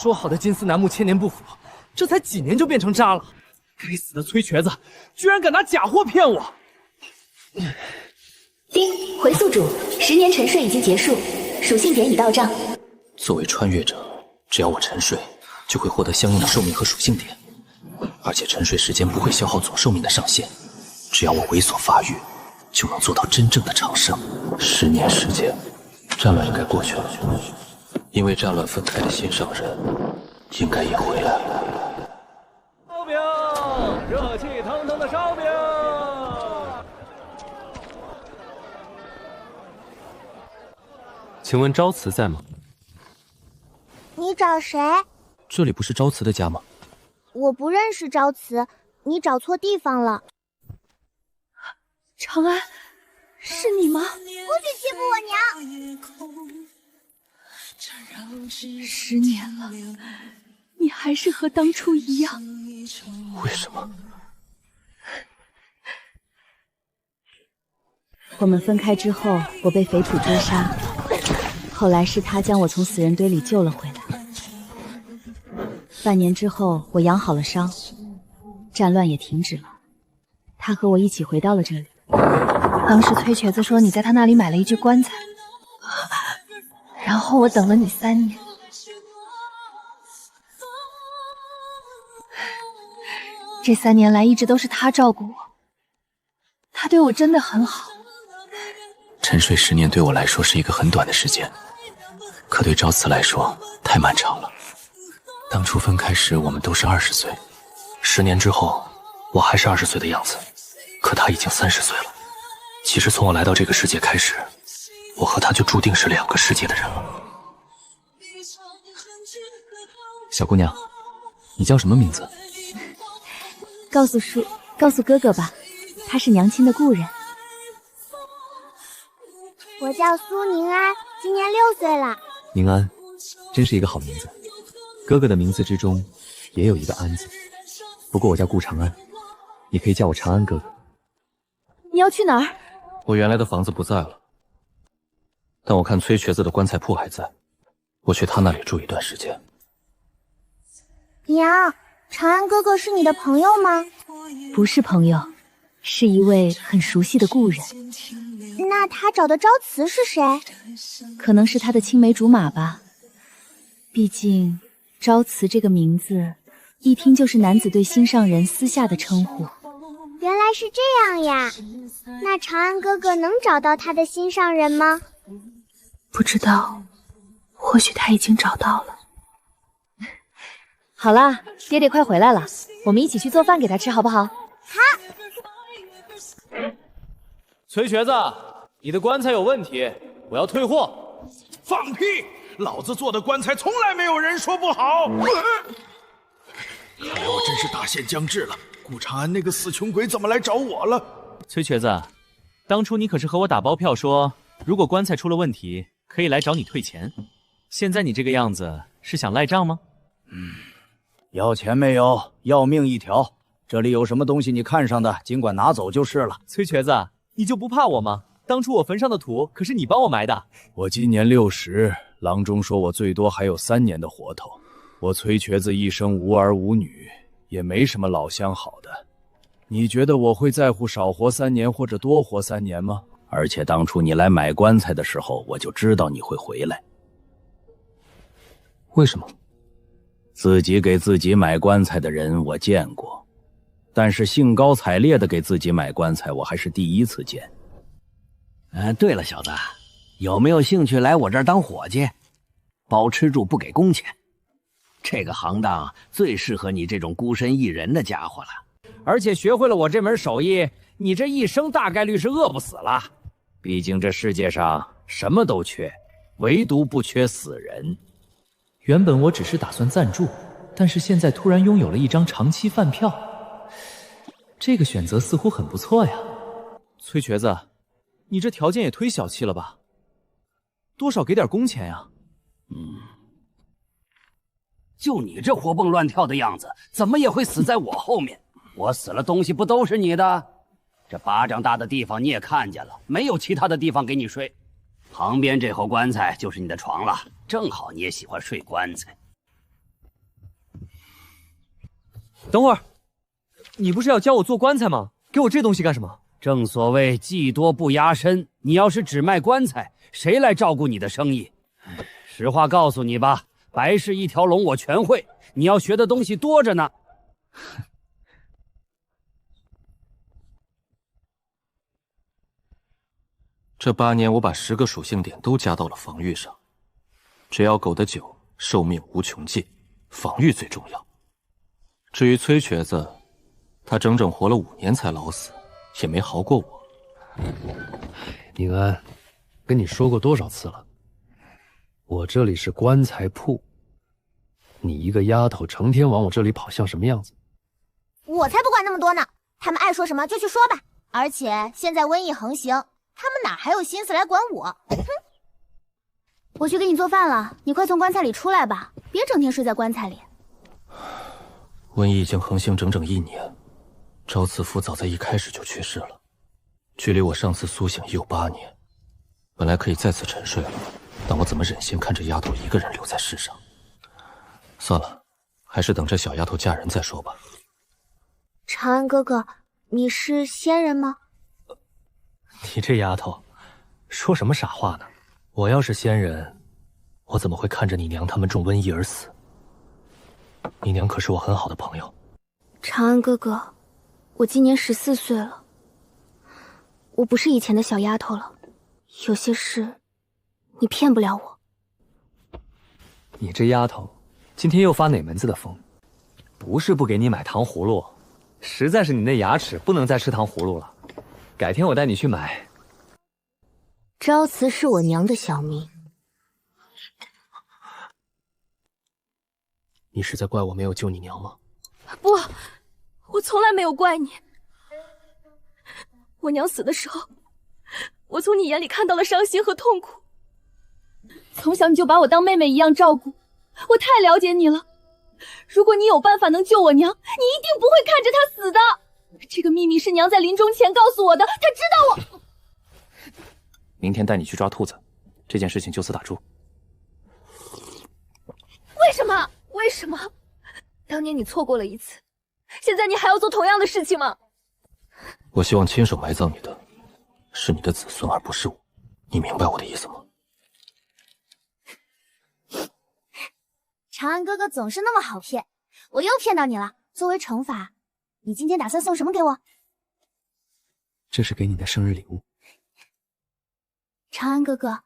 说好的金丝楠木千年不腐，这才几年就变成渣了。该死的崔瘸子，居然敢拿假货骗我！丁，回宿主，10年沉睡已经结束，属性点已到账。作为穿越者，只要我沉睡，就会获得相应的寿命和属性点，而且沉睡时间不会消耗总寿命的上限。只要我猥琐发育，就能做到真正的长生。10年时间，战乱应该过去了，因为战乱分开的心上人应该也回来了。烧饼，热气腾腾的烧饼。请问昭慈在吗？你找谁？这里不是昭慈的家吗？我不认识昭慈，你找错地方了。长安，是你吗？不许欺负我娘！10年了，你还是和当初一样。为什么？我们分开之后，我被匪土追杀，后来是他将我从死人堆里救了回来。半年之后，我养好了伤，战乱也停止了。他和我一起回到了这里。当时崔瘸子说你在他那里买了一具棺材，然后我等了你3年。这3年来一直都是他照顾我，他对我真的很好。沉睡10年对我来说是一个很短的时间，可对昭慈来说太漫长了。当初分开时我们都是20岁，10年之后我还是20岁的样子，可他已经30岁了。其实从我来到这个世界开始，我和他就注定是2个世界的人了。小姑娘，你叫什么名字？告诉哥哥吧，他是娘亲的故人。我叫苏宁安，今年6岁了。宁安，真是一个好名字。哥哥的名字之中也有一个安字，不过我叫顾长安，你可以叫我长安哥哥。你要去哪儿？我原来的房子不在了，但我看崔瘸子的棺材铺还在，我去他那里住一段时间。娘，长安哥哥是你的朋友吗？不是朋友，是一位很熟悉的故人。那他找的昭慈是谁？可能是他的青梅竹马吧。毕竟昭慈这个名字，一听就是男子对心上人私下的称呼。原来是这样呀，那长安哥哥能找到他的心上人吗？不知道，或许他已经找到了。好啦，爹爹快回来了，我们一起去做饭给他吃好不好？好。崔瘸子，你的棺材有问题，我要退货。放屁！老子做的棺材从来没有人说不好。看来我真是大限将至了。顾长安那个死穷鬼怎么来找我了？崔瘸子，当初你可是和我打包票说，如果棺材出了问题，可以来找你退钱。现在你这个样子，是想赖账吗？要钱没有，要命一条。这里有什么东西你看上的，尽管拿走就是了。崔瘸子，你就不怕我吗？当初我坟上的土可是你帮我埋的。我今年60，郎中说我最多还有3年的活头。我崔瘸子一生无儿无女，也没什么老相好的。你觉得我会在乎少活3年或者多活3年吗？而且当初你来买棺材的时候，我就知道你会回来。为什么？自己给自己买棺材的人我见过，但是兴高采烈的给自己买棺材，我还是第一次见。对了，小子，有没有兴趣来我这儿当伙计？包吃住不给工钱。这个行当最适合你这种孤身一人的家伙了。而且学会了我这门手艺，你这一生大概率是饿不死了。毕竟这世界上什么都缺，唯独不缺死人。原本我只是打算暂住，但是现在突然拥有了一张长期饭票，这个选择似乎很不错呀。崔瘸子，你这条件也忒小气了吧？多少给点工钱呀？就你这活蹦乱跳的样子，怎么也会死在我后面。我死了，东西不都是你的？这巴掌大的地方你也看见了，没有其他的地方给你睡。旁边这口棺材就是你的床了，正好你也喜欢睡棺材。等会儿，你不是要教我做棺材吗？给我这东西干什么？正所谓技多不压身，你要是只卖棺材，谁来照顾你的生意？实话告诉你吧，白氏一条龙我全会，你要学的东西多着呢。这8年，我把10个属性点都加到了防御上。只要苟得久，寿命无穷尽，防御最重要。至于崔瘸子，他整整活了5年才老死，也没好过我。宁安，跟你说过多少次了？我这里是棺材铺，你一个丫头成天往我这里跑，像什么样子？我才不管那么多呢，他们爱说什么就去说吧。而且现在瘟疫横行，他们哪还有心思来管我？哼！我去给你做饭了，你快从棺材里出来吧，别整天睡在棺材里。瘟疫已经横行整整1年，赵慈父早在一开始就去世了，距离我上次苏醒已有8年。本来可以再次沉睡了，但我怎么忍心看这丫头一个人留在世上？算了，还是等这小丫头嫁人再说吧。长安哥哥，你是仙人吗？你这丫头，说什么傻话呢？我要是仙人，我怎么会看着你娘他们中瘟疫而死？你娘可是我很好的朋友。长安哥哥，我今年14岁了，我不是以前的小丫头了，有些事你骗不了我。你这丫头，今天又发哪门子的疯？不是不给你买糖葫芦，实在是你那牙齿不能再吃糖葫芦了。改天我带你去买。朝辞是我娘的小名。你是在怪我没有救你娘吗？不，我从来没有怪你。我娘死的时候，我从你眼里看到了伤心和痛苦。从小你就把我当妹妹一样照顾，我太了解你了。如果你有办法能救我娘，你一定不会看着她死的。这个秘密是娘在临终前告诉我的，她知道我。明天带你去抓兔子，这件事情就此打住。为什么？为什么？当年你错过了一次，现在你还要做同样的事情吗？我希望亲手埋葬你的是你的子孙，而不是我。你明白我的意思吗？长安哥哥总是那么好骗，我又骗到你了。作为惩罚，你今天打算送什么给我？这是给你的生日礼物。长安哥哥，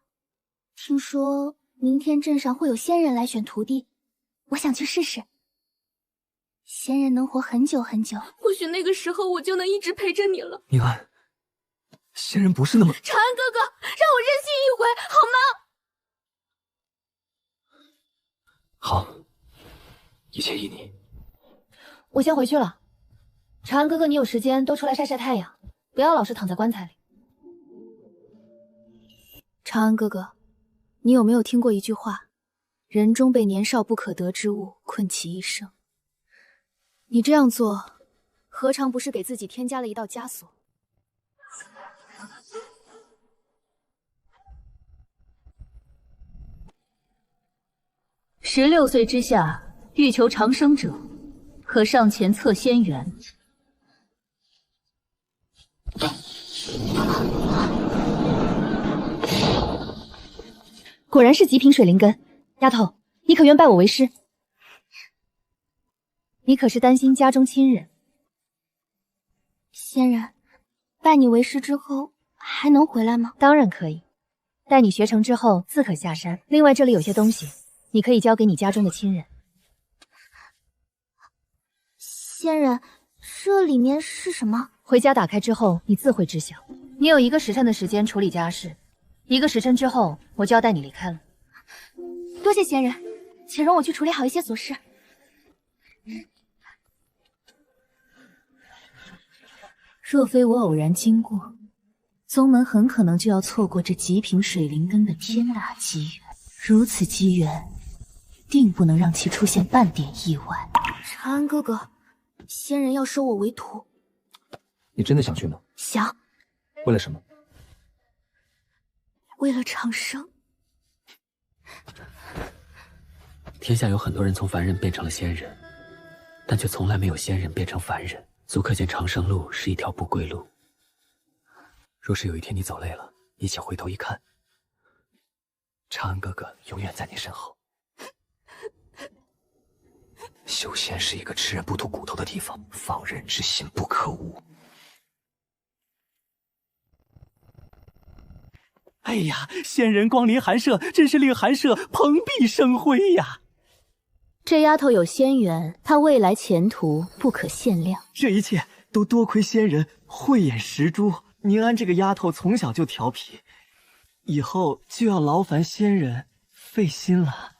听说明天镇上会有仙人来选徒弟，我想去试试。仙人能活很久很久，或许那个时候我就能一直陪着你了。宁安，仙人不是那么……长安哥哥，让我任性一回好吗？好，一切依你。我先回去了。长安哥哥，你有时间多出来晒晒太阳，不要老是躺在棺材里。长安哥哥，你有没有听过一句话？人终被年少不可得之物困其一生。你这样做，何尝不是给自己添加了一道枷锁？16岁之下，欲求长生者，可上前测仙缘。果然是极品水灵根，丫头，你可愿拜我为师？你可是担心家中亲人？仙人，拜你为师之后还能回来吗？当然可以，待你学成之后自可下山。另外这里有些东西，你可以交给你家中的亲人。仙人，这里面是什么？回家打开之后，你自会知晓。你有1个时辰的时间处理家事，1个时辰之后，我就要带你离开了。多谢仙人，请容我去处理好一些琐事。若非我偶然经过，宗门很可能就要错过这极品水灵根的天大机缘。如此机缘，定不能让其出现半点意外。长安哥哥，仙人要收我为徒。你真的想去吗？想。为了什么？为了长生。天下有很多人从凡人变成了仙人，但却从来没有仙人变成凡人，足可见长生路是一条不归路。若是有一天你走累了，一起回头一看，长安哥哥永远在你身后。修仙是一个吃人不吐骨头的地方，放人之心不可无。哎呀，仙人光临寒舍，真是令寒舍蓬荜生辉呀！这丫头有仙缘，她未来前途不可限量。这一切都多亏仙人慧眼识珠。宁安这个丫头从小就调皮，以后就要劳烦仙人费心了。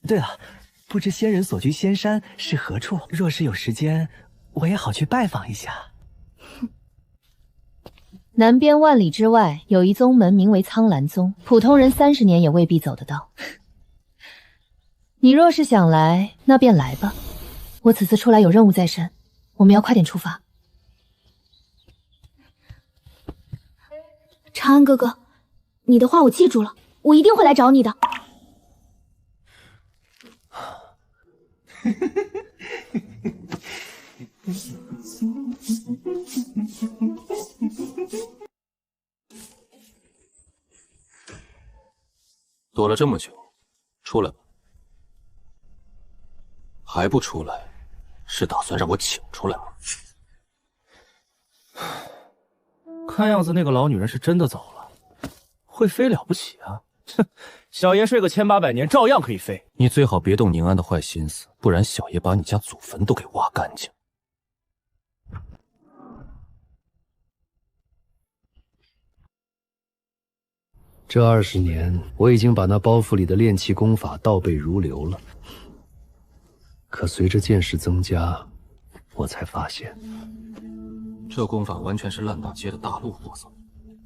对了，不知仙人所居仙山是何处？若是有时间，我也好去拜访一下。南边万里之外有一宗门，名为苍兰宗，普通人30年也未必走得到。你若是想来，那便来吧。我此次出来有任务在身，我们要快点出发。长安哥哥，你的话我记住了，我一定会来找你的。躲了这么久，出来吧。还不出来，是打算让我请出来吗？看样子那个老女人是真的走了，会飞了不起啊！哼，小爷睡个1800年照样可以飞。你最好别动宁安的坏心思，不然小爷把你家祖坟都给挖干净。这20年，我已经把那包袱里的炼气功法倒背如流了。可随着见识增加，我才发现，这功法完全是烂大街的大路货色，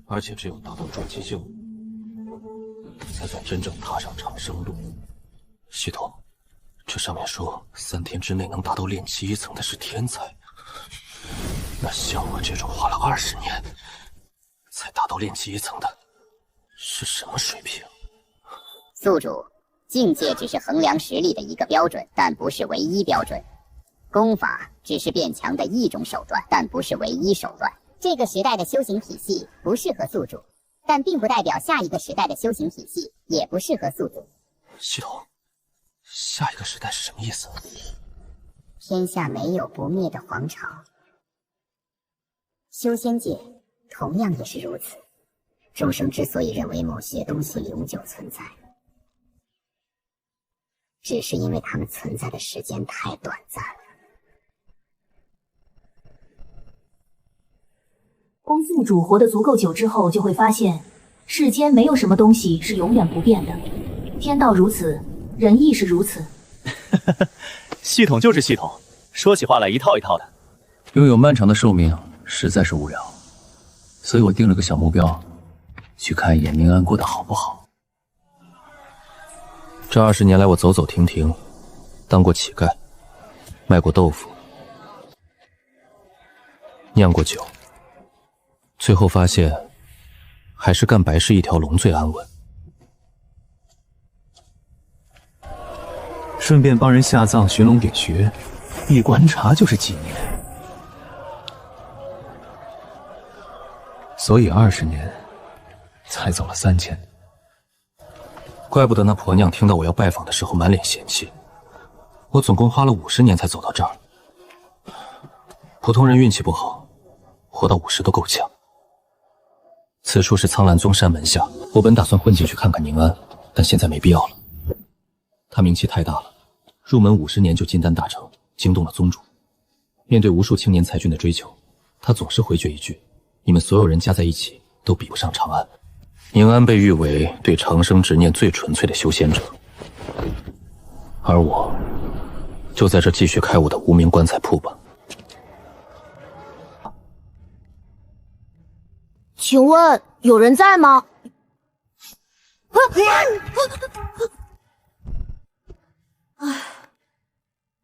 而且只有达到筑基境，才算真正踏上长生路。系统，这上面说3天之内能达到炼气1层的是天才，那像我这种花了20年才达到炼气1层的，是什么水平？宿主，境界只是衡量实力的一个标准，但不是唯一标准。功法只是变强的一种手段，但不是唯一手段。这个时代的修行体系不适合宿主，但并不代表下一个时代的修行体系也不适合宿主。系统，下一个时代是什么意思？天下没有不灭的皇朝，修仙界同样也是如此。众生之所以认为某些东西永久存在，只是因为它们存在的时间太短暂了。当宿主活得足够久之后，就会发现，世间没有什么东西是永远不变的。天道如此，人亦是如此。系统就是系统，说起话来一套一套的。拥有漫长的寿命实在是无聊，所以我定了个小目标，去看一眼宁安过得好不好。这20年来，我走走停停，当过乞丐，卖过豆腐，酿过酒，最后发现，还是干白事一条龙最安稳。顺便帮人下葬、寻龙点穴，一观察就是几年。所以20年才走了3000。怪不得那婆娘听到我要拜访的时候满脸嫌弃。我总共花了50年才走到这儿。普通人运气不好，活到50都够呛。此处是苍兰宗山门下，我本打算混进去看看宁安，但现在没必要了。他名气太大了，入门50年就金丹大成，惊动了宗主。面对无数青年才俊的追求，他总是回绝一句：“你们所有人加在一起都比不上长安。”宁安被誉为对长生执念最纯粹的修仙者，而我就在这继续开我的无名棺材铺吧。请问有人在吗？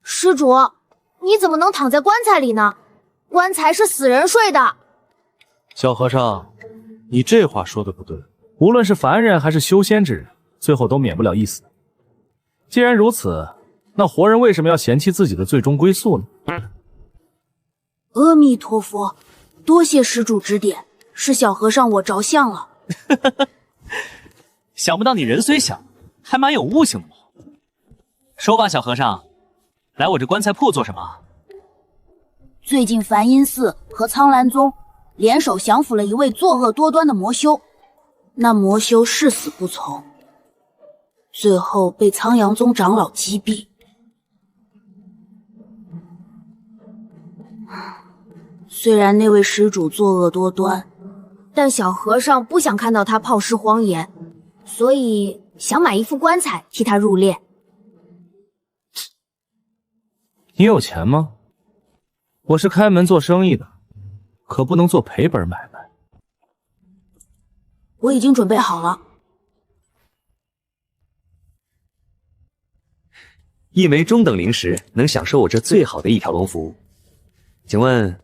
施主，你怎么能躺在棺材里呢？棺材是死人睡的。小和尚，你这话说的不对。无论是凡人还是修仙之人，最后都免不了一死。既然如此，那活人为什么要嫌弃自己的最终归宿呢？阿弥陀佛，多谢施主指点，是小和尚我着相了。想不到你人虽小，还蛮有悟性的嘛。说吧，小和尚，来我这棺材铺做什么？最近梵音寺和苍兰宗联手降服了一位作恶多端的魔修，那魔修誓死不从，最后被苍阳宗长老击毙。虽然那位施主作恶多端，但小和尚不想看到他炮尸荒野，所以想买一副棺材替他入殓。你有钱吗？我是开门做生意的，可不能做赔本买卖。我已经准备好了。一枚中等灵石能享受我这最好的一条龙服务。请问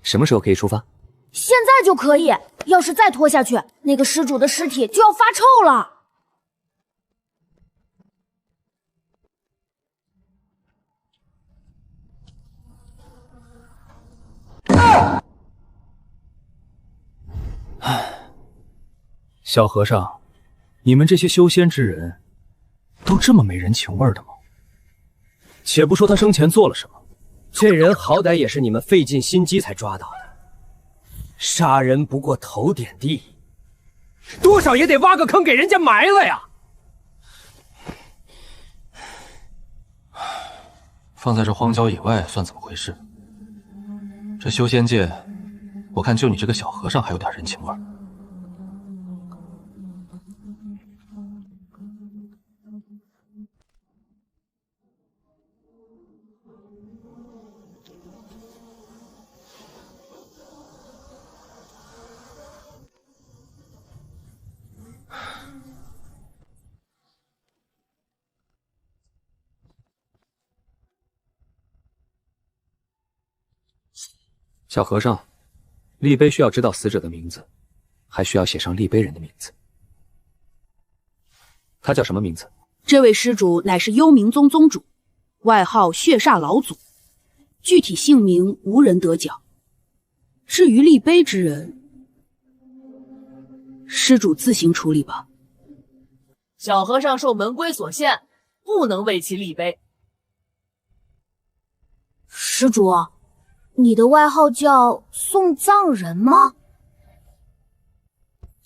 什么时候可以出发？现在就可以，要是再拖下去，那个施主的尸体就要发臭了。小和尚，你们这些修仙之人，都这么没人情味的吗？且不说他生前做了什么，这人好歹也是你们费尽心机才抓到的，杀人不过头点地，多少也得挖个坑给人家埋了呀！放在这荒郊野外算怎么回事？这修仙界，我看就你这个小和尚还有点人情味。小和尚，立碑需要知道死者的名字，还需要写上立碑人的名字。他叫什么名字？这位施主乃是幽冥宗宗主，外号血煞老祖，具体姓名无人得晓。至于立碑之人，施主自行处理吧。小和尚受门规所限，不能为其立碑。施主，你的外号叫送葬人吗？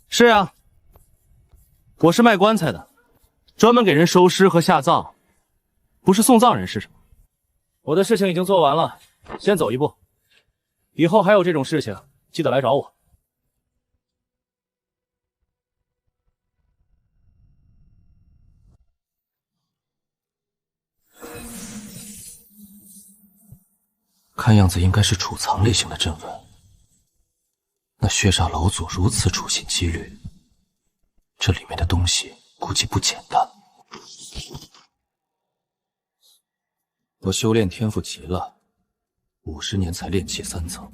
是啊，我是卖棺材的，专门给人收尸和下葬，不是送葬人是什么？我的事情已经做完了，先走一步。以后还有这种事情，记得来找我。看样子应该是储藏类型的阵纹。那血煞老祖如此处心积虑，这里面的东西估计不简单。我修炼天赋极了，50年才练气3层，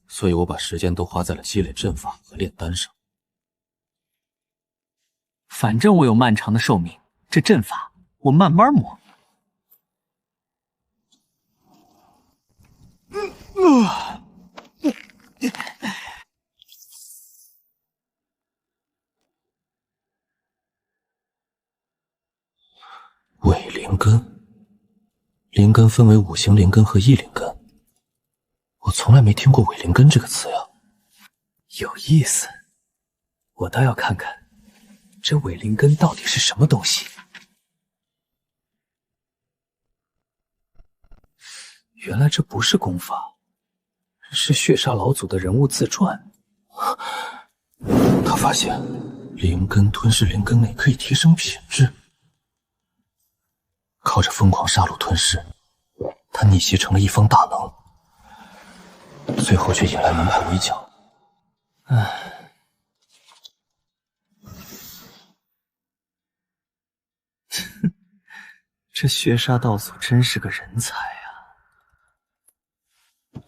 所以我把时间都花在了积累阵法和炼丹上。反正我有漫长的寿命，这阵法我慢慢磨。伪灵根，灵根分为5行灵根和异灵根，我从来没听过伪灵根这个词呀。有意思，我倒要看看这伪灵根到底是什么东西。原来这不是功法，是血煞老祖的人物自传。他发现灵根吞噬灵根内可以提升品质，靠着疯狂杀戮吞噬，他逆袭成了一方大能，最后却引来门派围剿。唉，这血煞道祖真是个人才啊！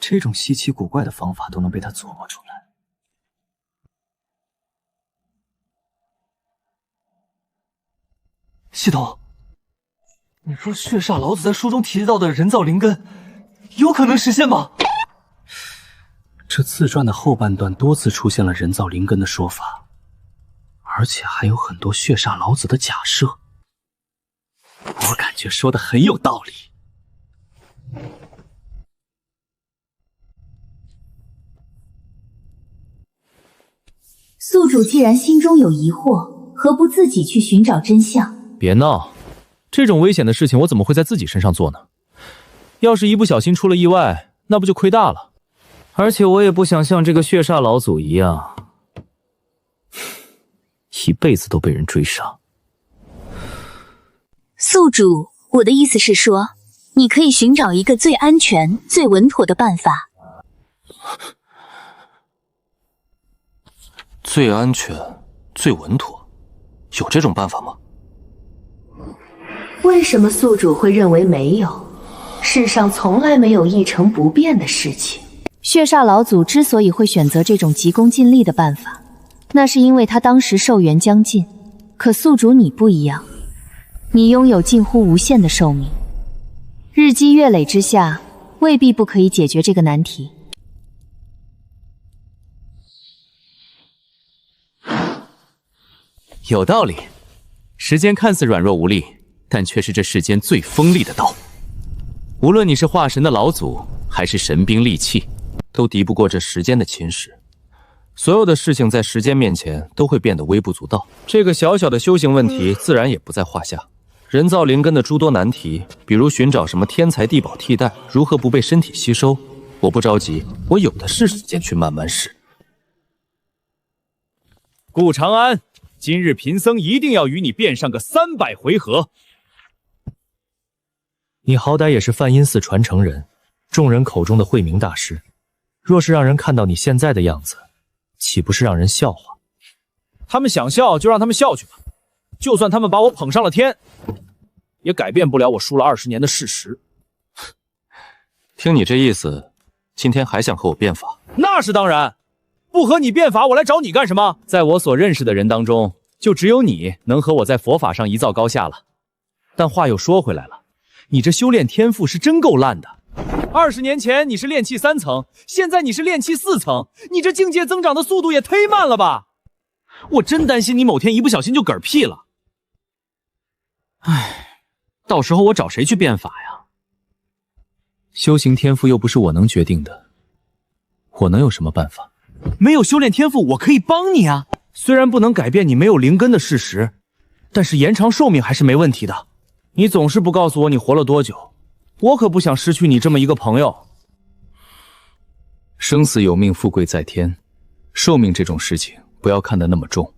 这种稀奇古怪的方法都能被他琢磨出来。系统，你说血煞老子在书中提到的人造灵根，有可能实现吗？这自传的后半段多次出现了人造灵根的说法，而且还有很多血煞老子的假设，我感觉说的很有道理。宿主既然心中有疑惑，何不自己去寻找真相？别闹，这种危险的事情我怎么会在自己身上做呢？要是一不小心出了意外，那不就亏大了。而且我也不想像这个血煞老祖一样，一辈子都被人追杀。宿主，我的意思是说，你可以寻找一个最安全、最稳妥的办法。最安全、最稳妥，有这种办法吗？为什么宿主会认为没有？世上从来没有一成不变的事情。血煞老祖之所以会选择这种急功近利的办法，那是因为他当时寿元将尽。可宿主你不一样，你拥有近乎无限的寿命，日积月累之下，未必不可以解决这个难题。有道理，时间看似软弱无力，但却是这世间最锋利的刀。无论你是化神的老祖，还是神兵利器，都敌不过这时间的侵蚀。所有的事情在时间面前都会变得微不足道，这个小小的修行问题自然也不在话下。人造灵根的诸多难题，比如寻找什么天材地宝替代，如何不被身体吸收，我不着急，我有的是时间去慢慢试。顾长安，今日贫僧一定要与你辩上个300回合。你好歹也是梵音寺传承人，众人口中的慧明大师，若是让人看到你现在的样子，岂不是让人笑话？他们想笑就让他们笑去吧，就算他们把我捧上了天，也改变不了我输了20年的事实。听你这意思，今天还想和我辩法？那是当然，不和你辩法，我来找你干什么？在我所认识的人当中，就只有你能和我在佛法上一较高下了。但话又说回来了，你这修炼天赋是真够烂的。20年前你是炼气3层，现在你是炼气4层，你这境界增长的速度也忒慢了吧？我真担心你某天一不小心就嗝屁了。唉，到时候我找谁去变法呀？修行天赋又不是我能决定的，我能有什么办法？没有修炼天赋，我可以帮你啊。虽然不能改变你没有灵根的事实，但是延长寿命还是没问题的。你总是不告诉我你活了多久，我可不想失去你这么一个朋友。生死有命，富贵在天，寿命这种事情不要看得那么重，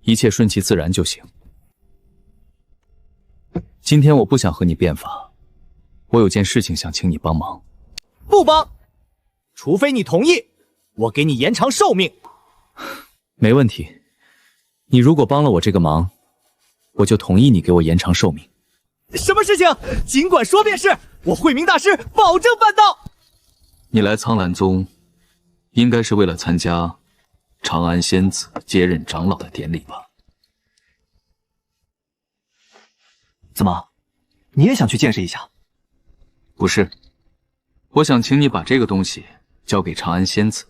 一切顺其自然就行。今天我不想和你辩法，我有件事情想请你帮忙。不帮，除非你同意，我给你延长寿命。没问题，你如果帮了我这个忙，我就同意你给我延长寿命。什么事情尽管说便是，我慧明大师保证办到。你来苍兰宗，应该是为了参加长安仙子接任长老的典礼吧？怎么，你也想去见识一下？不是，我想请你把这个东西交给长安仙子。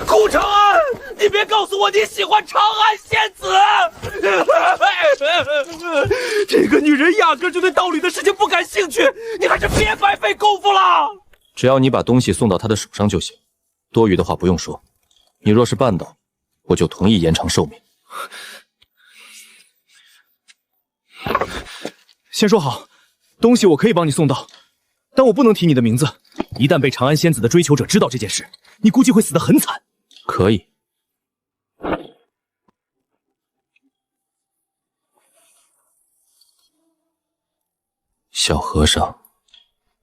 顾长安，你别告诉我你喜欢长安仙子！这个女人压根就对道理的事情不感兴趣，你还是别白费功夫了。只要你把东西送到她的手上就行，多余的话不用说。你若是办到，我就同意延长寿命。先说好，东西我可以帮你送到，但我不能提你的名字。一旦被长安仙子的追求者知道这件事，你估计会死得很惨。可以。小和尚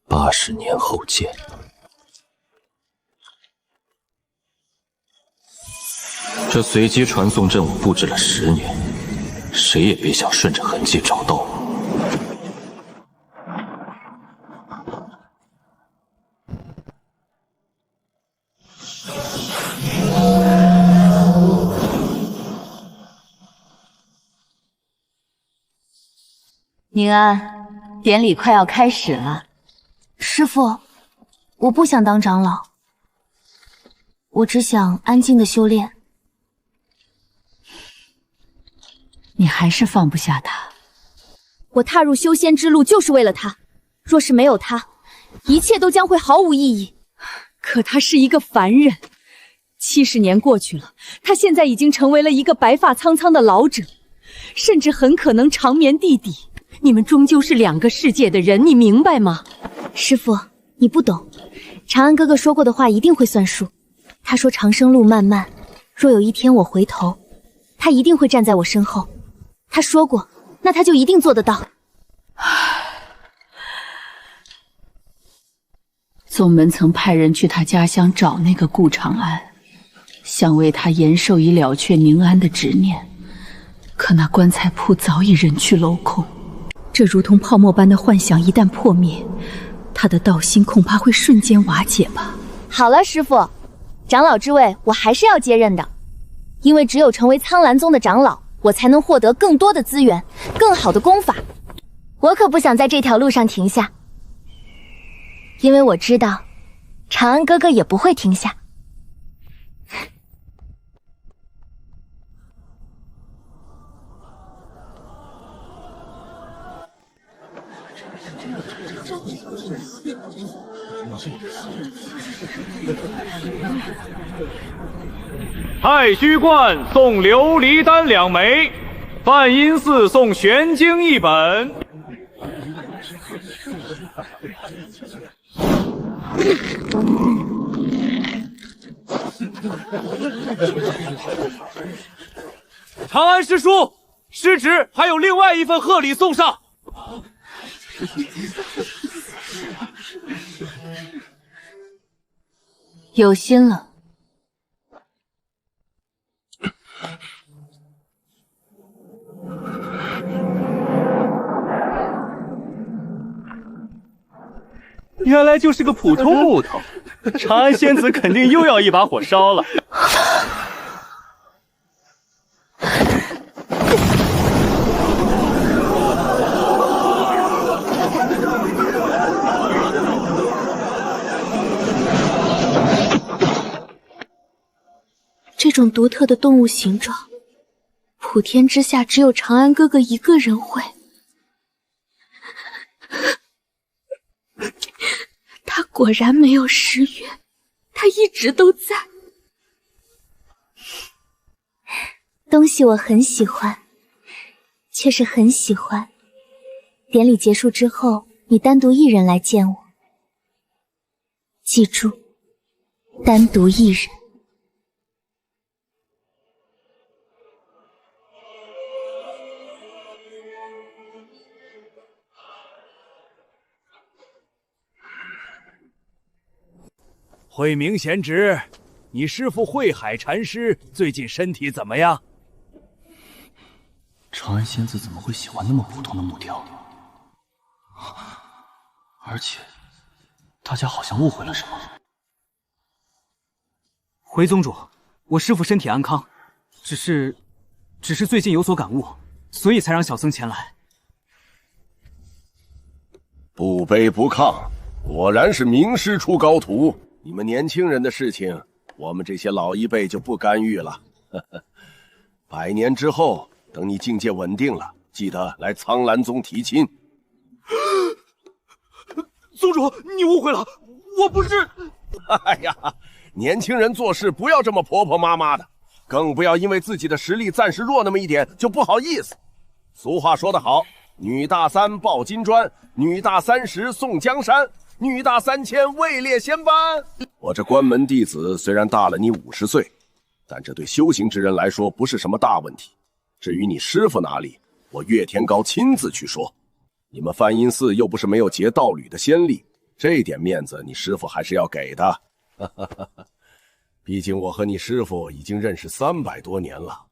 ，80年后见。这随机传送阵我布置了10年，谁也别想顺着痕迹找到我。宁安，典礼快要开始了。师父，我不想当长老，我只想安静的修炼。你还是放不下他。我踏入修仙之路就是为了他，若是没有他，一切都将会毫无意义。可他是一个凡人，70年过去了，他现在已经成为了一个白发苍苍的老者，甚至很可能长眠地底。你们终究是2个世界的人，你明白吗？师父，你不懂，长安哥哥说过的话一定会算数。他说长生路漫漫，若有一天我回头，他一定会站在我身后。他说过，那他就一定做得到。宗门曾派人去他家乡找那个顾长安，想为他延寿以了却宁安的执念，可那棺材铺早已人去楼空。这如同泡沫般的幻想一旦破灭，他的道心恐怕会瞬间瓦解吧。好了，师父，长老之位我还是要接任的，因为只有成为苍兰宗的长老，我才能获得更多的资源，更好的功法。我可不想在这条路上停下，因为我知道长安哥哥也不会停下。太虚观送琉璃丹2枚，梵音寺送玄经1本。长安师叔，师侄还有另外一份贺礼送上。有心了。原来就是个普通木头，长安仙子肯定又要一把火烧了。这种独特的动物形状，普天之下只有长安哥哥一个人会。他果然没有失约，他一直都在。东西我很喜欢，确实很喜欢。典礼结束之后，你单独一人来见我。记住，单独一人。慧明贤侄，你师父慧海禅师最近身体怎么样？长安仙子怎么会喜欢那么普通的木雕？而且，大家好像误会了什么。回宗主，我师父身体安康，只是最近有所感悟，所以才让小僧前来。不卑不亢，果然是名师出高徒。你们年轻人的事情，我们这些老一辈就不干预了。100年之后，等你境界稳定了，记得来苍兰宗提亲。宗主，你误会了，我不是。哎呀，年轻人做事不要这么婆婆妈妈的，更不要因为自己的实力暂时弱那么一点就不好意思。俗话说得好，女大3抱金砖，女大30送江山，女大3000位列仙班。我这关门弟子虽然大了你50岁，但这对修行之人来说不是什么大问题。至于你师父哪里，我岳天高亲自去说。你们梵音寺又不是没有结道侣的先例，这点面子你师父还是要给的。毕竟我和你师父已经认识300多年了。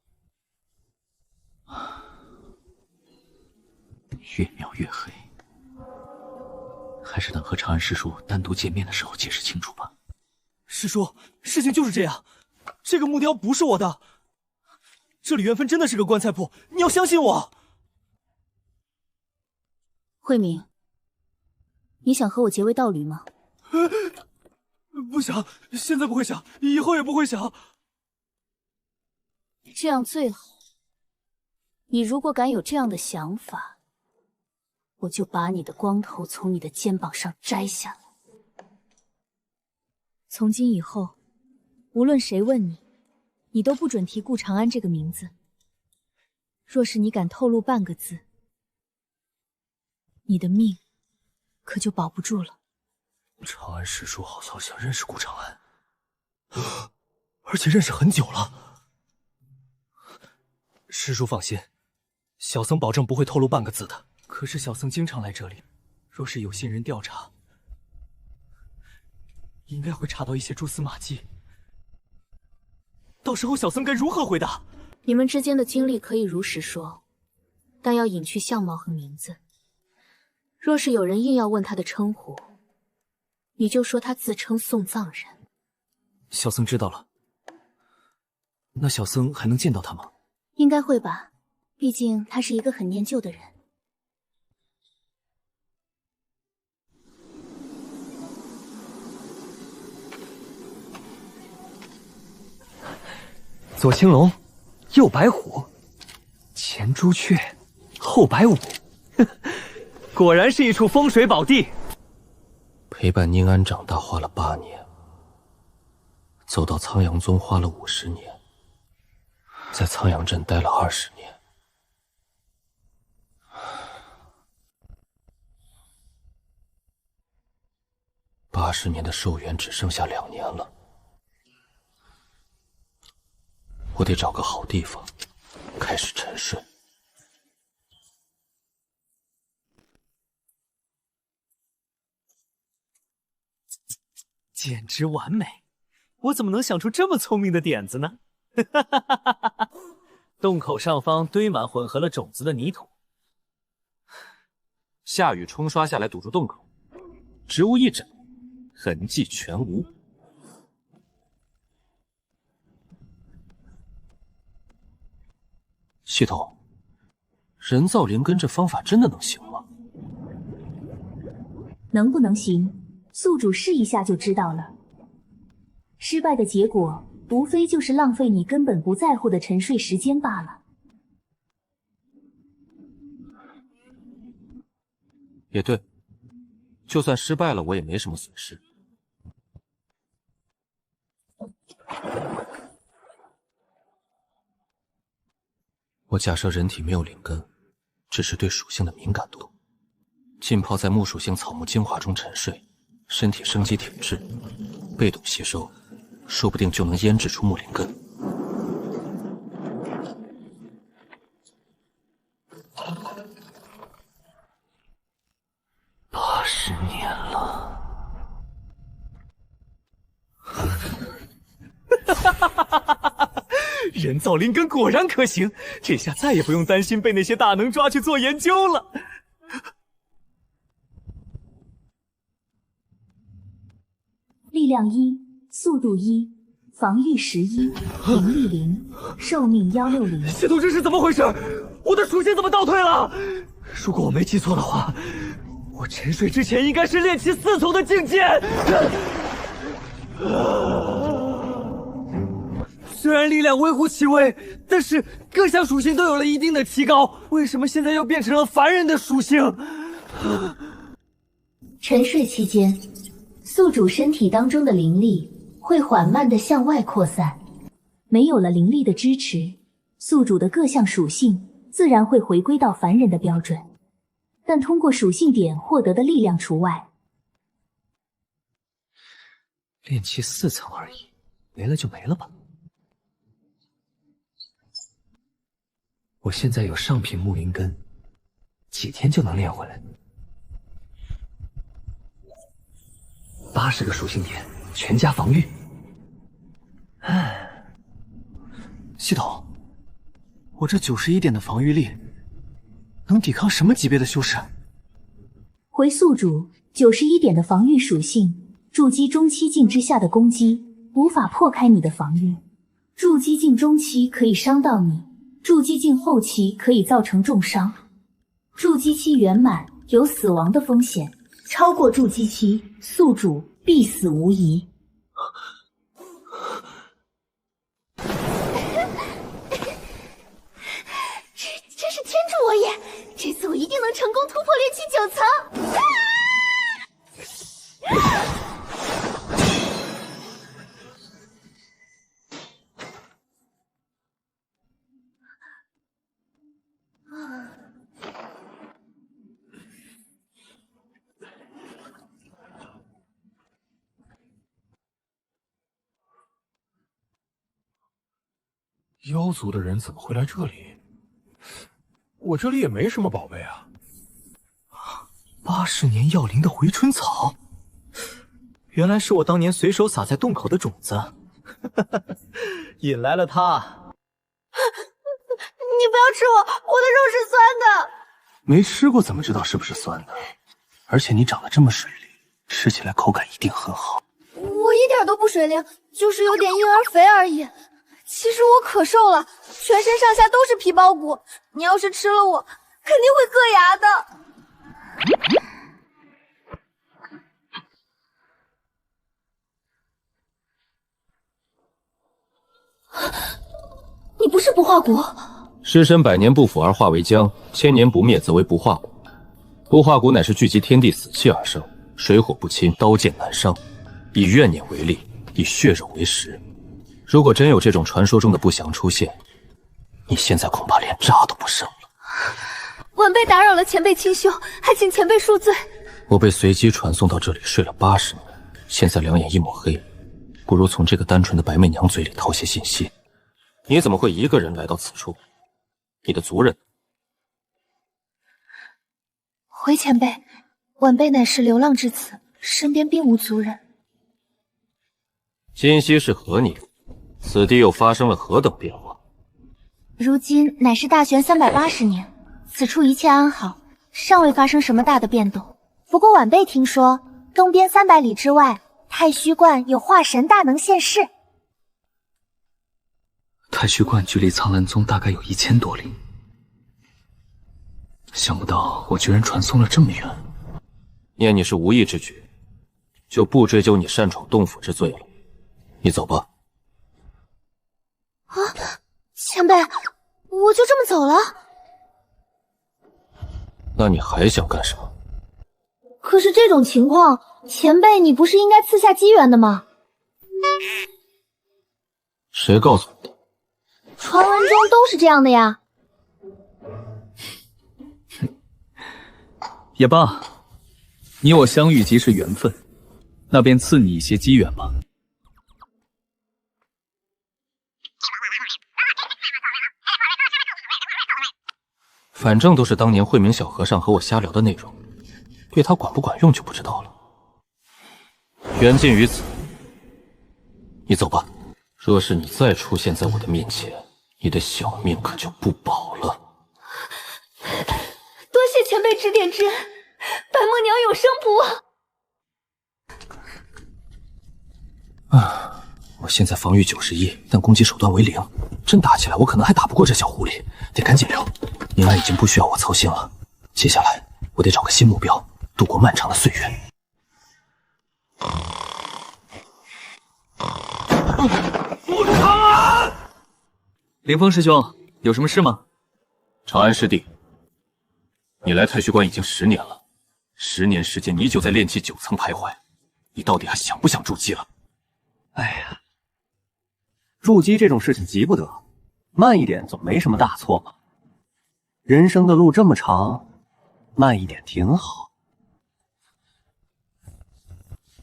越描越黑，还是等和长安师叔单独见面的时候解释清楚吧。师叔，事情就是这样，这个木雕不是我的，这里原本真的是个棺材铺，你要相信我。慧敏，你想和我结为道侣吗？不想，现在不会想，以后也不会想。这样最好。你如果敢有这样的想法，我就把你的光头从你的肩膀上摘下来。从今以后，无论谁问你，你都不准提顾长安这个名字。若是你敢透露半个字，你的命可就保不住了。长安师叔好像认识顾长安，而且认识很久了。师叔放心，小僧保证不会透露半个字的。可是小僧经常来这里，若是有心人调查，应该会查到一些蛛丝马迹。到时候小僧该如何回答？你们之间的经历可以如实说，但要隐去相貌和名字。若是有人硬要问他的称呼，你就说他自称送葬人。小僧知道了。那小僧还能见到他吗？应该会吧，毕竟他是一个很念旧的人。左青龙，右白虎，前朱雀，后白虎，果然是一处风水宝地。陪伴宁安长大花了8年，走到苍阳宗花了50年，在苍阳镇待了20年。80年的寿元只剩下2年了，我得找个好地方开始沉睡。简直完美！我怎么能想出这么聪明的点子呢？洞口上方堆满混合了种子的泥土，下雨冲刷下来堵住洞口，植物一长，痕迹全无。系统，人造灵根这方法真的能行吗？能不能行？宿主试一下就知道了。失败的结果，无非就是浪费你根本不在乎的沉睡时间罢了。也对，就算失败了，我也没什么损失。我假设人体没有灵根，只是对属性的敏感度。浸泡在木属性草木精华中沉睡，身体生机挺直，被动吸收，说不定就能腌制出木灵根。80年了。人造灵根果然可行，这下再也不用担心被那些大能抓去做研究了。力量1，速度1，防御11，灵力0，寿命160。系统这是怎么回事？我的属性怎么倒退了？如果我没记错的话，我沉睡之前应该是炼气4重的境界。虽然力量微乎其微，但是各项属性都有了一定的提高，为什么现在又变成了凡人的属性？沉睡期间，宿主身体当中的灵力会缓慢地向外扩散，没有了灵力的支持，宿主的各项属性自然会回归到凡人的标准，但通过属性点获得的力量除外。炼气4层而已，没了就没了吧。我现在有上品木灵根，几天就能练回来。80个属性点，全加防御。系统，我这91点的防御力，能抵抗什么级别的修士？回宿主91点的防御属性，筑基中期境之下的攻击无法破开你的防御，筑基境中期可以伤到你，筑基境后期可以造成重伤，筑基期圆满有死亡的风险，超过筑基期，宿主必死无疑。真是天助我也！这次我一定能成功突破炼气9层。妖族的人怎么会来这里？我这里也没什么宝贝啊。80年药灵的回春草，原来是我当年随手撒在洞口的种子，引来了他。你不要吃我，我的肉是酸的。没吃过怎么知道是不是酸的？而且你长得这么水灵，吃起来口感一定很好。我一点都不水灵，就是有点婴儿肥而已。其实我可瘦了，全身上下都是皮包骨。你要是吃了我，肯定会硌牙的。你不是不化骨？尸身100年不腐而化为浆，1000年不灭则为不化骨。不化骨乃是聚集天地死气而生，水火不侵，刀剑难伤，以怨念为力，以血肉为食。如果真有这种传说中的不祥出现，你现在恐怕连渣都不剩了。晚辈打扰了前辈清修，还请前辈恕罪。我被随机传送到这里睡了80年，现在两眼一抹黑，不如从这个单纯的白媚娘嘴里掏些信息。你怎么会一个人来到此处？你的族人？回前辈，晚辈乃是流浪至此，身边并无族人。今夕是何年？此地又发生了何等变化？如今乃是大玄380年，此处一切安好，尚未发生什么大的变动。不过晚辈听说，东边300里之外，太虚观有化神大能现世。太虚观距离苍兰宗大概有1000多里，想不到我居然传送了这么远。念你是无意之举，就不追究你擅闯洞府之罪了。你走吧。啊，前辈，我就这么走了？那你还想干什么？可是这种情况，前辈你不是应该赐下机缘的吗？谁告诉你的？传闻中都是这样的呀。也罢，你我相遇即是缘分，那便赐你一些机缘吧。反正都是当年慧明小和尚和我瞎聊的内容，对他管不管用就不知道了。缘尽于此，你走吧。若是你再出现在我的面前，你的小命可就不保了。多谢前辈指点之恩，白默娘永生不忘。啊，我现在防御91，但攻击手段为0，真打起来我可能还打不过这小狐狸，得赶紧溜。宁安已经不需要我操心了，接下来我得找个新目标，度过漫长的岁月。长安，凌风师兄，有什么事吗？长安师弟，你来太虚观已经10年了，10年时间你就在炼气9层徘徊，你到底还想不想筑基了？哎呀，筑基这种事情急不得，慢一点总没什么大错嘛。人生的路这么长，慢一点挺好。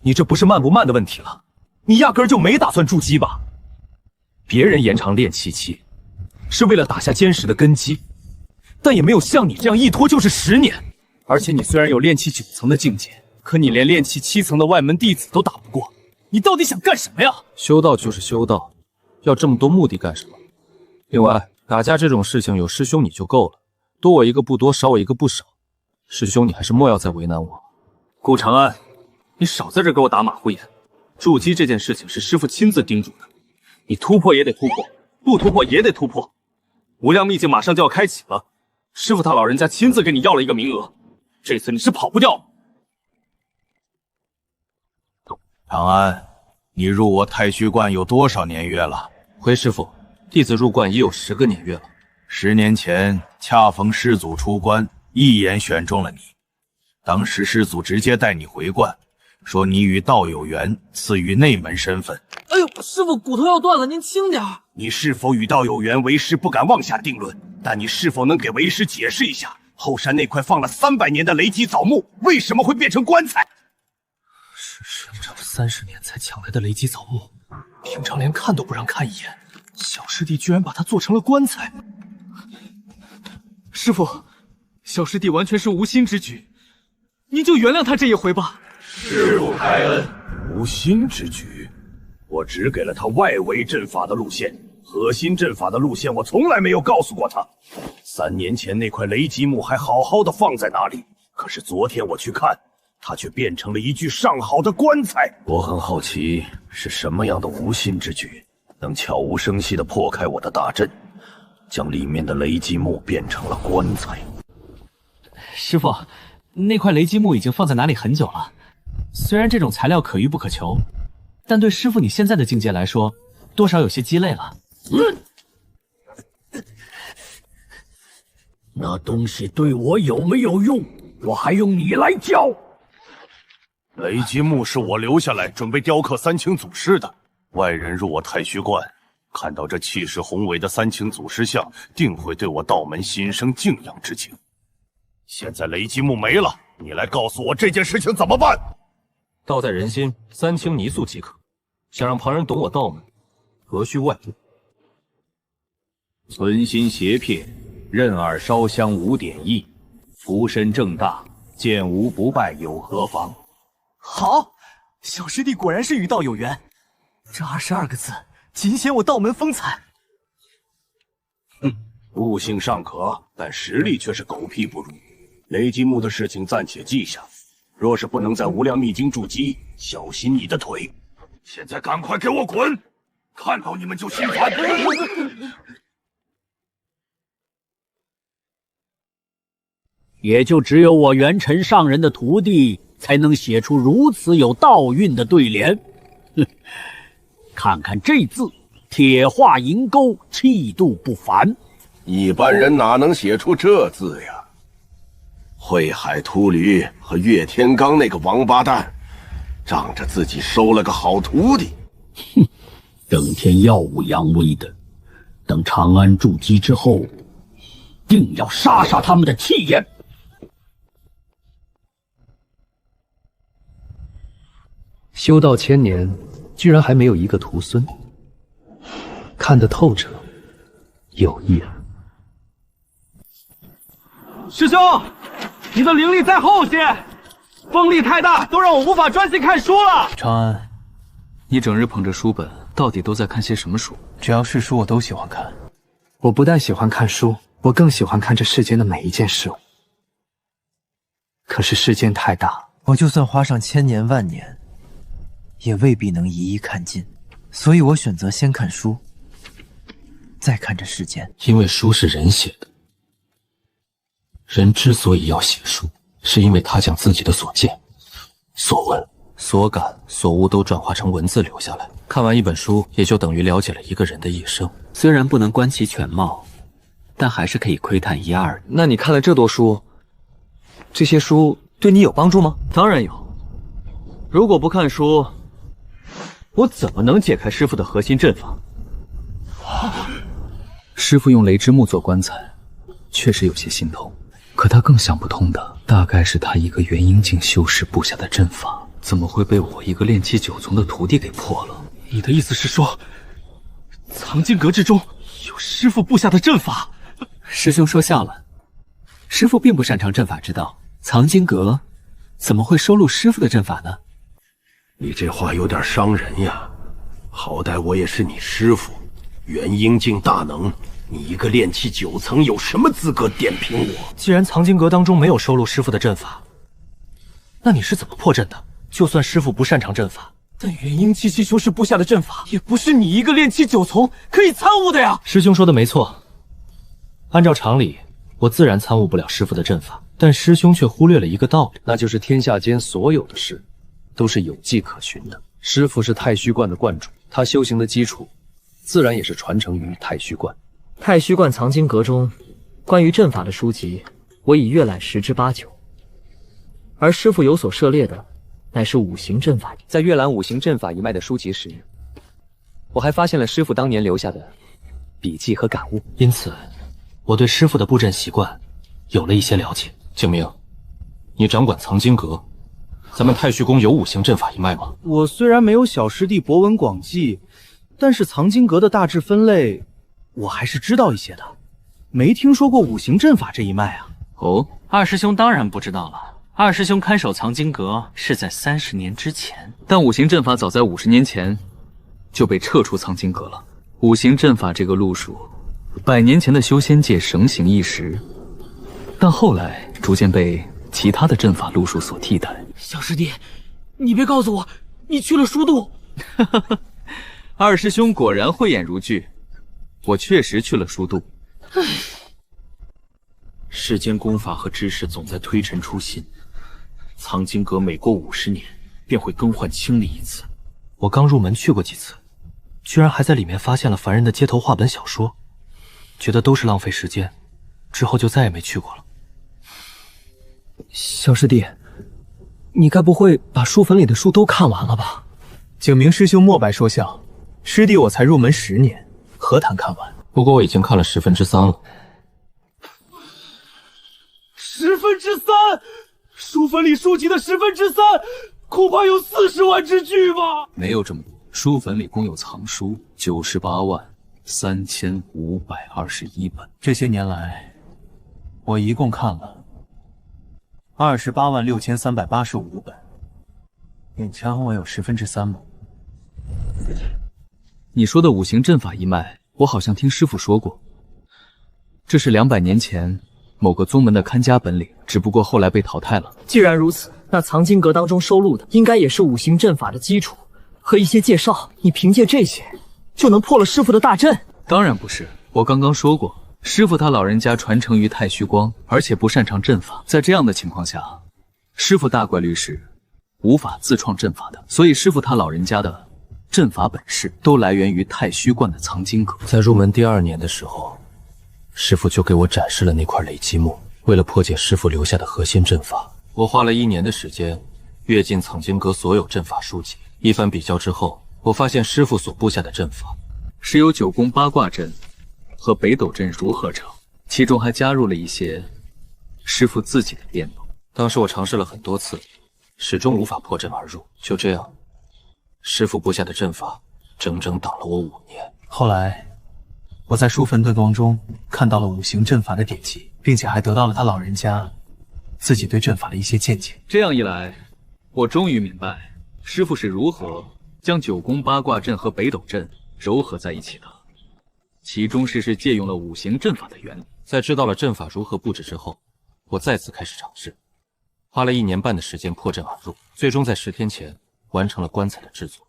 你这不是慢不慢的问题了，你压根儿就没打算筑基吧？别人延长炼气期，是为了打下坚实的根基，但也没有像你这样一拖就是10年。而且你虽然有炼气9层的境界，可你连炼气7层的外门弟子都打不过，你到底想干什么呀？修道就是修道，要这么多目的干什么？另外，打架这种事情有师兄你就够了，多我一个不多，少我一个不少。师兄，你还是莫要再为难我。顾长安，你少在这给我打马虎眼。筑基这件事情是师父亲自叮嘱的，你突破也得突破，不突破也得突破。无量秘境马上就要开启了，师父他老人家亲自给你要了一个名额，这次你是跑不掉。长安，你入我太虚观有多少年月了？回师父，弟子入观已有10个年月了。10年前恰逢师祖出关，一眼选中了你。当时师祖直接带你回观，说你与道有缘，赐予内门身份。哎呦，师傅骨头要断了，您轻点。你是否与道有缘，为师不敢妄下定论，但你是否能给为师解释一下，后山那块放了300年的雷击枣木为什么会变成棺材？是生长30年才抢来的雷击枣木，平常连看都不让看一眼，小师弟居然把它做成了棺材。师父，小师弟完全是无心之举，您就原谅他这一回吧。师父开恩，无心之举，我只给了他外围阵法的路线，核心阵法的路线我从来没有告诉过他。3年前那块雷击木还好好的放在那里，可是昨天我去看，它却变成了一具上好的棺材。我很好奇，是什么样的无心之举，能悄无声息地破开我的大阵，将里面的雷击木变成了棺材。师父，那块雷击木已经放在哪里很久了。虽然这种材料可遇不可求，但对师父你现在的境界来说，多少有些鸡肋了。那东西对我有没有用，我还用你来教？雷击木是我留下来准备雕刻3清祖师的。外人入我太虚观，看到这气势宏伟的3清祖师像，定会对我道门心生敬仰之情。现在雷击木没了，你来告诉我这件事情怎么办？道在人心，3清泥塑即可。想让旁人懂我道门，何须外物？存心邪瞥，任尔烧香无点意，福身正大，见无不败有何妨？好，小师弟果然是与道有缘。这22个字，尽显我道门风采。悟性尚可，但实力却是狗屁不如。雷击木的事情暂且记下，若是不能在无量秘境筑基，小心你的腿。现在赶快给我滚！看到你们就心烦。也就只有我元辰上人的徒弟才能写出如此有道韵的对联。哼，看看这字，铁画银钩，气度不凡。一般人哪能写出这字呀？慧海秃驴和岳天罡那个王八蛋，仗着自己收了个好徒弟，哼，整天耀武扬威的。等长安筑基之后，定要杀杀他们的气焰。修道1000年，居然还没有一个徒孙，看得透彻，有意啊。师兄，你的灵力再厚些，风力太大，都让我无法专心看书了。长安，你整日捧着书本，到底都在看些什么书？只要是书，我都喜欢看。我不但喜欢看书，我更喜欢看这世间的每一件事物。可是世间太大，我就算花上1000年万年，也未必能一一看尽，所以我选择先看书，再看这世间。因为书是人写的，人之所以要写书，是因为他将自己的所见、所闻、所感、所悟都转化成文字留下来。看完一本书，也就等于了解了一个人的一生。虽然不能观其全貌，但还是可以窥探一二。那你看了这多书，这些书对你有帮助吗？当然有。如果不看书，我怎么能解开师傅的核心阵法？师傅用雷之木做棺材，确实有些心痛。可他更想不通的，大概是他一个元婴境修士布下的阵法，怎么会被我一个炼气9重的徒弟给破了？你的意思是说，藏经阁之中有师傅布下的阵法？师兄说笑了，师傅并不擅长阵法之道，藏经阁怎么会收录师傅的阵法呢？你这话有点伤人呀！好歹我也是你师傅，元婴境大能，你一个炼气9层有什么资格点评我？既然藏经阁当中没有收录师傅的阵法，那你是怎么破阵的？就算师傅不擅长阵法，但元婴气息修士布下的阵法，也不是你一个炼气9重可以参悟的呀！师兄说的没错，按照常理，我自然参悟不了师傅的阵法。但师兄却忽略了一个道理，那就是天下间所有的事都是有迹可循的。师父是太虚观的观主，他修行的基础自然也是传承于太虚观。太虚观藏经阁中关于阵法的书籍，我已阅览10之8九，而师父有所涉猎的乃是五行阵法。在阅览五行阵法一脉的书籍时，我还发现了师父当年留下的笔记和感悟，因此我对师父的布阵习惯有了一些了解。景明，你掌管藏经阁，咱们太虚宫有五行阵法一脉吗？我虽然没有小师弟博闻广记，但是藏经阁的大致分类我还是知道一些的，没听说过五行阵法这一脉啊。哦，二师兄当然不知道了。二师兄看守藏经阁是在30年之前，但五行阵法早在50年前就被撤出藏经阁了。五行阵法这个路数，100年前的修仙界盛行一时，但后来逐渐被其他的阵法路数所替代。小师弟，你别告诉我你去了书渡。二师兄果然慧眼如炬，我确实去了书渡。世间功法和知识总在推陈出新，藏经阁每过50年便会更换清理一次。我刚入门去过几次，居然还在里面发现了凡人的街头话本小说，觉得都是浪费时间，之后就再也没去过了。小师弟，你该不会把书坟里的书都看完了吧？景明师兄莫白说笑，师弟我才入门10年，何谈看完？不过我已经看了3/10了。3/10，书坟里书籍的3/10，恐怕有40万之巨吧？没有这么多，书坟里共有藏书983521本。这些年来，我一共看了286385本，勉强我有3/10吗？你说的五行阵法一脉，我好像听师父说过，这是200年前某个宗门的看家本领，只不过后来被淘汰了。既然如此，那藏经阁当中收录的应该也是五行阵法的基础和一些介绍。你凭借这些就能破了师傅的大阵？当然不是，我刚刚说过，师傅他老人家传承于太虚光，而且不擅长阵法。在这样的情况下，师傅大概率是无法自创阵法的，所以师傅他老人家的阵法本事都来源于太虚观的藏经阁。在入门第2年的时候，师傅就给我展示了那块累积木。为了破解师傅留下的核心阵法，我花了1年的时间阅尽藏经阁所有阵法书籍。一番比较之后，我发现师傅所布下的阵法是由9宫八卦阵和北斗阵如合成，其中还加入了一些师傅自己的变动。当时我尝试了很多次，始终无法破阵而入。就这样，师傅布下的阵法整整挡了我5年。后来我在书坟对光中看到了五行阵法的典籍，并且还得到了他老人家自己对阵法的一些见解。这样一来，我终于明白师傅是如何将9宫八卦阵和北斗阵糅合在一起的，其中是借用了五行阵法的原理。在知道了阵法如何布置之后，我再次开始尝试，花了1年半的时间破阵而入，最终在10天前完成了棺材的制作。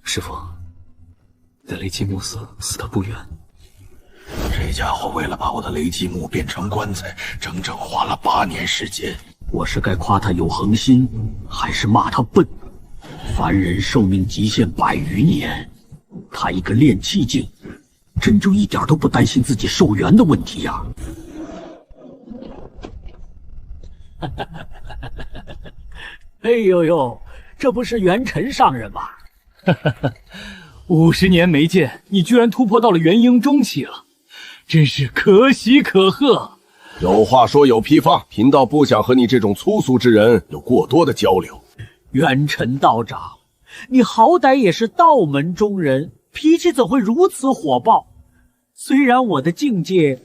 师傅，你的雷击木死得不远。这家伙为了把我的雷击木变成棺材，整整花了8年时间。我是该夸他有恒心，还是骂他笨？凡人寿命极限100余年，他一个炼气境，真就一点都不担心自己寿元的问题呀！哎呦呦，这不是元辰上人吗？50年没见，你居然突破到了元婴中期了，真是可喜可贺。有话说有批发，贫道不想和你这种粗俗之人有过多的交流。元辰道长，你好歹也是道门中人，脾气怎会如此火爆？虽然我的境界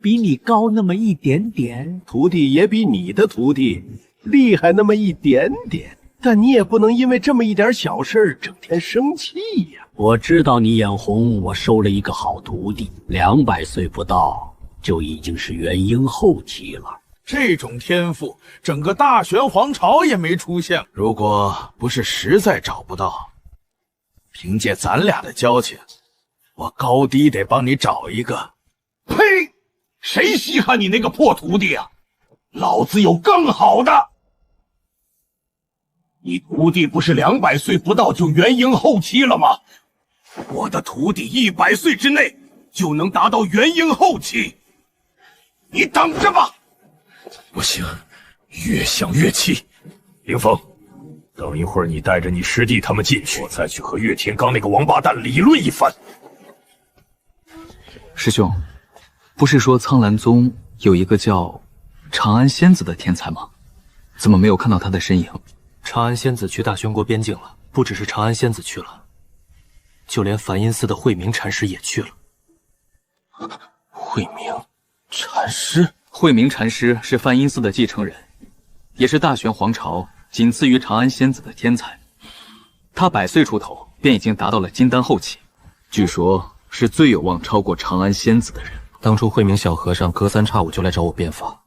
比你高那么一点点，徒弟也比你的徒弟厉害那么一点点，但你也不能因为这么一点小事整天生气呀。我知道你眼红我收了一个好徒弟，200岁不到就已经是元婴后期了。这种天赋，整个大玄皇朝也没出现。如果不是实在找不到，凭借咱俩的交情，我高低得帮你找一个。呸！谁稀罕你那个破徒弟啊！老子有更好的。你徒弟不是200岁不到就元婴后期了吗？我的徒弟100岁之内就能达到元婴后期，你等着吧。不行，越想越气。凌风，等一会儿你带着你师弟他们进去，我再去和岳天罡那个王八蛋理论一番。师兄，不是说苍兰宗有一个叫长安仙子的天才吗？怎么没有看到他的身影？长安仙子去大轩国边境了，不只是长安仙子去了，就连梵音寺的慧明禅师也去了。慧明禅师？慧明禅师是梵音寺的继承人，也是大玄皇朝仅次于长安仙子的天才。他100岁出头便已经达到了金丹后期，据说是最有望超过长安仙子的人。当初慧明小和尚隔三差五就来找我变法，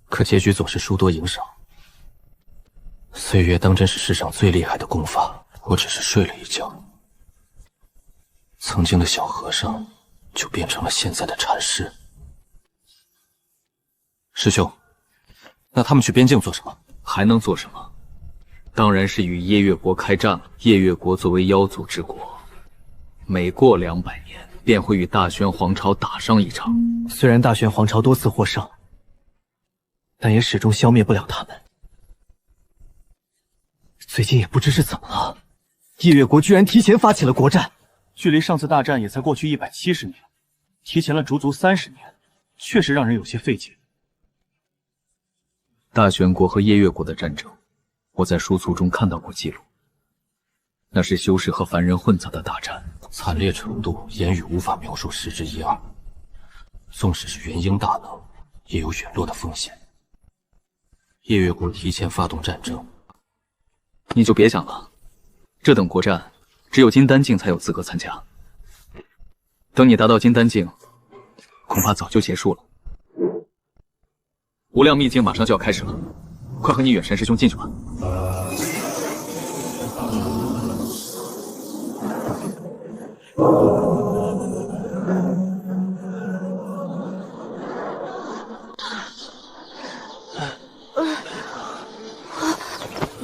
可结局总是输多赢少。岁月当真是世上最厉害的功法，我只是睡了一觉，曾经的小和尚就变成了现在的禅师。师兄，那他们去边境做什么？还能做什么？当然是与夜月国开战了。夜月国作为妖族之国，每过200年便会与大轩皇朝打上一场。虽然大玄皇朝多次获胜，但也始终消灭不了他们。最近也不知是怎么了，夜月国居然提前发起了国战，距离上次大战也才过去170年，提前了足足30年，确实让人有些费解。大玄国和夜月国的战争，我在书族中看到过记录，那是修士和凡人混杂的大战，惨烈程度言语无法描述，10之1、2。纵使是元婴大能，也有陨落的风险。夜月国提前发动战争，你就别想了，这等国战，只有金丹境才有资格参加。等你达到金丹境，恐怕早就结束了。无量秘境马上就要开始了，快和你远神师兄进去吧。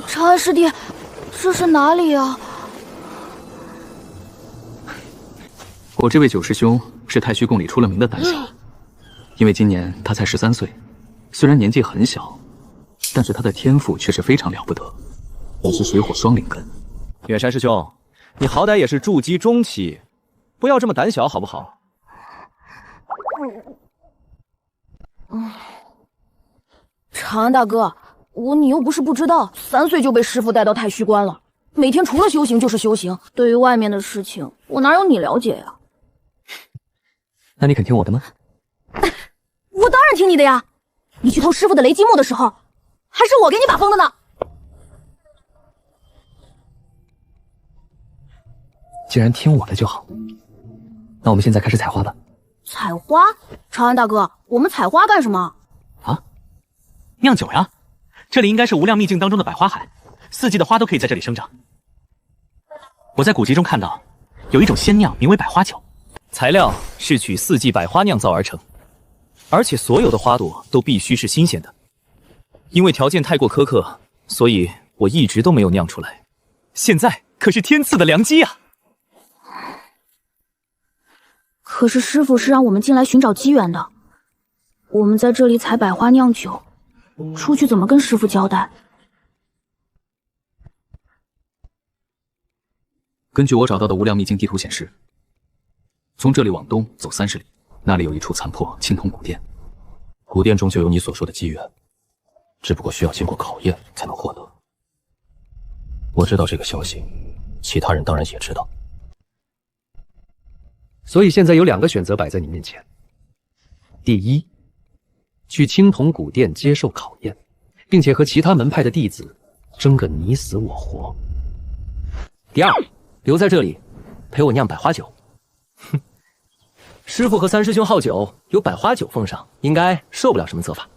长安师弟，这是哪里啊？我这位九师兄是太虚宫里出了名的胆小，因为今年他才13岁，虽然年纪很小，但是他的天赋却是非常了不得，也是水火双灵根。远山师兄，你好歹也是筑基中期，不要这么胆小好不好？长安大哥，你又不是不知道，3岁就被师父带到太虚观了，每天除了修行就是修行，对于外面的事情，我哪有你了解呀？那你肯听我的吗？我当然听你的呀！你去偷师父的雷击木的时候，还是我给你把风的呢。既然听我的就好，那我们现在开始采花吧。采花？长安大哥，我们采花干什么？啊？酿酒呀！这里应该是无量秘境当中的百花海，4季的花都可以在这里生长。我在古籍中看到，有一种仙酿名为百花酒，材料是取4季百花酿造而成，而且所有的花朵都必须是新鲜的。因为条件太过苛刻，所以我一直都没有酿出来。现在可是天赐的良机啊！可是师父是让我们进来寻找机缘的，我们在这里采百花酿酒，出去怎么跟师父交代？根据我找到的无量秘境地图显示，从这里往东走30里，那里有一处残破青铜古殿，古殿中就有你所说的机缘，只不过需要经过考验才能获得。我知道这个消息，其他人当然也知道。所以现在有2个选择摆在你面前：第一，去青铜古殿接受考验，并且和其他门派的弟子争个你死我活；第二，留在这里陪我酿百花酒。哼，师父和3师兄好酒，有百花酒奉上，应该受不了什么责罚。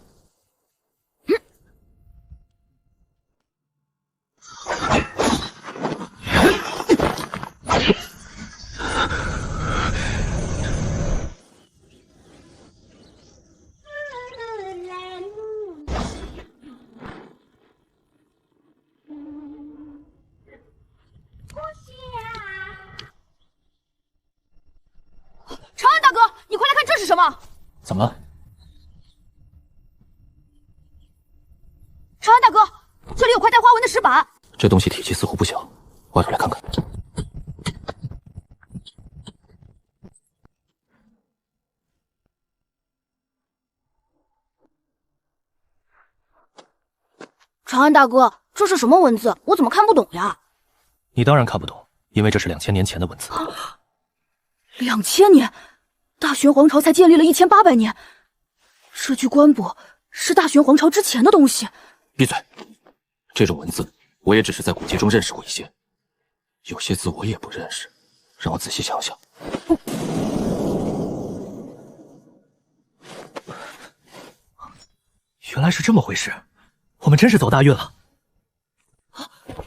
吗？怎么了？长安大哥，这里有块带花纹的石板。这东西体积似乎不小，挖出来看看。长安大哥，这是什么文字？我怎么看不懂呀？你当然看不懂，因为这是2000年前的文字。2000年，大玄皇朝才建立了1800年，这具棺椁是大玄皇朝之前的东西。闭嘴！这种文字我也只是在古籍中认识过一些，有些字我也不认识，让我仔细想想。原来是这么回事，我们真是走大运了。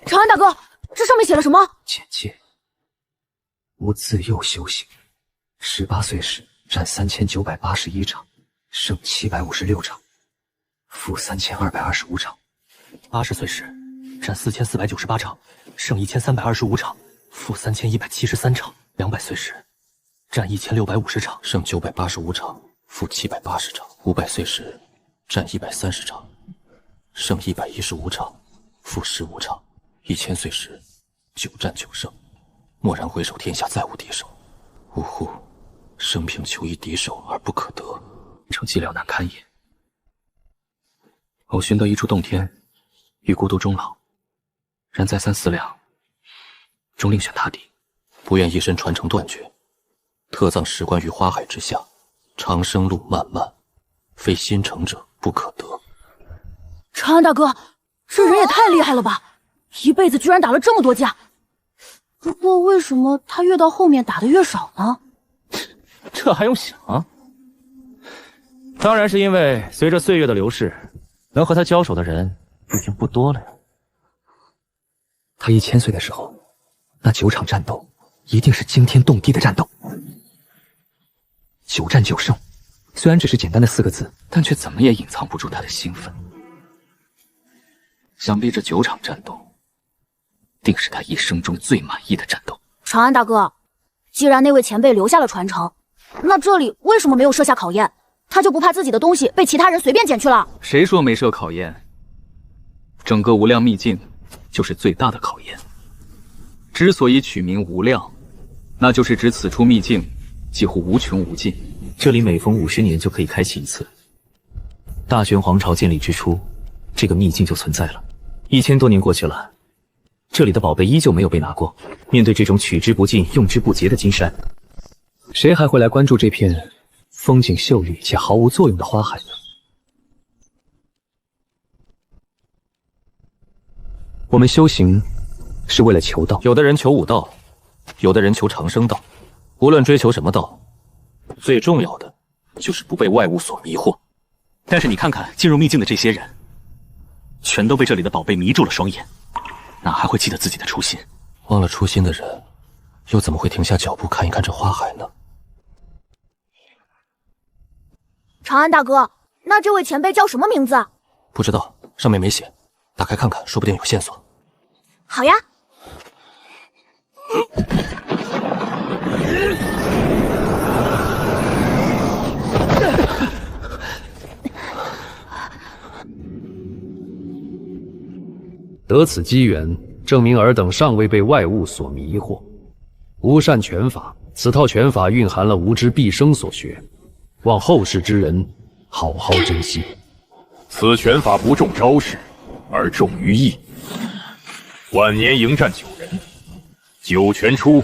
长安大哥，这上面写了什么？简介：吾自幼修行，18岁时战3981场，胜756场，负3225场。80岁时战4498场，胜1325场，负3173场。200岁时战1650场，胜985场，负780场。500岁时战130场，胜115场，负15场。1000岁时9战9胜，蓦然回首，天下再无敌手。呜呼，生平求一敌手而不可得，成寂寥难堪也。偶寻得一处洞天，欲孤独终老，然再三思量，终另选他地。不愿一身传承断绝，特葬石棺于花海之下。长生路漫漫，非心诚者不可得。长安大哥，这人也太厉害了吧！一辈子居然打了这么多架。不过为什么他越到后面打的越少呢？这还用想啊？当然是因为随着岁月的流逝，能和他交手的人已经不多了呀。他1000岁的时候，那9场战斗一定是惊天动地的战斗。9战9胜，虽然只是简单的4个字，但却怎么也隐藏不住他的兴奋。想必这9场战斗，定是他一生中最满意的战斗。长安大哥，既然那位前辈留下了传承，那这里为什么没有设下考验？他就不怕自己的东西被其他人随便捡去了？谁说没设考验？整个无量秘境就是最大的考验。之所以取名无量，那就是指此处秘境几乎无穷无尽。这里每逢50年就可以开启一次。大玄皇朝建立之初，这个秘境就存在了。1000多年过去了，这里的宝贝依旧没有被拿过。面对这种取之不尽、用之不竭的金山，谁还会来关注这片风景秀丽且毫无作用的花海呢？我们修行是为了求道，有的人求武道，有的人求长生道。无论追求什么道，最重要的就是不被外物所迷惑。但是你看看进入秘境的这些人，全都被这里的宝贝迷住了双眼，哪还会记得自己的初心？忘了初心的人，又怎么会停下脚步看一看这花海呢？长安大哥，那这位前辈叫什么名字？不知道，上面没写，打开看看，说不定有线索。好呀。得此机缘，证明尔等尚未被外物所迷惑。无善拳法，此套拳法蕴含了吾之毕生所学，望后世之人好好珍惜。此拳法不重招式，而重于意。晚年迎战9人，9拳出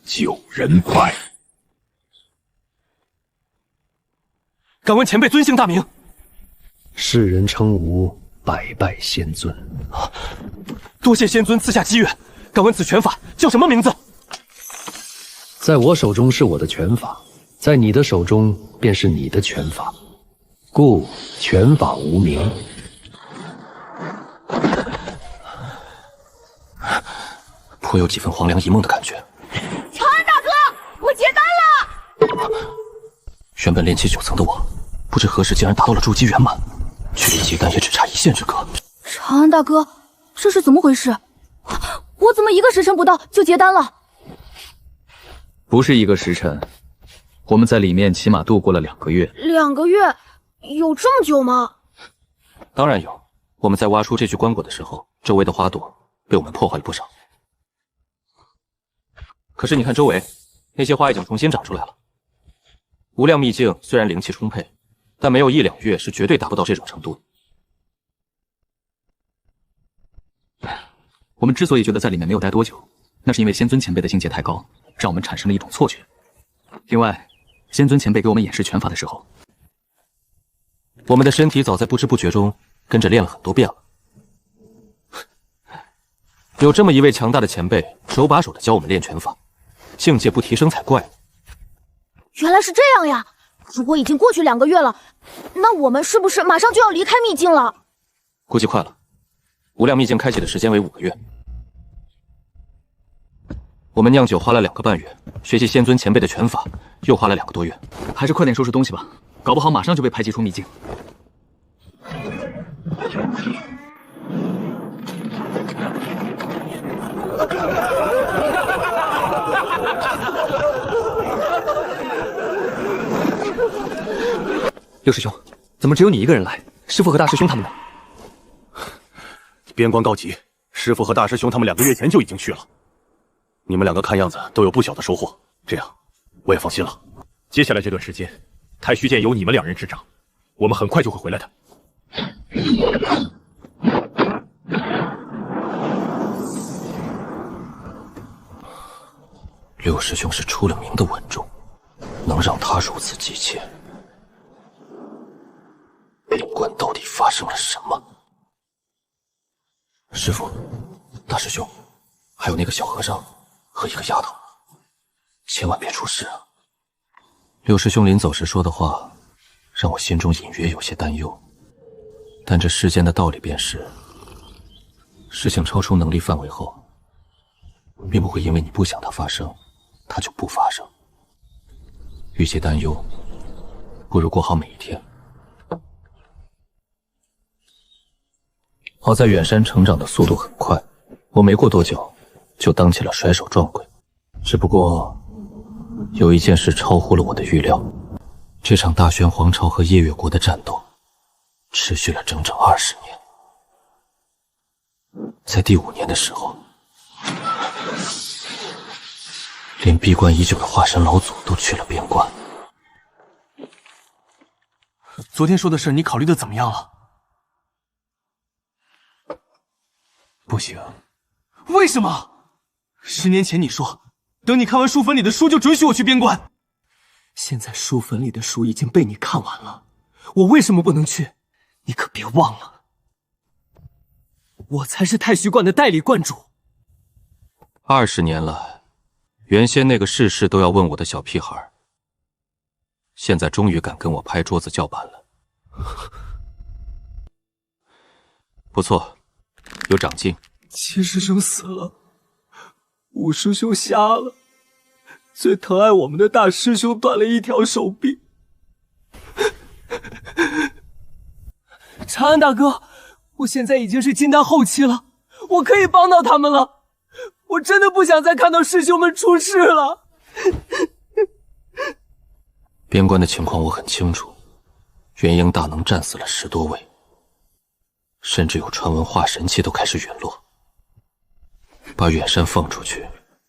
，9人败。敢问前辈尊姓大名？世人称吾百拜仙尊。多谢仙尊赐下机缘。敢问此拳法叫什么名字？在我手中是我的拳法，在你的手中便是你的拳法，故拳法无名。颇有几分黄粱一梦的感觉。长安大哥，我结丹了！原本炼气9层的我，不知何时竟然达到了筑基圆满，距离结丹也只差1线之隔。长安大哥，这是怎么回事？我怎么1个时辰不到就结丹了？不是1个时辰，我们在里面起码度过了2个月。2个月，有这么久吗？当然有。我们在挖出这具棺椁的时候，周围的花朵被我们破坏了不少。可是你看周围，那些花已经重新长出来了。无量秘境虽然灵气充沛，但没有1、2月是绝对达不到这种程度的。我们之所以觉得在里面没有待多久，那是因为仙尊前辈的境界太高，让我们产生了一种错觉。另外，仙尊前辈给我们演示拳法的时候，我们的身体早在不知不觉中跟着练了很多遍了。有这么一位强大的前辈，手把手的教我们练拳法，境界不提升才怪。原来是这样呀！如果已经过去2个月了，那我们是不是马上就要离开秘境了？估计快了。无量秘境开启的时间为5个月，我们酿酒花了2个半月，学习仙尊前辈的拳法又花了2个多月。还是快点收拾东西吧，搞不好马上就被排挤出秘境。六师兄，怎么只有你一个人来？师父和大师兄他们呢？边关告急，师父和大师兄他们2个月前就已经去了。你们2个看样子都有不小的收获，这样我也放心了。接下来这段时间，太虚剑由你们2人执掌，我们很快就会回来的。六师兄是出了名的稳重，能让他如此急切。边关到底发生了什么？师父、大师兄，还有那个小和尚和一个丫头，千万别出事啊！六师兄临走时说的话，让我心中隐约有些担忧。但这世间的道理便是，事情超出能力范围后，并不会因为你不想它发生，它就不发生。与其担忧，不如过好每一天。好在远山成长的速度很快，我没过多久就当起了甩手撞鬼。只不过有一件事超乎了我的预料，这场大玄皇朝和夜月国的战斗持续了整整20年。在第5年的时候，连闭关已久的化神老祖都去了边关。昨天说的事你考虑的怎么样了？不行。为什么？10年前你说，等你看完书坟里的书就准许我去边关。现在书坟里的书已经被你看完了，我为什么不能去？你可别忘了，我才是太虚观的代理观主。20年了，原先那个事事都要问我的小屁孩，现在终于敢跟我拍桌子叫板了。不错，有长进。七师兄死了，五师兄瞎了，最疼爱我们的大师兄断了一条手臂。长安大哥，我现在已经是金丹后期了，我可以帮到他们了。我真的不想再看到师兄们出事了。边关的情况我很清楚，元婴大能战死了10多位，甚至有传闻化神期都开始陨落。把远山放出去，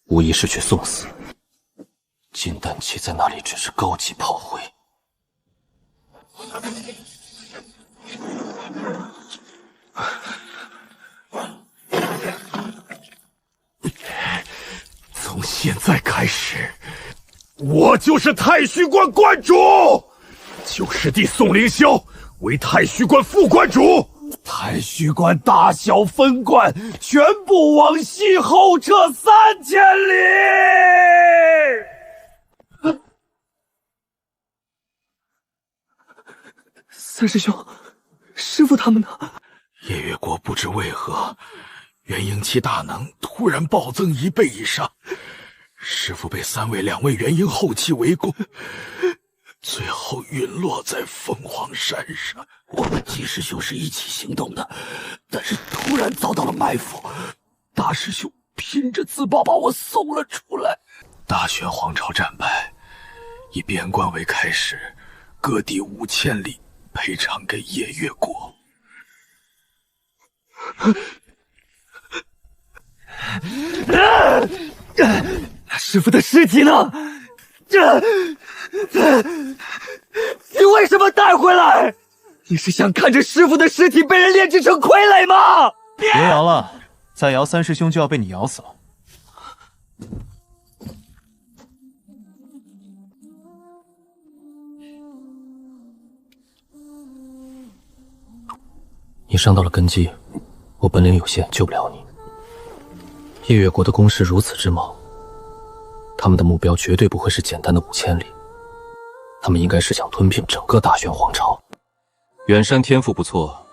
无疑是去送死。金丹期在那里只是高级炮灰。从现在开始，我就是太虚观观主，旧师弟宋凌霄为太虚观副观主，太虚观大小分观全部往西后撤3000里。三师兄，师父他们呢？夜月国不知为何，元婴期大能突然暴增1倍以上，师父被2位元婴后期围攻，最后陨落在凤凰山上。我们几师兄是一起行动的，但是突然遭到了埋伏，大师兄拼着自爆把我送了出来。大玄皇朝战败，以边关为开始，各地5000里赔偿给夜月国。师父的尸体呢？你为什么带回来？你是想看着师父的尸体被人炼制成傀儡吗？别摇了，再摇三师兄就要被你咬死了。你伤到了根基，我本领有限，救不了你。夜月国的攻势如此之猛，他们的目标绝对不会是简单的5000里，他们应该是想吞并整个大玄皇朝。远山天赋不错，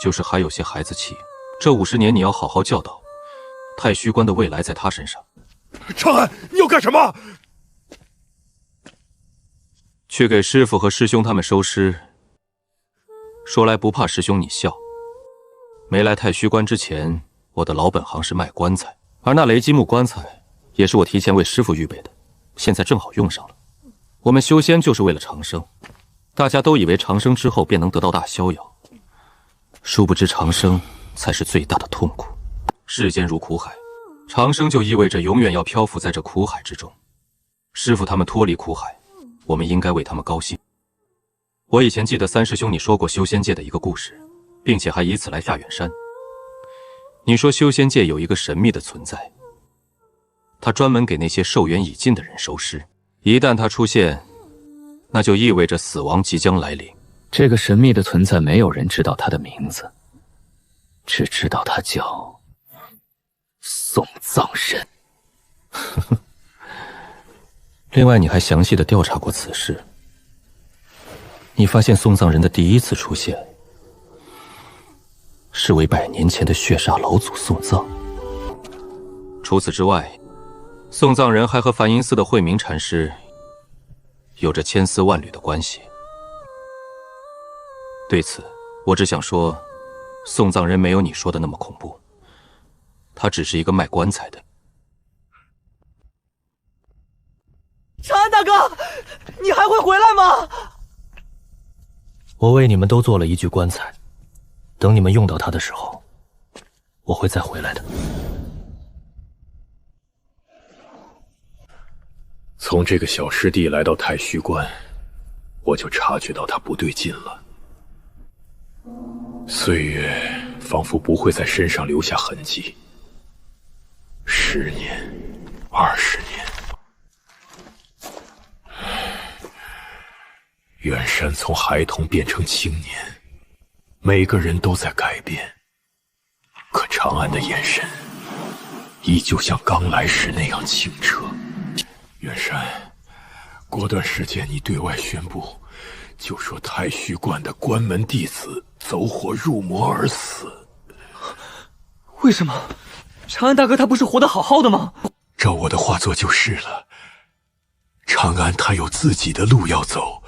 就是还有些孩子气。这50年你要好好教导，太虚关的未来在他身上。长安，你要干什么？去给师父和师兄他们收尸。说来不怕师兄你笑，没来太虚关之前，我的老本行是卖棺材，而那雷击木棺材也是我提前为师父预备的，现在正好用上了。我们修仙就是为了长生，大家都以为长生之后便能得到大逍遥，殊不知长生才是最大的痛苦。世间如苦海，长生就意味着永远要漂浮在这苦海之中。师父他们脱离苦海，我们应该为他们高兴。我以前记得三师兄你说过修仙界的一个故事，并且还以此来下远山。你说修仙界有一个神秘的存在，他专门给那些寿元已尽的人收尸，一旦他出现，那就意味着死亡即将来临。这个神秘的存在，没有人知道他的名字，只知道他叫送葬人。另外，你还详细的调查过此事，你发现送葬人的第一次出现是为100年前的血煞老祖送葬。除此之外，送葬人还和梵音寺的慧明禅师有着千丝万缕的关系。对此，我只想说，送葬人没有你说的那么恐怖，他只是一个卖棺材的。长安大哥，你还会回来吗？我为你们都做了一具棺材，等你们用到它的时候，我会再回来的。从这个小师弟来到太虚关，我就察觉到他不对劲了。岁月仿佛不会在身上留下痕迹，10年、20年，远山从孩童变成青年，每个人都在改变，可长安的眼神依旧像刚来时那样清澈。远山，过段时间你对外宣布，就说太虚观的关门弟子走火入魔而死。为什么？长安大哥他不是活得好好的吗？照我的话做就是了。长安他有自己的路要走，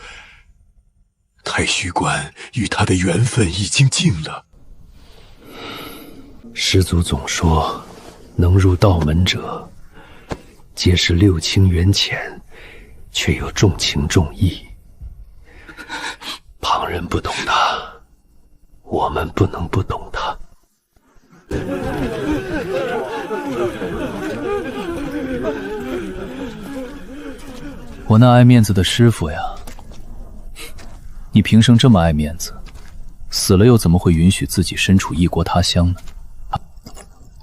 太虚观与他的缘分已经尽了。师祖总说，能入道门者，皆是6情缘浅，却又重情重义。旁人不懂他，我们不能不懂他。我那爱面子的师傅呀，你平生这么爱面子，死了又怎么会允许自己身处异国他乡呢？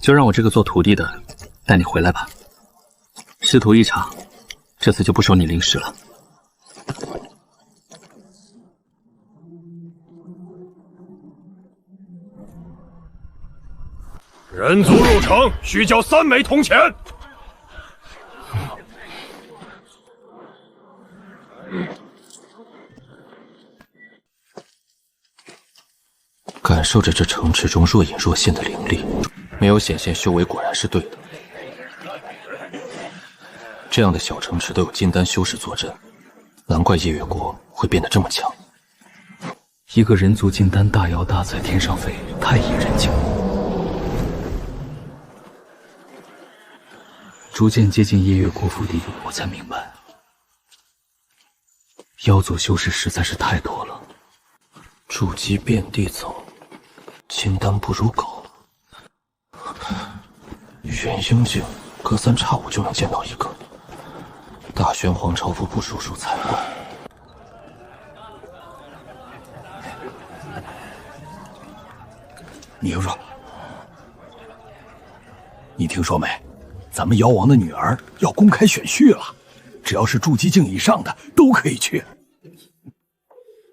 就让我这个做徒弟的带你回来吧。师徒一场，这次就不收你灵石了。人族入城需交3枚铜钱。感受着这城池中若隐若现的灵力，没有显现修为果然是对的。这样的小城池都有金丹修士坐镇，难怪夜月国会变得这么强。一个人族金丹大摇大在天上飞，太引人惊。逐渐接近夜月国腹地，我才明白，妖族修士实在是太多了，筑基遍地走，金丹不如狗。元婴境隔三差五就能见到一个，大玄皇朝不不数数才怪。宁若，你听说没？咱们妖王的女儿要公开选婿了，只要是筑基境以上的都可以去。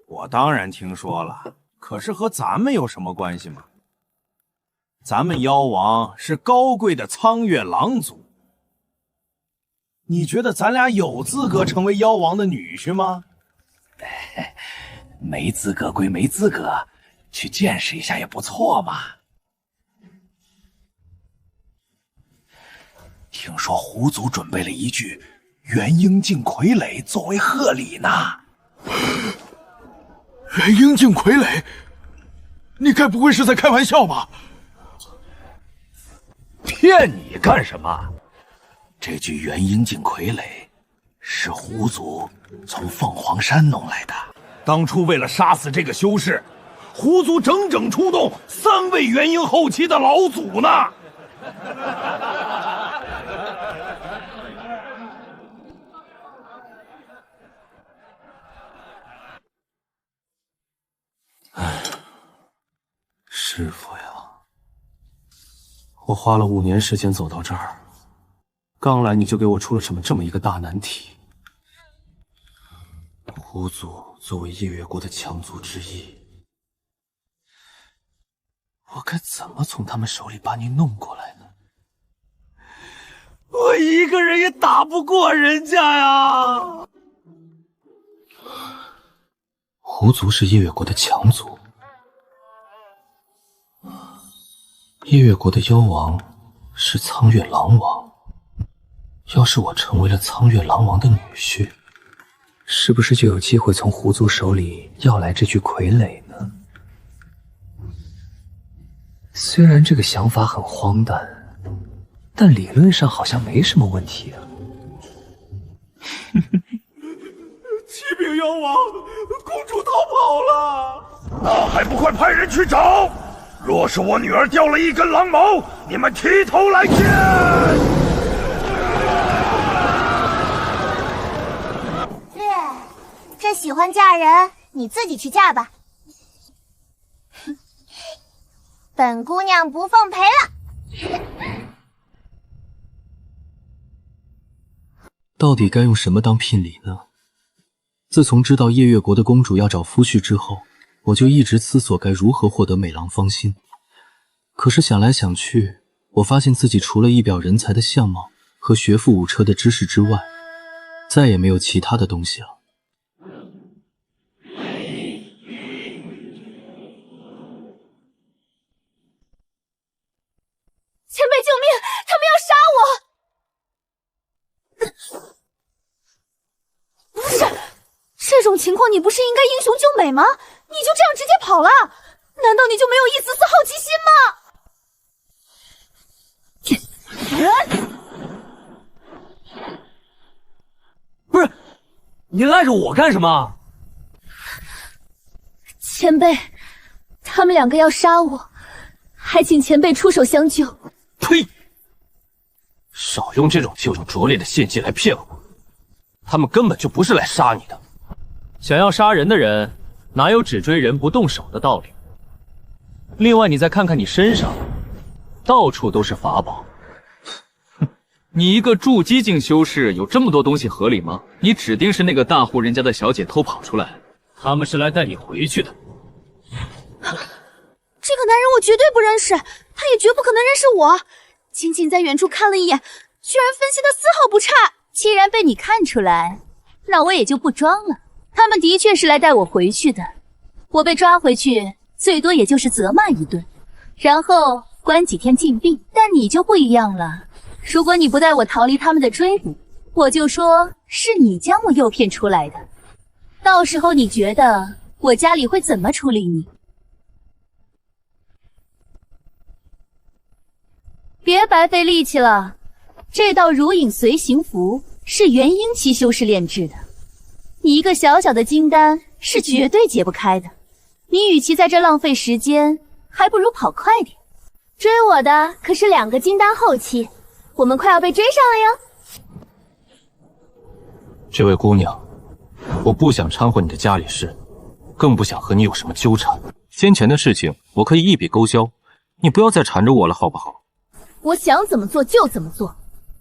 我当然听说了，可是和咱们有什么关系吗？咱们妖王是高贵的苍月狼族，你觉得咱俩有资格成为妖王的女婿吗？没资格归没资格，去见识一下也不错嘛。听说狐族准备了一具元婴境傀儡作为贺礼呢。元婴境傀儡？你该不会是在开玩笑吧？骗你干什么？这具元婴境傀儡是狐族从凤凰山弄来的。当初为了杀死这个修士，狐族整整出动3位元婴后期的老祖呢。师傅呀，我花了5年时间走到这儿，刚来你就给我出了这么一个大难题。狐族作为夜月国的强族之一，我该怎么从他们手里把你弄过来呢？我一个人也打不过人家呀！狐族是夜月国的强族，夜月国的妖王是苍月狼王。要是我成为了苍月狼王的女婿，是不是就有机会从狐族手里要来这具傀儡呢？虽然这个想法很荒诞，但理论上好像没什么问题啊。启禀妖王，公主逃跑了。那还不快派人去找！若是我女儿掉了一根狼毛，你们提头来见！这喜欢嫁人，你自己去嫁吧。本姑娘不奉陪了。到底该用什么当聘礼呢？自从知道夜月国的公主要找夫婿之后，我就一直思索该如何获得美郎芳心。可是想来想去，我发现自己除了一表人才的相貌和学富五车的知识之外，再也没有其他的东西了。前辈救命！他们要杀我！不是，这种情况你不是应该英雄救美吗？你就这样直接跑了？难道你就没有一丝丝好奇心吗？不是，你赖着我干什么？前辈，他们2个要杀我，还请前辈出手相救。呸！少用这种就有拙劣的献计来骗我，他们根本就不是来杀你的。想要杀人的人，哪有只追人不动手的道理？另外，你再看看你身上，到处都是法宝。你一个筑基境修士，有这么多东西合理吗？你指定是那个大户人家的小姐偷跑出来，他们是来带你回去的。这个男人我绝对不认识，他也绝不可能认识我。仅仅在远处看了一眼，居然分析的丝毫不差。既然被你看出来，那我也就不装了。他们的确是来带我回去的，我被抓回去，最多也就是责骂一顿，然后关几天禁闭。但你就不一样了，如果你不带我逃离他们的追捕，我就说是你将我诱骗出来的。到时候你觉得我家里会怎么处理你？别白费力气了，这道如影随形符是元婴期修士炼制的，你一个小小的金丹是绝对解不开的。你与其在这浪费时间，还不如跑快点。追我的可是2个金丹后期，我们快要被追上了哟。这位姑娘，我不想掺和你的家里事，更不想和你有什么纠缠。先前的事情我可以一笔勾销，你不要再缠着我了，好不好？我想怎么做就怎么做，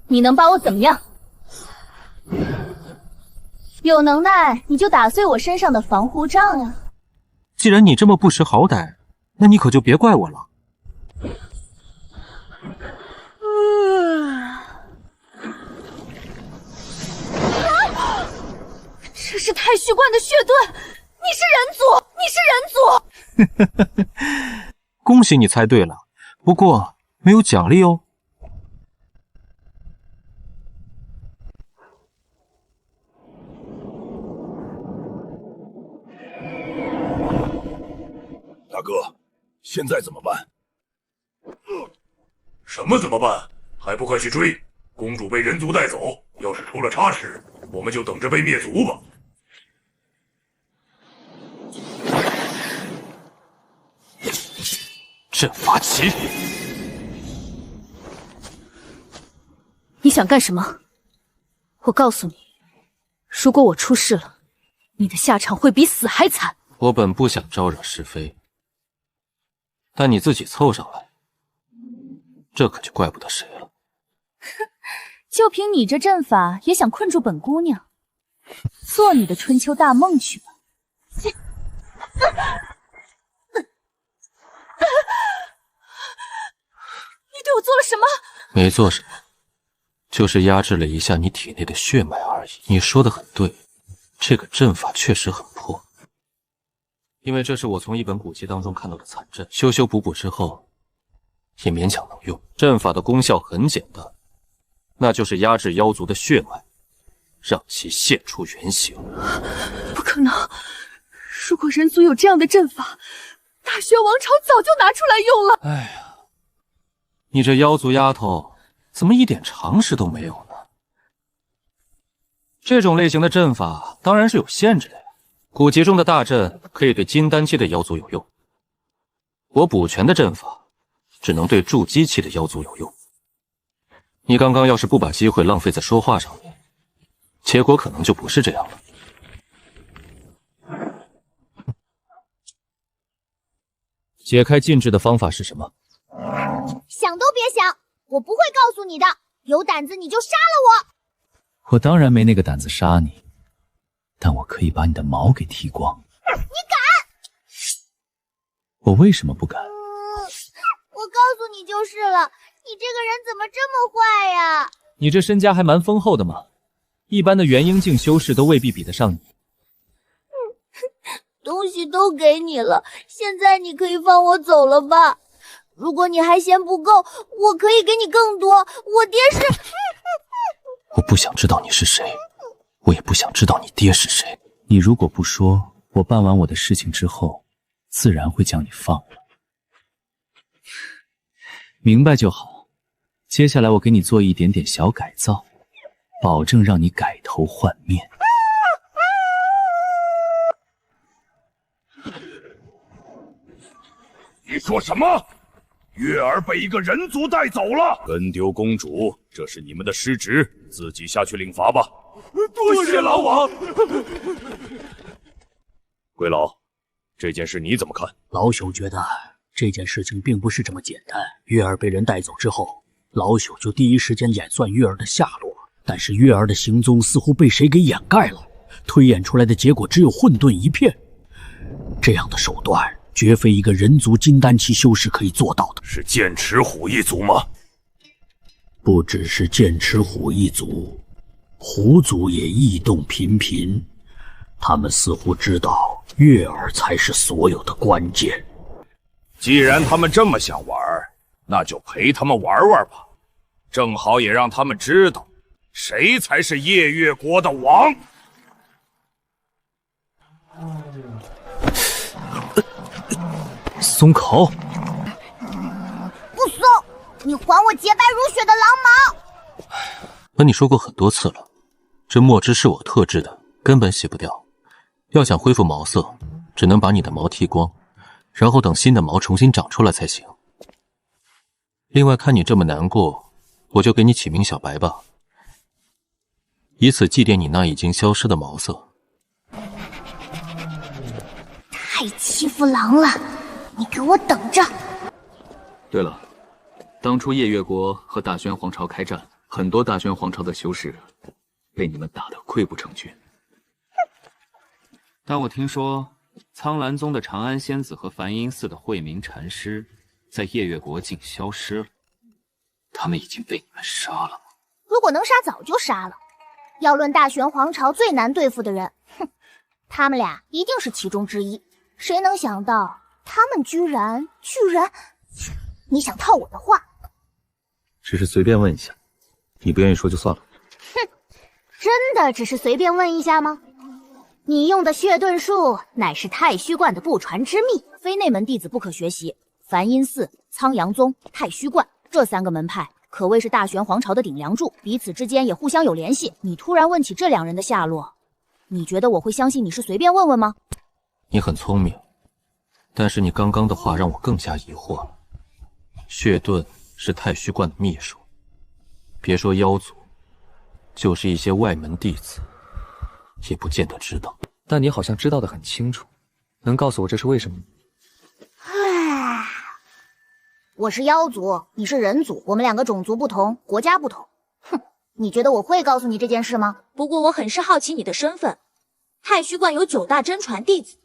你能把我怎么样？有能耐你就打碎我身上的防护罩呀！既然你这么不识好歹，那你可就别怪我了。这是太虚观的血盾，你是人族，你是人族！恭喜你猜对了，不过没有奖励哦。大哥，现在怎么办？什么怎么办？还不快去追！公主被人族带走，要是出了差池，我们就等着被灭族吧。阵法旗，你想干什么？我告诉你，如果我出事了，你的下场会比死还惨。我本不想招惹是非，但你自己凑上来，这可就怪不得谁了。就凭你这阵法，也想困住本姑娘？做你的春秋大梦去吧！你对我做了什么？没做什么，就是压制了一下你体内的血脉而已。你说的很对，这个阵法确实很破，因为这是我从一本古籍当中看到的残阵，修修补补之后也勉强能用。阵法的功效很简单，那就是压制妖族的血脉，让其现出原形。不可能！如果人族有这样的阵法，大薛王朝早就拿出来用了。哎呀，你这妖族丫头怎么一点常识都没有呢？这种类型的阵法当然是有限制的呀。古籍中的大阵可以对金丹期的妖族有用，我补全的阵法只能对筑基期的妖族有用。你刚刚要是不把机会浪费在说话上面，结果可能就不是这样了。解开禁制的方法是什么？想都别想，我不会告诉你的。有胆子你就杀了我当然没那个胆子杀你，但我可以把你的毛给剃光。我！你敢？我为什么不敢？我告诉你就是了，你这个人怎么这么坏呀？你这身家还蛮丰厚的嘛，一般的元婴境修士都未必比得上你。东西都给你了，现在你可以放我走了吧？如果你还嫌不够，我可以给你更多。我爹是……我不想知道你是谁，我也不想知道你爹是谁。你如果不说，我办完我的事情之后，自然会将你放了。明白就好。接下来我给你做一点点小改造，保证让你改头换面。你说什么？月儿被一个人族带走了，跟丢公主，这是你们的失职，自己下去领罚吧。多谢老王。龟老，这件事你怎么看？老朽觉得这件事情并不是这么简单。月儿被人带走之后，老朽就第一时间演算月儿的下落，但是月儿的行踪似乎被谁给掩盖了，推演出来的结果只有混沌一片。这样的手段绝非一个人族金丹期修士可以做到的。是剑齿虎一族吗？不只是剑齿虎一族，狐族也异动频频。他们似乎知道月儿才是所有的关键。既然他们这么想玩，那就陪他们玩玩吧，正好也让他们知道谁才是夜月国的王。松口！不松！你还我洁白如雪的狼毛！和你说过很多次了，这墨汁是我特制的，根本洗不掉。要想恢复毛色，只能把你的毛剃光，然后等新的毛重新长出来才行。另外，看你这么难过，我就给你起名小白吧，以此祭奠你那已经消失的毛色。太欺负狼了，你给我等着！对了，当初夜月国和大轩皇朝开战，很多大轩皇朝的修士被你们打得溃不成军。但我听说，苍兰宗的长安仙子和梵音寺的慧明禅师，在夜月国竟消失了。他们已经被你们杀了吗？如果能杀，早就杀了。要论大玄皇朝最难对付的人，哼，他们俩一定是其中之一。谁能想到，他们居然……你想套我的话？只是随便问一下，你不愿意说就算了。哼，真的只是随便问一下吗？你用的血遁术乃是太虚观的不传之秘，非内门弟子不可学习。梵音寺、苍阳宗、太虚观这3个门派可谓是大玄皇朝的顶梁柱，彼此之间也互相有联系。你突然问起这2人的下落，你觉得我会相信你是随便问问吗？你很聪明，但是你刚刚的话让我更加疑惑了。血遁是太虚观的秘术，别说妖族，就是一些外门弟子也不见得知道。但你好像知道的很清楚，能告诉我这是为什么吗？唉，我是妖族，你是人族，我们2个种族不同，国家不同。哼，你觉得我会告诉你这件事吗？不过我很是好奇你的身份。太虚观有9大真传弟子，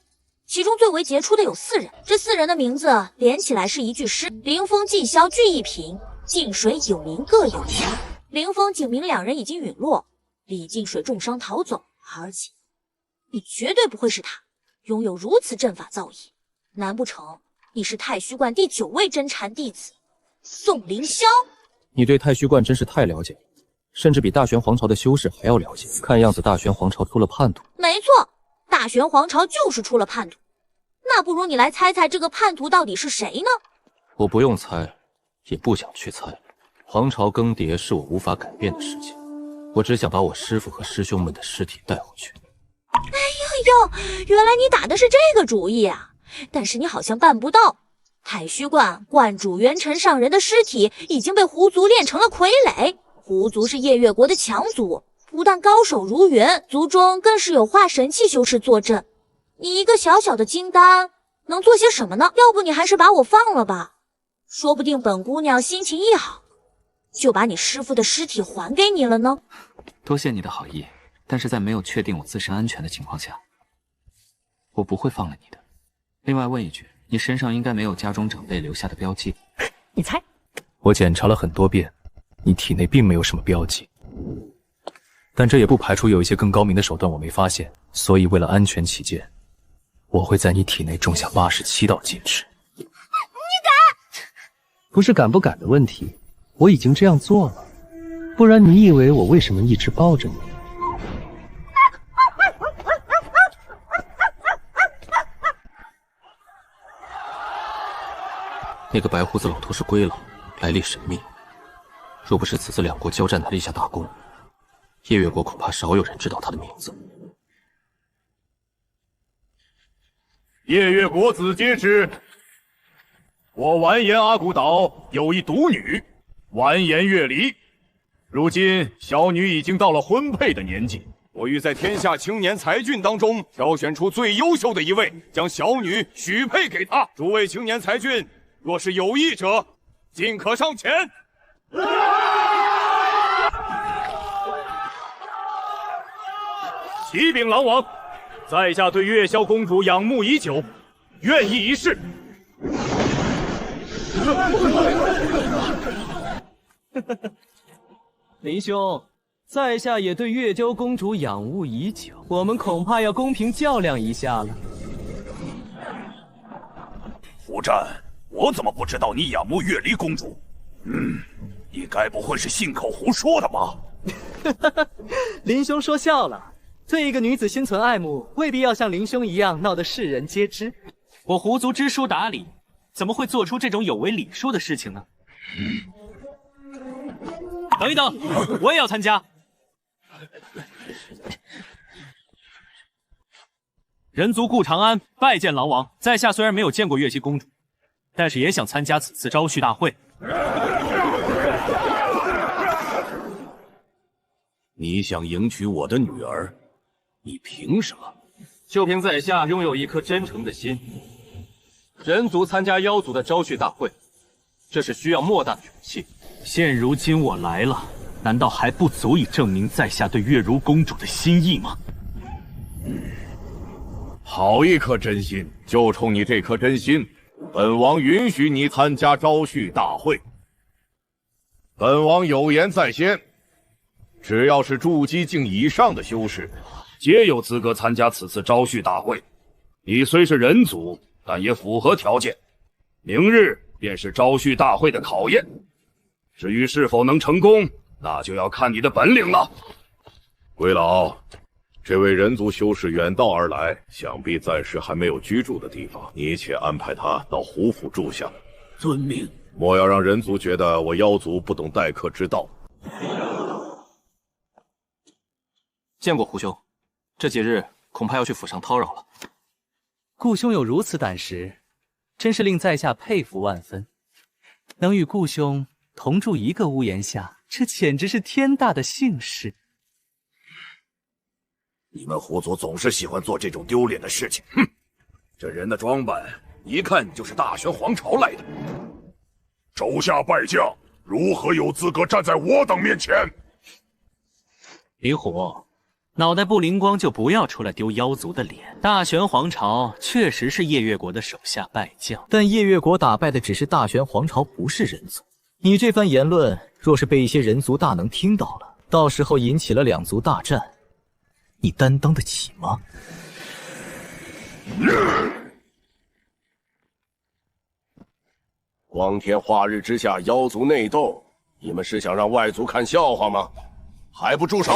其中最为杰出的有4人，这4人的名字连起来是一句诗：凌风寂萧俱一品，静水有灵各有灵。凌风景明2人已经陨落，李静水重伤逃走，而且你绝对不会是他，拥有如此阵法造诣，难不成你是太虚观第9位真禅弟子宋凌霄？你对太虚观真是太了解了，甚至比大玄皇朝的修士还要了解。看样子大玄皇朝出了叛徒。没错，大玄皇朝就是出了叛徒。那不如你来猜猜这个叛徒到底是谁呢？我不用猜，也不想去猜。皇朝更迭是我无法改变的事情，我只想把我师父和师兄们的尸体带回去。哎呦，原来你打的是这个主意啊！但是你好像办不到。太虚观观主元辰上人的尸体已经被狐族炼成了傀儡。狐族是夜月国的强族，不但高手如云，族中更是有化神器修士坐镇。你一个小小的金丹能做些什么呢？要不你还是把我放了吧，说不定本姑娘心情一好，就把你师父的尸体还给你了呢。多谢你的好意，但是在没有确定我自身安全的情况下，我不会放了你的。另外问一句，你身上应该没有家中长辈留下的标记。你猜？我检查了很多遍，你体内并没有什么标记，但这也不排除有一些更高明的手段我没发现，所以为了安全起见，我会在你体内种下87道禁制。你敢？不是敢不敢的问题，我已经这样做了，不然你以为我为什么一直抱着你？那个白胡子老头是龟老，来历神秘。若不是此次2国交战，他立下大功，夜月国恐怕少有人知道他的名字。夜月国子皆知，我完颜阿骨岛有一独女，完颜月离。如今小女已经到了婚配的年纪，我欲在天下青年才俊当中挑选出最优秀的一位，将小女许配给他。诸位青年才俊，若是有意者，尽可上前。启禀狼王，在下对月霄公主仰慕已久，愿意一试。林兄，在下也对月娇公主仰慕已久，我们恐怕要公平较量一下了。胡战，我怎么不知道你仰慕月离公主？你该不会是信口胡说的吧？林兄说笑了，对一个女子心存爱慕，未必要像林兄一样闹得世人皆知。我狐族知书达理，怎么会做出这种有违礼数的事情呢？等一等，我也要参加。人族顾长安拜见狼王。在下虽然没有见过月姬公主，但是也想参加此次招婿大会。你想迎娶我的女儿，你凭什么？就凭在下拥有一颗真诚的心。人族参加妖族的招婿大会，这是需要莫大的勇气。现如今我来了，难道还不足以证明在下对月如公主的心意吗？好一颗真心，就冲你这颗真心，本王允许你参加招婿大会。本王有言在先，只要是筑基境以上的修士，皆有资格参加此次招婿大会。你虽是人族，但也符合条件。明日便是招婿大会的考验，至于是否能成功，那就要看你的本领了。鬼老，这位人族修士远道而来，想必暂时还没有居住的地方，你且安排他到胡府住下。遵命。莫要让人族觉得我妖族不懂待客之道。见过胡兄，这几日恐怕要去府上叨扰了。顾兄有如此胆识，真是令在下佩服万分。能与顾兄同住一个屋檐下，这简直是天大的幸事。你们胡族总是喜欢做这种丢脸的事情。哼，这人的装扮一看就是大玄皇朝来的。手下败将，如何有资格站在我等面前？李虎，脑袋不灵光就不要出来丢妖族的脸。大玄皇朝确实是夜月国的手下败将，但夜月国打败的只是大玄皇朝，不是人族。你这番言论，若是被一些人族大能听到了，到时候引起了两族大战，你担当得起吗？光天化日之下，妖族内斗，你们是想让外族看笑话吗？还不住手！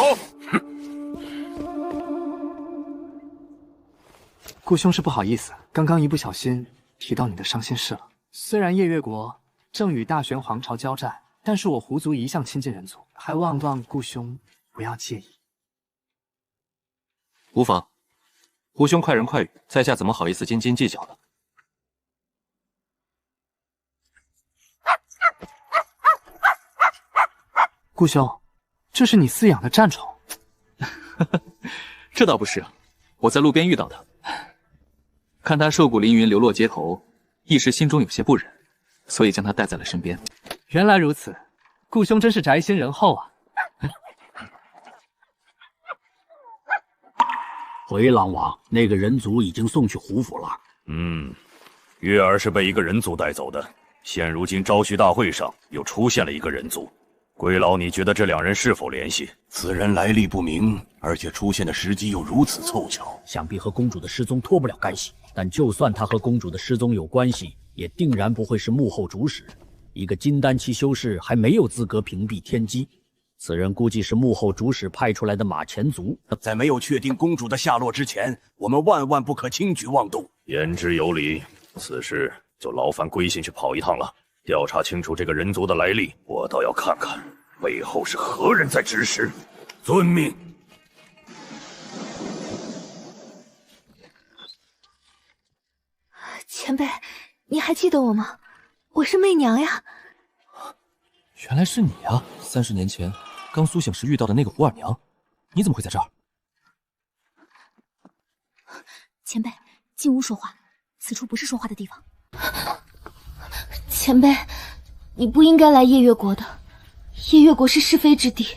顾兄是不好意思，刚刚一不小心提到你的伤心事了。虽然夜月国正与大玄皇朝交战，但是我胡族一向亲近人族，还望顾兄不要介意。无妨，胡兄快人快语，在下怎么好意思斤斤计较呢？顾兄，这是你饲养的战宠？这倒不是，我在路边遇到它，看它瘦骨嶙峋流落街头，一时心中有些不忍，所以将它带在了身边。原来如此，顾兄真是宅心仁厚啊！回狼王，那个人族已经送去胡府了。月儿是被一个人族带走的，现如今招婿大会上又出现了一个人族。鬼老，你觉得这两人是否联系？此人来历不明，而且出现的时机又如此凑巧，想必和公主的失踪脱不了干系。但就算他和公主的失踪有关系，也定然不会是幕后主使。一个金丹期修士还没有资格屏蔽天机，此人估计是幕后主使派出来的马前卒。在没有确定公主的下落之前，我们万万不可轻举妄动。言之有理，此事就劳烦归信去跑一趟了。调查清楚这个人族的来历，我倒要看看背后是何人在指使。遵命。前辈，你还记得我吗？我是媚娘呀。原来是你啊！30年前刚苏醒时遇到的那个胡二娘，你怎么会在这儿？前辈，进屋说话，此处不是说话的地方。前辈，你不应该来夜月国的，夜月国是是非之地。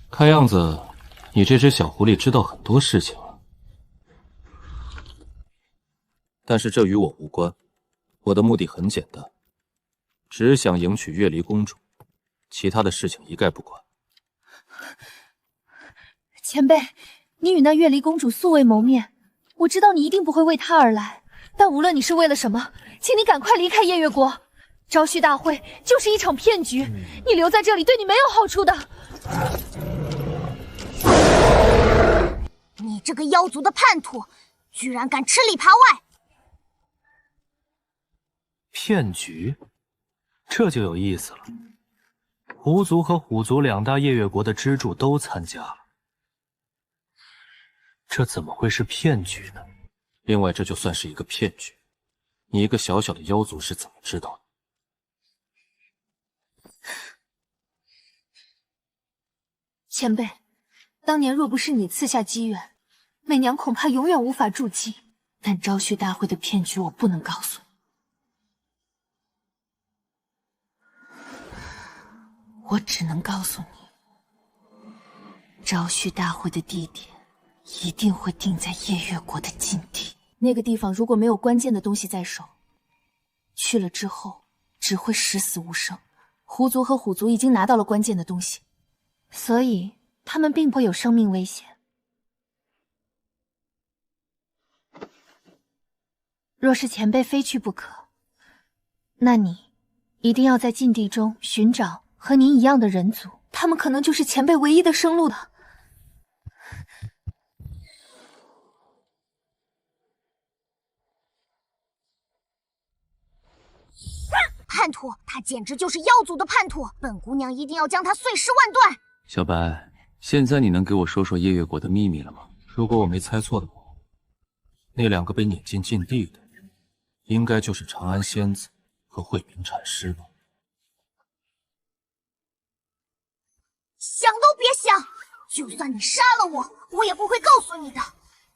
看样子，你这只小狐狸知道很多事情了。但是这与我无关，我的目的很简单，只想迎娶月离公主，其他的事情一概不管。前辈，你与那月离公主素未谋面，我知道你一定不会为她而来。但无论你是为了什么，请你赶快离开夜月国。招婿大会就是一场骗局，你留在这里对你没有好处的。你这个妖族的叛徒，居然敢吃里扒外！骗局，这就有意思了。胡族和虎族两大夜月国的支柱都参加了，这怎么会是骗局呢？另外，这就算是一个骗局，你一个小小的妖族是怎么知道的？前辈，当年若不是你赐下机缘，媚娘恐怕永远无法筑基。但招婿大会的骗局我不能告诉你，我只能告诉你，招婿大会的地点一定会定在夜月国的禁地。那个地方如果没有关键的东西在手，去了之后只会十死无生。狐族和虎族已经拿到了关键的东西，所以他们并不会有生命危险。若是前辈非去不可，那你一定要在禁地中寻找和您一样的人族，他们可能就是前辈唯一的生路了。叛徒，他简直就是妖族的叛徒！本姑娘一定要将他碎尸万段！小白，现在你能给我说说夜月国的秘密了吗？如果我没猜错的话，那两个被撵进禁地的，应该就是长安仙子和慧明禅师吧？想都别想！就算你杀了我，我也不会告诉你的。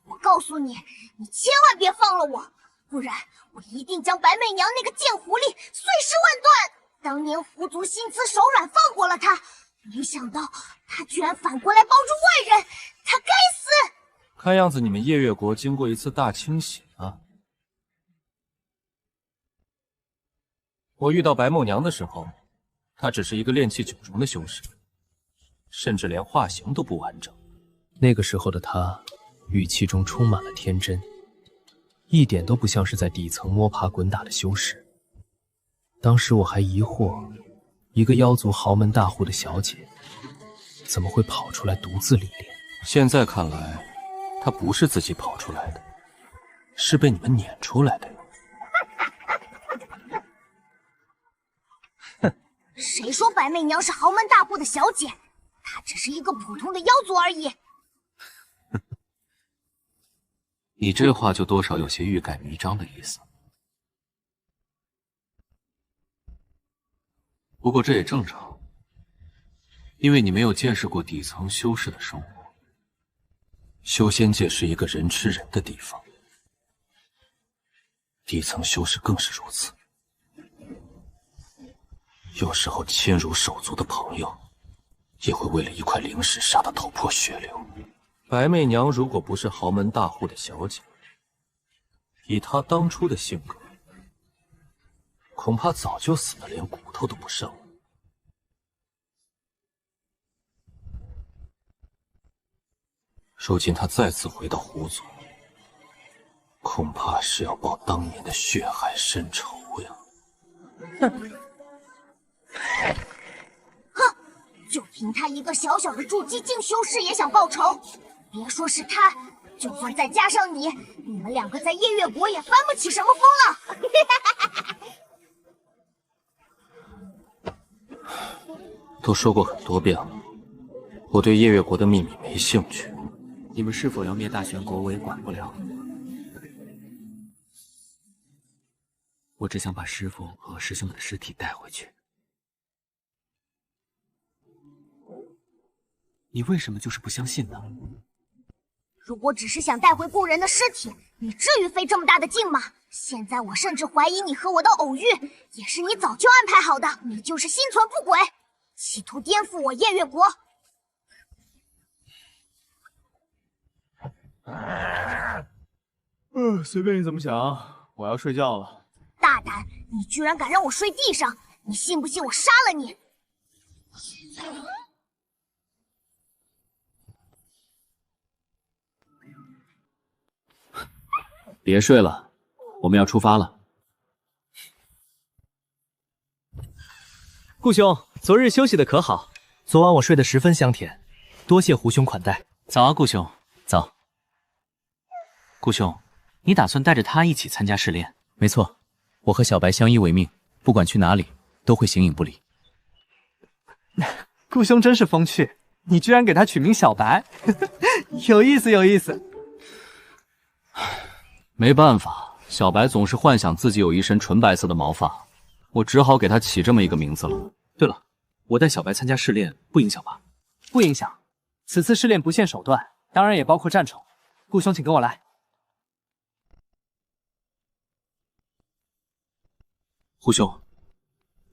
我告诉你，你千万别放了我，不然我一定将白媚娘那个贱狐狸碎尸万段！当年狐族心慈手软放过了他，没想到他居然反过来帮助外人，他该死！看样子你们夜月国经过一次大清洗啊！我遇到白梦娘的时候，她只是一个炼气9重的修士，甚至连化形都不完整。那个时候的她，语气中充满了天真，一点都不像是在底层摸爬滚打的修士。当时我还疑惑，一个妖族豪门大户的小姐，怎么会跑出来独自历练？现在看来，她不是自己跑出来的，是被你们撵出来的。谁说白媚娘是豪门大户的小姐？她只是一个普通的妖族而已。你这话就多少有些欲盖弥彰的意思。不过这也正常，因为你没有见识过底层修士的生活。修仙界是一个人吃人的地方，底层修士更是如此。有时候亲如手足的朋友，也会为了一块灵石杀得头破血流。白媚娘如果不是豪门大户的小姐，以她当初的性格，恐怕早就死得连骨头都不剩了。如今她再次回到狐族，恐怕是要报当年的血海深仇呀！哼，就凭他一个小小的筑基境修士也想报仇？别说是他，就算再加上你，你们两个在夜月国也翻不起什么风了。都说过很多遍了，我对夜月国的秘密没兴趣。你们是否要灭大玄国，我也管不了。我只想把师父和师兄们的尸体带回去。你为什么就是不相信呢？如果只是想带回故人的尸体，你至于费这么大的劲吗？现在我甚至怀疑你和我的偶遇也是你早就安排好的，你就是心存不轨，企图颠覆我夜月国。随便你怎么想，我要睡觉了。大胆，你居然敢让我睡地上，你信不信我杀了你？别睡了，我们要出发了。顾兄，昨日休息的可好？昨晚我睡得十分香甜，多谢胡兄款待。早啊，顾兄。早。顾兄，你打算带着他一起参加试炼？没错，我和小白相依为命，不管去哪里都会形影不离。顾兄真是风趣，你居然给他取名小白，有意思有意思。没办法，小白总是幻想自己有一身纯白色的毛发，我只好给他起这么一个名字了。对了，我带小白参加试炼，不影响吧？不影响。此次试炼不限手段，当然也包括战宠。顾兄，请跟我来。胡兄，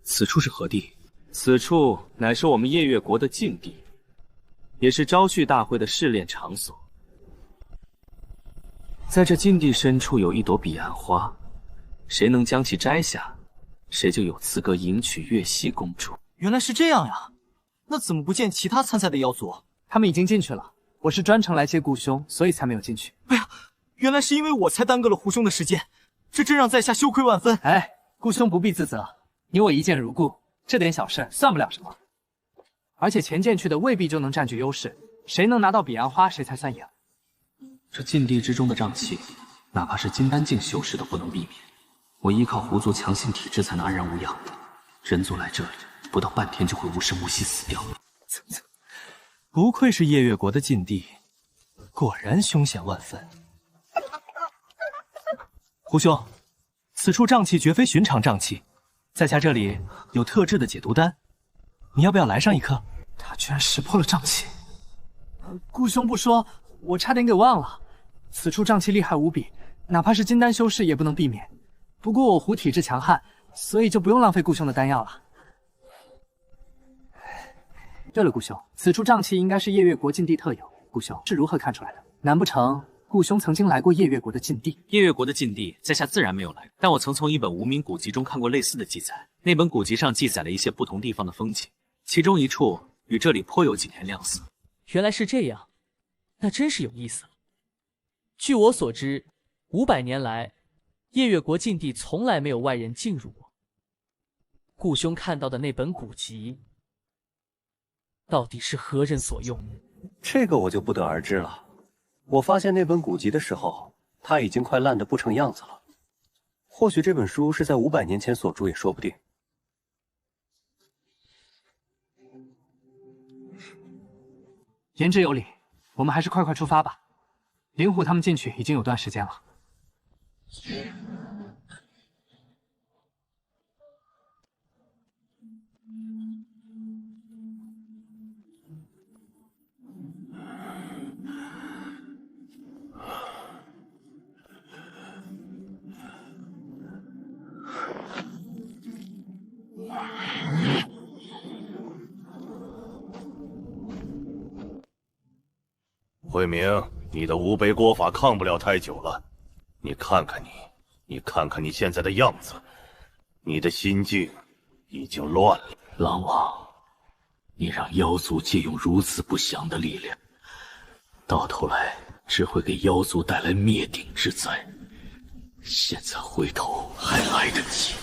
此处是何地？此处乃是我们夜月国的禁地，也是招婿大会的试炼场所。在这禁地深处有一朵彼岸花，谁能将其摘下，谁就有资格迎娶月溪公主。原来是这样呀，那怎么不见其他参赛的妖族？他们已经进去了，我是专程来接顾兄，所以才没有进去。哎呀，原来是因为我才耽搁了胡兄的时间，这真让在下羞愧万分。哎，顾兄不必自责，你我一见如故，这点小事算不了什么。而且前进去的未必就能占据优势，谁能拿到彼岸花，谁才算赢。这禁地之中的瘴气，哪怕是金丹境修士都不能避免。我依靠狐族强性体质才能安然无恙，人族来这里不到半天就会无声无息死掉。不愧是夜月国的禁地，果然凶险万分。胡兄，此处瘴气绝非寻常瘴气，在下这里有特制的解毒丹，你要不要来上一颗？他居然识破了瘴气，顾兄不说，我差点给忘了。此处瘴气厉害无比，哪怕是金丹修士也不能避免。不过我狐体质强悍，所以就不用浪费顾兄的丹药了。对了，顾兄，此处瘴气应该是夜月国禁地特有，顾兄是如何看出来的？难不成顾兄曾经来过夜月国的禁地？夜月国的禁地，在下自然没有来过，但我曾从一本无名古籍中看过类似的记载。那本古籍上记载了一些不同地方的风情，其中一处与这里颇有几天相似。原来是这样，那真是有意思了。据我所知，500年来，夜月国禁地从来没有外人进入过。顾兄看到的那本古籍，到底是何人所用？这个我就不得而知了。我发现那本古籍的时候，它已经快烂得不成样子了。或许这本书是在500年前所著也说不定。言之有理，我们还是快快出发吧。灵狐他们进去已经有段时间了。慧明，你的无背锅法抗不了太久了。你看看你，你看看你现在的样子，你的心境已经乱了。狼王，你让妖族借用如此不祥的力量，到头来只会给妖族带来灭顶之灾。现在回头还来得及。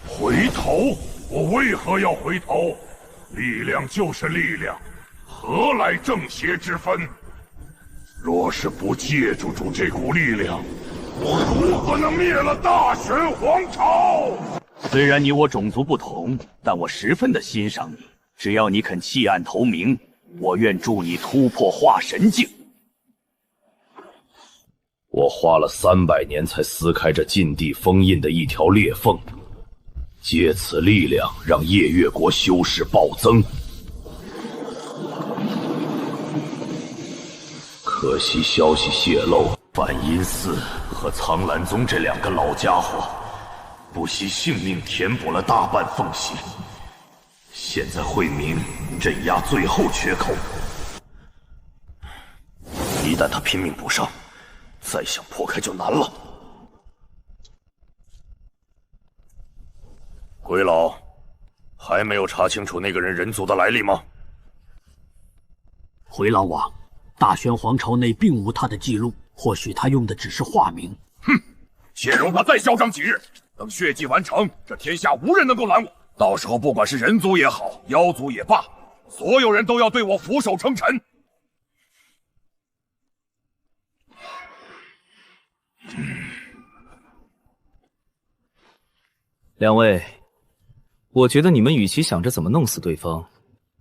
回头？我为何要回头？力量就是力量，何来正邪之分？若是不借助住这股力量，我如何能灭了大玄皇朝？虽然你我种族不同，但我十分的欣赏你。只要你肯弃暗投明，我愿助你突破化神境。我花了300年才撕开这禁地封印的一条裂缝，借此力量让夜月国修士暴增。可惜消息泄露，梵音寺和苍兰宗这2个老家伙不惜性命填补了大半缝隙。现在慧明镇压最后缺口，一旦他拼命补上，再想破开就难了。鬼老，还没有查清楚那个人族的来历吗？回老王，大玄皇朝内并无他的记录，或许他用的只是化名。哼，且容他再嚣张几日，等血祭完成，这天下无人能够拦我。到时候不管是人族也好，妖族也罢，所有人都要对我俯首称臣。两位，我觉得你们与其想着怎么弄死对方，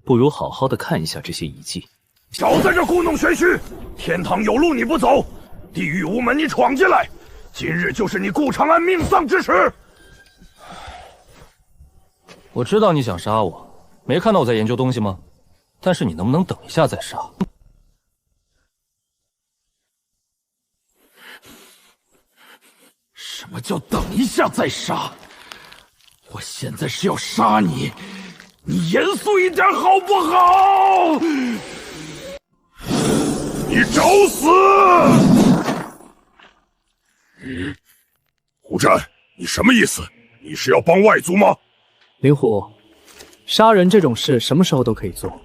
不如好好的看一下这些遗迹。少在这故弄玄虚！天堂有路你不走，地狱无门你闯进来，今日就是你顾长安命丧之时！我知道你想杀我，没看到我在研究东西吗？但是你能不能等一下再杀？什么叫等一下再杀？我现在是要杀你，你严肃一点好不好？你找死！胡战，你什么意思？你是要帮外族吗？灵虎，杀人这种事什么时候都可以做，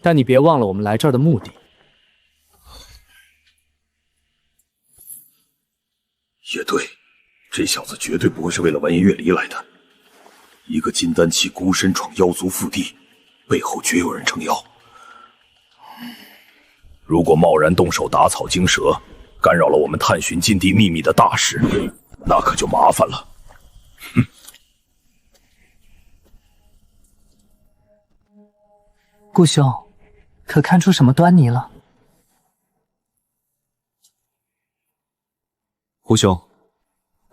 但你别忘了我们来这儿的目的。也对，这小子绝对不会是为了完颜月离来的。一个金丹期孤身闯妖族腹地，背后绝有人撑腰。如果贸然动手打草惊蛇，干扰了我们探寻禁地秘密的大事，那可就麻烦了。哼！顾兄，可看出什么端倪了？胡兄，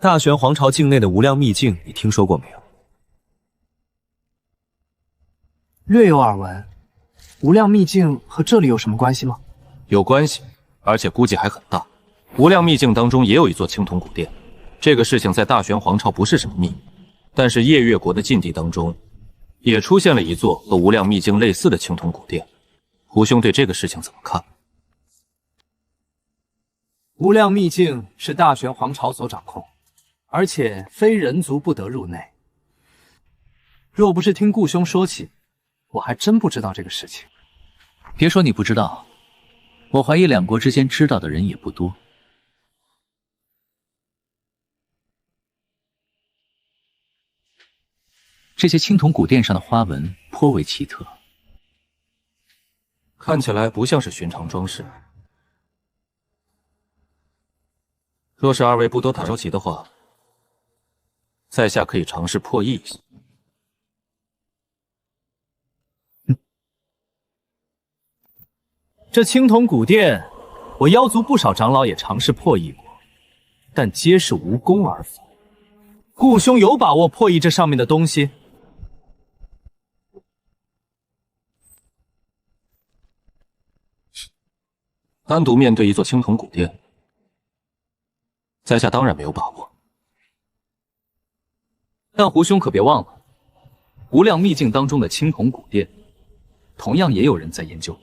大玄皇朝境内的无量秘境，你听说过没有？略有耳闻。无量秘境和这里有什么关系吗？有关系，而且估计还很大。无量秘境当中也有一座青铜古殿，这个事情在大玄皇朝不是什么秘密，但是夜月国的禁地当中，也出现了一座和无量秘境类似的青铜古殿。胡兄对这个事情怎么看？无量秘境是大玄皇朝所掌控，而且非人族不得入内。若不是听顾兄说起，我还真不知道这个事情。别说你不知道，我怀疑两国之间知道的人也不多。这些青铜古殿上的花纹颇为奇特，看起来不像是寻常装饰。若是二位不多太着急的话，在下可以尝试破译一下。这青铜古殿，我妖族不少长老也尝试破译过，但皆是无功而返。顾兄有把握破译这上面的东西？单独面对一座青铜古殿，在下当然没有把握。但胡兄可别忘了，无量秘境当中的青铜古殿，同样也有人在研究。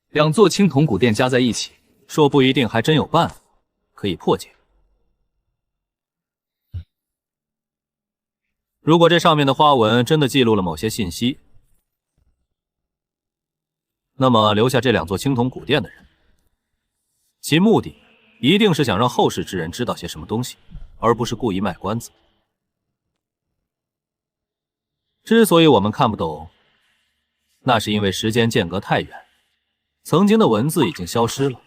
两座青铜古殿加在一起，说不一定还真有办法可以破解。如果这上面的花纹真的记录了某些信息，那么留下这两座青铜古殿的人，其目的一定是想让后世之人知道些什么东西，而不是故意卖关子。之所以我们看不懂，那是因为时间间隔太远，曾经的文字已经消失了。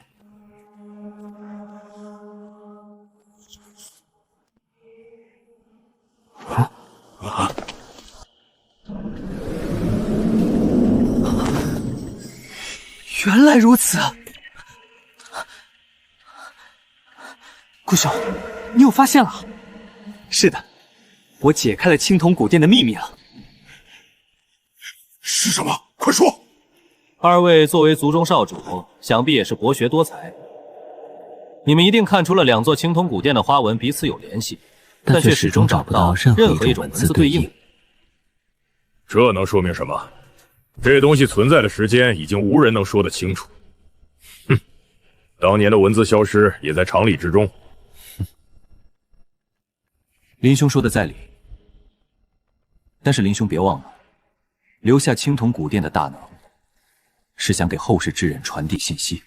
原来如此，顾兄，你有发现了？是的，我解开了青铜古殿的秘密了。是什么？快说！二位作为族中少主，想必也是博学多才。你们一定看出了两座青铜古殿的花纹彼此有联系，但却始终找不到任何一种文字对应。这能说明什么？这东西存在的时间已经无人能说得清楚。哼，当年的文字消失也在常理之中。林兄说的在理，但是林兄别忘了，留下青铜古殿的大能，是想给后世之人传递信息。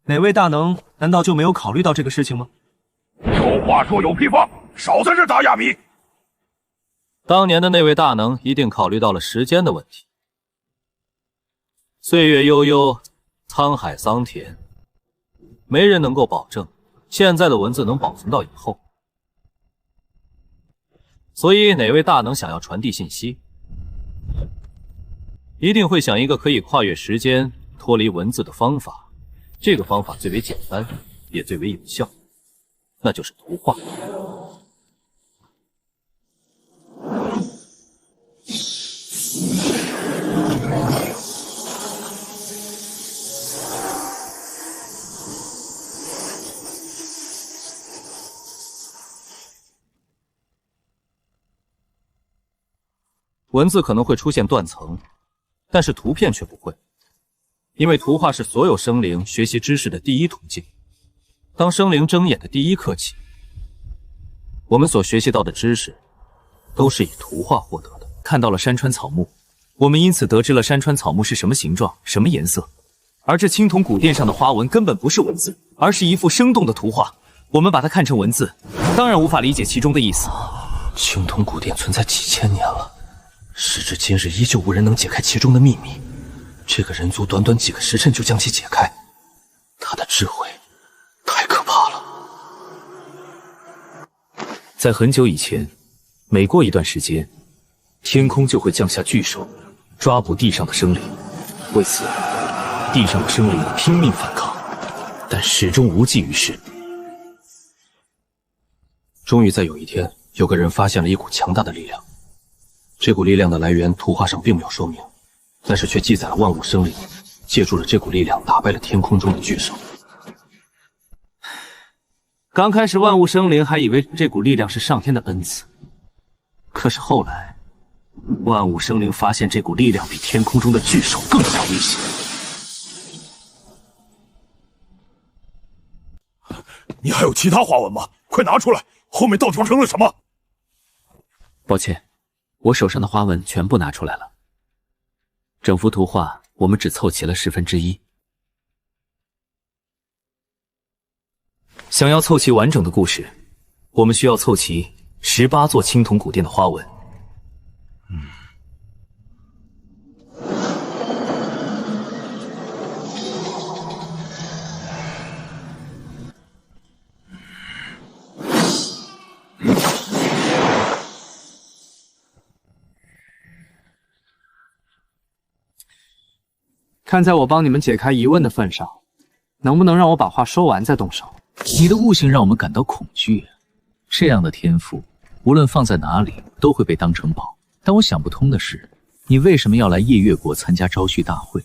哪位大能难道就没有考虑到这个事情吗？有话说有屁放，少在这打哑谜。当年的那位大能一定考虑到了时间的问题。岁月悠悠，沧海桑田，没人能够保证现在的文字能保存到以后。所以哪位大能想要传递信息，一定会想一个可以跨越时间、脱离文字的方法。这个方法最为简单，也最为有效，那就是图画。文字可能会出现断层，但是图片却不会，因为图画是所有生灵学习知识的第一途径。当生灵睁眼的第一刻起，我们所学习到的知识都是以图画获得的。看到了山川草木，我们因此得知了山川草木是什么形状、什么颜色。而这青铜古殿上的花纹根本不是文字，而是一幅生动的图画。我们把它看成文字，当然无法理解其中的意思。青铜古殿存在几千年了，时至今日依旧无人能解开其中的秘密。这个人族短短几个时辰就将其解开，他的智慧太可怕了。在很久以前，每过一段时间，天空就会降下巨兽，抓捕地上的生灵。为此，地上的生灵拼命反抗，但始终无济于事。终于在有一天，有个人发现了一股强大的力量。这股力量的来源图画上并没有说明，但是却记载了万物生灵借助了这股力量打败了天空中的巨兽。刚开始万物生灵还以为这股力量是上天的恩赐，可是后来万物生灵发现这股力量比天空中的巨兽更加危险。你还有其他花纹吗？快拿出来！后面到底发生了什么？抱歉，我手上的花纹全部拿出来了。整幅图画我们只凑齐了1/10。想要凑齐完整的故事，我们需要凑齐18座青铜古殿的花纹。看在我帮你们解开疑问的份上，能不能让我把话说完再动手？你的悟性让我们感到恐惧，这样的天赋，无论放在哪里都会被当成宝。但我想不通的是，你为什么要来夜月国参加招婿大会？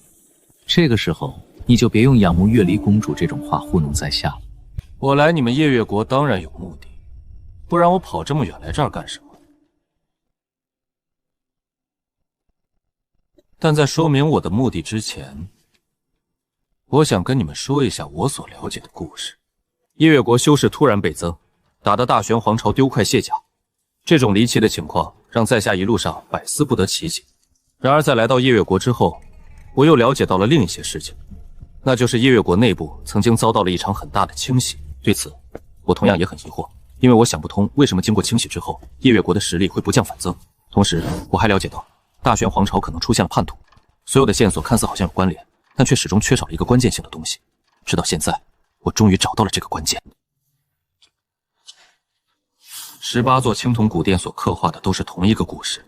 这个时候，你就别用仰慕月离公主这种话糊弄在下了。我来你们夜月国当然有目的，不然我跑这么远来这儿干什么？但在说明我的目的之前，我想跟你们说一下我所了解的故事。夜月国修士突然倍增，打得大玄皇朝丢快卸甲，这种离奇的情况让在下一路上百思不得其解。然而在来到夜月国之后，我又了解到了另一些事情，那就是夜月国内部曾经遭到了一场很大的清洗。对此，我同样也很疑惑，因为我想不通为什么经过清洗之后，夜月国的实力会不降反增。同时，我还了解到大玄皇朝可能出现了叛徒，所有的线索看似好像有关联，但却始终缺少了一个关键性的东西。直到现在，我终于找到了这个关键。18座青铜古殿所刻画的都是同一个故事，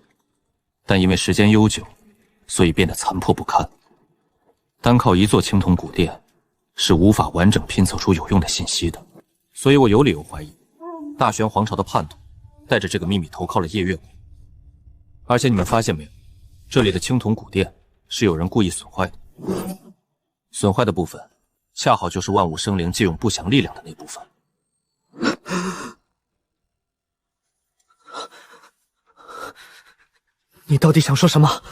但因为时间悠久，所以变得残破不堪。单靠一座青铜古殿是无法完整拼凑出有用的信息的，所以我有理由怀疑大玄皇朝的叛徒带着这个秘密投靠了夜月国。而且你们发现没有，这里的青铜古殿是有人故意损坏的，损坏的部分恰好就是万物生灵借用不祥力量的那部分。你到底想说什么？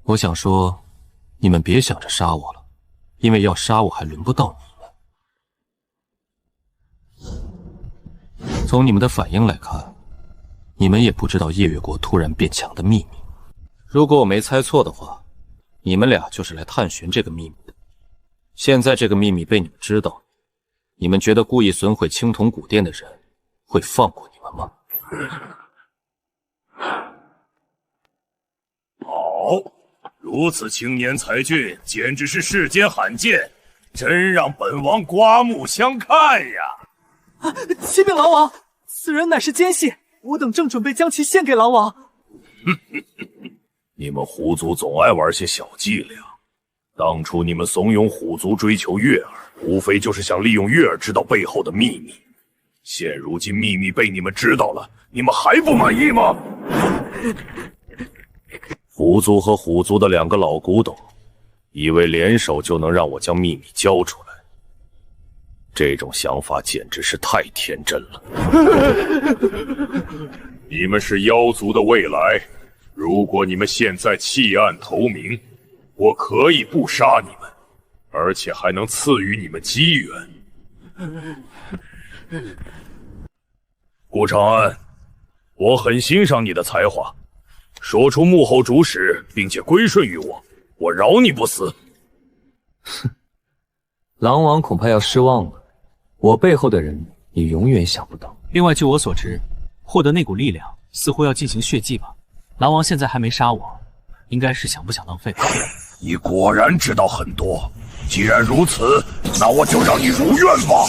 我想说，你们别想着杀我了，因为要杀我还轮不到你们。从你们的反应来看，你们也不知道夜月国突然变强的秘密。如果我没猜错的话，你们俩就是来探寻这个秘密的。现在这个秘密被你们知道，你们觉得故意损毁青铜古殿的人会放过你们吗？好，如此青年才俊，简直是世间罕见。真让本王刮目相看呀！启禀狼王，此人乃是奸细，我等正准备将其献给狼王。你们虎族总爱玩些小伎俩。当初你们怂恿虎族追求月儿，无非就是想利用月儿知道背后的秘密。现如今秘密被你们知道了，你们还不满意吗？虎族和虎族的2个老古董，以为联手就能让我将秘密交出来，这种想法简直是太天真了。你们是妖族的未来，如果你们现在弃暗投明，我可以不杀你们，而且还能赐予你们机缘。顾长安，我很欣赏你的才华，说出幕后主使，并且归顺于我，我饶你不死。哼，狼王恐怕要失望了，我背后的人你永远想不到。另外，据我所知，获得那股力量似乎要进行血祭吧？狼王现在还没杀我，应该是想不想当废物。你果然知道很多，既然如此，那我就让你如愿吧。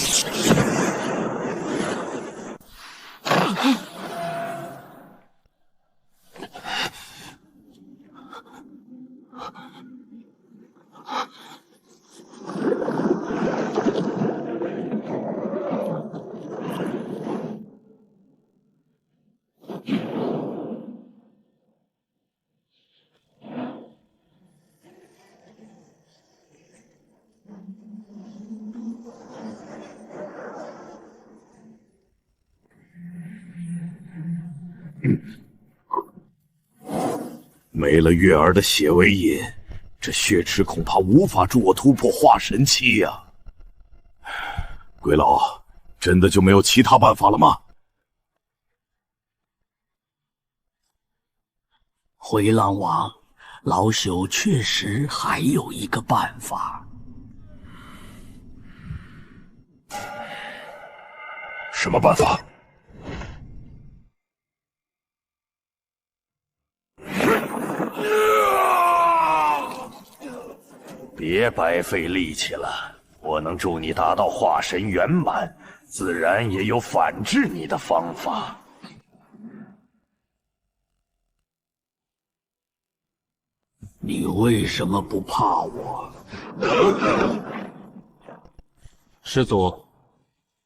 没了月儿的血为引，这血池恐怕无法助我突破化神期呀。鬼老，真的就没有其他办法了吗？回浪王，老朽确实还有一个办法。什么办法？别白费力气了，我能助你达到化神圆满，自然也有反制你的方法。你为什么不怕我？师祖，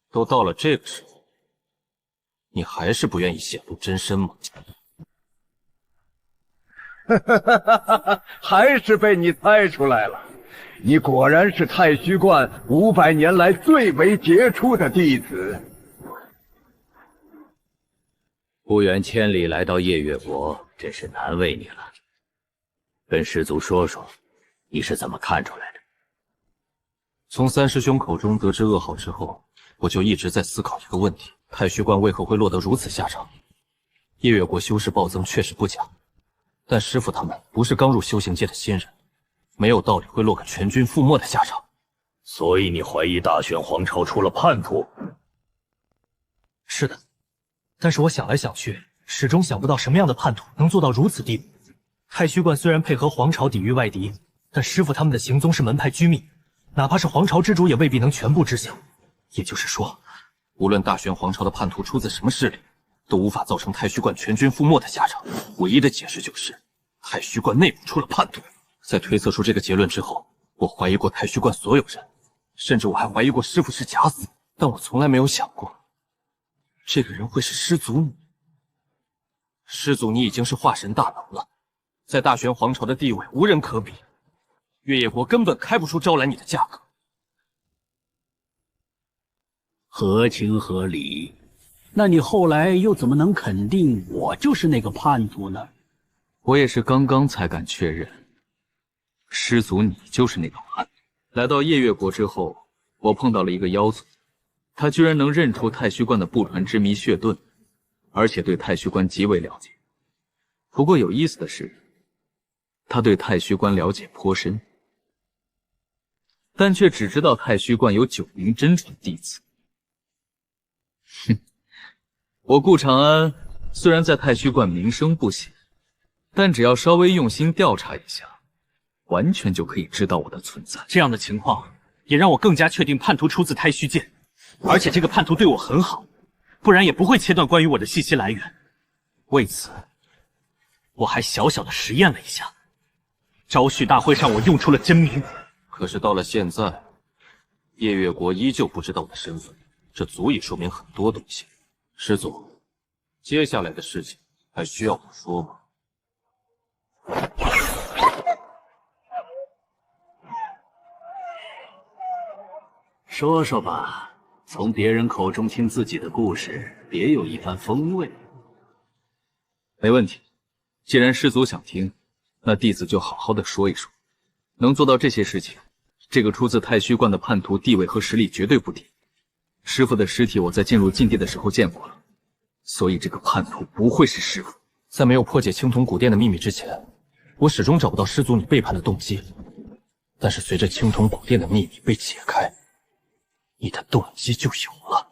都到了这个时候，你还是不愿意显露真身吗？还是被你猜出来了。你果然是太虚观500年来最为杰出的弟子。不远千里来到夜月国，真是难为你了。跟师祖说说，你是怎么看出来的？从三师兄口中得知噩耗之后，我就一直在思考一个问题：太虚观为何会落得如此下场？夜月国修士暴增确实不假，但师傅他们不是刚入修行界的新人，没有道理会落个全军覆没的下场。所以你怀疑大玄皇朝出了叛徒？是的，但是我想来想去，始终想不到什么样的叛徒能做到如此地步。太虚观虽然配合皇朝抵御外敌，但师傅他们的行踪是门派机密，哪怕是皇朝之主也未必能全部知晓。也就是说，无论大玄皇朝的叛徒出自什么势力，都无法造成太虚观全军覆没的下场。唯一的解释就是太虚观内部出了叛徒。在推测出这个结论之后，我怀疑过太虚观所有人，甚至我还怀疑过师傅是假死，但我从来没有想过这个人会是师祖你。师祖你已经是化神大能了，在大玄皇朝的地位无人可比，月夜国根本开不出招来你的价格。合情合理，那你后来又怎么能肯定我就是那个叛徒呢？我也是刚刚才敢确认，师祖你就是那个叛徒。来到夜月国之后，我碰到了一个妖族，他居然能认出太虚观的不传之谜血遁，而且对太虚观极为了解。不过有意思的是，他对太虚观了解颇深，但却只知道太虚观有9名真传弟子。哼，我顾长安虽然在太虚观名声不显，但只要稍微用心调查一下，完全就可以知道我的存在。这样的情况，也让我更加确定叛徒出自太虚剑，而且这个叛徒对我很好，不然也不会切断关于我的信息来源。为此，我还小小的实验了一下。招婿大会上，我用出了真名。可是到了现在，夜月国依旧不知道我的身份，这足以说明很多东西。师祖，接下来的事情还需要我说吗？说说吧，从别人口中听自己的故事，别有一番风味。没问题，既然师祖想听，那弟子就好好的说一说。能做到这些事情，这个出自太虚观的叛徒地位和实力绝对不低。师傅的尸体我在进入禁地的时候见过了，所以这个叛徒不会是师傅。在没有破解青铜古殿的秘密之前，我始终找不到师祖你背叛的动机。但是随着青铜古殿的秘密被解开，你的动机就有了。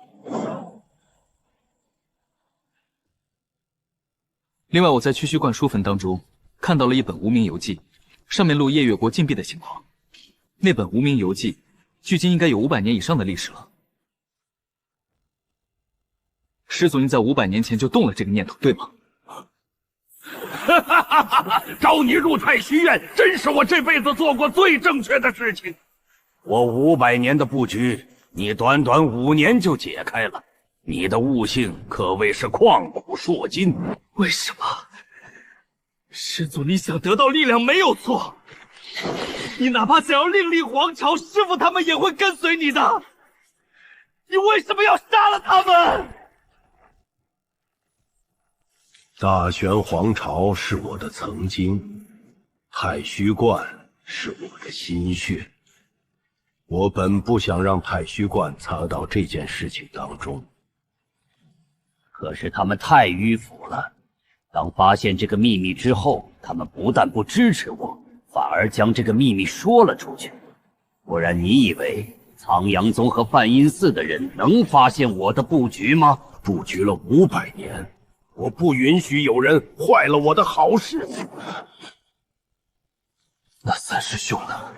另外，我在屈虚观书坟当中看到了一本无名游记，上面录夜月国禁闭的情况。那本无名游记距今应该有500年以上的历史了。师祖，您在500年前就动了这个念头，对吗？哈哈哈哈！招你入太虚院，真是我这辈子做过最正确的事情。我500年的布局，你短短5年就解开了，你的悟性可谓是旷古烁今。为什么？师祖，你想得到力量没有错，你哪怕想要另立皇朝，师傅他们也会跟随你的。你为什么要杀了他们？大玄皇朝是我的曾经，太虚观是我的心血。我本不想让太虚观插到这件事情当中，可是他们太迂腐了。当发现这个秘密之后，他们不但不支持我，反而将这个秘密说了出去。不然你以为苍阳宗和梵音寺的人能发现我的布局吗？布局了500年。我不允许有人坏了我的好事。那三师兄呢？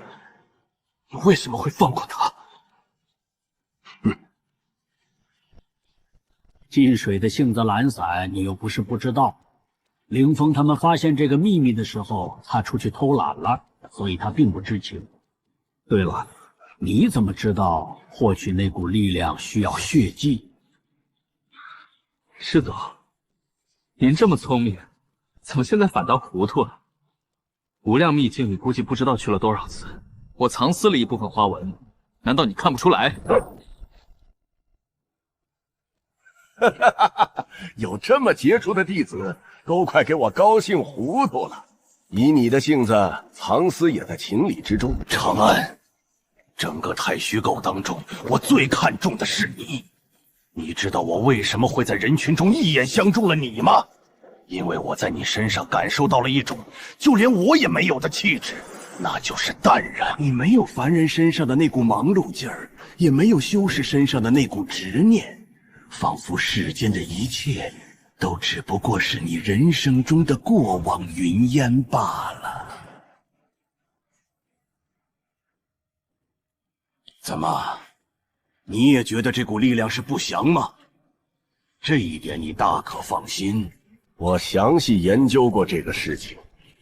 你为什么会放过他？金水的性子懒散，你又不是不知道。凌风他们发现这个秘密的时候，他出去偷懒了，所以他并不知情。对了，你怎么知道获取那股力量需要血迹？师祖，您这么聪明，怎么现在反倒糊涂了？无量秘境里估计不知道去了多少次，我藏私了一部分花纹，难道你看不出来？有这么杰出的弟子，都快给我高兴糊涂了。以你的性子，藏私也在情理之中。长安，整个太虚构当中，我最看重的是你。你知道我为什么会在人群中一眼相中了你吗？因为我在你身上感受到了一种就连我也没有的气质，那就是淡然。你没有凡人身上的那股忙碌劲儿，也没有修士身上的那股执念。仿佛世间的一切都只不过是你人生中的过往云烟罢了。怎么，你也觉得这股力量是不祥吗？这一点你大可放心，我详细研究过这个事情。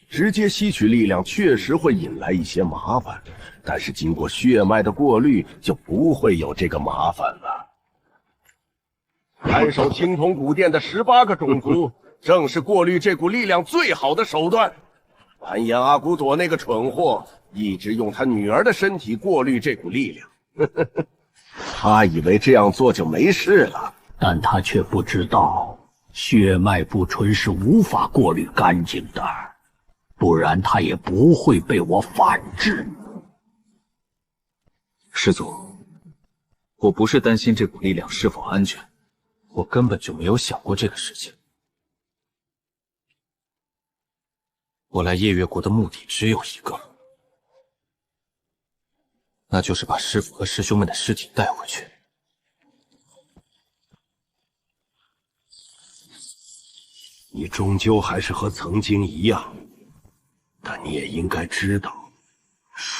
直接吸取力量确实会引来一些麻烦，但是经过血脉的过滤，就不会有这个麻烦了。看守青铜古殿的18个种族，正是过滤这股力量最好的手段。完颜阿骨朵那个蠢货，一直用他女儿的身体过滤这股力量。他以为这样做就没事了，但他却不知道，血脉不纯是无法过滤干净的，不然他也不会被我反制。师祖，我不是担心这股力量是否安全。我根本就没有想过这个事情。我来夜月国的目的只有一个，那就是把师父和师兄们的尸体带回去。你终究还是和曾经一样，但你也应该知道，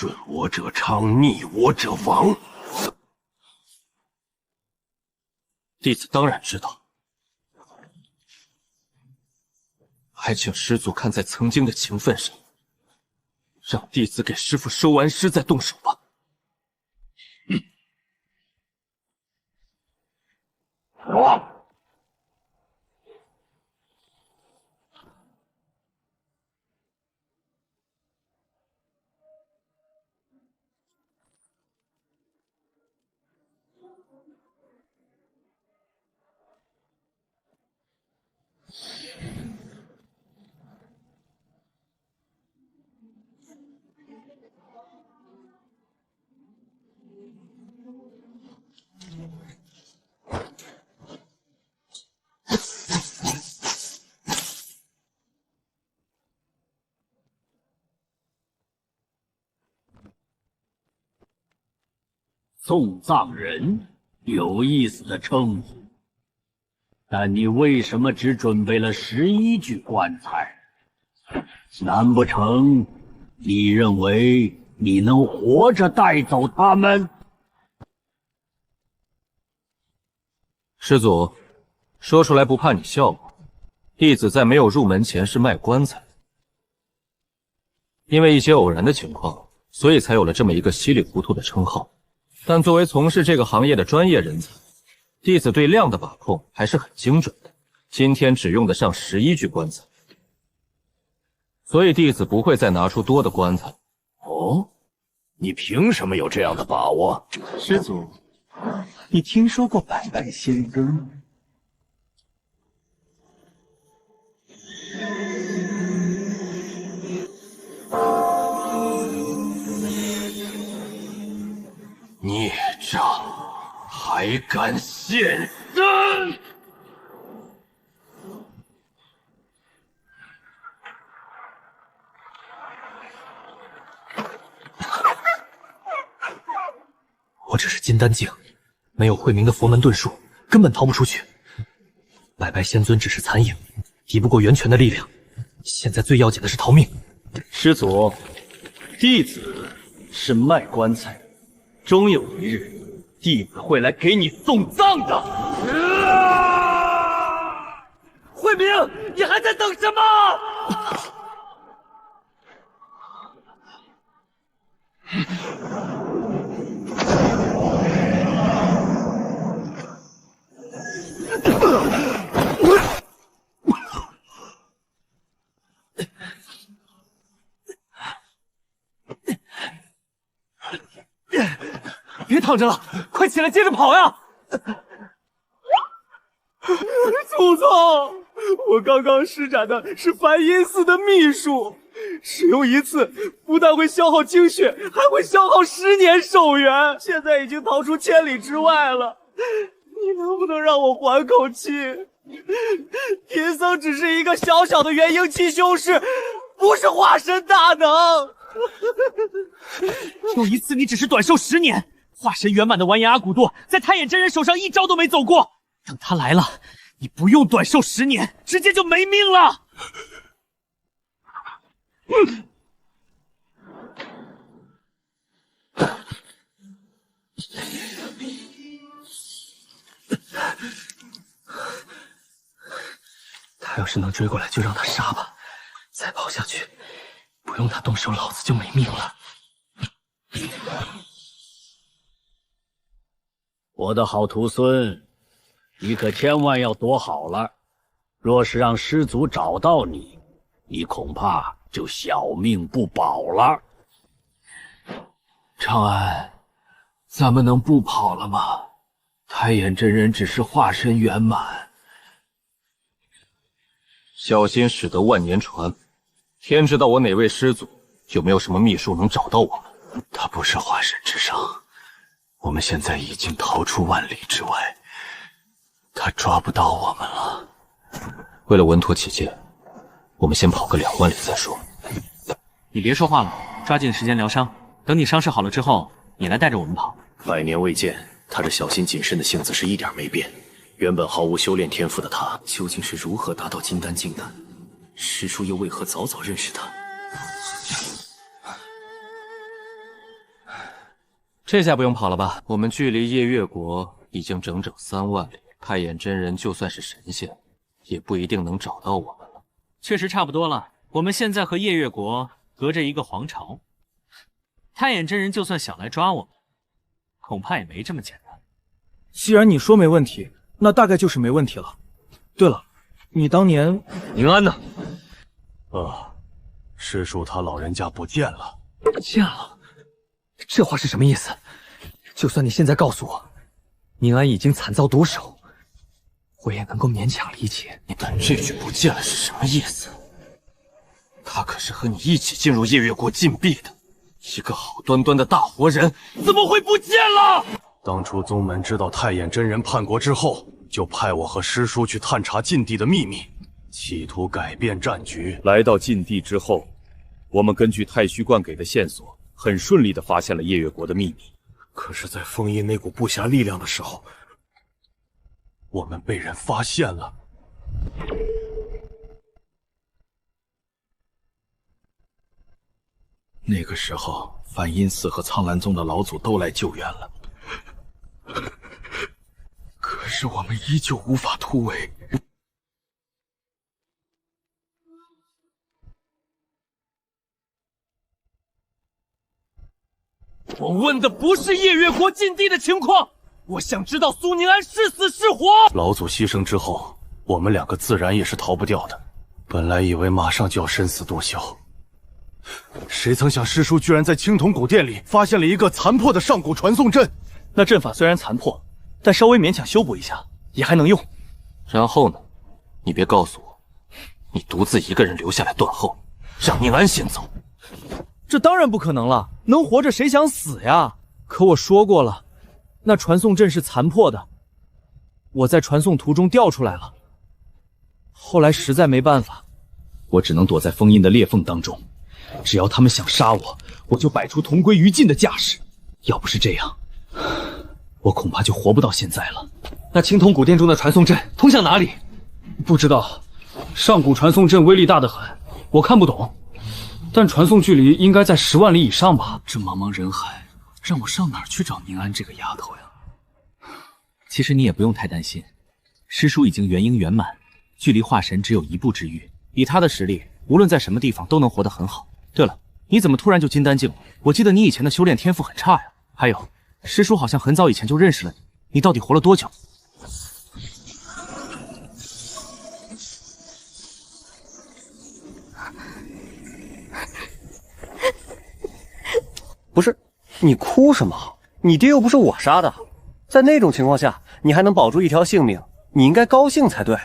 顺我者昌，逆我者亡。弟子当然知道，还请师祖看在曾经的情分上，让弟子给师父收完尸再动手吧。送葬人，有意思的称呼，但你为什么只准备了11具棺材？难不成你认为你能活着带走他们？师祖，说出来不怕你笑话，弟子在没有入门前是卖棺材的，因为一些偶然的情况，所以才有了这么一个稀里糊涂的称号。但作为从事这个行业的专业人才，弟子对量的把控还是很精准的。今天只用得上11具棺材，所以弟子不会再拿出多的棺材。哦，你凭什么有这样的把握？师祖，你听说过百拜仙尊吗？孽障，还敢现身！我只是金丹境，没有慧明的佛门遁术，根本逃不出去。百拜仙尊只是残影，敌不过元拳的力量。现在最要紧的是逃命。师祖，弟子是卖棺材的，终有一日，弟子会来给你送葬的。慧明，你还在等什么？别躺着了，快起来，接着跑呀！祖宗，我刚刚施展的是梵音寺的秘术，使用一次不但会消耗精血，还会消耗10年寿元。现在已经逃出千里之外了，你能不能让我缓口气？贫僧只是一个小小的元婴期修士，不是化身大能。有一次你只是短寿10年，化身圆满的完颜阿骨朵在太眼真人手上一招都没走过。等他来了，你不用短寿10年，直接就没命了。他要是能追过来，就让他杀吧。再跑下去，不用他动手，老子就没命了。我的好徒孙，你可千万要躲好了。若是让师祖找到你，你恐怕就小命不保了。长安，咱们能不跑了吗？太眼真人只是化身圆满。小心驶得万年船，天知道我哪位师祖有没有什么秘术能找到我们。他不是化身之上，我们现在已经逃出万里之外，他抓不到我们了。为了稳妥起见，我们先跑个2万里再说。你别说话了，抓紧时间疗伤，等你伤势好了之后，你来带着我们跑。100年未见，他这小心谨慎的性子是一点没变。原本毫无修炼天赋的他，究竟是如何达到金丹境的？师叔又为何早早认识他？这下不用跑了吧？我们距离夜月国已经整整3万里，太眼真人就算是神仙，也不一定能找到我们了。确实差不多了。我们现在和夜月国隔着一个皇朝，太眼真人就算想来抓我们，恐怕也没这么简单。既然你说没问题，那大概就是没问题了。对了，你当年宁安呢？师叔他老人家不见了。不见了？这话是什么意思？就算你现在告诉我，宁安已经惨遭毒手，我也能够勉强理解。你问这句不见了是什么意思？他可是和你一起进入夜月国禁闭的，一个好端端的大活人，怎么会不见了？当初宗门知道太眼真人叛国之后，就派我和师叔去探查禁地的秘密，企图改变战局。来到禁地之后，我们根据太虚观给的线索，很顺利地发现了夜月国的秘密。可是，在封印那股不祥力量的时候，我们被人发现了。那个时候，梵音寺和苍兰宗的老祖都来救援了，可是我们依旧无法突围。我问的不是夜月国禁地的情况，我想知道苏宁安是死是活。老祖牺牲之后，我们2个自然也是逃不掉的。本来以为马上就要生死斗消，谁曾想师叔居然在青铜古殿里发现了一个残破的上古传送阵。那阵法虽然残破，但稍微勉强修补一下也还能用。然后呢？你别告诉我，你独自一个人留下来断后，让宁安先走。这当然不可能了，能活着谁想死呀？可我说过了，那传送阵是残破的，我在传送途中掉出来了。后来实在没办法，我只能躲在封印的裂缝当中。只要他们想杀我，我就摆出同归于尽的架势。要不是这样，我恐怕就活不到现在了。那青铜古殿中的传送阵通向哪里？不知道，上古传送阵威力大得很，我看不懂。但传送距离应该在10万里以上吧？这茫茫人海，让我上哪儿去找宁安这个丫头呀？其实你也不用太担心，师叔已经元婴圆满，距离化神只有1步之遥。以他的实力，无论在什么地方都能活得很好。对了，你怎么突然就金丹境了？我记得你以前的修炼天赋很差呀。还有，师叔好像很早以前就认识了你，你到底活了多久？不是，你哭什么？你爹又不是我杀的，在那种情况下，你还能保住一条性命，你应该高兴才对。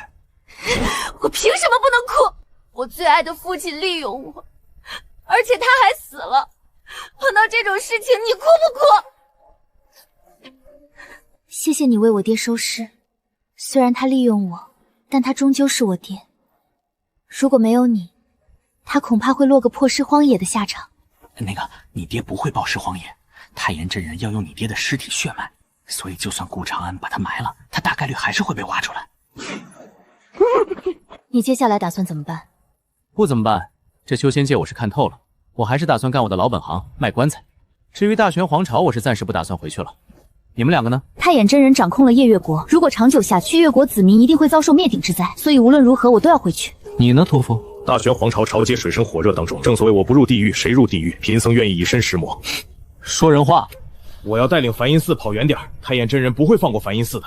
我凭什么不能哭？我最爱的父亲利用我，而且他还死了。碰到这种事情，你哭不哭？谢谢你为我爹收尸，虽然他利用我，但他终究是我爹。如果没有你，他恐怕会落个破尸荒野的下场。那个，你爹不会暴尸荒野，太炎真人要用你爹的尸体血脉，所以就算顾长安把他埋了，他大概率还是会被挖出来。你接下来打算怎么办？不怎么办，这修仙界我是看透了，我还是打算干我的老本行，卖棺材。至于大玄皇朝，我是暂时不打算回去了。你们2个呢？太眼真人掌控了夜月国，如果长久下去，月国子民一定会遭受灭顶之灾，所以无论如何我都要回去。你呢，屠夫？大玄皇朝朝节水深火热当中，正所谓我不入地狱谁入地狱，贫僧愿意以身试魔。说人话！我要带领梵音寺跑远点，太眼真人不会放过梵音寺的。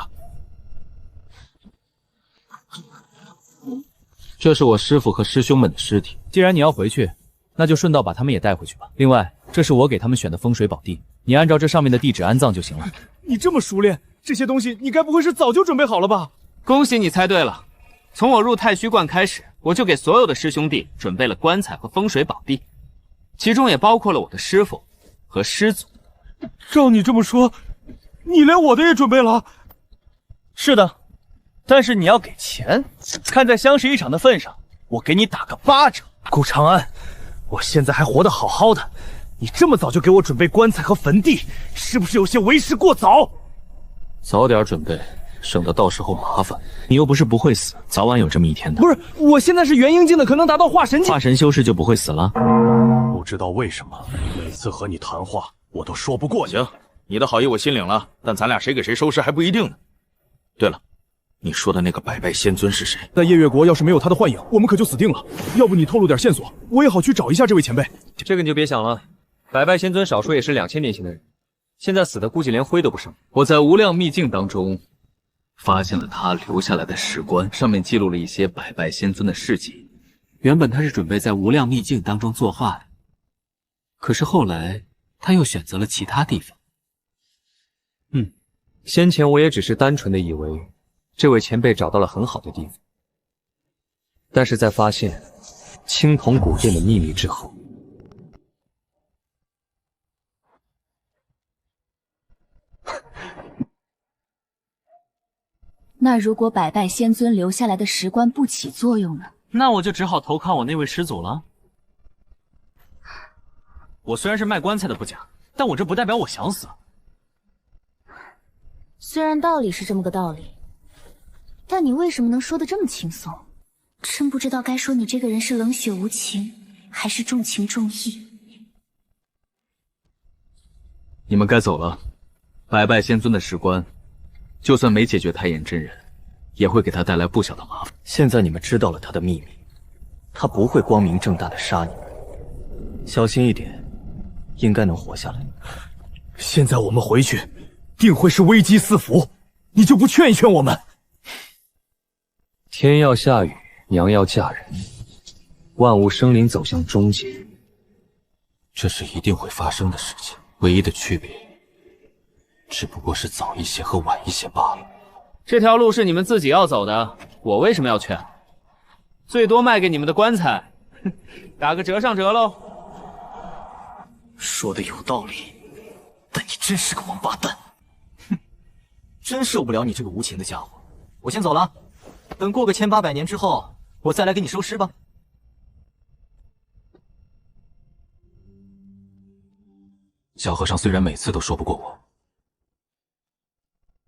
这是我师父和师兄们的尸体。既然你要回去，那就顺道把他们也带回去吧。另外，这是我给他们选的风水宝地，你按照这上面的地址安葬就行了。你这么熟练，这些东西你该不会是早就准备好了吧？恭喜你猜对了。从我入太虚观开始，我就给所有的师兄弟准备了棺材和风水宝地，其中也包括了我的师父和师祖。照你这么说，你连我的也准备了？是的，但是你要给钱。看在相识一场的份上，我给你打个8折。顾长安，我现在还活得好好的，你这么早就给我准备棺材和坟地，是不是有些为时过早？早点准备，省得到时候麻烦。你又不是不会死，早晚有这么一天的。不是，我现在是元婴境的，可能达到化神境。化神修士就不会死了？不知道为什么，每次和你谈话，我都说不过你。行，你的好意我心领了，但咱俩谁给谁收尸还不一定呢。对了，你说的那个百拜仙尊是谁？但夜月国要是没有他的幻影，我们可就死定了。要不你透露点线索，我也好去找一下这位前辈。这个你就别想了，百拜仙尊少说也是2000年前的人，现在死的估计连灰都不剩。我在无量秘境当中发现了他留下来的石棺，上面记录了一些百拜仙尊的事迹。原本他是准备在无量秘境当中作画的，可是后来他又选择了其他地方。先前我也只是单纯的以为这位前辈找到了很好的地方，但是在发现青铜古殿的秘密之后，那如果百拜仙尊留下来的石棺不起作用呢？那我就只好投靠我那位师祖了。我虽然是卖棺材的不假，但我这不代表我想死。虽然道理是这么个道理，但你为什么能说得这么轻松？真不知道该说你这个人是冷血无情，还是重情重义。你们该走了。百拜仙尊的石棺，就算没解决太眼真人，也会给他带来不小的麻烦。现在你们知道了他的秘密，他不会光明正大的杀你们，小心一点，应该能活下来。现在我们回去，定会是危机四伏，你就不劝一劝我们？天要下雨，娘要嫁人，万物生灵走向终结，这是一定会发生的事情，唯一的区别只不过是早一些和晚一些罢了。这条路是你们自己要走的，我为什么要劝？最多卖给你们的棺材，打个折上折喽。说的有道理，但你真是个王八蛋！哼，真受不了你这个无情的家伙。我先走了，等过个1800年之后，我再来给你收尸吧。小和尚虽然每次都说不过我，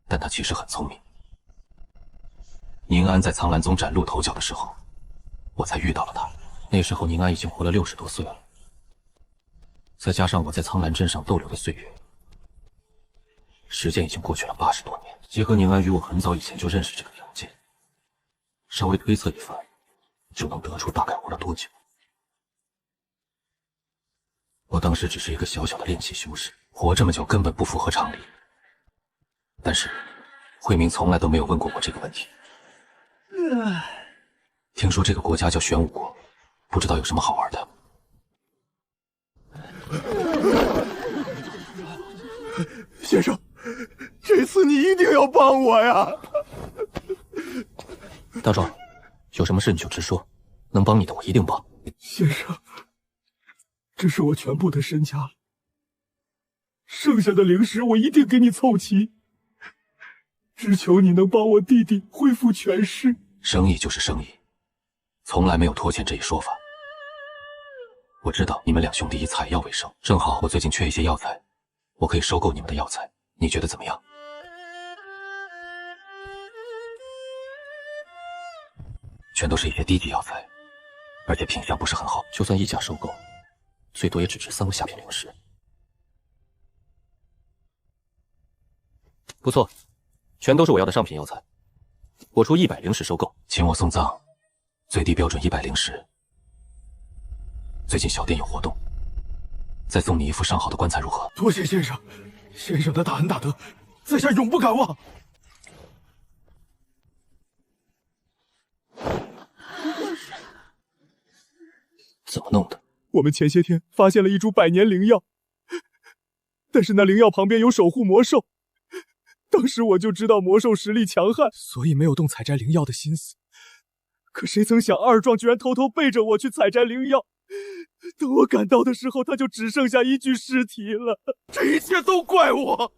但他其实很聪明。宁安在苍兰宗崭露头角的时候，我才遇到了他。那时候宁安已经活了60多岁了，再加上我在苍兰镇上逗留的岁月，时间已经过去了80多年。结合宁安与我很早以前就认识这个条件，稍微推测一番，就能得出大概活了多久。我当时只是一个小小的炼气修士，活这么久根本不符合常理。但是慧明从来都没有问过我这个问题。听说这个国家叫玄武国，不知道有什么好玩的。先生，这次你一定要帮我呀！大壮，有什么事你就直说，能帮你的我一定帮。先生，这是我全部的身家了，剩下的灵石我一定给你凑齐，只求你能帮我弟弟恢复全尸。生意就是生意，从来没有拖欠这一说法。我知道你们两兄弟以采药为生，正好我最近缺一些药材，我可以收购你们的药材，你觉得怎么样？全都是一些低级药材，而且品相不是很好，就算一家收购，最多也只值3个下品灵石。不错，全都是我要的上品药材，我出100灵石收购，请我送葬，最低标准100灵石。最近小店有活动，再送你一副上好的棺材如何？多谢先生，先生的大恩大德，在下永不敢忘。怎么弄的？我们前些天发现了一株100年灵药，但是那灵药旁边有守护魔兽，当时我就知道魔兽实力强悍，所以没有动采摘灵药的心思。可谁曾想二壮居然偷偷背着我去采摘灵药，等我赶到的时候，他就只剩下一具尸体了。这一切都怪我，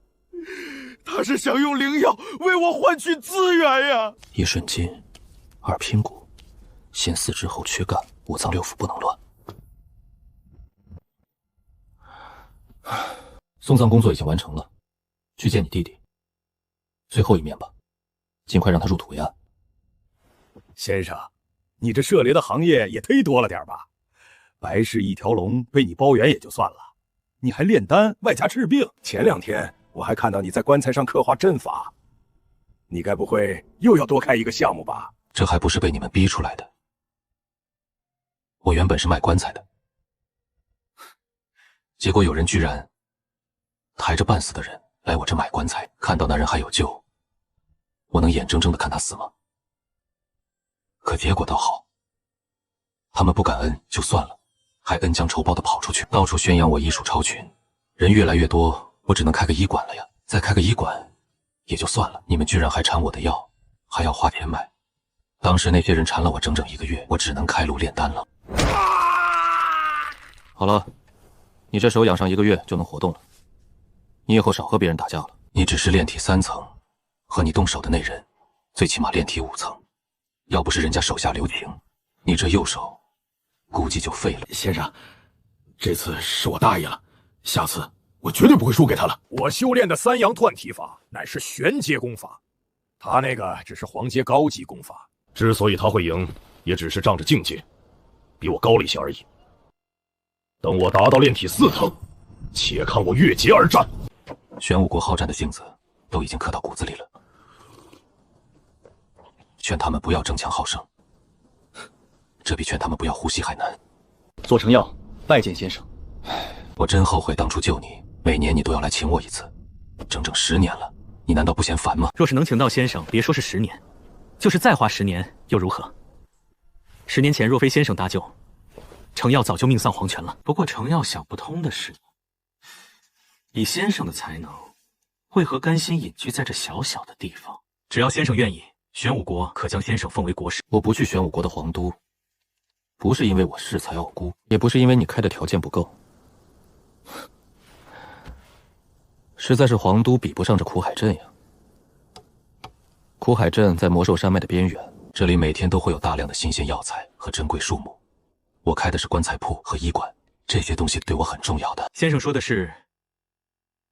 他是想用灵药为我换取资源呀！一瞬间，二拼骨，先4肢后躯干，5脏6腑不能乱。送葬工作已经完成了，去见你弟弟，最后一面吧，尽快让他入土为安。先生，你这涉猎的行业也忒多了点吧？白氏一条龙被你包圆也就算了，你还炼丹外加治病。前2天我还看到你在棺材上刻画阵法，你该不会又要多开一个项目吧？这还不是被你们逼出来的。我原本是卖棺材的，结果有人居然抬着半死的人来我这买棺材，看到那人还有救，我能眼睁睁地看他死吗？可结果倒好，他们不感恩就算了，还恩将仇报地跑出去，到处宣扬我医术超群，人越来越多，我只能开个医馆了呀。再开个医馆也就算了，你们居然还缠我的药，还要花钱买。当时那些人缠了我整整1个月，我只能开路炼丹了。好了，你这手养上1个月就能活动了。你以后少和别人打架了。你只是炼体3层，和你动手的那人最起码炼体5层，要不是人家手下留情，你这右手估计就废了。先生，这次是我大意了，下次我绝对不会输给他了。我修炼的3阳断体法乃是玄阶功法，他那个只是黄阶高级功法。之所以他会赢，也只是仗着境界比我高了一些而已。等我达到炼体4层，且看我越阶而战。玄武国好战的性子都已经刻到骨子里了，劝他们不要争强好胜，这比劝他们不要呼吸还难。左承耀拜见先生。我真后悔当初救你，每年你都要来请我一次，整整10年了，你难道不嫌烦吗？若是能请到先生，别说是10年，就是再花10年又如何？10年前若非先生搭救，程耀早就命丧黄泉了。不过程耀想不通的是，以先生的才能，为何甘心隐居在这小小的地方？只要先生愿意，玄武国可将先生奉为国师。我不去玄武国的皇都，不是因为我恃才傲孤，也不是因为你开的条件不够，实在是皇都比不上这苦海镇呀。苦海镇在魔兽山脉的边缘，这里每天都会有大量的新鲜药材和珍贵树木。我开的是棺材铺和医馆，这些东西对我很重要的。先生说的是，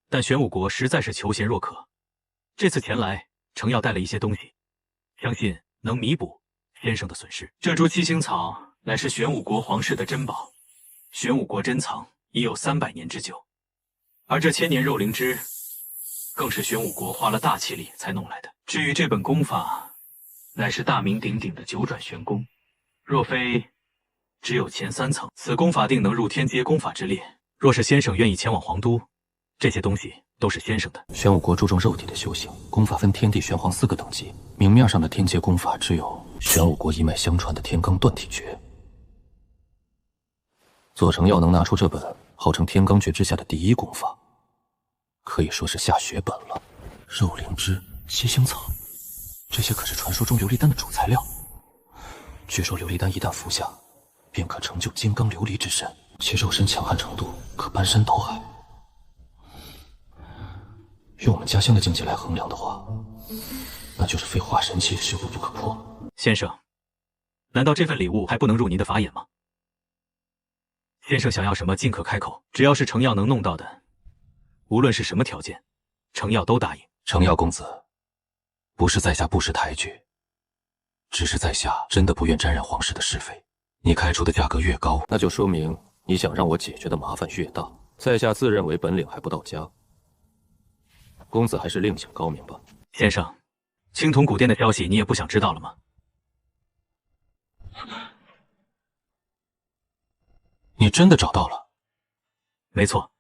但玄武国实在是求贤若渴，这次前来，程耀带了一些东西，相信能弥补先生的损失。这株七星草乃是玄武国皇室的珍宝，玄武国珍藏已有300年之久，而这千年肉灵芝更是玄武国花了大气力才弄来的。至于这本功法，乃是大名鼎鼎的九转玄功，若非只有前3层，此功法定能入天阶功法之列。若是先生愿意前往皇都，这些东西都是先生的。玄武国注重肉体的修行，功法分天地玄黄4个等级，明面上的天阶功法只有玄武国一脉相传的天罡断体诀。左承耀能拿出这本号称天罡诀之下的第1功法，可以说是下血本了。肉灵芝、七星草，这些可是传说中琉璃丹的主材料。据说琉璃丹一旦服下，便可成就金刚琉璃之身，其肉身强悍程度可搬山倒海。用我们家乡的境界来衡量的话，那就是非化神期修复不可破。先生，难道这份礼物还不能入您的法眼吗？先生想要什么尽可开口，只要是程耀能弄到的，无论是什么条件，程耀都答应。程耀公子，不是在下不识抬举，只是在下真的不愿沾染皇室的是非。你开出的价格越高，那就说明你想让我解决的麻烦越大。在下自认为本领还不到家，公子还是另请高明吧。先生，青铜古殿的消息你也不想知道了吗？你真的找到了？没错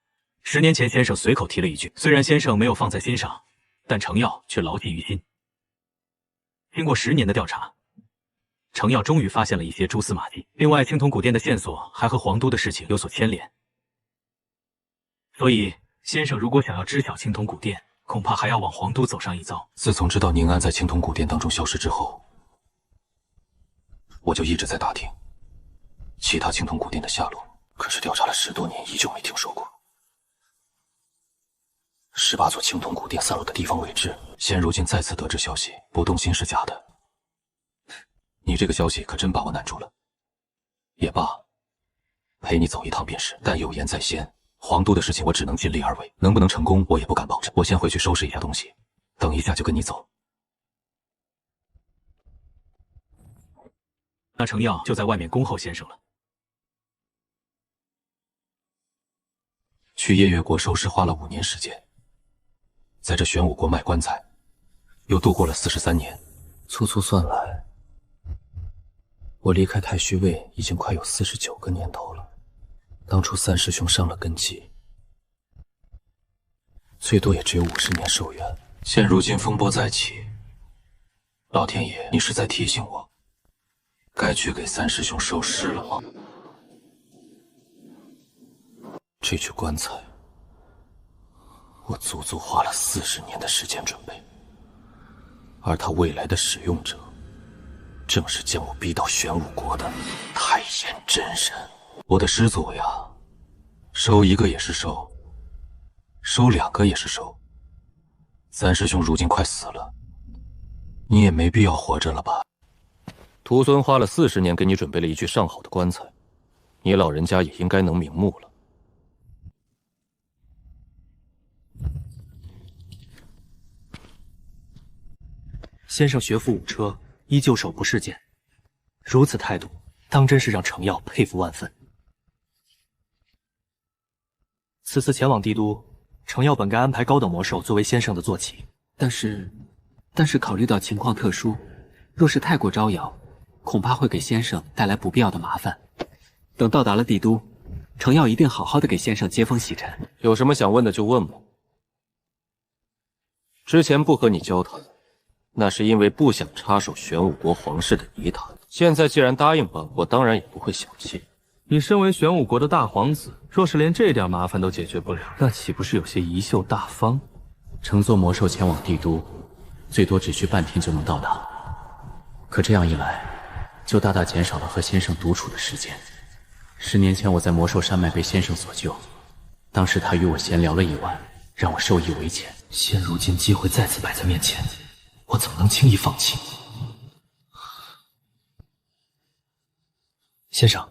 ，10年前先生随口提了一句，虽然先生没有放在心上，但程耀却牢记于心。经过10年的调查，程耀终于发现了一些蛛丝马迹。另外，青铜古殿的线索还和皇都的事情有所牵连，所以先生如果想要知晓青铜古殿，恐怕还要往皇都走上一遭。自从知道宁安在青铜古殿当中消失之后，我就一直在打听其他青铜古殿的下落，可是调查了10多年，依旧没听说过。18座青铜古殿散落的地方位置，现如今再次得知消息，不动心是假的。你这个消息可真把我难住了。也罢，陪你走一趟便是。但有言在先，皇都的事情我只能尽力而为，能不能成功我也不敢保证。我先回去收拾一下东西，等一下就跟你走。那程耀就在外面恭候先生了。去夜月国收尸花了5年时间，在这玄武国卖棺材，又度过了43年，粗粗算来，我离开太虚卫已经快有49个年头了。当初三师兄伤了根基，最多也只有50年寿元。现如今风波再起，老天爷，你是在提醒我，该去给三师兄收尸了吗？这具棺材，我足足花了40年的时间准备，而他未来的使用者，正是将我逼到玄武国的太炎真人。我的师祖呀，收一个也是收，收2个也是收。三师兄如今快死了，你也没必要活着了吧？徒孙花了40年给你准备了一具上好的棺材，你老人家也应该能瞑目了。先生学富五车，依旧手不释剑，如此态度，当真是让程耀佩服万分。此次前往帝都，程耀本该安排高等魔兽作为先生的坐骑，但是考虑到情况特殊，若是太过招摇，恐怕会给先生带来不必要的麻烦。等到达了帝都，程耀一定好好的给先生接风洗尘。有什么想问的就问吧。之前不和你交谈，那是因为不想插手玄武国皇室的泥潭。现在既然答应帮，我当然也不会小气。你身为玄武国的大皇子，若是连这点麻烦都解决不了，那岂不是有些贻秀大方？乘坐魔兽前往帝都，最多只需半天就能到达。可这样一来，就大大减少了和先生独处的时间。10年前我在魔兽山脉被先生所救，当时他与我闲聊了一晚，让我受益匪浅。现如今机会再次摆在面前，我怎么能轻易放弃？先生，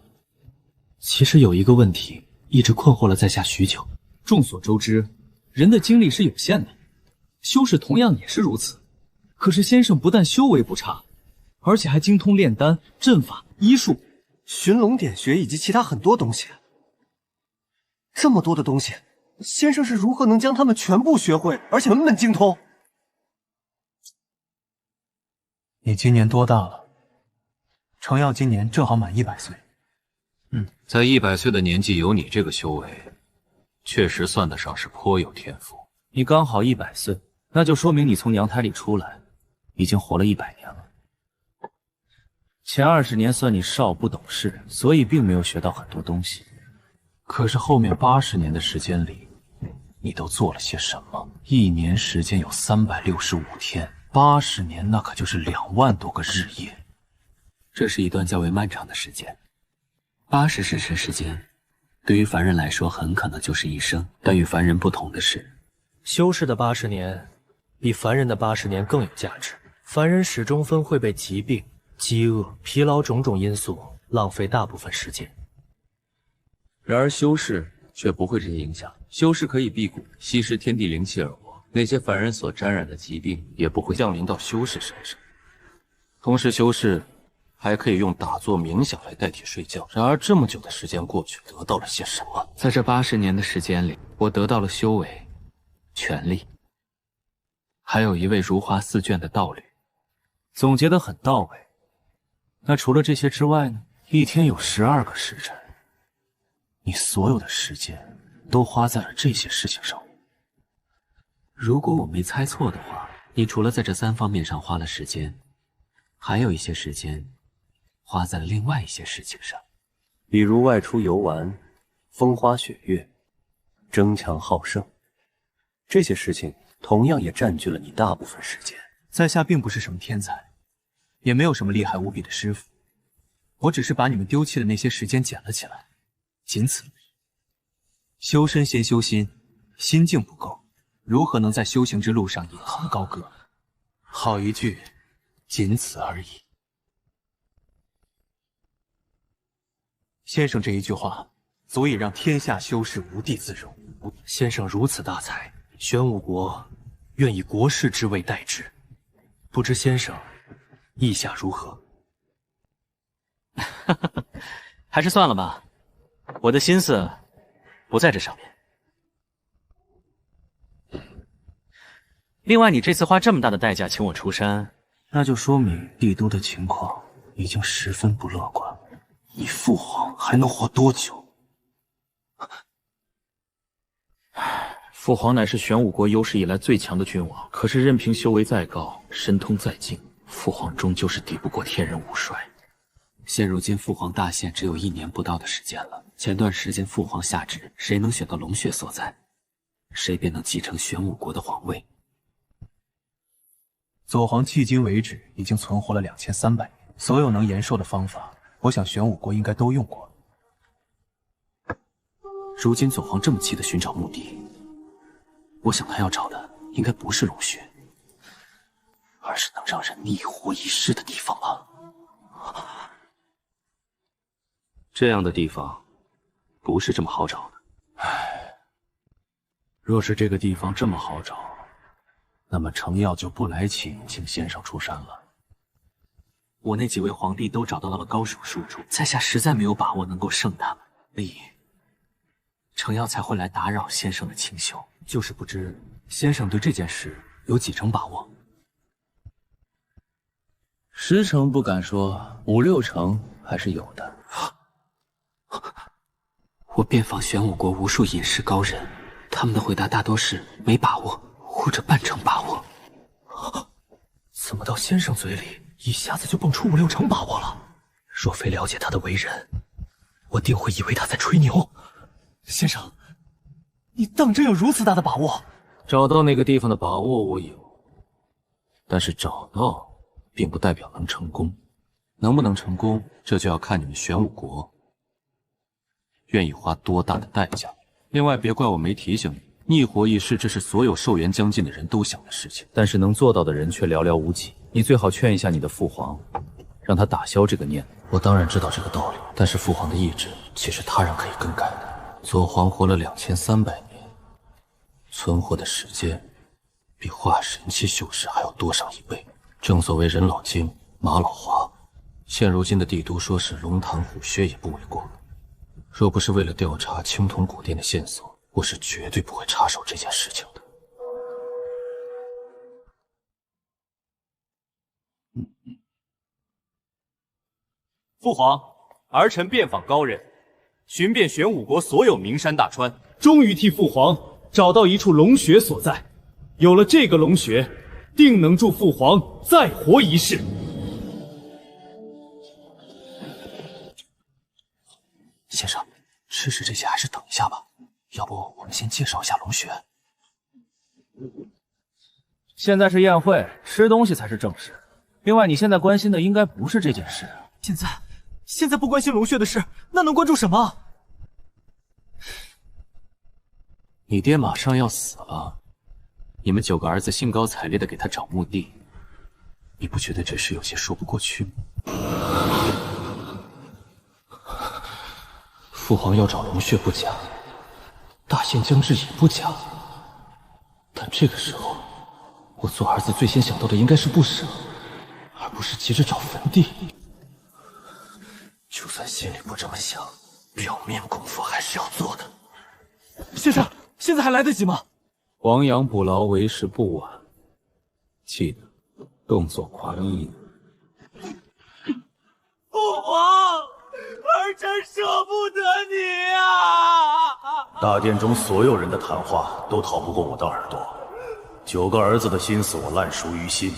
其实有一个问题一直困惑了在下许久。众所周知，人的精力是有限的，修士同样也是如此。可是先生不但修为不差，而且还精通炼丹、阵法、医术、寻龙点穴以及其他很多东西。这么多的东西，先生是如何能将它们全部学会，而且门门精通？你今年多大了？程耀今年正好满100岁。在100岁的年纪有你这个修为，确实算得上是颇有天赋。你刚好100岁，那就说明你从娘胎里出来，已经活了100年了。前20年算你少不懂事，所以并没有学到很多东西。可是后面80年的时间里，你都做了些什么？1年时间有365天，80年那可就是2万多个日夜。这是一段较为漫长的时间，80时辰时间，对于凡人来说很可能就是一生。但与凡人不同的是，修士的80年，比凡人的80年更有价值。凡人始终分会被疾病、饥饿、疲劳种种因素浪费大部分时间。然而修士却不会这些影响，修士可以辟谷，吸食天地灵气而活，那些凡人所沾染的疾病也不会降临到修士身上。同时，修士还可以用打坐冥想来代替睡觉。然而这么久的时间过去，得到了些什么？在这80年的时间里，我得到了修为、权力，还有一位如花似眷的道侣。总结得很到位。那除了这些之外呢？一天有12个时辰，你所有的时间都花在了这些事情上。如果我没猜错的话，你除了在这3方面上花了时间，还有一些时间花在了另外一些事情上，比如外出游玩、风花雪月、争强好胜，这些事情同样也占据了你大部分时间。在下并不是什么天才，也没有什么厉害无比的师傅，我只是把你们丢弃的那些时间捡了起来，仅此。修身先修心，心境不够，如何能在修行之路上引吭高歌？好一句，仅此而已。先生这一句话，足以让天下修士无地自容。先生如此大才，玄武国愿以国士之位待之，不知先生意下如何？还是算了吧，我的心思不在这上面。另外，你这次花这么大的代价请我出山，那就说明帝都的情况已经十分不乐观。你父皇还能活多久？父皇乃是玄武国有史以来最强的君王，可是任凭修为再高，神通再精，父皇终究是抵不过天人五衰。现如今父皇大限只有1年不到的时间了。前段时间父皇下旨，谁能选到龙穴所在，谁便能继承玄武国的皇位。左皇迄今为止已经存活了2300年，所有能延寿的方法，我想玄武国应该都用过。如今左皇这么急的寻找墓地，我想他要找的应该不是龙穴，而是能让人逆活一世的地方吧。这样的地方不是这么好找的。唉，若是这个地方这么好找，那么程耀就不来请先生出山了。我那几位皇帝都找到了高手输出，在下实在没有把握能够胜他们，所以程耀才会来打扰先生的清修。就是不知先生对这件事有几成把握？10成不敢说，5、6成还是有的。我遍访玄武国无数隐士高人，他们的回答大多是没把握或者半成把握。怎么到先生嘴里一下子就蹦出5、6成把握了？若非了解他的为人，我定会以为他在吹牛。先生，你当真有如此大的把握？找到那个地方的把握我有，但是找到并不代表能成功。能不能成功，这就要看你们玄武国愿意花多大的代价。另外，别怪我没提醒你，逆活一世，这是所有寿元将近的人都想的事情，但是能做到的人却寥寥无几。你最好劝一下你的父皇，让他打消这个念。我当然知道这个道理，但是父皇的意志岂是他人可以更改的？左皇活了2300年，存活的时间比化神期修士还要多上1倍。正所谓人老精，马老滑。现如今的帝都，说是龙潭虎穴也不为过。若不是为了调查青铜古殿的线索，我是绝对不会插手这件事情的。父皇，儿臣遍访高人，寻遍玄武国所有名山大川，终于替父皇找到一处龙穴所在。有了这个龙穴，定能助父皇再活一世。先生，吃食这些还是等一下吧，要不我们先介绍一下龙穴。现在是宴会，吃东西才是正事。另外，你现在关心的应该不是这件事。现在不关心龙穴的事，那能关注什么？你爹马上要死了，你们9个儿子兴高采烈的给他找墓地，你不觉得这事有些说不过去吗？父皇要找龙穴不假，大限将至也不假，但这个时候，我做儿子最先想到的应该是不舍，而不是急着找坟地。就算心里不这么想，表面功夫还是要做的。先生，现在还来得及吗？亡羊补牢为时不晚，记得动作快一点。父皇，儿臣舍不得你啊！大殿中所有人的谈话都逃不过我的耳朵。9个儿子的心思我烂熟于心，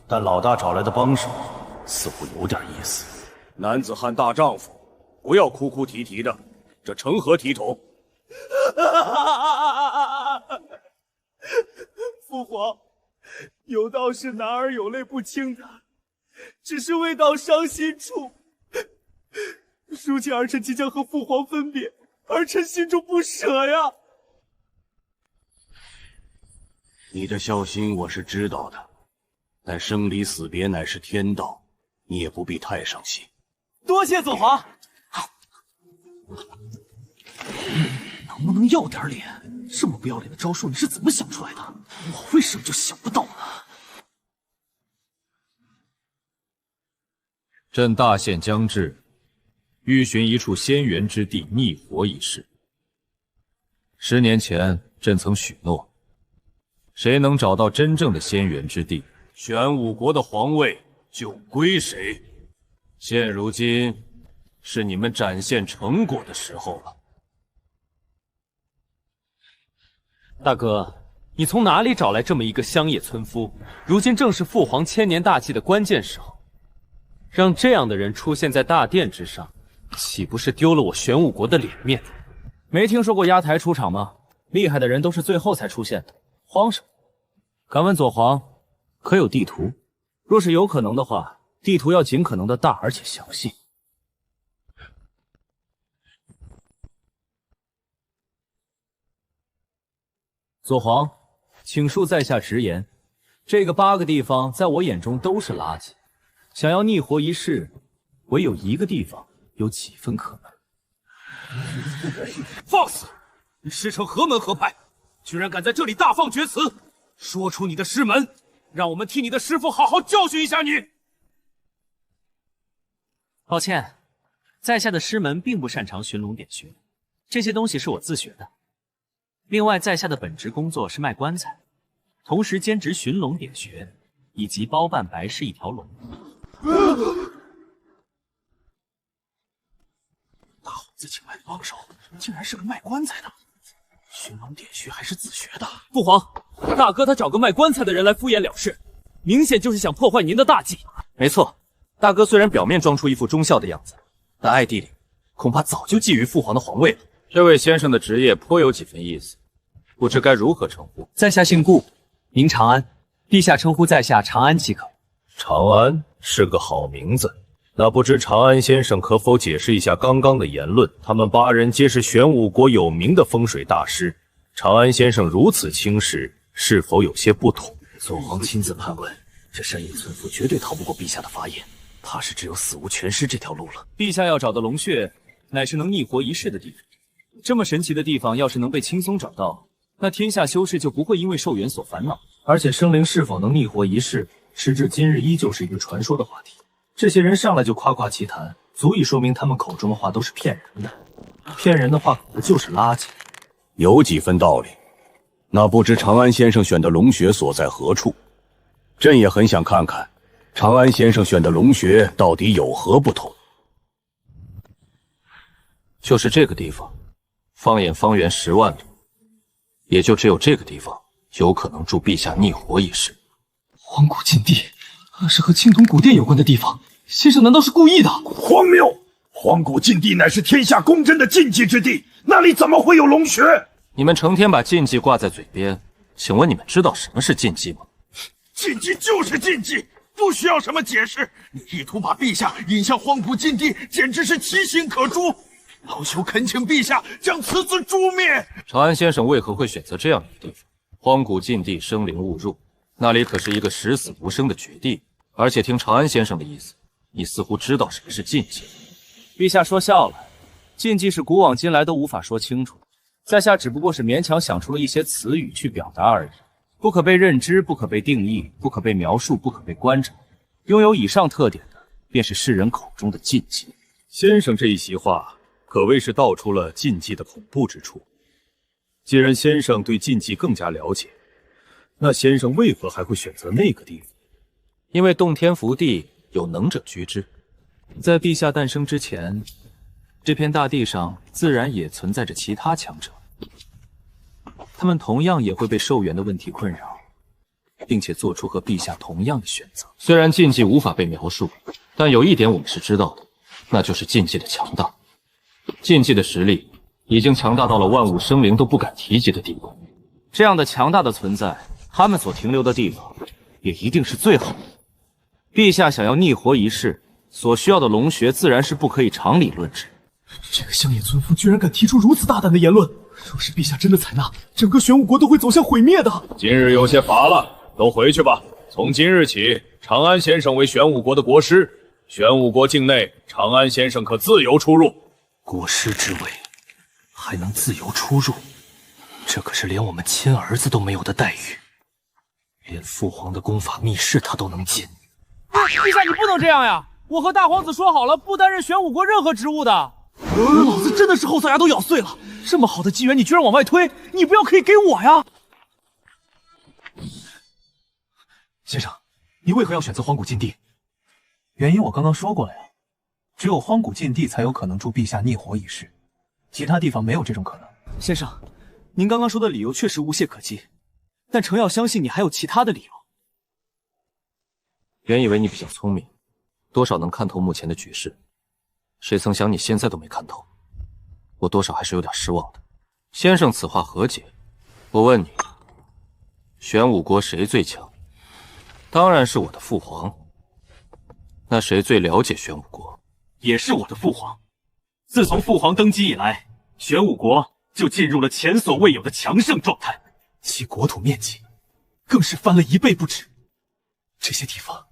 但老大找来的帮手似乎有点意思。男子汉大丈夫，不要哭哭啼啼的，这成何体统？父皇，有道是男儿有泪不轻弹，只是未到伤心处。如今儿臣即将和父皇分别，儿臣心中不舍呀。你的孝心我是知道的，但生离死别乃是天道，你也不必太伤心。多谢左皇。能不能要点脸？这么不要脸的招数你是怎么想出来的？我为什么就想不到呢？朕大限将至，欲寻一处仙源之地逆活一世。10年前，朕曾许诺，谁能找到真正的仙源之地，玄武国的皇位就归谁。现如今是你们展现成果的时候了。大哥，你从哪里找来这么一个乡野村夫？如今正是父皇千年大计的关键时候，让这样的人出现在大殿之上，岂不是丢了我玄武国的脸面？没听说过压台出场吗？厉害的人都是最后才出现的，慌什么？敢问左皇，可有地图？若是有可能的话，地图要尽可能的大而且详细。左皇，请恕在下直言，这个8个地方在我眼中都是垃圾。想要逆活一世，唯有一个地方有几分可能。放肆！你师承何门何派？居然敢在这里大放厥词！说出你的师门，让我们替你的师父好好教训一下你。抱歉，在下的师门并不擅长寻龙点穴，这些东西是我自学的。另外，在下的本职工作是卖棺材，同时兼职寻龙点穴，以及包办白氏一条龙。大猴子请来的帮手，竟然是个卖棺材的，寻龙点穴还是自学的。父皇，大哥他找个卖棺材的人来敷衍了事，明显就是想破坏您的大计。没错，大哥虽然表面装出一副忠孝的样子，但暗地里恐怕早就觊觎父皇的皇位了。这位先生的职业颇有几分意思，不知该如何称呼。在下姓顾，名长安，陛下称呼在下长安即可。长安是个好名字，那不知长安先生可否解释一下刚刚的言论？他们8人皆是玄武国有名的风水大师，长安先生如此轻视，是否有些不妥？左皇亲自盘问，这山野村夫绝对逃不过陛下的法眼，怕是只有死无全尸这条路了。陛下要找的龙穴，乃是能逆活一世的地方。这么神奇的地方，要是能被轻松找到，那天下修士就不会因为寿元所烦恼。而且生灵是否能逆活一世，时至今日依旧是一个传说的话题。这些人上来就夸夸其谈，足以说明他们口中的话都是骗人的。骗人的话可不就是垃圾？有几分道理。那不知长安先生选的龙穴所在何处？朕也很想看看，长安先生选的龙穴到底有何不同。就是这个地方，放眼方圆10万里，也就只有这个地方有可能助陛下逆活一世。荒古禁地，那是和青铜古殿有关的地方。先生难道是故意的？荒谬！荒古禁地乃是天下公认的禁忌之地，那里怎么会有龙穴？你们成天把禁忌挂在嘴边，请问你们知道什么是禁忌吗？禁忌就是禁忌，不需要什么解释。你意图把陛下引向荒古禁地，简直是其心可诛。老朽恳请陛下将此子诛灭。长安先生为何会选择这样一个地方？荒古禁地，生灵勿入，那里可是一个十死无生的绝地。而且听长安先生的意思，你似乎知道什么是禁忌。陛下说笑了，禁忌是古往今来都无法说清楚，在下只不过是勉强想出了一些词语去表达而已。不可被认知，不可被定义，不可被描述，不可被观察。拥有以上特点的，便是世人口中的禁忌。先生这一席话，可谓是道出了禁忌的恐怖之处。既然先生对禁忌更加了解，那先生为何还会选择那个地方？因为洞天福地有能者居之。在陛下诞生之前，这片大地上自然也存在着其他强者，他们同样也会被寿元的问题困扰，并且做出和陛下同样的选择。虽然禁忌无法被描述，但有一点我们是知道的，那就是禁忌的强大。禁忌的实力已经强大到了万物生灵都不敢提及的地步。这样的强大的存在，他们所停留的地方也一定是最好的。陛下想要逆活一世，所需要的龙穴自然是不可以常理论之。这个乡野村夫居然敢提出如此大胆的言论，若是陛下真的采纳，整个玄武国都会走向毁灭的。今日有些乏了，都回去吧。从今日起，长安先生为玄武国的国师，玄武国境内，长安先生可自由出入。国师之位，还能自由出入，这可是连我们亲儿子都没有的待遇。连父皇的功法密室他都能进。陛下，你不能这样呀！我和大皇子说好了，不担任玄武国任何职务的。老子真的是后槽牙都咬碎了！这么好的机缘，你居然往外推，你不要可以给我呀！先生，你为何要选择荒古禁地？原因我刚刚说过了呀，只有荒古禁地才有可能助陛下逆活一世，其他地方没有这种可能。先生，您刚刚说的理由确实无懈可击，但程耀相信你还有其他的理由。原以为你比较聪明，多少能看透目前的局势，谁曾想你现在都没看透，我多少还是有点失望的。先生此话何解？我问你，玄武国谁最强？当然是我的父皇。那谁最了解玄武国？也是我的父皇。自从父皇登基以来，玄武国就进入了前所未有的强盛状态，其国土面积更是翻了1倍不止。这些地方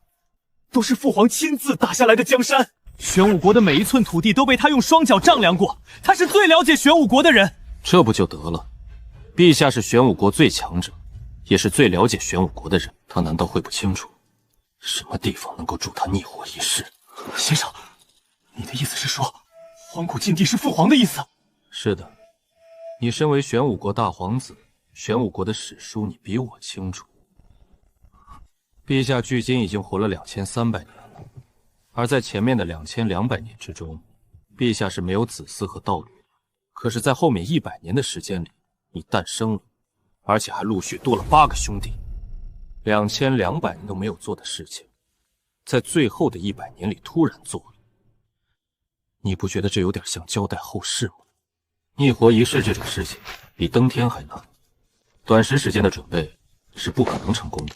都是父皇亲自打下来的江山，玄武国的每一寸土地都被他用双脚丈量过，他是最了解玄武国的人。这不就得了？陛下是玄武国最强者，也是最了解玄武国的人，他难道会不清楚什么地方能够助他逆活一世？先生，你的意思是说，荒古禁地是父皇的意思？是的，你身为玄武国大皇子，玄武国的史书你比我清楚。陛下距今已经活了2300年了，而在前面的2200年之中，陛下是没有子嗣和道侣的。可是，在后面100年的时间里，你诞生了，而且还陆续多了8个兄弟。2200年都没有做的事情，在最后的100年里突然做了。你不觉得这有点像交代后事吗？逆活一世这种事情比登天还难，短时间的准备是不可能成功的。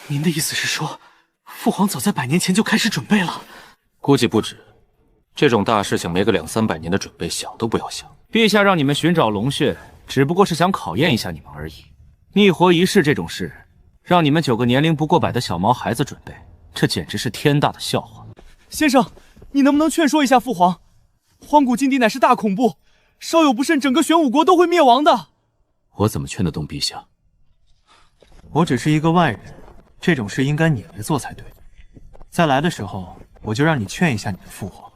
您的意思是说，父皇早在100年前就开始准备了？估计不止，这种大事情没个200-300年的准备，想都不要想。陛下让你们寻找龙穴，只不过是想考验一下你们而已。逆活一世这种事，让你们9个年龄不过百的小毛孩子准备，这简直是天大的笑话。先生，你能不能劝说一下父皇？荒古禁地乃是大恐怖，稍有不慎，整个玄武国都会灭亡的。我怎么劝得动陛下？我只是一个外人，这种事应该你来做才对。在来的时候，我就让你劝一下你的父皇，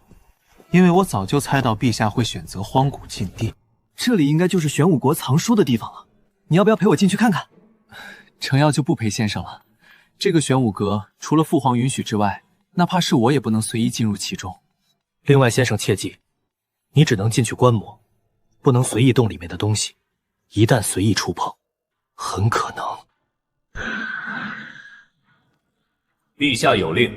因为我早就猜到陛下会选择荒古禁地。这里应该就是玄武国藏书的地方了，你要不要陪我进去看看？程耀就不陪先生了。这个玄武阁除了父皇允许之外，哪怕是我也不能随意进入其中。另外，先生切记，你只能进去观摩，不能随意动里面的东西。一旦随意触碰，很可能……陛下有令，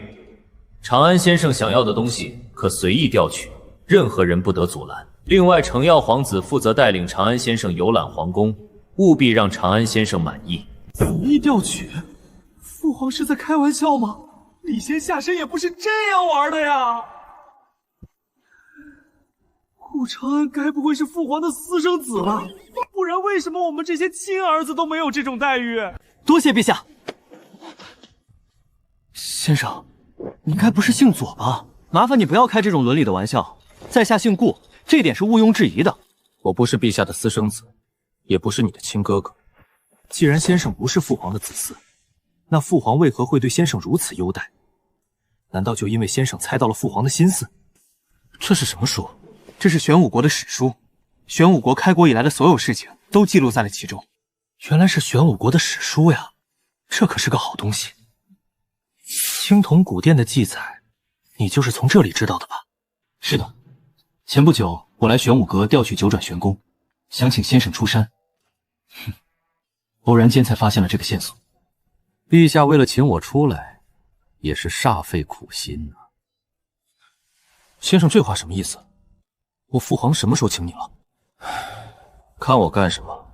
长安先生想要的东西可随意调取，任何人不得阻拦。另外，程耀皇子负责带领长安先生游览皇宫，务必让长安先生满意。随意调取？父皇是在开玩笑吗？礼贤下身也不是这样玩的呀！顾长安该不会是父皇的私生子吧？不然为什么我们这些亲儿子都没有这种待遇？多谢陛下。先生，你该不是姓左吧？麻烦你不要开这种伦理的玩笑。在下姓顾，这点是毋庸置疑的。我不是陛下的私生子，也不是你的亲哥哥。既然先生不是父皇的子嗣，那父皇为何会对先生如此优待？难道就因为先生猜到了父皇的心思？这是什么书？这是玄武国的史书，玄武国开国以来的所有事情都记录在了其中。原来是玄武国的史书呀，这可是个好东西。青铜古殿的记载，你就是从这里知道的吧？是的，前不久我来玄武阁调取九转玄功，想请先生出山。偶然间才发现了这个线索。陛下为了请我出来，也是煞费苦心啊。先生这话什么意思？我父皇什么时候请你了？看我干什么？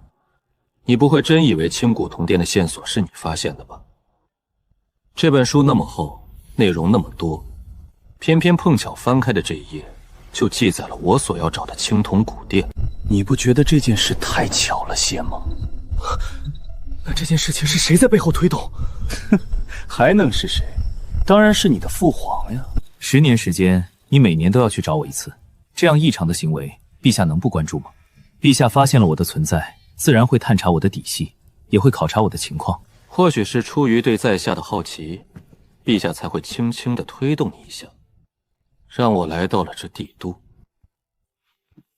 你不会真以为青古铜殿的线索是你发现的吧？这本书那么厚，内容那么多，偏偏碰巧翻开的这一页，就记载了我所要找的青铜古殿。你不觉得这件事太巧了些吗？那这件事情是谁在背后推动？还能是谁？当然是你的父皇呀。10年时间，你每年都要去找我一次，这样异常的行为，陛下能不关注吗？陛下发现了我的存在，自然会探查我的底细，也会考察我的情况。或许是出于对在下的好奇，陛下才会轻轻地推动你一下，让我来到了这帝都。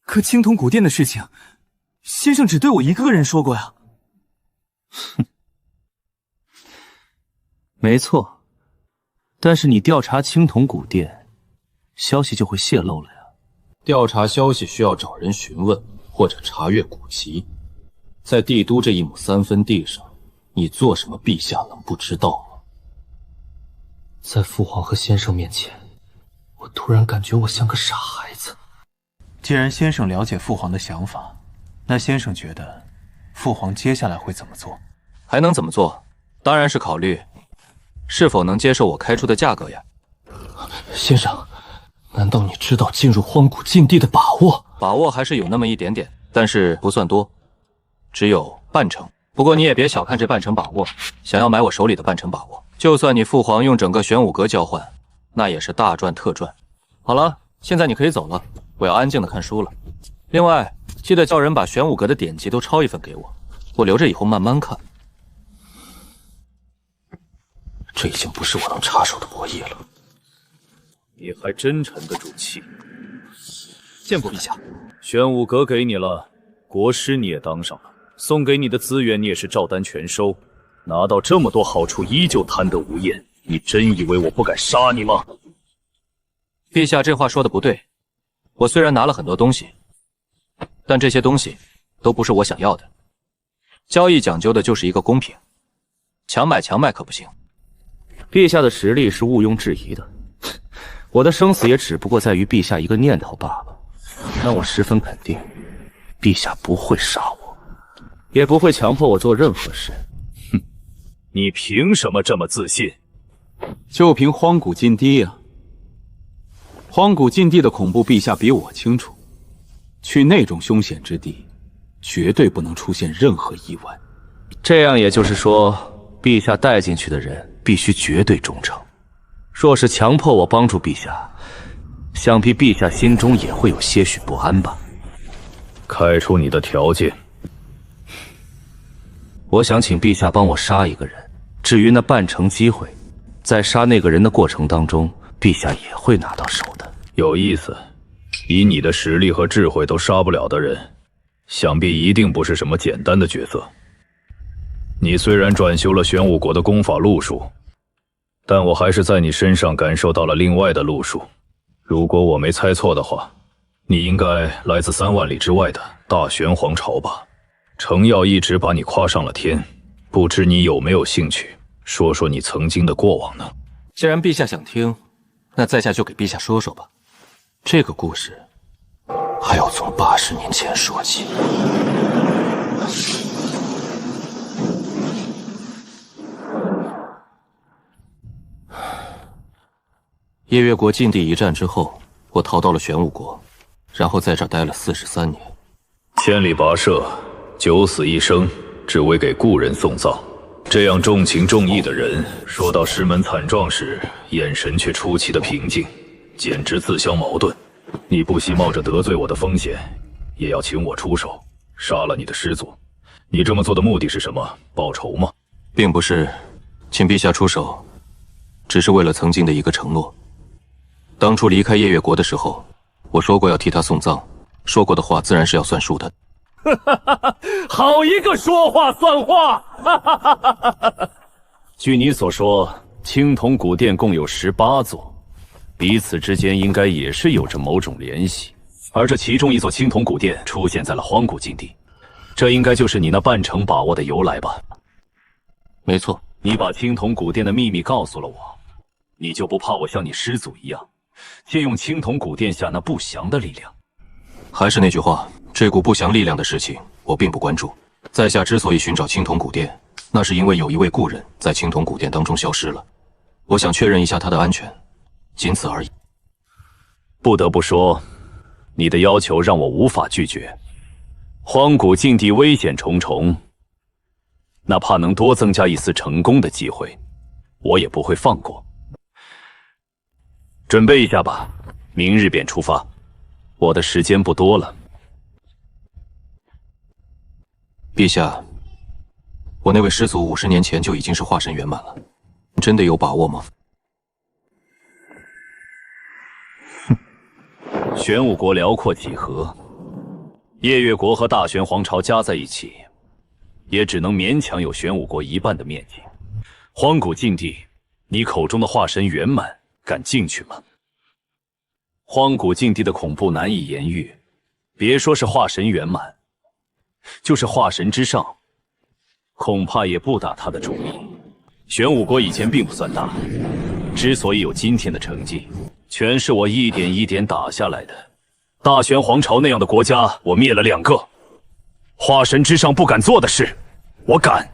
可青铜古殿的事情，先生只对我一个人说过呀。哼，没错，但是你调查青铜古殿，消息就会泄露了呀。调查消息需要找人询问，或者查阅古籍。在帝都这一亩3分地上，你做什么，陛下能不知道吗？在父皇和先生面前，我突然感觉我像个傻孩子。既然先生了解父皇的想法，那先生觉得父皇接下来会怎么做？还能怎么做？当然是考虑是否能接受我开出的价格呀。先生，难道你知道进入荒古禁地的把握？把握还是有那么一点点，但是不算多，只有半成。不过你也别小看这半成把握，想要买我手里的半成把握，就算你父皇用整个玄武阁交换，那也是大赚特赚。好了，现在你可以走了，我要安静的看书了。另外，记得叫人把玄武阁的典籍都抄一份给我，我留着以后慢慢看。这已经不是我能插手的博弈了。你还真沉得住气。见过陛下。玄武阁给你了，国师你也当上了，送给你的资源你也是照单全收，拿到这么多好处依旧贪得无厌，你真以为我不敢杀你吗？陛下这话说的不对，我虽然拿了很多东西，但这些东西都不是我想要的。交易讲究的就是一个公平，强买强卖可不行。陛下的实力是毋庸置疑的，我的生死也只不过在于陛下一个念头罢了。那我十分肯定，陛下不会杀我，也不会强迫我做任何事。哼，你凭什么这么自信？就凭荒古禁地啊！荒古禁地的恐怖，陛下比我清楚。去那种凶险之地，绝对不能出现任何意外。这样也就是说，陛下带进去的人必须绝对忠诚。若是强迫我帮助陛下，想必陛下心中也会有些许不安吧。开出你的条件。我想请陛下帮我杀一个人，至于那半成机会，在杀那个人的过程当中，陛下也会拿到手的。有意思，以你的实力和智慧都杀不了的人，想必一定不是什么简单的角色。你虽然转修了玄武国的功法路数，但我还是在你身上感受到了另外的路数。如果我没猜错的话，你应该来自3万里之外的大玄皇朝吧？程耀一直把你夸上了天，不知你有没有兴趣说说你曾经的过往呢？既然陛下想听，那在下就给陛下说说吧。这个故事还要从80年前说起。夜月国禁地一战之后，我逃到了玄武国，然后在这儿待了43年。千里跋涉，九死一生，只为给故人送葬。这样重情重义的人，说到师门惨状时，眼神却出奇的平静，简直自相矛盾。你不惜冒着得罪我的风险，也要请我出手杀了你的师祖。你这么做的目的是什么？报仇吗？并不是，请陛下出手，只是为了曾经的一个承诺。当初离开夜月国的时候，我说过要替他送葬，说过的话自然是要算数的。好一个说话算话！据你所说，青铜古殿共有18座，彼此之间应该也是有着某种联系。而这其中一座青铜古殿出现在了荒古禁地，这应该就是你那半成把握的由来吧？没错，你把青铜古殿的秘密告诉了我，你就不怕我像你师祖一样，借用青铜古殿下那不祥的力量？还是那句话，这股不祥力量的事情我并不关注。在下之所以寻找青铜古殿，那是因为有一位故人在青铜古殿当中消失了，我想确认一下他的安全，仅此而已。不得不说，你的要求让我无法拒绝。荒古禁地危险重重，哪怕能多增加一丝成功的机会，我也不会放过。准备一下吧，明日便出发。我的时间不多了。陛下，我那位师祖50年前就已经是化神圆满了，真的有把握吗？玄武国辽阔几何，夜月国和大玄皇朝加在一起，也只能勉强有玄武国一半的面积。荒古禁地你口中的化神圆满，敢进去吗？荒古禁地的恐怖难以言喻，别说是化神圆满，就是化神之上，恐怕也不打他的主意。玄武国以前并不算大，之所以有今天的成绩，全是我一点一点打下来的。大玄皇朝那样的国家，我灭了2个。化神之上不敢做的事，我敢。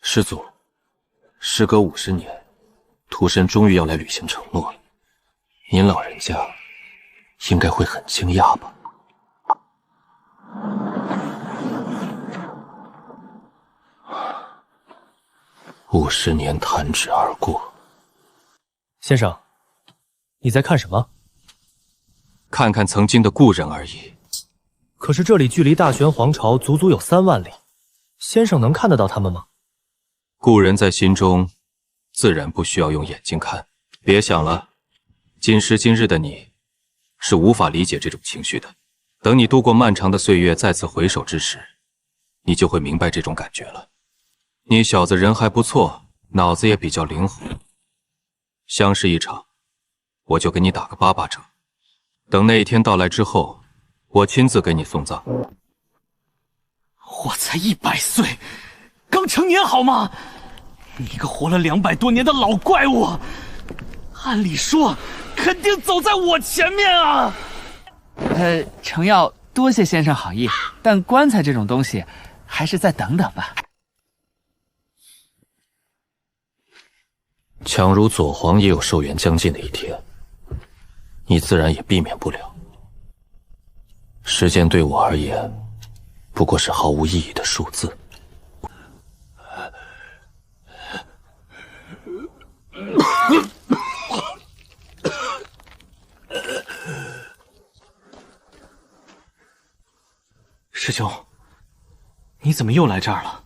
师祖，时隔50年，屠神终于要来履行承诺了。您老人家应该会很惊讶吧？50年弹指而过。先生，你在看什么？看看曾经的故人而已。可是这里距离大玄皇朝足足有3万里，先生能看得到他们吗？故人在心中，自然不需要用眼睛看。别想了，今时今日的你，是无法理解这种情绪的。等你度过漫长的岁月，再次回首之时，你就会明白这种感觉了。你小子人还不错，脑子也比较灵活。相识一场，我就给你打个88折。等那一天到来之后，我亲自给你送葬。我才100岁，刚成年好吗？你个活了200多年的老怪物，按理说肯定走在我前面啊！程耀，多谢先生好意，但棺材这种东西，还是再等等吧。强如左皇也有寿元将近的一天，你自然也避免不了。时间对我而言，不过是毫无意义的数字。师兄，你怎么又来这儿了？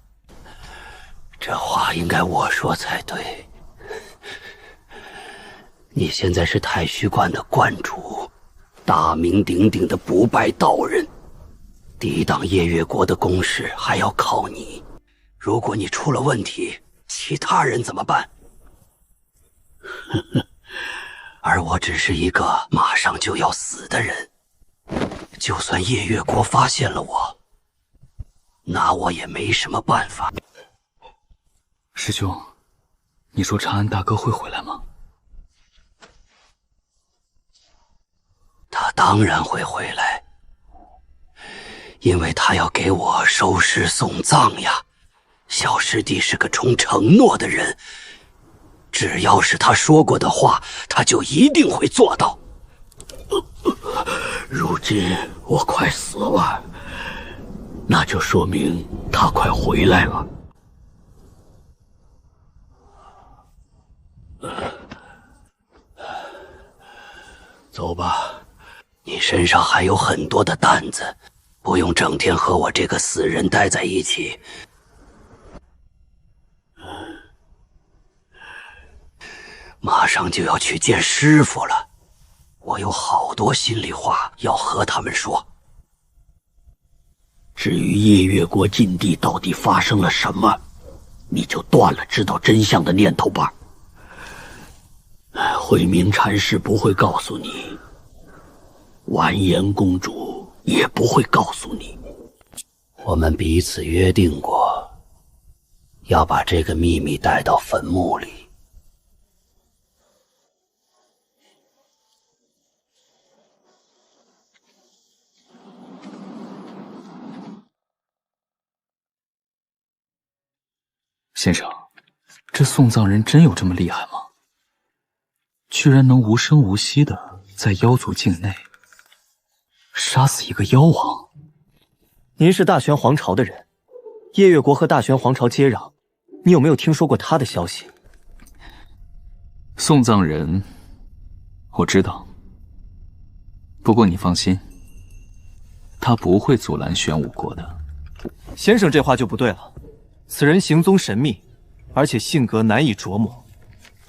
这话应该我说才对。你现在是太虚观的观主，大名鼎鼎的不败道人，抵挡夜月国的攻势还要靠你。如果你出了问题，其他人怎么办？而我只是一个马上就要死的人，就算夜月国发现了我，拿我也没什么办法。师兄，你说长安大哥会回来吗？他当然会回来，因为他要给我收尸送葬呀。小师弟是个重承诺的人，只要是他说过的话，他就一定会做到。如今我快死了，那就说明他快回来了。走吧，你身上还有很多的担子，不用整天和我这个死人待在一起。马上就要去见师傅了，我有好多心里话要和他们说。至于夜月国禁地到底发生了什么，你就断了知道真相的念头吧。慧明禅师不会告诉你，完颜公主也不会告诉你。我们彼此约定过，要把这个秘密带到坟墓里。先生，这送葬人真有这么厉害吗？居然能无声无息的在妖族境内杀死一个妖王。您是大玄皇朝的人，夜月国和大玄皇朝接壤，你有没有听说过他的消息？送葬人我知道，不过你放心，他不会阻拦玄武国的。先生这话就不对了，此人行踪神秘，而且性格难以琢磨，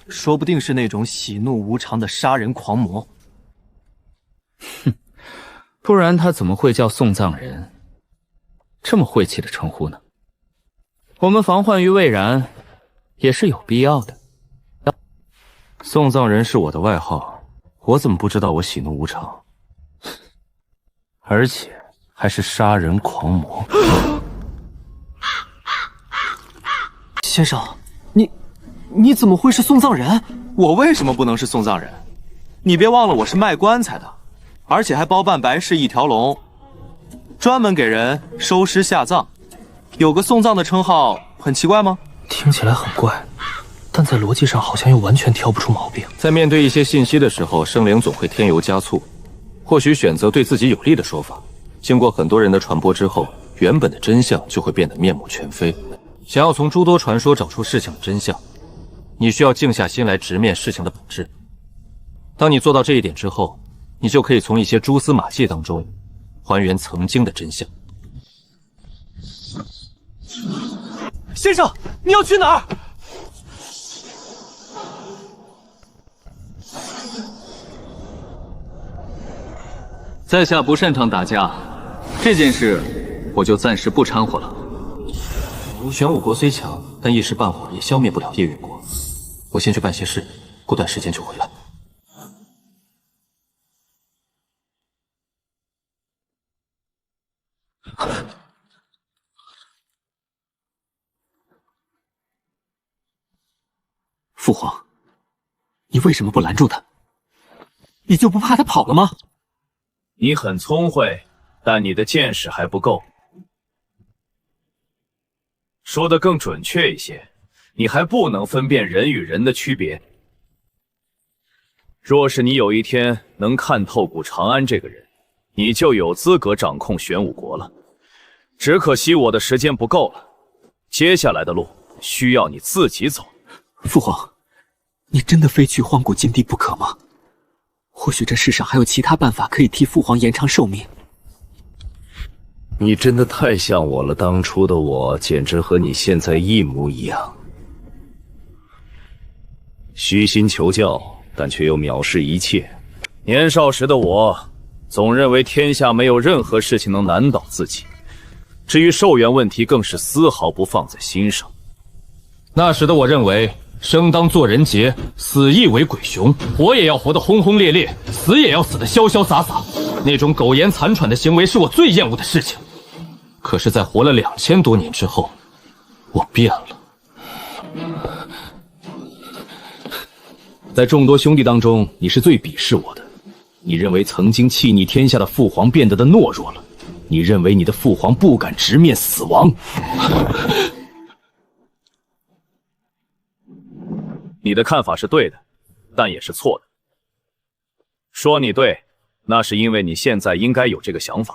说不定是那种喜怒无常的杀人狂魔。哼，不然他怎么会叫送葬人？这么晦气的称呼呢？我们防患于未然，也是有必要的。送葬人是我的外号，我怎么不知道我喜怒无常？而且还是杀人狂魔。先生，你怎么会是送葬人？我为什么不能是送葬人？你别忘了我是卖棺材的，而且还包办白事一条龙，专门给人收尸下葬。有个送葬的称号，很奇怪吗？听起来很怪，但在逻辑上好像又完全挑不出毛病。在面对一些信息的时候，生灵总会添油加醋，或许选择对自己有利的说法。经过很多人的传播之后，原本的真相就会变得面目全非。想要从诸多传说找出事情的真相，你需要静下心来直面事情的本质。当你做到这一点之后，你就可以从一些蛛丝马迹当中还原曾经的真相。先生，你要去哪儿？在下不擅长打架，这件事我就暂时不掺和了。玄武国虽强，但一时半会儿也消灭不了夜月国。我先去办些事，过段时间就回来。父皇，你为什么不拦住他？你就不怕他跑了吗？你很聪慧，但你的见识还不够。说得更准确一些，你还不能分辨人与人的区别。若是你有一天能看透顾长安这个人，你就有资格掌控玄武国了。只可惜我的时间不够了，接下来的路需要你自己走。父皇，你真的非去荒古禁地不可吗？或许这世上还有其他办法可以替父皇延长寿命。你真的太像我了，当初的我简直和你现在一模一样。虚心求教，但却又藐视一切。年少时的我，总认为天下没有任何事情能难倒自己。至于寿元问题，更是丝毫不放在心上。那时的我认为，生当作人杰，死亦为鬼雄，活也要活得轰轰烈烈，死也要死得潇潇洒洒。那种苟延残喘的行为是我最厌恶的事情。可是，在活了2000多年之后，我变了。在众多兄弟当中，你是最鄙视我的。你认为曾经气逆天下的父皇变得懦弱了，你认为你的父皇不敢直面死亡。你的看法是对的，但也是错的。说你对，那是因为你现在应该有这个想法；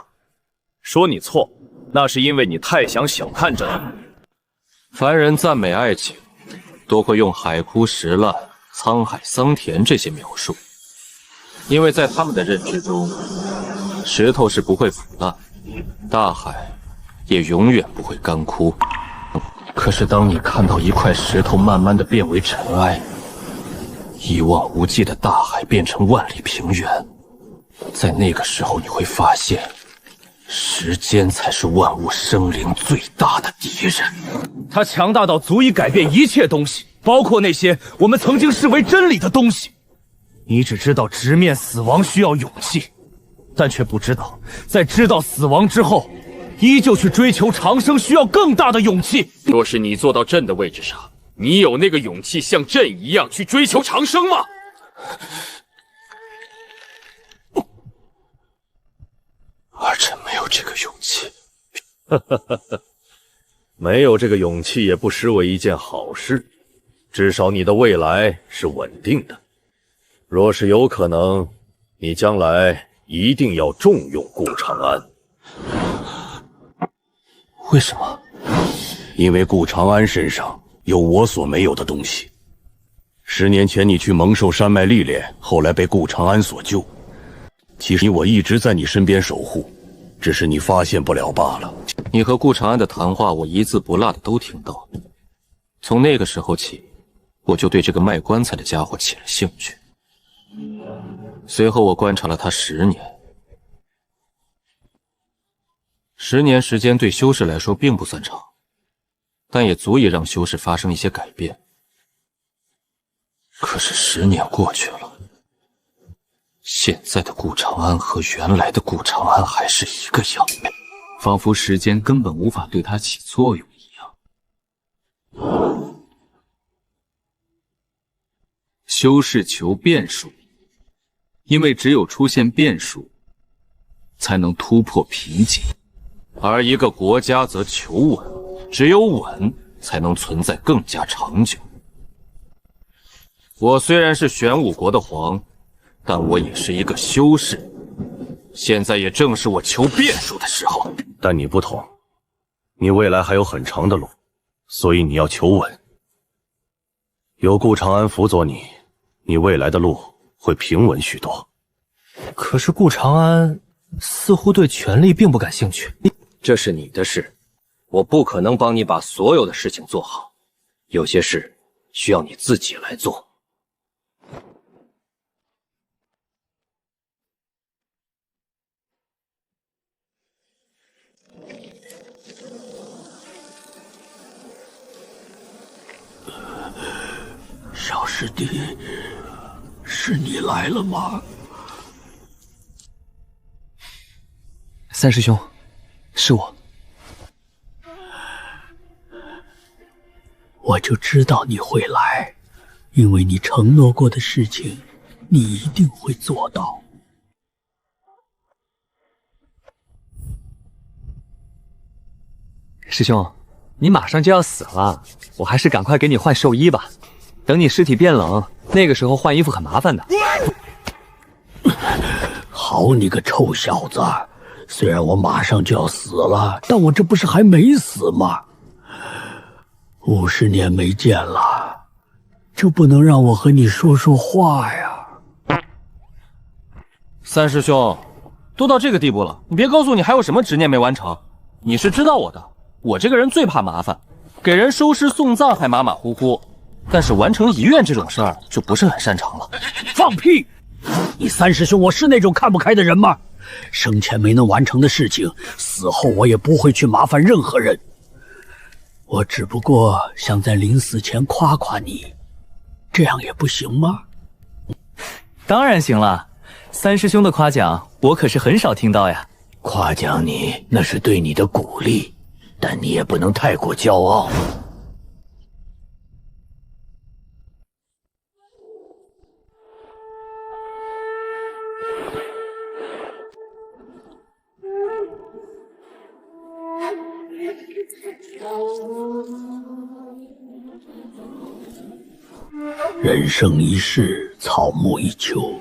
说你错，那是因为你太想小看这里。凡人赞美爱情，都会用海枯石烂、沧海桑田这些描述，因为在他们的认知中，石头是不会腐烂，大海也永远不会干枯。可是当你看到一块石头慢慢的变为尘埃，一望无际的大海变成万里平原，在那个时候你会发现，时间才是万物生灵最大的敌人。它强大到足以改变一切东西，包括那些我们曾经视为真理的东西。你只知道直面死亡需要勇气，但却不知道，在知道死亡之后，依旧去追求长生需要更大的勇气。若是你坐到朕的位置上，你有那个勇气像朕一样去追求长生吗？儿臣没有这个勇气。没有这个勇气也不失为一件好事，至少你的未来是稳定的。若是有可能，你将来一定要重用顾长安。为什么？因为顾长安身上有我所没有的东西。10年前你去蒙受山脉历练，后来被顾长安所救。其实我一直在你身边守护，只是你发现不了罢了。你和顾长安的谈话，我一字不落的都听到了。从那个时候起，我就对这个卖棺材的家伙起了兴趣。随后我观察了他10年。10年时间对修士来说并不算长，但也足以让修士发生一些改变。可是10年过去了，现在的顾长安和原来的顾长安还是一个样，仿佛时间根本无法对他起作用一样。修士求变数，因为只有出现变数，才能突破瓶颈。而一个国家则求稳，只有稳才能存在更加长久。我虽然是玄武国的皇，但我也是一个修士，现在也正是我求变数的时候。但你不同，你未来还有很长的路，所以你要求稳。有顾长安辅佐你，你未来的路会平稳许多。可是顾长安似乎对权力并不感兴趣。这是你的事，我不可能帮你把所有的事情做好，有些事需要你自己来做。小师弟，是你来了吗？三师兄，是我。我就知道你会来，因为你承诺过的事情，你一定会做到。师兄，你马上就要死了，我还是赶快给你换寿衣吧。等你尸体变冷，那个时候换衣服很麻烦的。好你个臭小子！虽然我马上就要死了，但我这不是还没死吗？50年没见了，就不能让我和你说说话呀？三师兄，都到这个地步了，你别告诉我你还有什么执念没完成。你是知道我的，我这个人最怕麻烦，给人收尸送葬还马马虎虎，但是完成遗愿这种事儿就不是很擅长了。放屁！你三师兄我是那种看不开的人吗？生前没能完成的事情，死后我也不会去麻烦任何人。我只不过想在临死前夸夸你，这样也不行吗？当然行了，三师兄的夸奖我可是很少听到呀。夸奖你那是对你的鼓励，但你也不能太过骄傲。人生一世，草木一秋，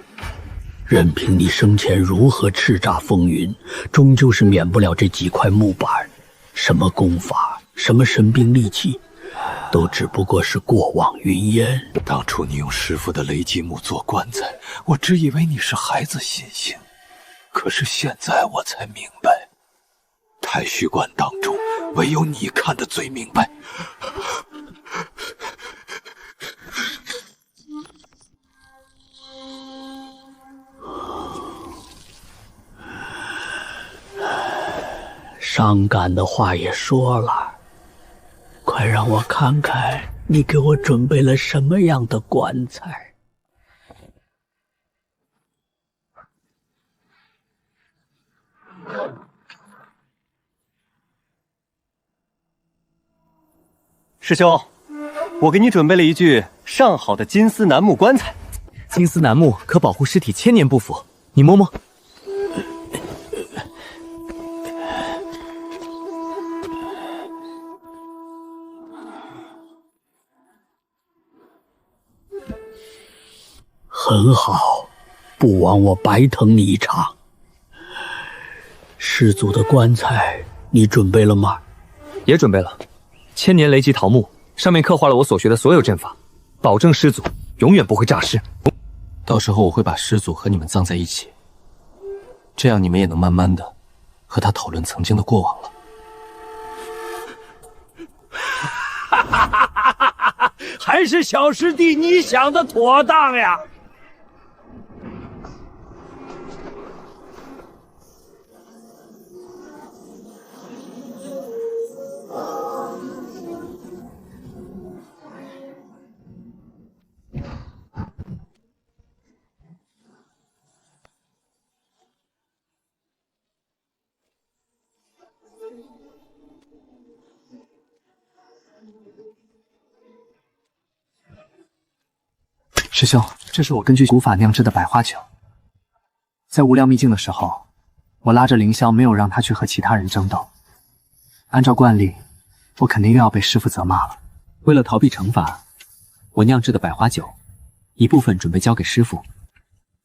任凭你生前如何叱咤风云，终究是免不了这几块木板。什么功法，什么神兵利器，都只不过是过往云烟。当初你用师父的雷击木做棺材，我只以为你是孩子心性，可是现在我才明白，太虚观当中唯有你看得最明白。伤感的话也说了，快让我看看你给我准备了什么样的棺材。师兄，我给你准备了一具上好的金丝楠木棺材。金丝楠木可保护尸体1000年不腐，你摸摸。很好，不枉我白疼你一场。师祖的棺材你准备了吗？也准备了，1000年雷击桃木，上面刻画了我所学的所有阵法，保证师祖永远不会诈尸。到时候我会把师祖和你们葬在一起，这样你们也能慢慢的和他讨论曾经的过往了。还是小师弟你想的妥当呀！师兄，这是我根据古法酿制的百花酒。在无量秘境的时候，我拉着凌霄没有让他去和其他人争斗。按照惯例，我肯定又要被师傅责骂了。为了逃避惩罚，我酿制的百花酒，一部分准备交给师傅，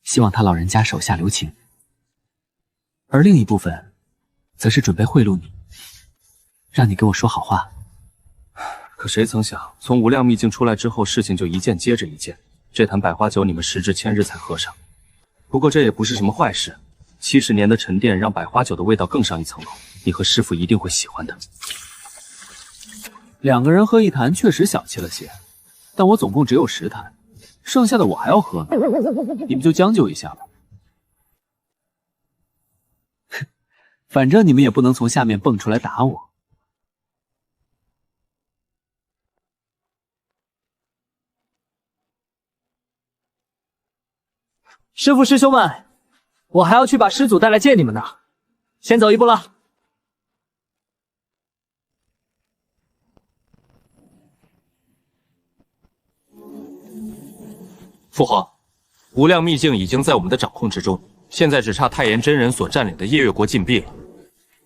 希望他老人家手下留情；而另一部分，则是准备贿赂你，让你给我说好话。可谁曾想，从无量秘境出来之后，事情就一件接着一件。这坛百花酒，你们时至千日才喝上。不过这也不是什么坏事，70年的沉淀让百花酒的味道更上一层楼。你和师傅一定会喜欢的。2个人喝一坛确实小气了些，但我总共只有10坛，剩下的我还要喝呢，你们就将就一下吧。反正你们也不能从下面蹦出来打我。师父师兄们，我还要去把师祖带来见你们呢，先走一步了。父皇，无量秘境已经在我们的掌控之中，现在只差太炎真人所占领的夜月国禁闭了。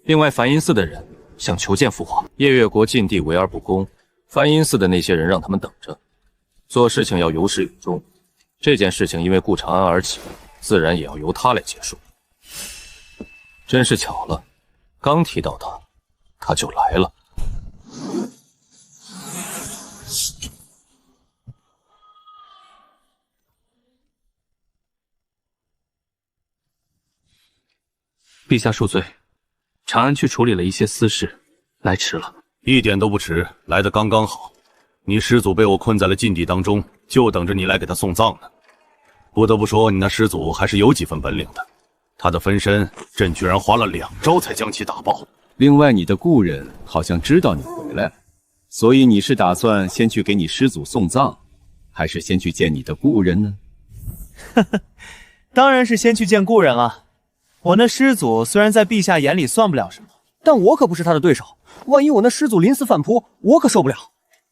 另外，梵音寺的人想求见父皇，夜月国禁地围而不攻，梵音寺的那些人让他们等着。做事情要有始有终，这件事情因为顾长安而起，自然也要由他来结束。真是巧了，刚提到他，他就来了。陛下恕罪，长安去处理了一些私事，来迟了。一点都不迟，来得刚刚好。你师祖被我困在了禁地当中，就等着你来给他送葬呢。不得不说，你那师祖还是有几分本领的。他的分身，朕居然花了2招才将其打爆。另外，你的故人好像知道你回来了，所以你是打算先去给你师祖送葬，还是先去见你的故人呢？当然是先去见故人了。我那师祖虽然在陛下眼里算不了什么，但我可不是他的对手。万一我那师祖临死反扑，我可受不了。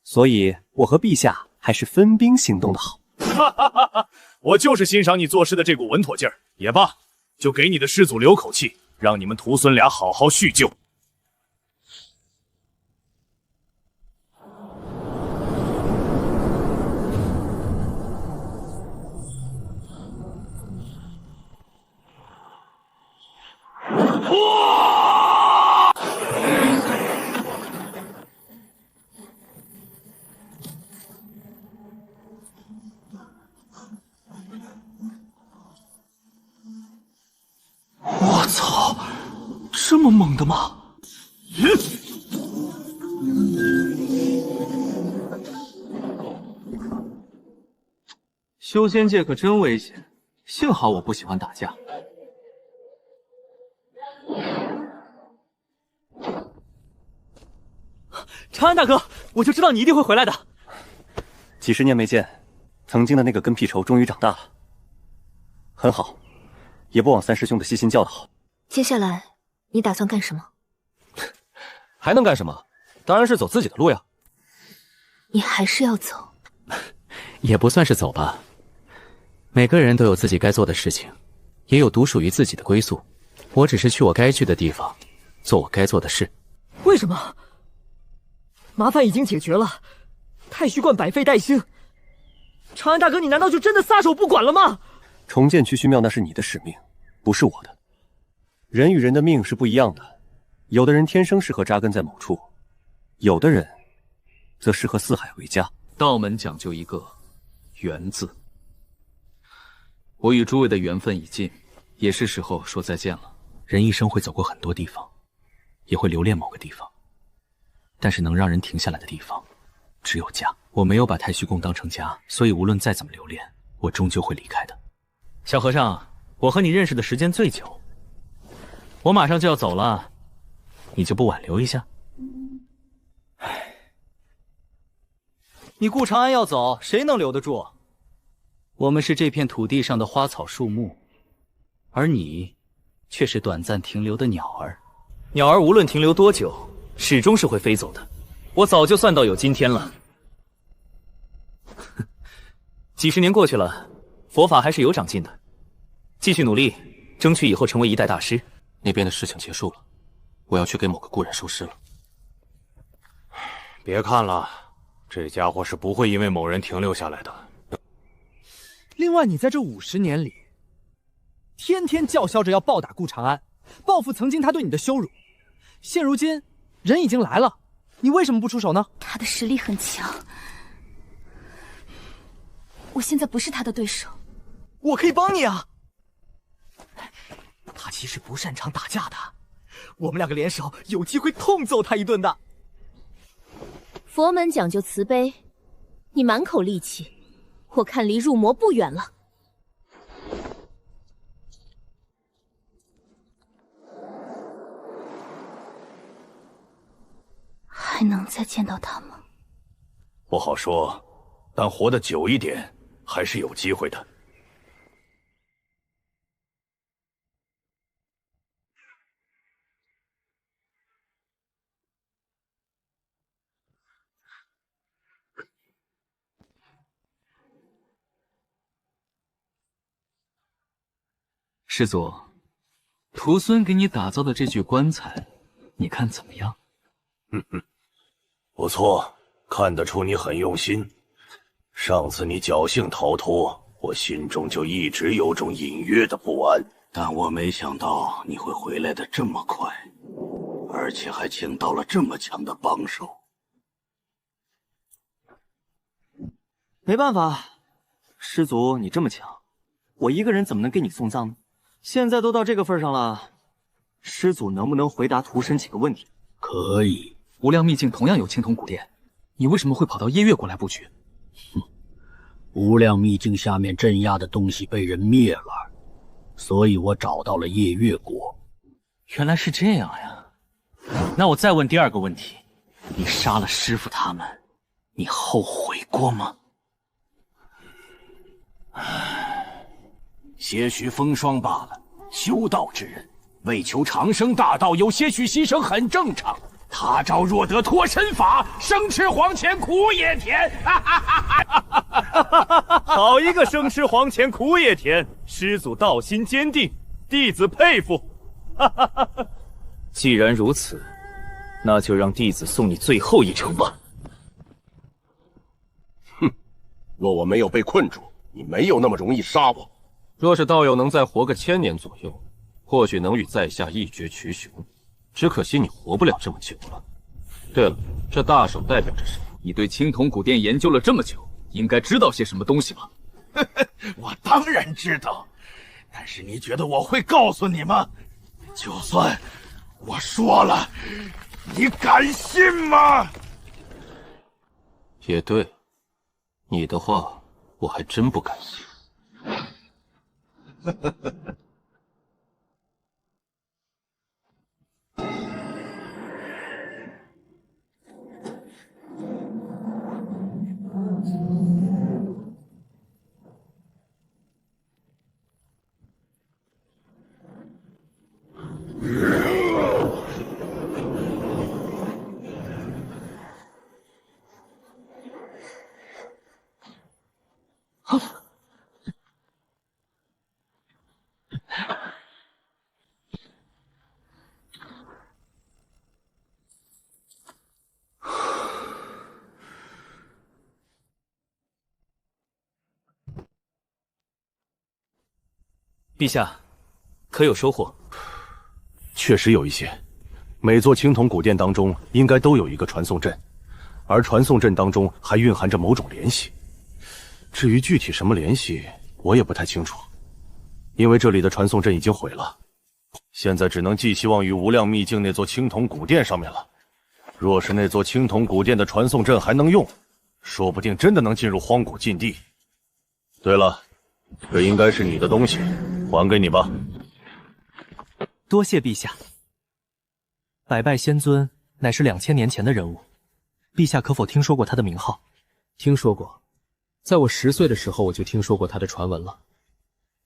所以，我和陛下还是分兵行动的好。哈哈哈哈！我就是欣赏你做事的这股稳妥劲儿。也罢，就给你的师祖留口气，让你们徒孙俩好好叙旧。我操，这么猛的吗？修仙界可真危险，幸好我不喜欢打架。长安大哥，我就知道你一定会回来的。几十年没见，曾经的那个跟屁仇终于长大了，很好，也不枉三师兄的悉心教导。接下来你打算干什么？还能干什么？当然是走自己的路呀。你还是要走？也不算是走吧。每个人都有自己该做的事情，也有独属于自己的归宿。我只是去我该去的地方，做我该做的事。为什么？麻烦已经解决了，太虚观百废待兴。长安大哥，你难道就真的撒手不管了吗？重建区虚庙那是你的使命，不是我的。人与人的命是不一样的，有的人天生适合扎根在某处，有的人则适合四海为家。道门讲究一个缘字，我与诸位的缘分已尽，也是时候说再见了。人一生会走过很多地方，也会留恋某个地方，但是能让人停下来的地方，只有家。我没有把太虚宫当成家，所以无论再怎么留恋，我终究会离开的。小和尚，我和你认识的时间最久，我马上就要走了，你就不挽留一下？你顾长安要走，谁能留得住？我们是这片土地上的花草树木，而你却是短暂停留的鸟儿。鸟儿无论停留多久，始终是会飞走的。我早就算到有今天了。几十年过去了，佛法还是有长进的。继续努力，争取以后成为一代大师。那边的事情结束了，我要去给某个故人收尸了。别看了，这家伙是不会因为某人停留下来的。另外，你在这50年里，天天叫嚣着要报答顾长安，报复曾经他对你的羞辱。现如今，人已经来了，你为什么不出手呢？他的实力很强，我现在不是他的对手。我可以帮你啊！他其实不擅长打架的，我们两个联手，有机会痛揍他一顿的。佛门讲究慈悲，你满口戾气，我看离入魔不远了。还能再见到他吗？不好说，但活得久一点，还是有机会的。师祖，徒孙给你打造的这具棺材，你看怎么样？不错，看得出你很用心。上次你侥幸逃脱，我心中就一直有种隐约的不安，但我没想到你会回来的这么快，而且还请到了这么强的帮手。没办法，师祖你这么强，我一个人怎么能给你送葬呢？现在都到这个份上了，师祖能不能回答徒神几个问题？可以。无量秘境同样有青铜古殿，你为什么会跑到夜月国来布局？无量秘境下面镇压的东西被人灭了，所以我找到了夜月国。原来是这样呀！那我再问第二个问题，你杀了师傅他们，你后悔过吗？些许风霜罢了，修道之人为求长生大道，有些许牺牲很正常。他朝若得脱身法，生吃黄泉苦也甜。好一个生吃黄泉苦也甜！师祖道心坚定，弟子佩服。既然如此，那就让弟子送你最后一程吧。哼，若我没有被困住，你没有那么容易杀我。若是道友能再活个1000年左右，或许能与在下一决雌雄。只可惜你活不了这么久了。对了，这大手代表着什么？你对青铜古殿研究了这么久，应该知道些什么东西吧？我当然知道，但是你觉得我会告诉你吗？就算我说了，你敢信吗？也对，你的话我还真不敢信。陛下，可有收获？确实有一些。每座青铜古殿当中应该都有一个传送阵，而传送阵当中还蕴含着某种联系。至于具体什么联系，我也不太清楚，因为这里的传送阵已经毁了，现在只能寄希望于无量秘境那座青铜古殿上面了。若是那座青铜古殿的传送阵还能用，说不定真的能进入荒古禁地。对了，这应该是你的东西，还给你吧。多谢陛下。百拜仙尊乃是2000年前的人物，陛下可否听说过他的名号？听说过，在我10岁的时候我就听说过他的传闻了，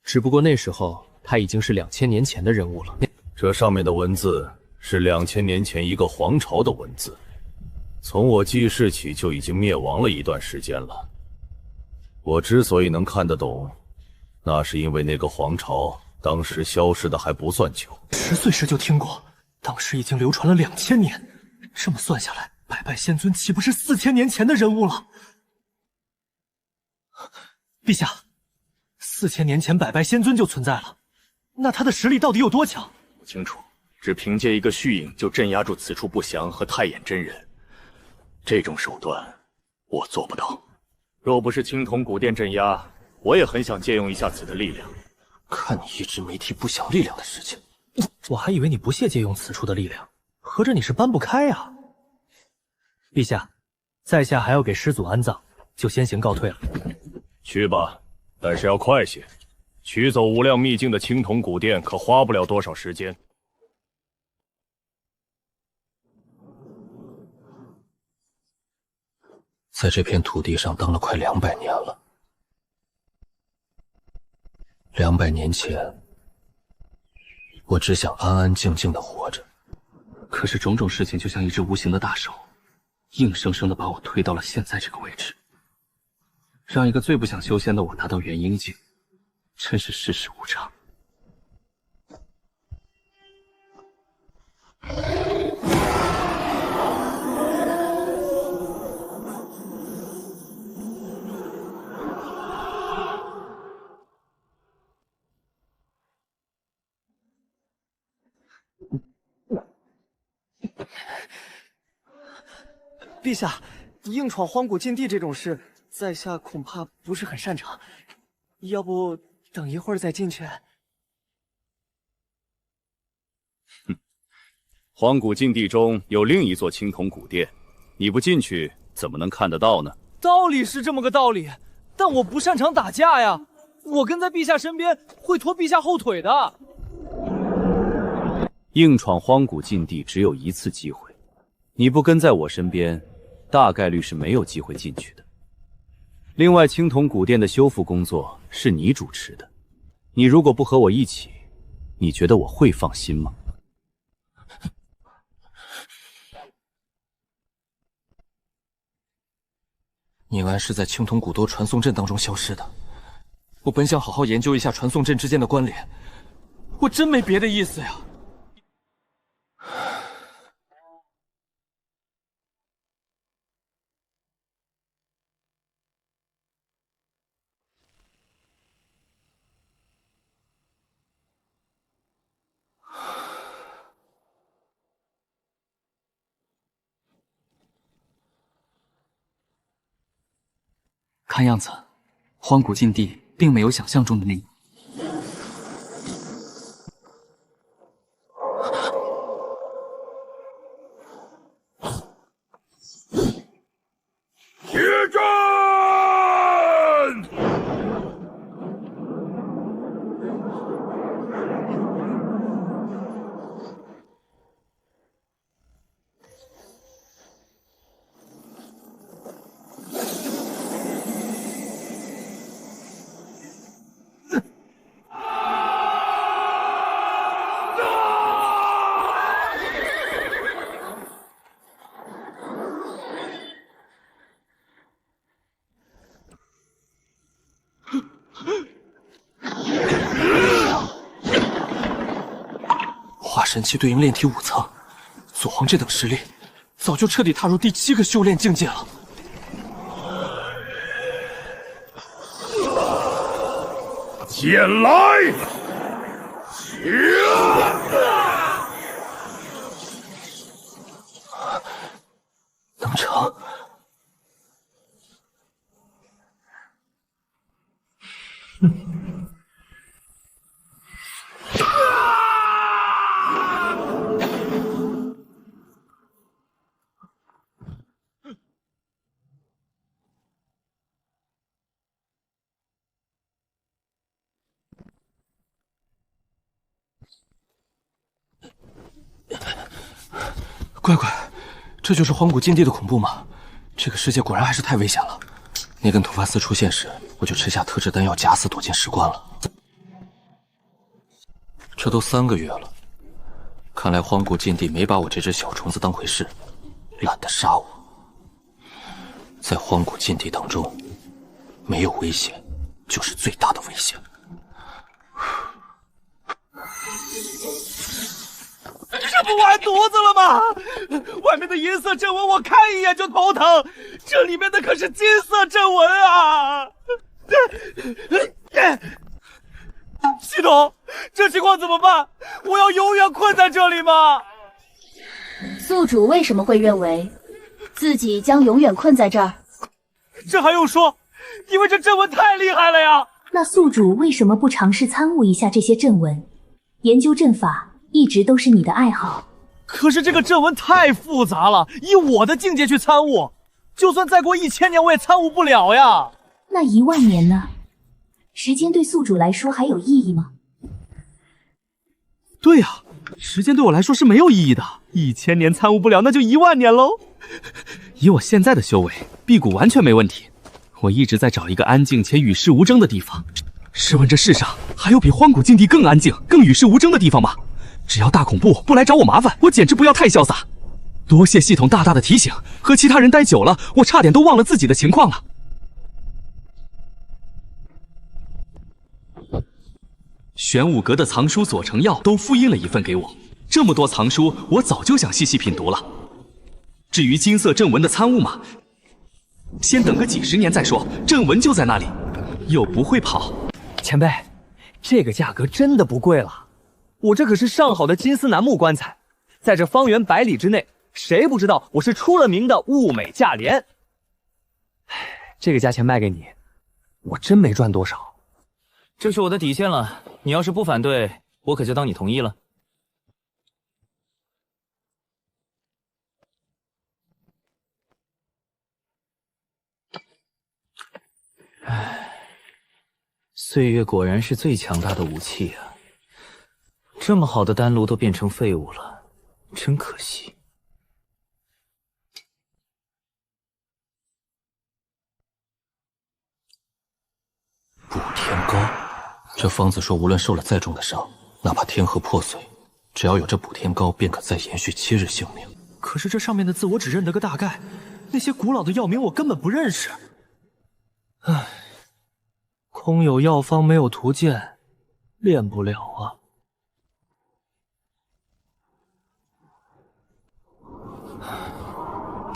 只不过那时候他已经是2000年前的人物了。这上面的文字是2000年前一个皇朝的文字，从我记事起就已经灭亡了一段时间了。我之所以能看得懂，那是因为那个皇朝当时消失的还不算久。10岁时就听过，当时已经流传了2000年。这么算下来，百拜仙尊岂不是4000年前的人物了？陛下，4000年前百拜仙尊就存在了，那他的实力到底有多强？不清楚，只凭借一个虚影就镇压住此处不祥和太眼真人，这种手段我做不到。若不是青铜古殿镇压，我也很想借用一下此的力量。看你一直没提不想力量的事情，我还以为你不屑借用此处的力量，合着你是搬不开呀？陛下，在下还要给师祖安葬，就先行告退了。去吧，但是要快些。取走无量秘境的青铜古殿可花不了多少时间。在这片土地上当了快200年了。200年前，我只想安安静静的活着，可是种种事情就像一只无形的大手，硬生生的把我推到了现在这个位置，让一个最不想修仙的我达到元婴境，真是世事无常。陛下，硬闯荒古禁地这种事，在下恐怕不是很擅长，要不等一会儿再进去？荒古禁地中有另一座青铜古殿，你不进去怎么能看得到呢？道理是这么个道理，但我不擅长打架呀，我跟在陛下身边会拖陛下后腿的。硬闯荒古禁地只有一次机会，你不跟在我身边，大概率是没有机会进去的。另外，青铜古殿的修复工作是你主持的，你如果不和我一起，你觉得我会放心吗？宁安是在青铜古多传送阵当中消失的，我本想好好研究一下传送阵之间的关联，我真没别的意思呀。看样子，荒古禁地并没有想象中的那样。决战！化神期对应炼体5层，左皇这等实力，早就彻底踏入第7个修炼境界了。剑来！能成？乖乖，这就是荒古禁地的恐怖吗？这个世界果然还是太危险了。那根突发丝出现时，我就吃下特制丹药假死躲进石棺了。这都3个月了，看来荒古禁地没把我这只小虫子当回事，懒得杀我。在荒古禁地当中，没有危险，就是最大的危险。这不完犊子了吗？外面的银色阵纹我看一眼就头疼，这里面的可是金色阵纹啊！系统，这情况怎么办？我要永远困在这里吗？宿主为什么会认为自己将永远困在这儿？这还用说？因为这阵纹太厉害了呀！那宿主为什么不尝试参悟一下这些阵纹？研究阵法一直都是你的爱好。可是这个阵纹太复杂了，以我的境界去参悟，就算再过1000年我也参悟不了呀。那10000年呢？时间对宿主来说还有意义吗？对呀，时间对我来说是没有意义的。1000年参悟不了，那就10000年喽。以我现在的修为，辟谷完全没问题。我一直在找一个安静且与世无争的地方。试问这世上还有比荒古禁地更安静、更与世无争的地方吗？只要大恐怖不来找我麻烦，我简直不要太潇洒。多谢系统大大的提醒，和其他人待久了，我差点都忘了自己的情况了。玄武阁的藏书左承耀都复印了一份给我，这么多藏书，我早就想细细品读了。至于金色阵纹的参悟嘛，先等个几十年再说，阵纹就在那里，又不会跑。前辈，这个价格真的不贵了，我这可是上好的金丝楠木棺材，在这方圆100里之内，谁不知道我是出了名的物美价廉？这个价钱卖给你，我真没赚多少。这是我的底线了，你要是不反对，我可就当你同意了。唉，岁月果然是最强大的武器啊！这么好的丹炉都变成废物了，真可惜。补天膏，这方子说，无论受了再重的伤，哪怕天河破碎，只要有这补天膏，便可再延续7日性命。可是这上面的字我只认得个大概，那些古老的药名我根本不认识。唉，空有药方没有图鉴，练不了啊。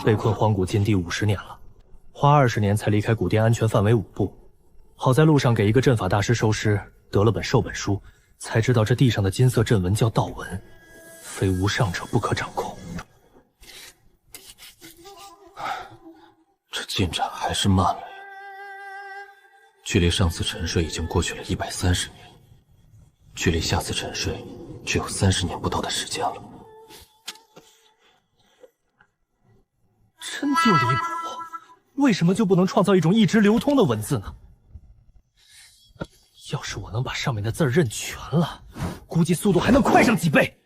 被困荒古禁地50年了，花20年才离开古殿安全范围5步。好在路上给一个阵法大师收尸，得了本授本书，才知道这地上的金色阵纹叫道纹，非无上者不可掌控。这进展还是慢了呀。距离上次沉睡已经过去了130年，距离下次沉睡只有30年不到的时间了。真就离谱，为什么就不能创造一种一直流通的文字呢？要是我能把上面的字儿认全了，估计速度还能快上几倍。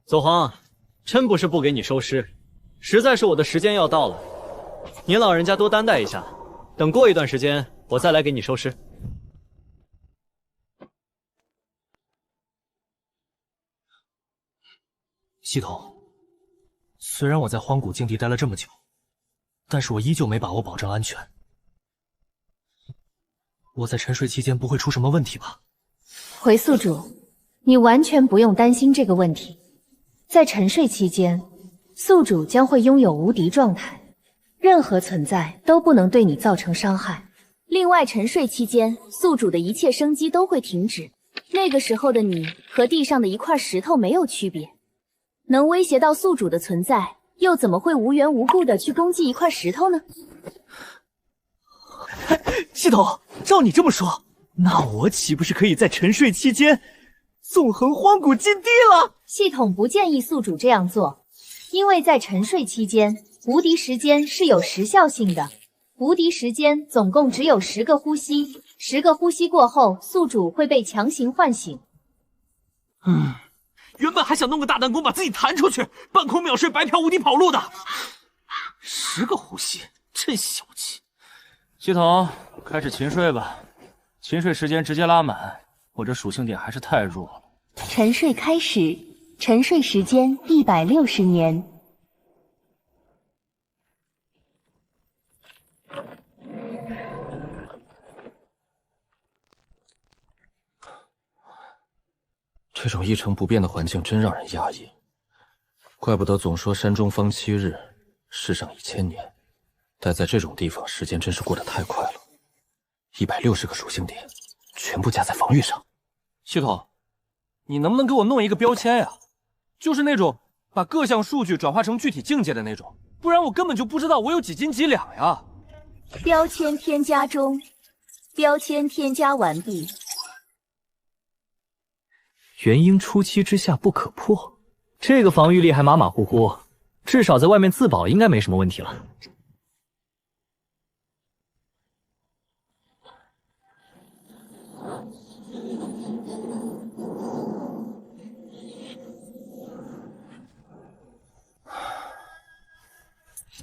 左皇，真不是不给你收尸，实在是我的时间要到了。您老人家多担待一下，等过一段时间我再来给你收尸。系统，虽然我在荒古禁地待了这么久，但是我依旧没把握保证安全。我在沉睡期间不会出什么问题吧？回宿主，你完全不用担心这个问题。在沉睡期间，宿主将会拥有无敌状态，任何存在都不能对你造成伤害。另外，沉睡期间，宿主的一切生机都会停止。那个时候的你和地上的一块石头没有区别，能威胁到宿主的存在，又怎么会无缘无故的去攻击一块石头呢？系统，照你这么说，那我岂不是可以在沉睡期间纵横荒古禁地了？系统不建议宿主这样做，因为在沉睡期间，无敌时间是有时效性的。无敌时间总共只有10个呼吸，10个呼吸过后，宿主会被强行唤醒。原本还想弄个大弹弓把自己弹出去，半空秒睡白嫖无敌跑路的。10个呼吸，真小气。系统，开始勤睡吧，勤睡时间直接拉满，我这属性点还是太弱了。沉睡开始，沉睡时间160年。这种一成不变的环境真让人压抑，怪不得总说山中方7日，世上1000年。待在这种地方，时间真是过得太快了。160个属性点，全部加在防御上。系统，你能不能给我弄一个标签呀？就是那种把各项数据转化成具体境界的那种，不然我根本就不知道我有几斤几两呀。标签添加中，标签添加完毕。元婴出期之下不可破，这个防御力还马马虎虎，至少在外面自保应该没什么问题了。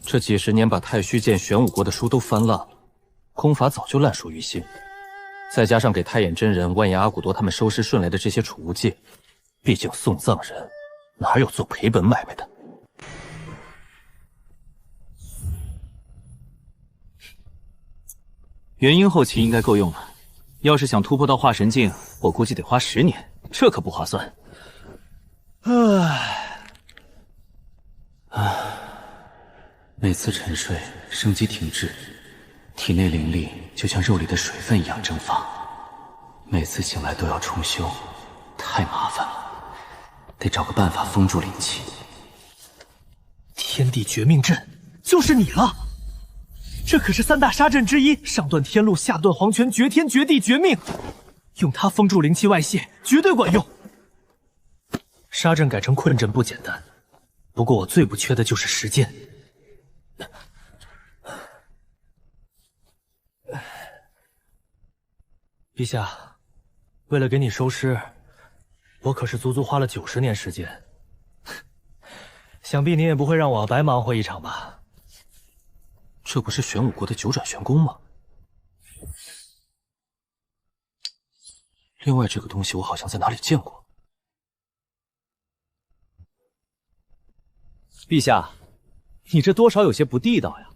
这几十年把太虚剑、玄武国的书都翻烂了，功法早就烂熟于心。再加上给太眼真人、万岩阿骨多他们收尸顺来的这些储物戒，毕竟送葬人哪有做赔本买卖的？元婴后期应该够用了，要是想突破到化神境，我估计得花10年，这可不划算。每次沉睡，生机停滞，体内灵力就像肉里的水分一样蒸发。每次醒来都要重修，太麻烦了，得找个办法封住灵气。天地绝命阵就是你了，这可是3大杀阵之一，上断天路，下断黄泉，绝天绝地绝命，用它封住灵气外泄，绝对管用。杀阵改成困阵不简单，不过我最不缺的就是时间。陛下，为了给你收尸，我可是足足花了90年时间。想必你也不会让我白忙活一场吧？这不是玄武国的九转玄功吗？另外，这个东西我好像在哪里见过。陛下，你这多少有些不地道呀！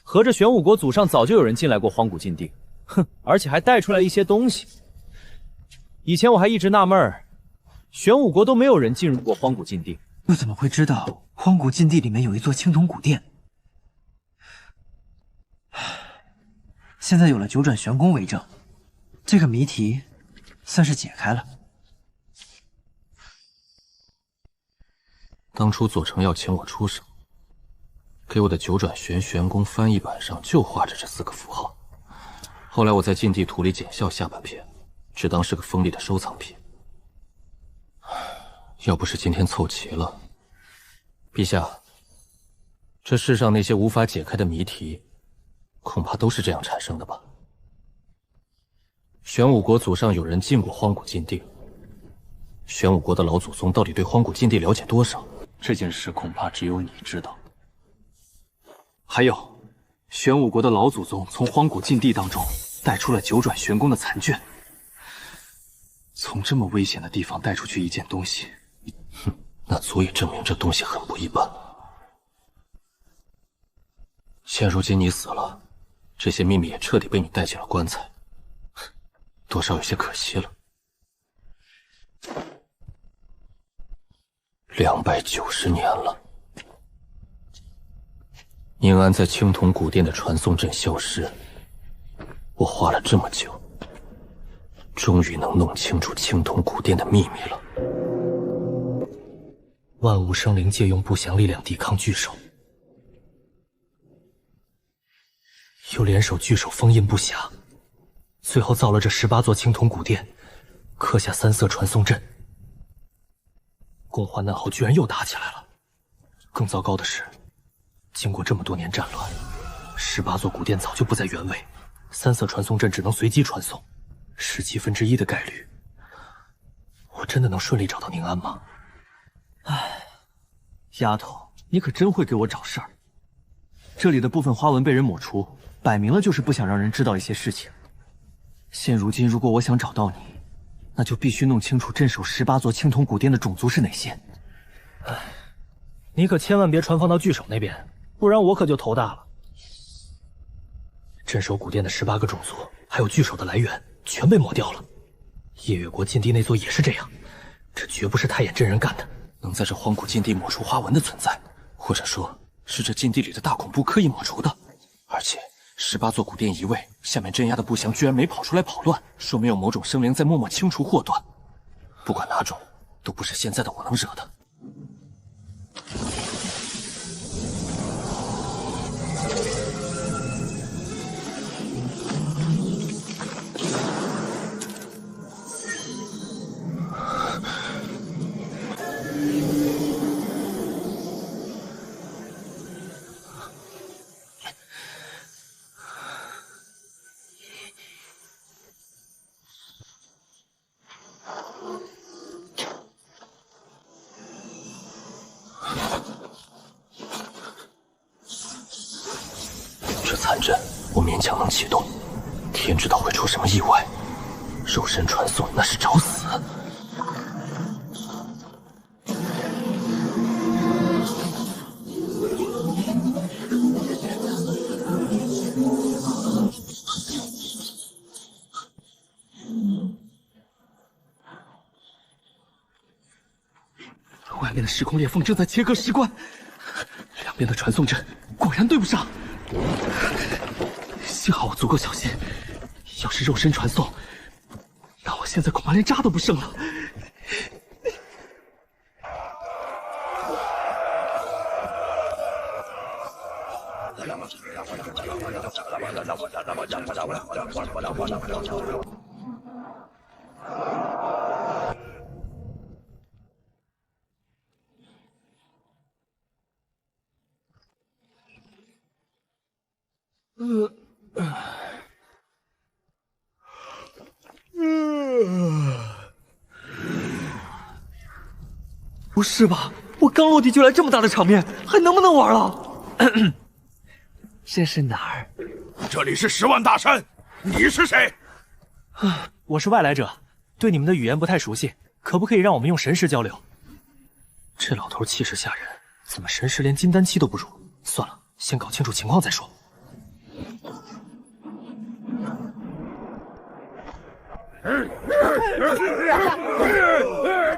合着玄武国祖上早就有人进来过荒古禁地，哼，而且还带出来一些东西。以前我还一直纳闷儿，玄武国都没有人进入过荒古禁地，又怎么会知道荒古禁地里面有一座青铜古殿？现在有了九转玄功为证，这个谜题算是解开了。当初左丞要请我出手，给我的九转玄功翻译版上就画着这4个符号。后来我在禁地图里检校下半篇，只当是个锋利的收藏品。要不是今天凑齐了，陛下，这世上那些无法解开的谜题，恐怕都是这样产生的吧？玄武国祖上有人进过荒古禁地，玄武国的老祖宗到底对荒古禁地了解多少？这件事恐怕只有你知道。还有，玄武国的老祖宗从荒古禁地当中带出了九转玄功的残卷，从这么危险的地方带出去一件东西，哼，那足以证明这东西很不一般。现如今你死了，这些秘密也彻底被你带进了棺材，多少有些可惜了。290年了，宁安在青铜古殿的传送阵消失，我花了这么久，终于能弄清楚青铜古殿的秘密了。万物生灵借用不祥力量抵抗巨手，又联手巨手封印不暇，最后造了这18座青铜古殿，刻下3色传送阵。共患难后居然又打起来了。更糟糕的是，经过这么多年战乱，18座古殿早就不在原位，3色传送阵只能随机传送，1/17的概率，我真的能顺利找到宁安吗？唉，丫头，你可真会给我找事儿。这里的部分花纹被人抹除，摆明了就是不想让人知道一些事情。现如今，如果我想找到你，那就必须弄清楚镇守18座青铜古殿的种族是哪些。唉，你可千万别传放到巨手那边，不然我可就头大了。镇守古殿的18个种族，还有巨手的来源，全被抹掉了。夜月国禁地那座也是这样，这绝不是太眼真人干的。能在这荒古禁地抹除花纹的存在，或者说是这禁地里的大恐怖刻意抹除的。而且18座古殿移位，下面镇压的不祥居然没跑出来跑乱，说明有某种生灵在默默清除祸端。不管哪种，都不是现在的我能惹的。这残阵我勉强能启动，天知道会出什么意外。肉身传送那是找死。外面的时空裂缝正在切割时关，两边的传送阵果然对不上。幸好我足够小心，要是肉身传送，那我现在恐怕连渣都不剩了。不是吧？我刚落地就来这么大的场面，还能不能玩了？这是哪儿？这里是10万大山，你是谁？我是外来者，对你们的语言不太熟悉，可不可以让我们用神识交流？这老头气势吓人，怎么神识连金丹期都不如？算了，先搞清楚情况再说。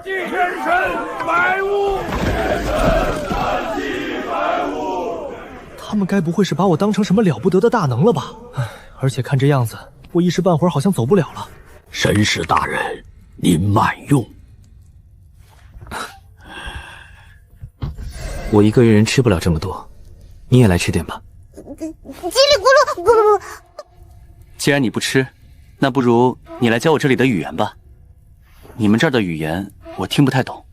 祭天神白雾，他们该不会是把我当成什么了不得的大能了吧？而且看这样子，我一时半会儿好像走不了了。神使大人，您慢用。我一个人吃不了这么多，你也来吃点吧。叽里咕噜，不。既然你不吃，那不如你来教我这里的语言吧。你们这儿的语言我听不太懂。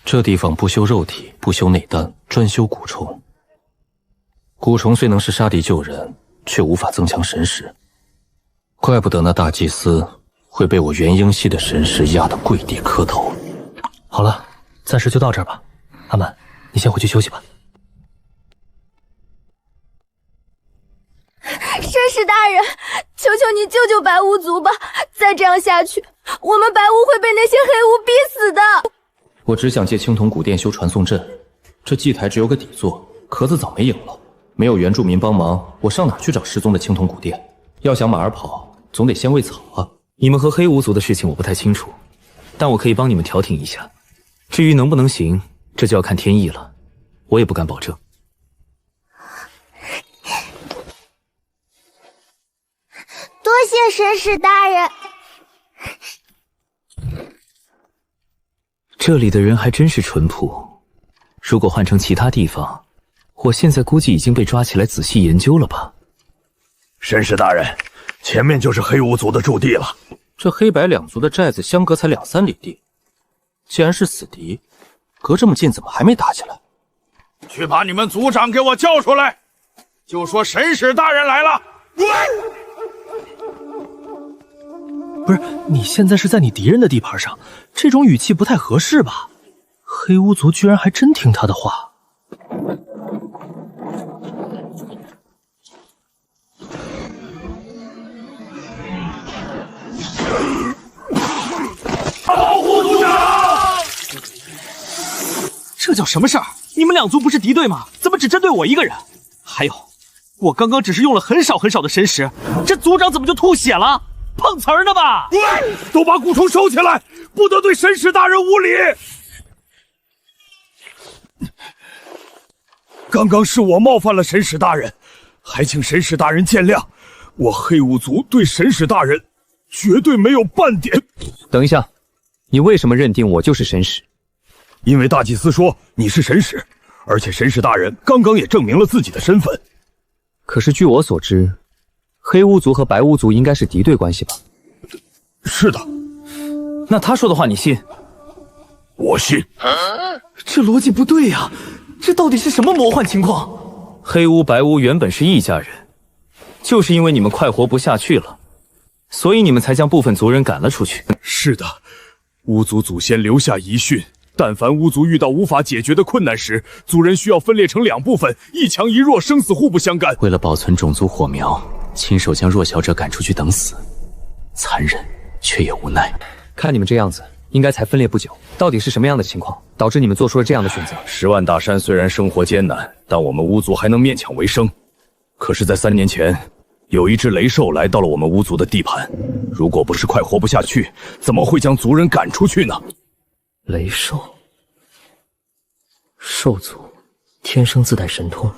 这地方不修肉体，不修内丹，专修蛊虫。蛊虫虽能是杀敌救人，却无法增强神识。怪不得那大祭司会被我元婴系的神识压得跪地磕头。好了，暂时就到这儿吧。阿满，你先回去休息吧。神使大人，求求你救救白巫族吧！再这样下去，我们白巫会被那些黑巫逼死的。我只想借青铜古殿修传送阵，这祭台只有个底座，壳子早没影了。没有原住民帮忙，我上哪去找失踪的青铜古殿？要想马儿跑，总得先喂草啊！你们和黑巫族的事情我不太清楚，但我可以帮你们调停一下。至于能不能行，这就要看天意了，我也不敢保证。多谢神使大人。这里的人还真是淳朴，如果换成其他地方，我现在估计已经被抓起来仔细研究了吧。神使大人，前面就是黑巫族的驻地了。这黑白两族的寨子相隔才2、3里地，既然是死敌，隔这么近怎么还没打起来？去把你们族长给我叫出来，就说神使大人来了。不是，你现在是在你敌人的地盘上，这种语气不太合适吧？黑巫族居然还真听他的话。保护族长！这叫什么事儿？你们两族不是敌对吗？怎么只针对我一个人？还有，我刚刚只是用了很少的神识，这族长怎么就吐血了？碰瓷儿呢吧？喂，都把蛊虫收起来，不得对神使大人无礼。刚刚是我冒犯了神使大人，还请神使大人见谅。我黑雾族对神使大人绝对没有半点。等一下，你为什么认定我就是神使？因为大祭司说你是神使，而且神使大人刚刚也证明了自己的身份。可是据我所知，黑巫族和白巫族应该是敌对关系吧？是的。那他说的话你信？我信。这逻辑不对呀，这到底是什么魔幻情况？黑巫白巫原本是一家人，就是因为你们快活不下去了，所以你们才将部分族人赶了出去。是的，巫族祖先留下遗训，但凡巫族遇到无法解决的困难时，族人需要分裂成2部分，一强一弱，生死互不相干。为了保存种族火苗，亲手将弱小者赶出去等死，残忍却也无奈。看你们这样子，应该才分裂不久，到底是什么样的情况，导致你们做出了这样的选择？10万大山虽然生活艰难，但我们巫族还能勉强为生。可是，在3年前，有一只雷兽来到了我们巫族的地盘，如果不是快活不下去，怎么会将族人赶出去呢？雷兽，兽族天生自带神通，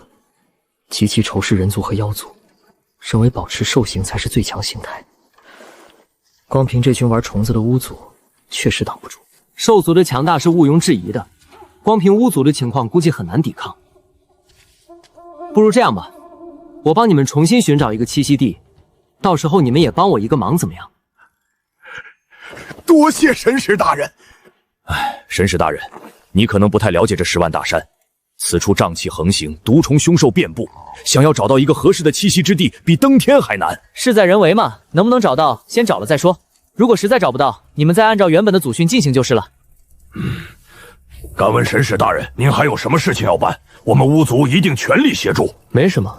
极其仇视人族和妖族，认为保持兽形才是最强形态。光凭这群玩虫子的巫族，确实挡不住。兽族的强大是毋庸置疑的，光凭巫族的情况，估计很难抵抗。不如这样吧，我帮你们重新寻找一个栖息地，到时候你们也帮我一个忙，怎么样？多谢神使大人。神使大人，你可能不太了解这10万大山，此处瘴气横行，毒虫凶兽遍布，想要找到一个合适的栖息之地，比登天还难。事在人为嘛，能不能找到，先找了再说。如果实在找不到，你们再按照原本的祖训进行就是了。敢问神使大人，您还有什么事情要办？我们巫族一定全力协助。没什么，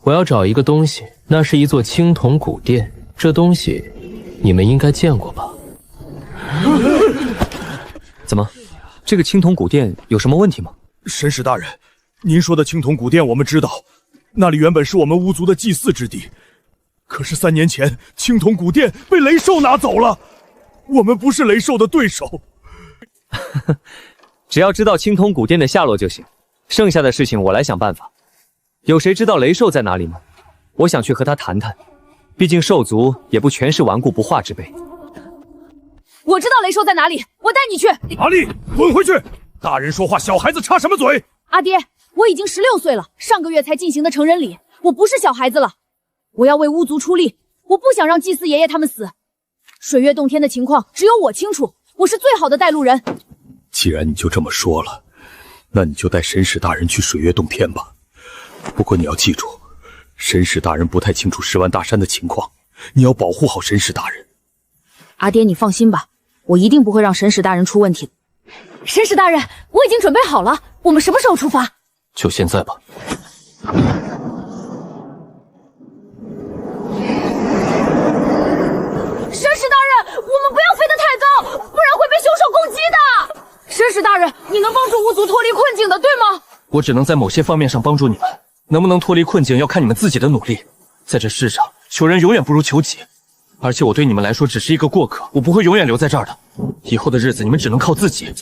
我要找一个东西，那是一座青铜古殿，这东西你们应该见过吧？怎么，这个青铜古殿有什么问题吗？神使大人，您说的青铜古殿我们知道，那里原本是我们巫族的祭祀之地，可是3年前青铜古殿被雷兽拿走了，我们不是雷兽的对手。只要知道青铜古殿的下落就行，剩下的事情我来想办法。有谁知道雷兽在哪里吗？我想去和他谈谈，毕竟兽族也不全是顽固不化之辈。我知道雷兽在哪里，我带你去。阿丽，滚回去！大人说话，小孩子插什么嘴？阿爹，我已经16岁了，上个月才进行的成人礼，我不是小孩子了。我要为巫族出力，我不想让祭司爷爷他们死。水月洞天的情况只有我清楚，我是最好的带路人。既然你就这么说了，那你就带神使大人去水月洞天吧。不过你要记住，神使大人不太清楚10万大山的情况，你要保护好神使大人。阿爹，你放心吧，我一定不会让神使大人出问题的。神使大人，我已经准备好了，我们什么时候出发？就现在吧。神使大人，我们不要飞得太高，不然会被凶兽攻击的。神使大人，你能帮助巫族脱离困境的，对吗？我只能在某些方面上帮助你们，能不能脱离困境要看你们自己的努力。在这世上，求人永远不如求己。而且我对你们来说只是一个过客，我不会永远留在这儿的。以后的日子你们只能靠自己。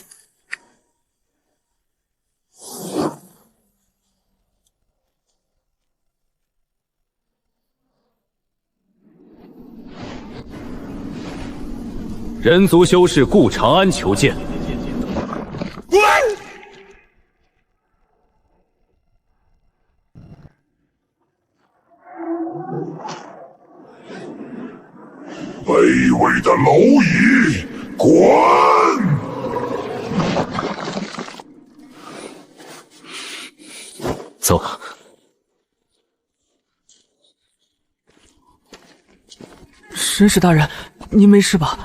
人族修士顾长安求见。卑微的蝼蚁，滚！走。神使大人，您没事吧？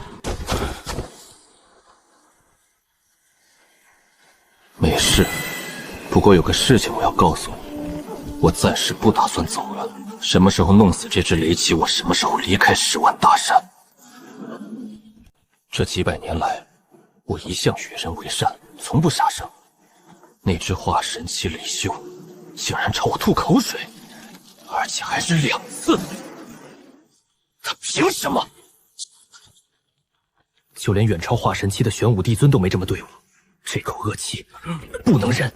没事，不过有个事情我要告诉你，我暂时不打算走了。什么时候弄死这只雷奇，我什么时候离开10万大山。这几百年来，我一向与人为善，从不杀生。那只化神期雷修竟然朝我吐口水，而且还是2次。他凭什么？就连远超化神期的玄武帝尊都没这么对我，这口恶气不能忍。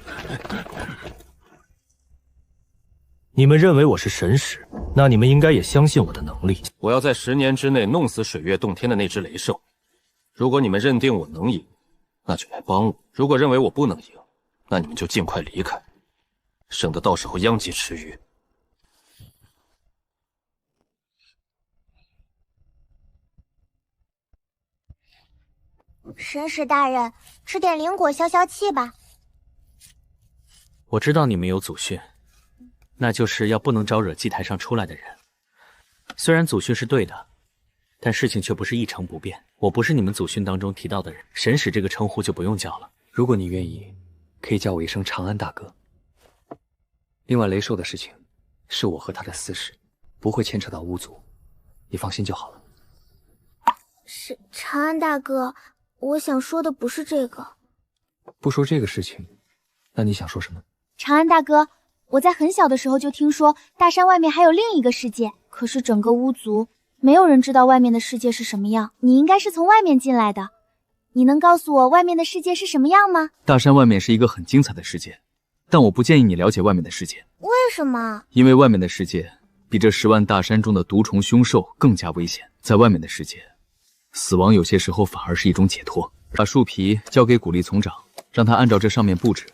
你们认为我是神使，那你们应该也相信我的能力。我要在10年之内弄死水月洞天的那只雷兽。如果你们认定我能赢，那就来帮我；如果认为我不能赢，那你们就尽快离开，省得到时候殃及池鱼。神使大人，吃点灵果消消气吧。我知道你们有祖训，那就是要不能招惹祭台上出来的人。虽然祖训是对的，但事情却不是一成不变。我不是你们祖训当中提到的人，神使这个称呼就不用叫了。如果你愿意，可以叫我一声长安大哥。另外，雷兽的事情是我和他的私事，不会牵扯到巫族，你放心就好了。是长安大哥，我想说的不是这个。不说这个事情，那你想说什么？长安大哥，我在很小的时候就听说大山外面还有另一个世界，可是整个巫族没有人知道外面的世界是什么样。你应该是从外面进来的，你能告诉我外面的世界是什么样吗？大山外面是一个很精彩的世界，但我不建议你了解外面的世界。为什么？因为外面的世界比这10万大山中的毒虫凶兽更加危险。在外面的世界，死亡有些时候反而是一种解脱。把树皮交给古力从长，让他按照这上面布置。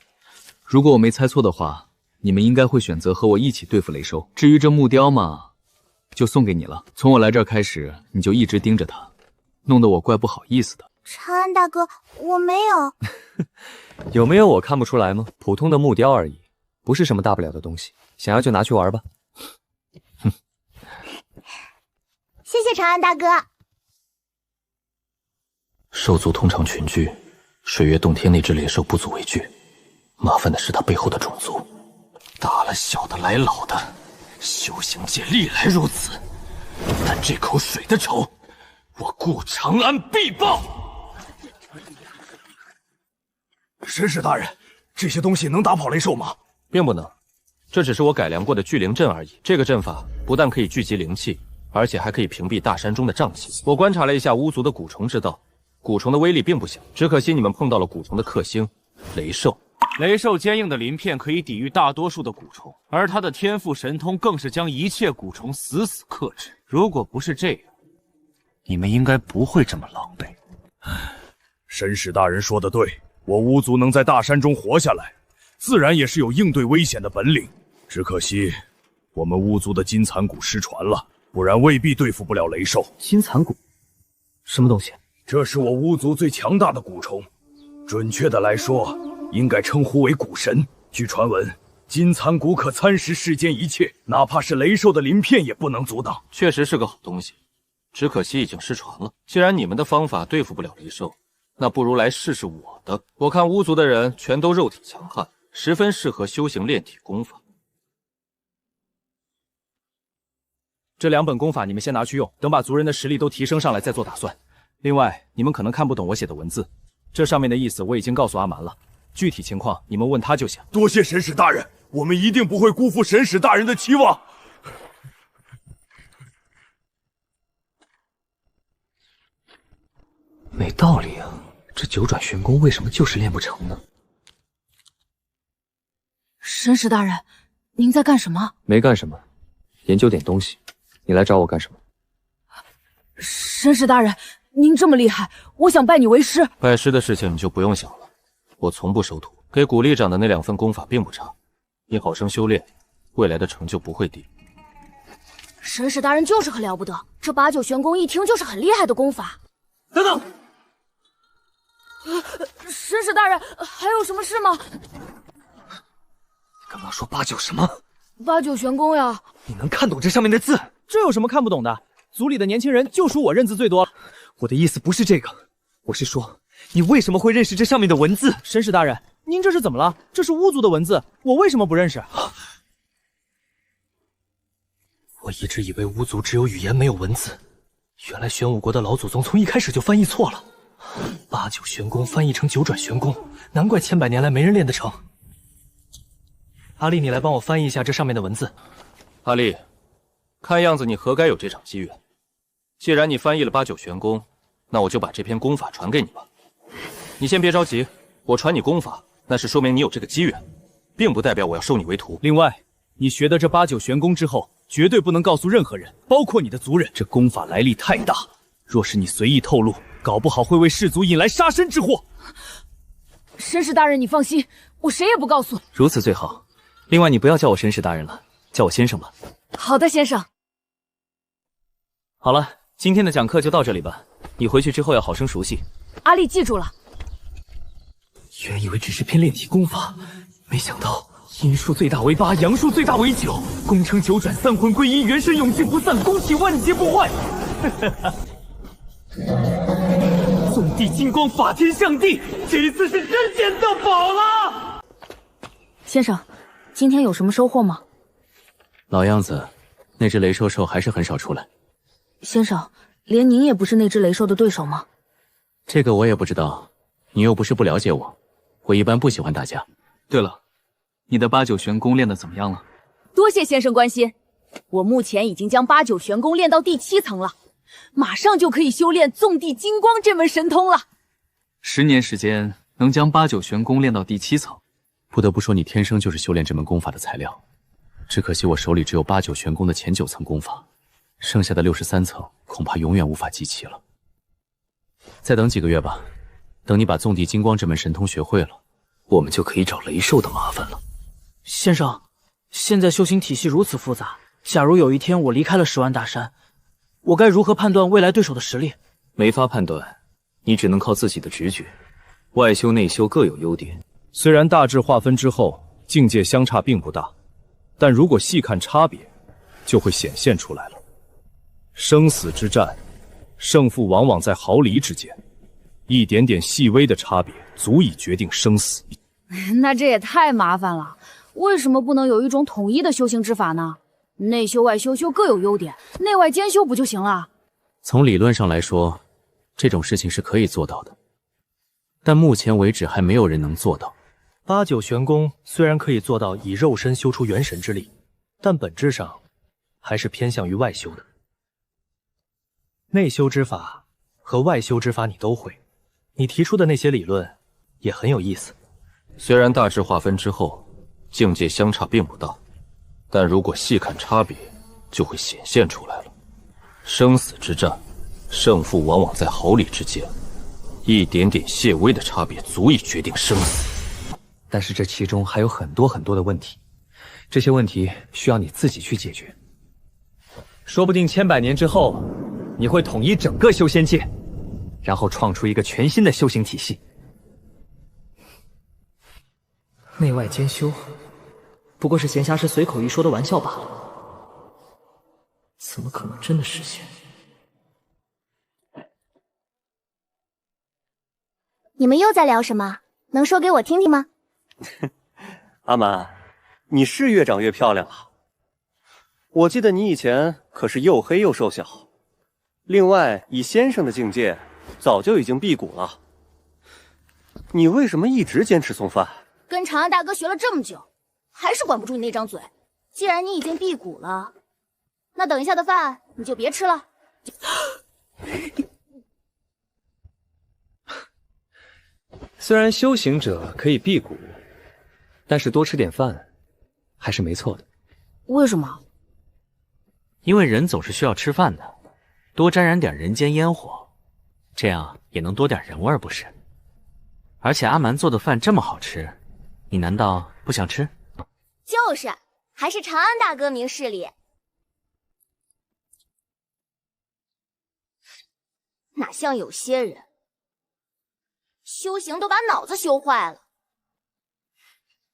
如果我没猜错的话，你们应该会选择和我一起对付雷兽。至于这木雕嘛，就送给你了。从我来这儿开始，你就一直盯着它，弄得我怪不好意思的。长安大哥，我没有。有没有我看不出来吗？普通的木雕而已，不是什么大不了的东西。想要就拿去玩吧。谢谢长安大哥。兽族通常群居，水月洞天那只雷兽不足为惧，麻烦的是他背后的种族，大了小的来老的，修行界历来如此。但这口水的仇，我顾长安必报。神使大人，这些东西能打跑雷兽吗？并不能，这只是我改良过的聚灵阵而已。这个阵法不但可以聚集灵气，而且还可以屏蔽大山中的瘴气。我观察了一下巫族的蛊虫之道，蛊虫的威力并不小，只可惜你们碰到了蛊虫的克星雷兽。雷兽坚硬的鳞片可以抵御大多数的蛊虫，而它的天赋神通更是将一切蛊虫死死克制。如果不是这样，你们应该不会这么狼狈。神使大人说的对，我巫族能在大山中活下来，自然也是有应对危险的本领。只可惜我们巫族的金蚕蛊失传了，不然未必对付不了雷兽。金蚕蛊？什么东西？这是我巫族最强大的蛊虫，准确的来说，应该称呼为蛊神。据传闻，金蚕蛊可蚕食世间一切，哪怕是雷兽的鳞片也不能阻挡。确实是个好东西，只可惜已经失传了。既然你们的方法对付不了雷兽，那不如来试试我的。我看巫族的人全都肉体强悍，十分适合修行炼体功法。这2本功法你们先拿去用，等把族人的实力都提升上来再做打算。另外，你们可能看不懂我写的文字，这上面的意思我已经告诉阿蛮了，具体情况你们问他就行。多谢神使大人，我们一定不会辜负神使大人的期望。没道理啊，这九转玄功为什么就是练不成呢？神使大人，您在干什么？没干什么，研究点东西。你来找我干什么？神使大人，您这么厉害，我想拜你为师。拜师的事情你就不用想了，我从不收徒。给古力长的那2份功法并不差，你好生修炼，未来的成就不会低。神使大人就是很了不得，这8九玄功一听就是很厉害的功法。等等，神使大人，还有什么事吗？刚刚说8九什么？8九玄功呀！你能看懂这上面的字？这有什么看不懂的？族里的年轻人就属我认字最多了。我的意思不是这个，我是说，你为什么会认识这上面的文字？神使大人，您这是怎么了？这是巫族的文字，我为什么不认识？我一直以为巫族只有语言没有文字，原来玄武国的老祖宗从一开始就翻译错了。8九玄功翻译成9转玄功，难怪千百年来没人练得成。阿丽，你来帮我翻译一下这上面的文字。阿丽，看样子你何该有这场机缘。既然你翻译了8九玄功，那我就把这篇功法传给你吧。你先别着急，我传你功法，那是说明你有这个机缘，并不代表我要收你为徒。另外，你学得这8九玄功之后，绝对不能告诉任何人，包括你的族人。这功法来历太大，若是你随意透露，搞不好会为氏族引来杀身之祸。绅士大人，你放心，我谁也不告诉。如此最好。另外，你不要叫我绅士大人了，叫我先生吧。好的，先生。好了，今天的讲课就到这里吧。你回去之后要好生熟悉。阿丽记住了。原以为只是篇炼体功法，没想到阴数最大为8，阳数最大为9，功成9转，3魂归一，元神永继不散，功体万劫不坏。纵地金光，法天象地，这一次是真捡到宝了。先生，今天有什么收获吗？老样子，那只雷兽兽还是很少出来。先生，连您也不是那只雷兽的对手吗？这个我也不知道，你又不是不了解我，我一般不喜欢打架。对了，你的8九玄功练得怎么样了？多谢先生关心，我目前已经将8九玄功练到第7层了，马上就可以修炼纵地金光这门神通了。10年时间能将8九玄功练到第7层，不得不说你天生就是修炼这门功法的材料。只可惜我手里只有8九玄功的前9层功法，剩下的63层恐怕永远无法集齐了。再等几个月吧，等你把纵地金光这门神通学会了，我们就可以找雷兽的麻烦了。先生，现在修行体系如此复杂，假如有一天我离开了10万大山，我该如何判断未来对手的实力？没法判断，你只能靠自己的直觉。外修内修各有优点，虽然大致划分之后境界相差并不大，但如果细看差别，就会显现出来了。生死之战，胜负往往在毫厘之间，一点点细微的差别足以决定生死。那这也太麻烦了，为什么不能有一种统一的修行之法呢？内修外修各有优点，内外兼修不就行了？从理论上来说，这种事情是可以做到的，但目前为止还没有人能做到。8九玄功虽然可以做到以肉身修出元神之力，但本质上还是偏向于外修的。内修之法和外修之法你都会，你提出的那些理论也很有意思。虽然大致划分之后境界相差并不大，但如果细看差别，就会显现出来了。生死之战，胜负往往在毫厘之间，一点点细微的差别足以决定生死。但是这其中还有很多很多的问题，这些问题需要你自己去解决。说不定千百年之后，你会统一整个修仙界，然后创出一个全新的修行体系。内外兼修，不过是闲暇时随口一说的玩笑罢了，怎么可能真的实现？你们又在聊什么？能说给我听听吗？阿满，你是越长越漂亮了。我记得你以前可是又黑又瘦小。另外，以先生的境界，早就已经辟谷了。你为什么一直坚持送饭？跟长安大哥学了这么久，还是管不住你那张嘴。既然你已经辟谷了，那等一下的饭你就别吃了。虽然修行者可以辟谷，但是多吃点饭还是没错的。为什么？因为人总是需要吃饭的，多沾染点人间烟火，这样也能多点人味，不是？而且阿蛮做的饭这么好吃，你难道不想吃？就是，还是长安大哥明事理。哪像有些人，修行都把脑子修坏了。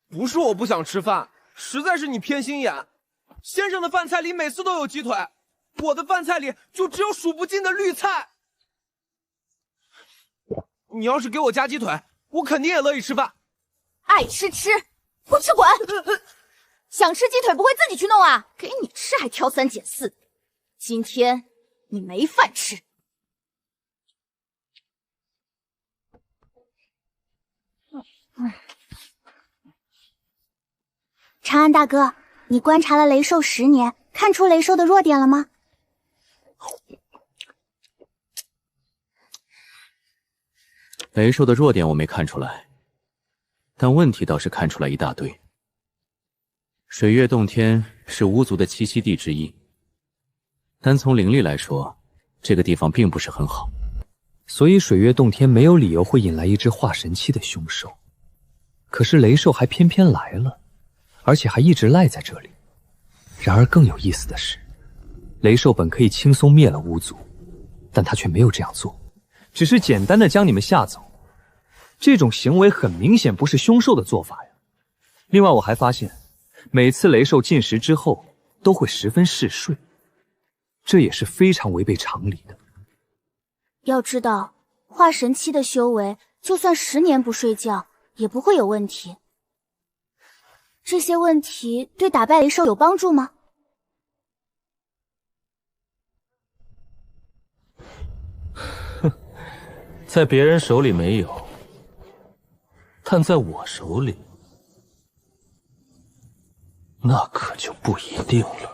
不是我不想吃饭，实在是你偏心眼。先生的饭菜里每次都有鸡腿，我的饭菜里就只有数不尽的绿菜。你要是给我加鸡腿，我肯定也乐意吃饭。爱吃吃，不吃滚！想吃鸡腿不会自己去弄啊？给你吃还挑三拣四，今天你没饭吃。长安大哥，你观察了雷兽10年，看出雷兽的弱点了吗？雷兽的弱点我没看出来，但问题倒是看出来一大堆。水月洞天是巫族的栖息地之一，单从灵力来说，这个地方并不是很好，所以水月洞天没有理由会引来一只化神期的凶兽。可是雷兽还偏偏来了，而且还一直赖在这里。然而更有意思的是，雷兽本可以轻松灭了巫族，但他却没有这样做，只是简单的将你们吓走。这种行为很明显不是凶兽的做法呀。另外我还发现，每次雷兽进食之后都会十分嗜睡，这也是非常违背常理的。要知道，化神期的修为，就算10年不睡觉，也不会有问题。这些问题对打败雷兽有帮助吗？在别人手里没有，但在我手里，那可就不一定了。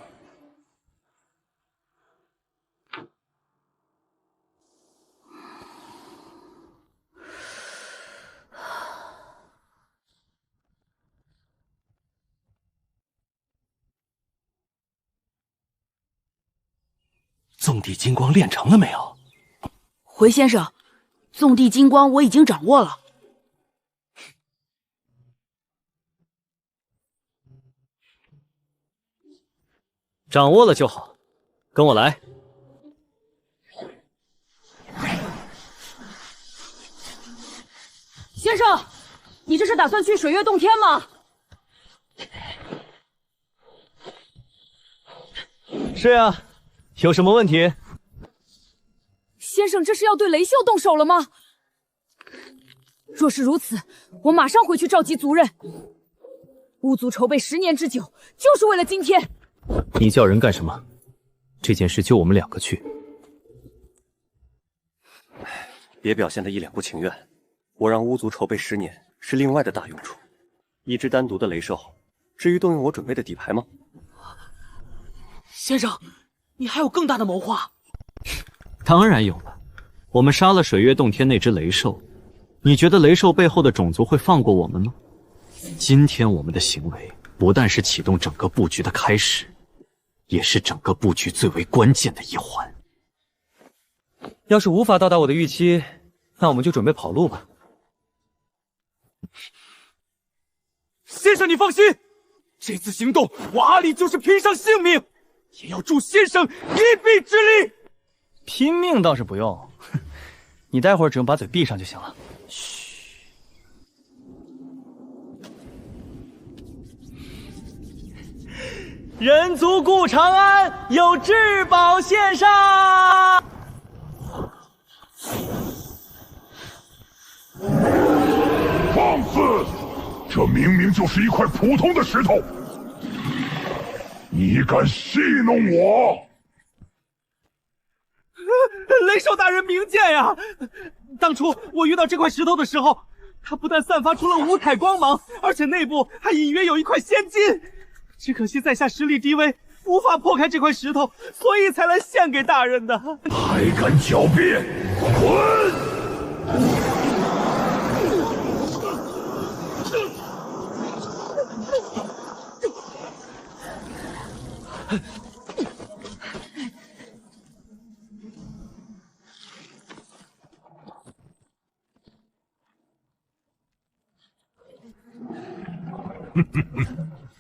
纵地金光练成了没有？回先生，纵地金光我已经掌握了。掌握了就好，跟我来。先生，你这是打算去水月洞天吗？是啊，有什么问题？先生，这是要对雷秀动手了吗？若是如此，我马上回去召集族人。巫族筹备10年之久，就是为了今天。你叫人干什么？这件事就我们2个去。别表现得一脸不情愿。我让巫族筹备10年是另外的大用处，一只单独的雷兽，至于动用我准备的底牌吗？先生，你还有更大的谋划？当然有了。我们杀了水月洞天那只雷兽，你觉得雷兽背后的种族会放过我们吗？今天我们的行为不但是启动整个布局的开始，也是整个布局最为关键的一环。要是无法到达我的预期，那我们就准备跑路吧。先生，你放心，这次行动我阿里就是拼上性命，也要助先生一臂之力。拼命倒是不用，你待会儿只用把嘴闭上就行了。嘘。人族顾长安有至宝献上。放肆！这明明就是一块普通的石头，你敢戏弄我？雷兽大人明鉴呀！当初我遇到这块石头的时候，它不但散发出了五彩光芒，而且内部还隐约有一块仙金。只可惜在下实力低微，无法破开这块石头，所以才来献给大人的。还敢狡辩，滚！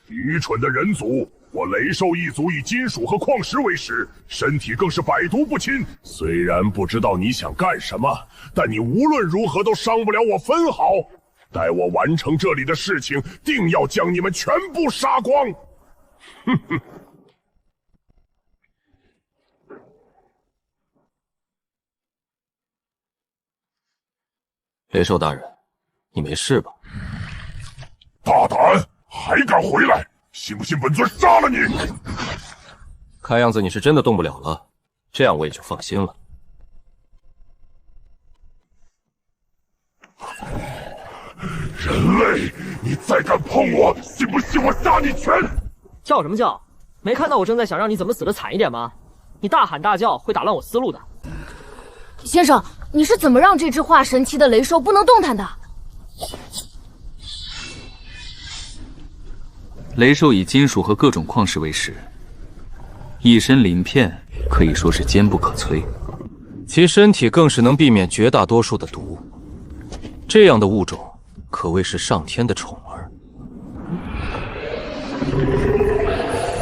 愚蠢的人族！我雷兽一族以金属和矿石为食，身体更是百毒不侵。虽然不知道你想干什么，但你无论如何都伤不了我分毫。待我完成这里的事情，定要将你们全部杀光！哼哼。雷兽大人，你没事吧？大胆，还敢回来！信不信本尊杀了你？看样子你是真的动不了了，这样我也就放心了。人类，你再敢碰我，信不信我杀你全？叫什么叫？没看到我正在想让你怎么死的惨一点吗？你大喊大叫会打乱我思路的。先生，你是怎么让这只化神期的雷兽不能动弹的？雷兽以金属和各种矿石为食，一身鳞片可以说是坚不可摧，其身体更是能避免绝大多数的毒。这样的物种可谓是上天的宠儿。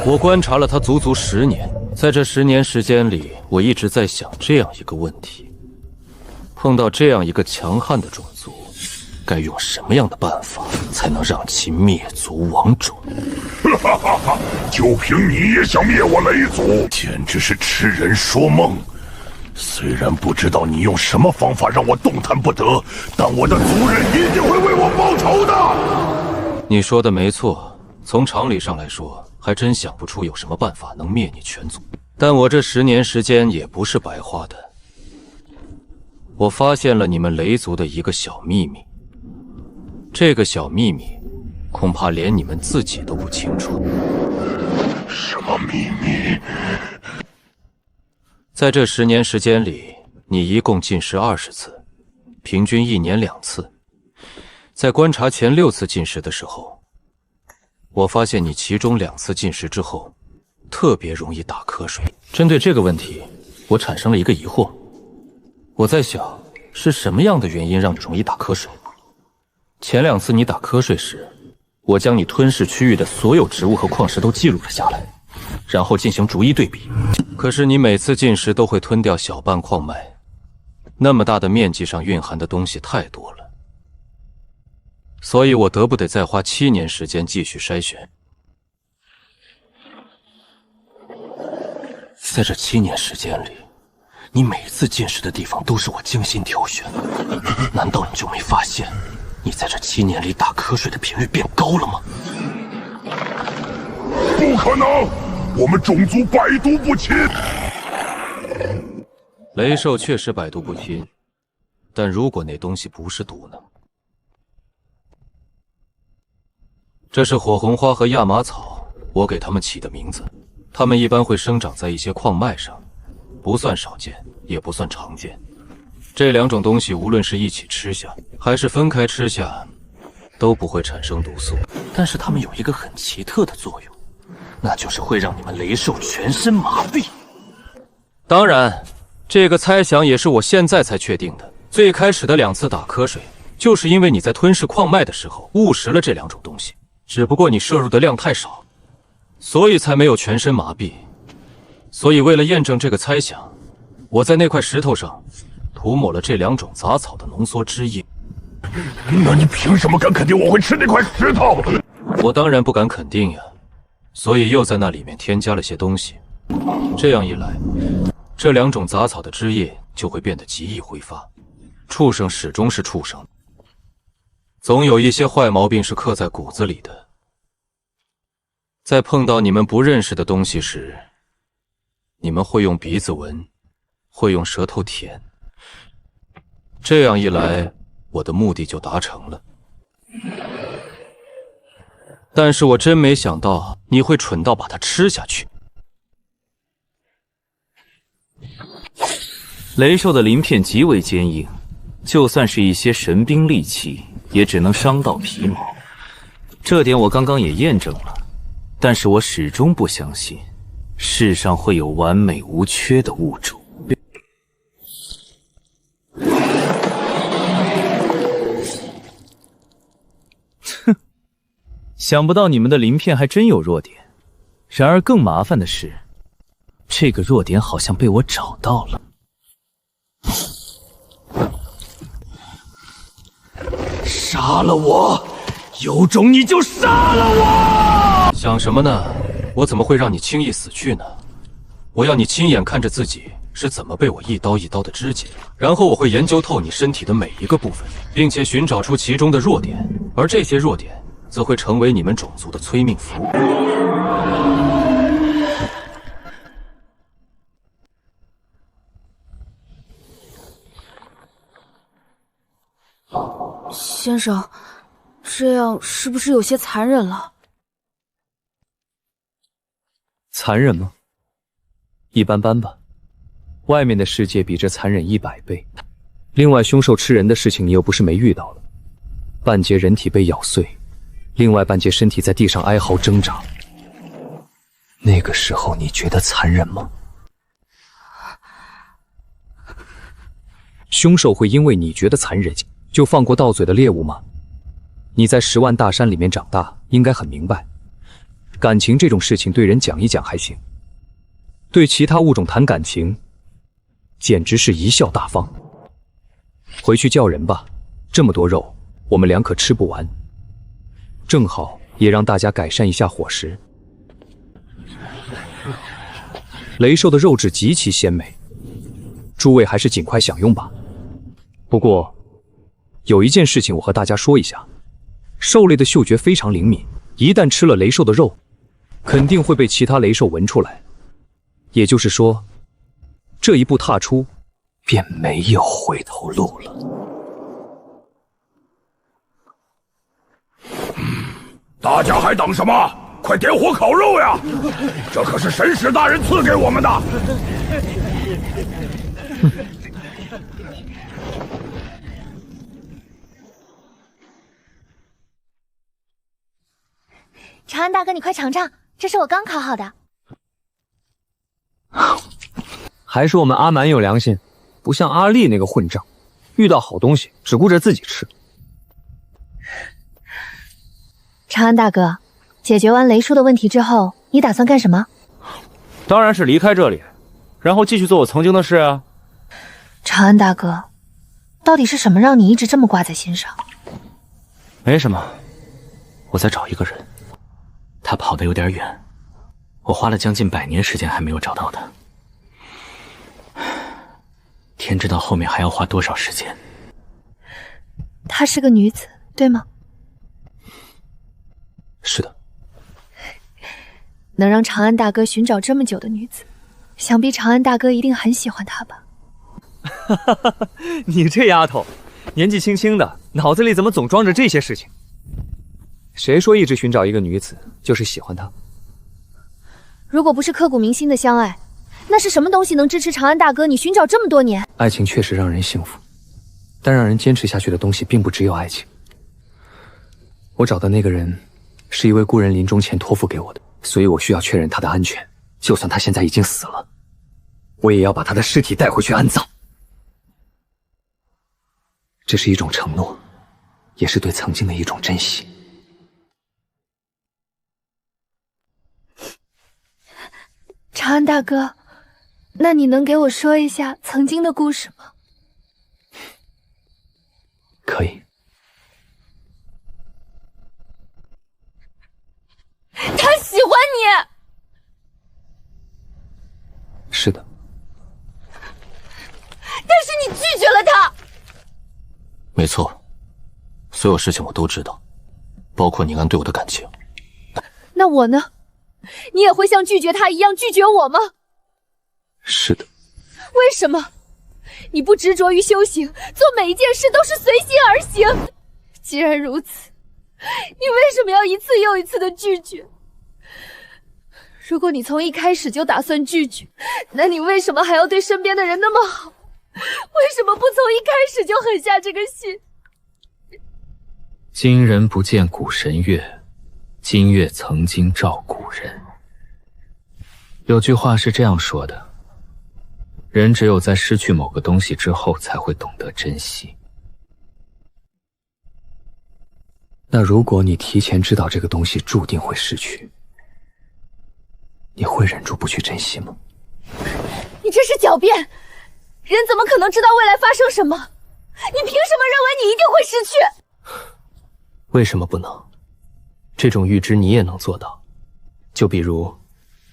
我观察了它足足10年，在这10年时间里，我一直在想这样一个问题：碰到这样一个强悍的种族，该用什么样的办法才能让其灭族亡种？哈哈哈！就凭你也想灭我雷族，简直是痴人说梦。虽然不知道你用什么方法让我动弹不得，但我的族人一定会为我报仇的。你说的没错，从常理上来说，还真想不出有什么办法能灭你全族。但我这10年时间也不是白花的，我发现了你们雷族的一个小秘密。这个小秘密，恐怕连你们自己都不清楚。什么秘密？在这10年时间里，你一共进食20次，平均1年2次。在观察前6次进食的时候，我发现你其中2次进食之后，特别容易打瞌睡。针对这个问题，我产生了一个疑惑。我在想，是什么样的原因让你容易打瞌睡？前2次你打瞌睡时，我将你吞噬区域的所有植物和矿石都记录了下来，然后进行逐一对比。可是你每次进食都会吞掉小半矿脉，那么大的面积上蕴含的东西太多了，所以我得不得再花7年时间继续筛选。在这7年时间里，你每次进食的地方都是我精心挑选的，难道你就没发现，你在这7年里打瞌睡的频率变高了吗？不可能！我们种族百毒不侵。雷兽确实百毒不侵，但如果那东西不是毒呢？这是火红花和亚麻草，我给它们起的名字。它们一般会生长在一些矿脉上，不算少见，也不算常见。这2种东西无论是一起吃下，还是分开吃下，都不会产生毒素。但是它们有一个很奇特的作用，那就是会让你们雷兽全身麻痹。当然，这个猜想也是我现在才确定的。最开始的2次打瞌睡，就是因为你在吞噬矿脉的时候误食了这2种东西，只不过你摄入的量太少，所以才没有全身麻痹。所以为了验证这个猜想，我在那块石头上涂抹了这2种杂草的浓缩汁液。那你凭什么敢肯定我会吃那块石头？我当然不敢肯定呀，所以又在那里面添加了些东西。这样一来，这2种杂草的汁液就会变得极易挥发。畜生始终是畜生，总有一些坏毛病是刻在骨子里的。在碰到你们不认识的东西时，你们会用鼻子闻，会用舌头舔。这样一来，我的目的就达成了。但是我真没想到你会蠢到把它吃下去。雷兽的鳞片极为坚硬，就算是一些神兵利器，也只能伤到皮毛。这点我刚刚也验证了，但是我始终不相信世上会有完美无缺的物种。哼，想不到你们的鳞片还真有弱点。然而更麻烦的是，这个弱点好像被我找到了。杀了我！有种你就杀了我！想什么呢？我怎么会让你轻易死去呢？我要你亲眼看着自己是怎么被我一刀一刀的肢解，然后我会研究透你身体的每一个部分，并且寻找出其中的弱点，而这些弱点则会成为你们种族的催命符。先生，这样是不是有些残忍了？残忍吗？一般般吧。外面的世界比这残忍100倍。另外，凶兽吃人的事情你又不是没遇到了，半截人体被咬碎，另外半截身体在地上哀嚎挣扎。那个时候你觉得残忍吗？凶兽会因为你觉得残忍就放过到嘴的猎物吗？你在10万大山里面长大，应该很明白，感情这种事情对人讲一讲还行，对其他物种谈感情简直是贻笑大方。回去叫人吧，这么多肉我们俩可吃不完，正好也让大家改善一下伙食。雷兽的肉质极其鲜美，诸位还是尽快享用吧。不过有一件事情我和大家说一下，兽类的嗅觉非常灵敏，一旦吃了雷兽的肉，肯定会被其他雷兽闻出来。也就是说，这一步踏出，便没有回头路了。大家还等什么？快点火烤肉呀！这可是神使大人赐给我们的。长安大哥，你快尝尝，这是我刚烤好的。还是我们阿蛮有良心，不像阿丽那个混账，遇到好东西只顾着自己吃。长安大哥，解决完雷叔的问题之后，你打算干什么？当然是离开这里，然后继续做我曾经的事啊。长安大哥，到底是什么让你一直这么挂在心上？没什么，我在找一个人，他跑得有点远，我花了将近100年时间还没有找到他。天知道后面还要花多少时间。她是个女子，对吗？是的。能让长安大哥寻找这么久的女子，想必长安大哥一定很喜欢她吧？你这丫头，年纪轻轻的，脑子里怎么总装着这些事情？谁说一直寻找一个女子就是喜欢她？如果不是刻骨铭心的相爱，那是什么东西能支持长安大哥你寻找这么多年？爱情确实让人幸福，但让人坚持下去的东西并不只有爱情。我找的那个人是一位故人临终前托付给我的，所以我需要确认他的安全。就算他现在已经死了，我也要把他的尸体带回去安葬。这是一种承诺，也是对曾经的一种珍惜。长安大哥，那你能给我说一下曾经的故事吗？可以。他喜欢你。是的。但是你拒绝了他。没错，所有事情我都知道，包括宁安对我的感情。那我呢？你也会像拒绝他一样拒绝我吗？是的。为什么？你不执着于修行，做每一件事都是随心而行。既然如此，你为什么要一次又一次的拒绝？如果你从一开始就打算拒绝，那你为什么还要对身边的人那么好？为什么不从一开始就狠下这个心？今人不见古神月，今月曾经照古人。有句话是这样说的，人只有在失去某个东西之后，才会懂得珍惜。那如果你提前知道这个东西注定会失去，你会忍住不去珍惜吗？你这是狡辩！人怎么可能知道未来发生什么？你凭什么认为你一定会失去？为什么不能？这种预知你也能做到。就比如，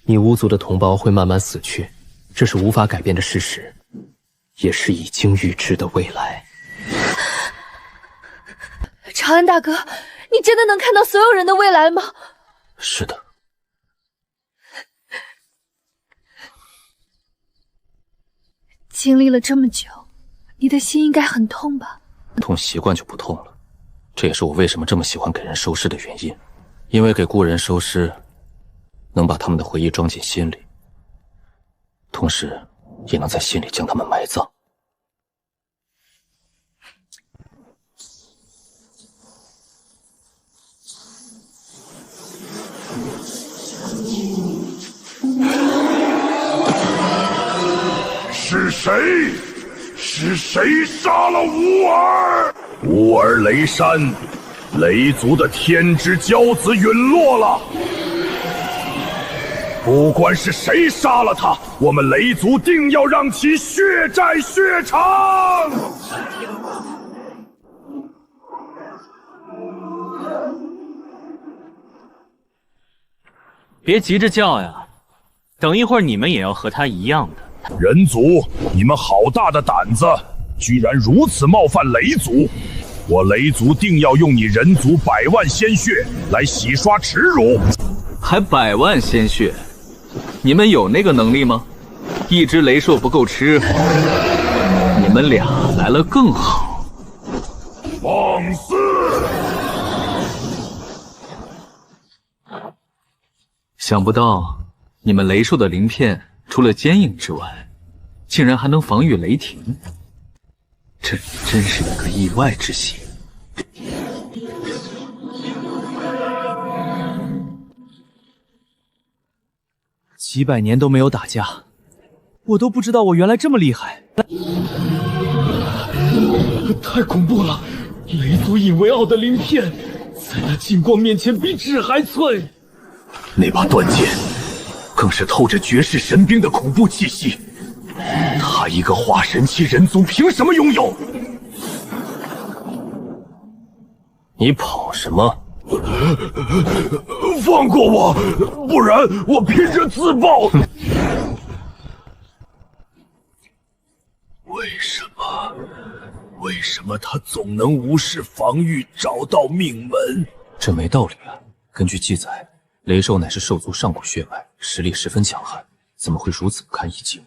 你巫族的同胞会慢慢死去，这是无法改变的事实，也是已经预知的未来。长安大哥，你真的能看到所有人的未来吗？是的。经历了这么久，你的心应该很痛吧？痛习惯就不痛了，这也是我为什么这么喜欢给人收尸的原因。因为给故人收尸，能把他们的回忆装进心里，同时也能在心里将他们埋葬。是谁？是谁杀了乌尔？乌尔雷山，雷族的天之骄子陨落了。不管是谁杀了他，我们雷族定要让其血债血偿。别急着叫呀，等一会儿你们也要和他一样的。人族，你们好大的胆子，居然如此冒犯雷族！我雷族定要用你人族100万鲜血来洗刷耻辱。还100万鲜血？你们有那个能力吗？一只雷兽不够吃，你们俩来了更好。放肆！想不到你们雷兽的鳞片除了坚硬之外，竟然还能防御雷霆，这真是一个意外之喜。几百年都没有打架，我都不知道我原来这么厉害。太恐怖了！雷族引为傲的鳞片，在那金光面前比纸还脆。那把断剑，更是透着绝世神兵的恐怖气息。他一个化神期人族，凭什么拥有？你跑什么？放过我，不然我拼着自爆！为什么他总能无视防御，找到命门？这没道理啊！根据记载，雷兽乃是兽族上古血脉，实力十分强悍，怎么会如此不堪一击？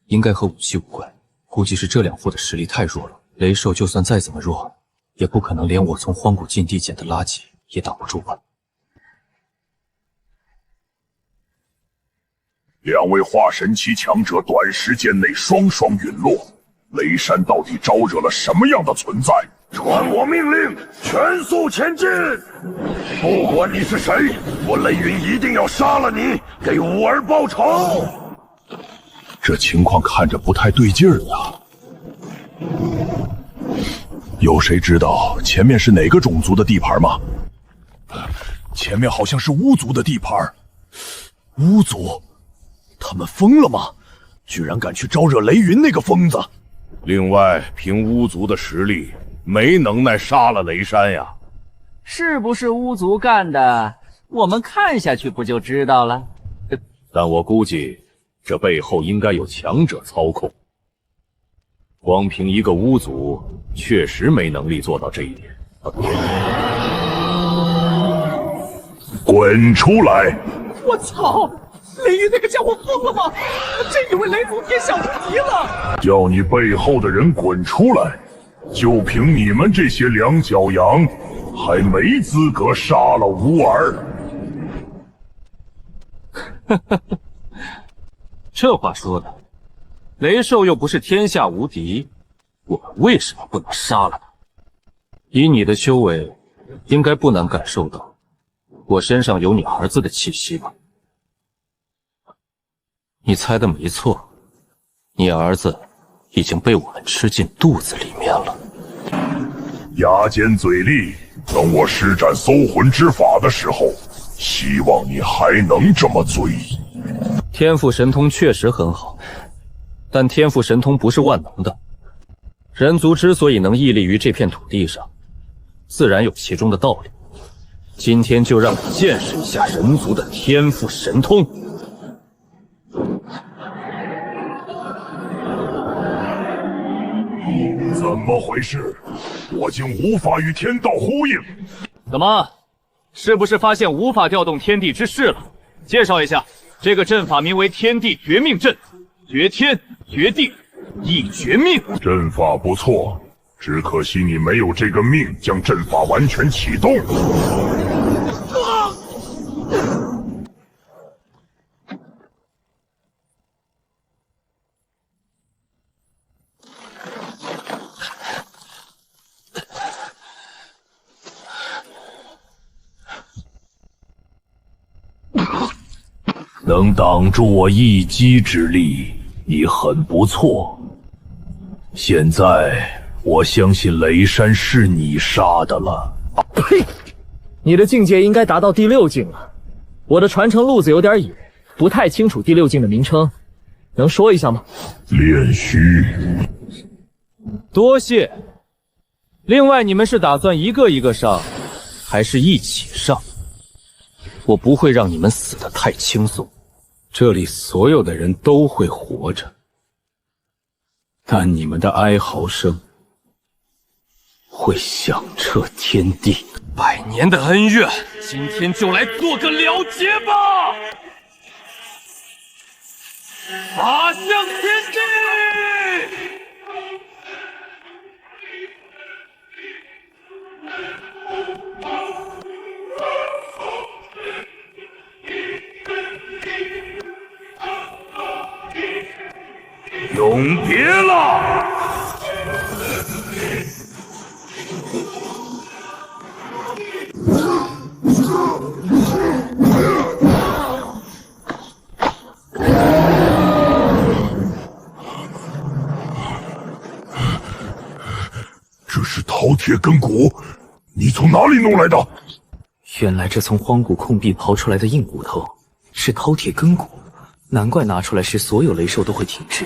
应该和武器无关，估计是这两货的实力太弱了。雷兽就算再怎么弱，也不可能连我从荒古禁地捡的垃圾也挡不住吧。2位化神期强者短时间内双双陨落，雷山到底招惹了什么样的存在？传我命令，全速前进！不管你是谁，我雷云一定要杀了你，给乌尔报仇！这情况看着不太对劲儿呀。有谁知道前面是哪个种族的地盘吗？前面好像是巫族的地盘。巫族？他们疯了吗？居然敢去招惹雷云那个疯子！另外，凭巫族的实力，没能耐杀了雷山呀。是不是巫族干的？我们看下去不就知道了？但我估计，这背后应该有强者操控。光凭一个巫族，确实没能力做到这一点。滚出来！我操！雷云那个家伙疯了吗？这以为雷族天下无敌了！叫你背后的人滚出来！就凭你们这些两脚羊，还没资格杀了乌尔。这话说的，雷兽又不是天下无敌，我们为什么不能杀了他？以你的修为，应该不难感受到我身上有你儿子的气息吧？你猜的没错，你儿子已经被我们吃进肚子里面了。牙尖嘴利，等我施展搜魂之法的时候，希望你还能这么嘴。天赋神通确实很好，但天赋神通不是万能的。人族之所以能屹立于这片土地上，自然有其中的道理。今天就让你见识一下人族的天赋神通。怎么回事？我竟无法与天道呼应。怎么？是不是发现无法调动天地之势了？介绍一下，这个阵法名为天地绝命阵，绝天绝地亦绝命。阵法不错，只可惜你没有这个命将阵法完全启动。能挡住我一击之力，已很不错。现在我相信雷山是你杀的了。呸！你的境界应该达到第6境了。我的传承路子有点野，不太清楚第6境的名称，能说一下吗？炼虚。多谢。另外，你们是打算一个一个上，还是一起上？我不会让你们死得太轻松。这里所有的人都会活着，但你们的哀嚎声会响彻天地。100年的恩怨，今天就来做个了结吧！法向天地！永别了！这是饕餮根骨，你从哪里弄来的？原来这从荒古空壁刨出来的硬骨头是饕餮根骨，难怪拿出来时所有雷兽都会停滞。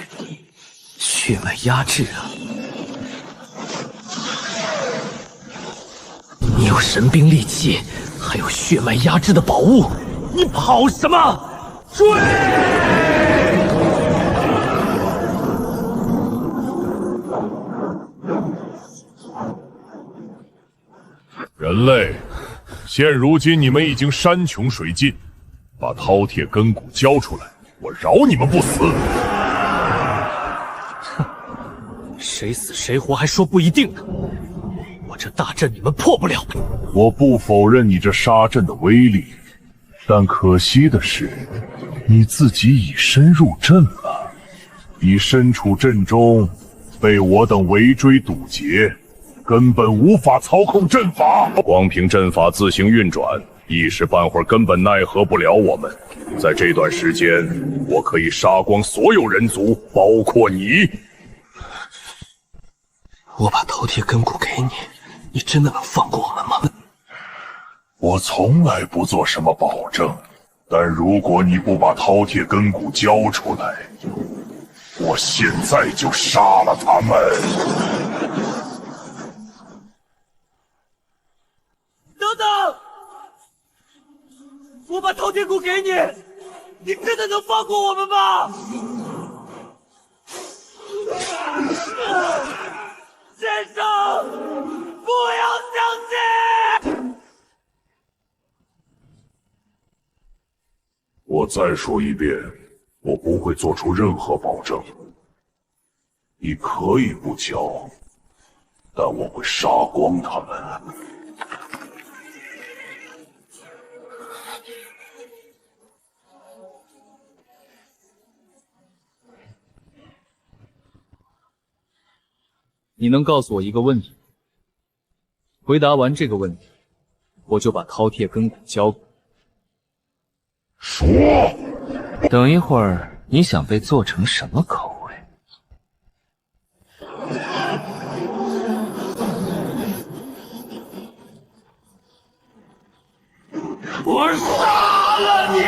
血脉压制啊！你有神兵利器，还有血脉压制的宝物，你跑什么？追！人类，现如今你们已经山穷水尽，把饕餮根骨交出来，我饶你们不死。谁死谁活还说不一定呢。我这大阵你们破不了。我不否认你这杀阵的威力，但可惜的是，你自己已深入阵了，已身处阵中，被我等围追堵截，根本无法操控阵法。光凭阵法自行运转，一时半会儿根本奈何不了我们。在这段时间，我可以杀光所有人族，包括你。我把饕餮根骨给你，你真的能放过我们吗？我从来不做什么保证，但如果你不把饕餮根骨交出来，我现在就杀了他们。等等，我把饕餮骨给你，你真的能放过我们吗？先生，不要相信！我再说一遍，我不会做出任何保证。你可以不交，但我会杀光他们。你能告诉我一个问题？回答完这个问题，我就把饕餮根骨交给你。说。等一会儿，你想被做成什么口味？我杀了你！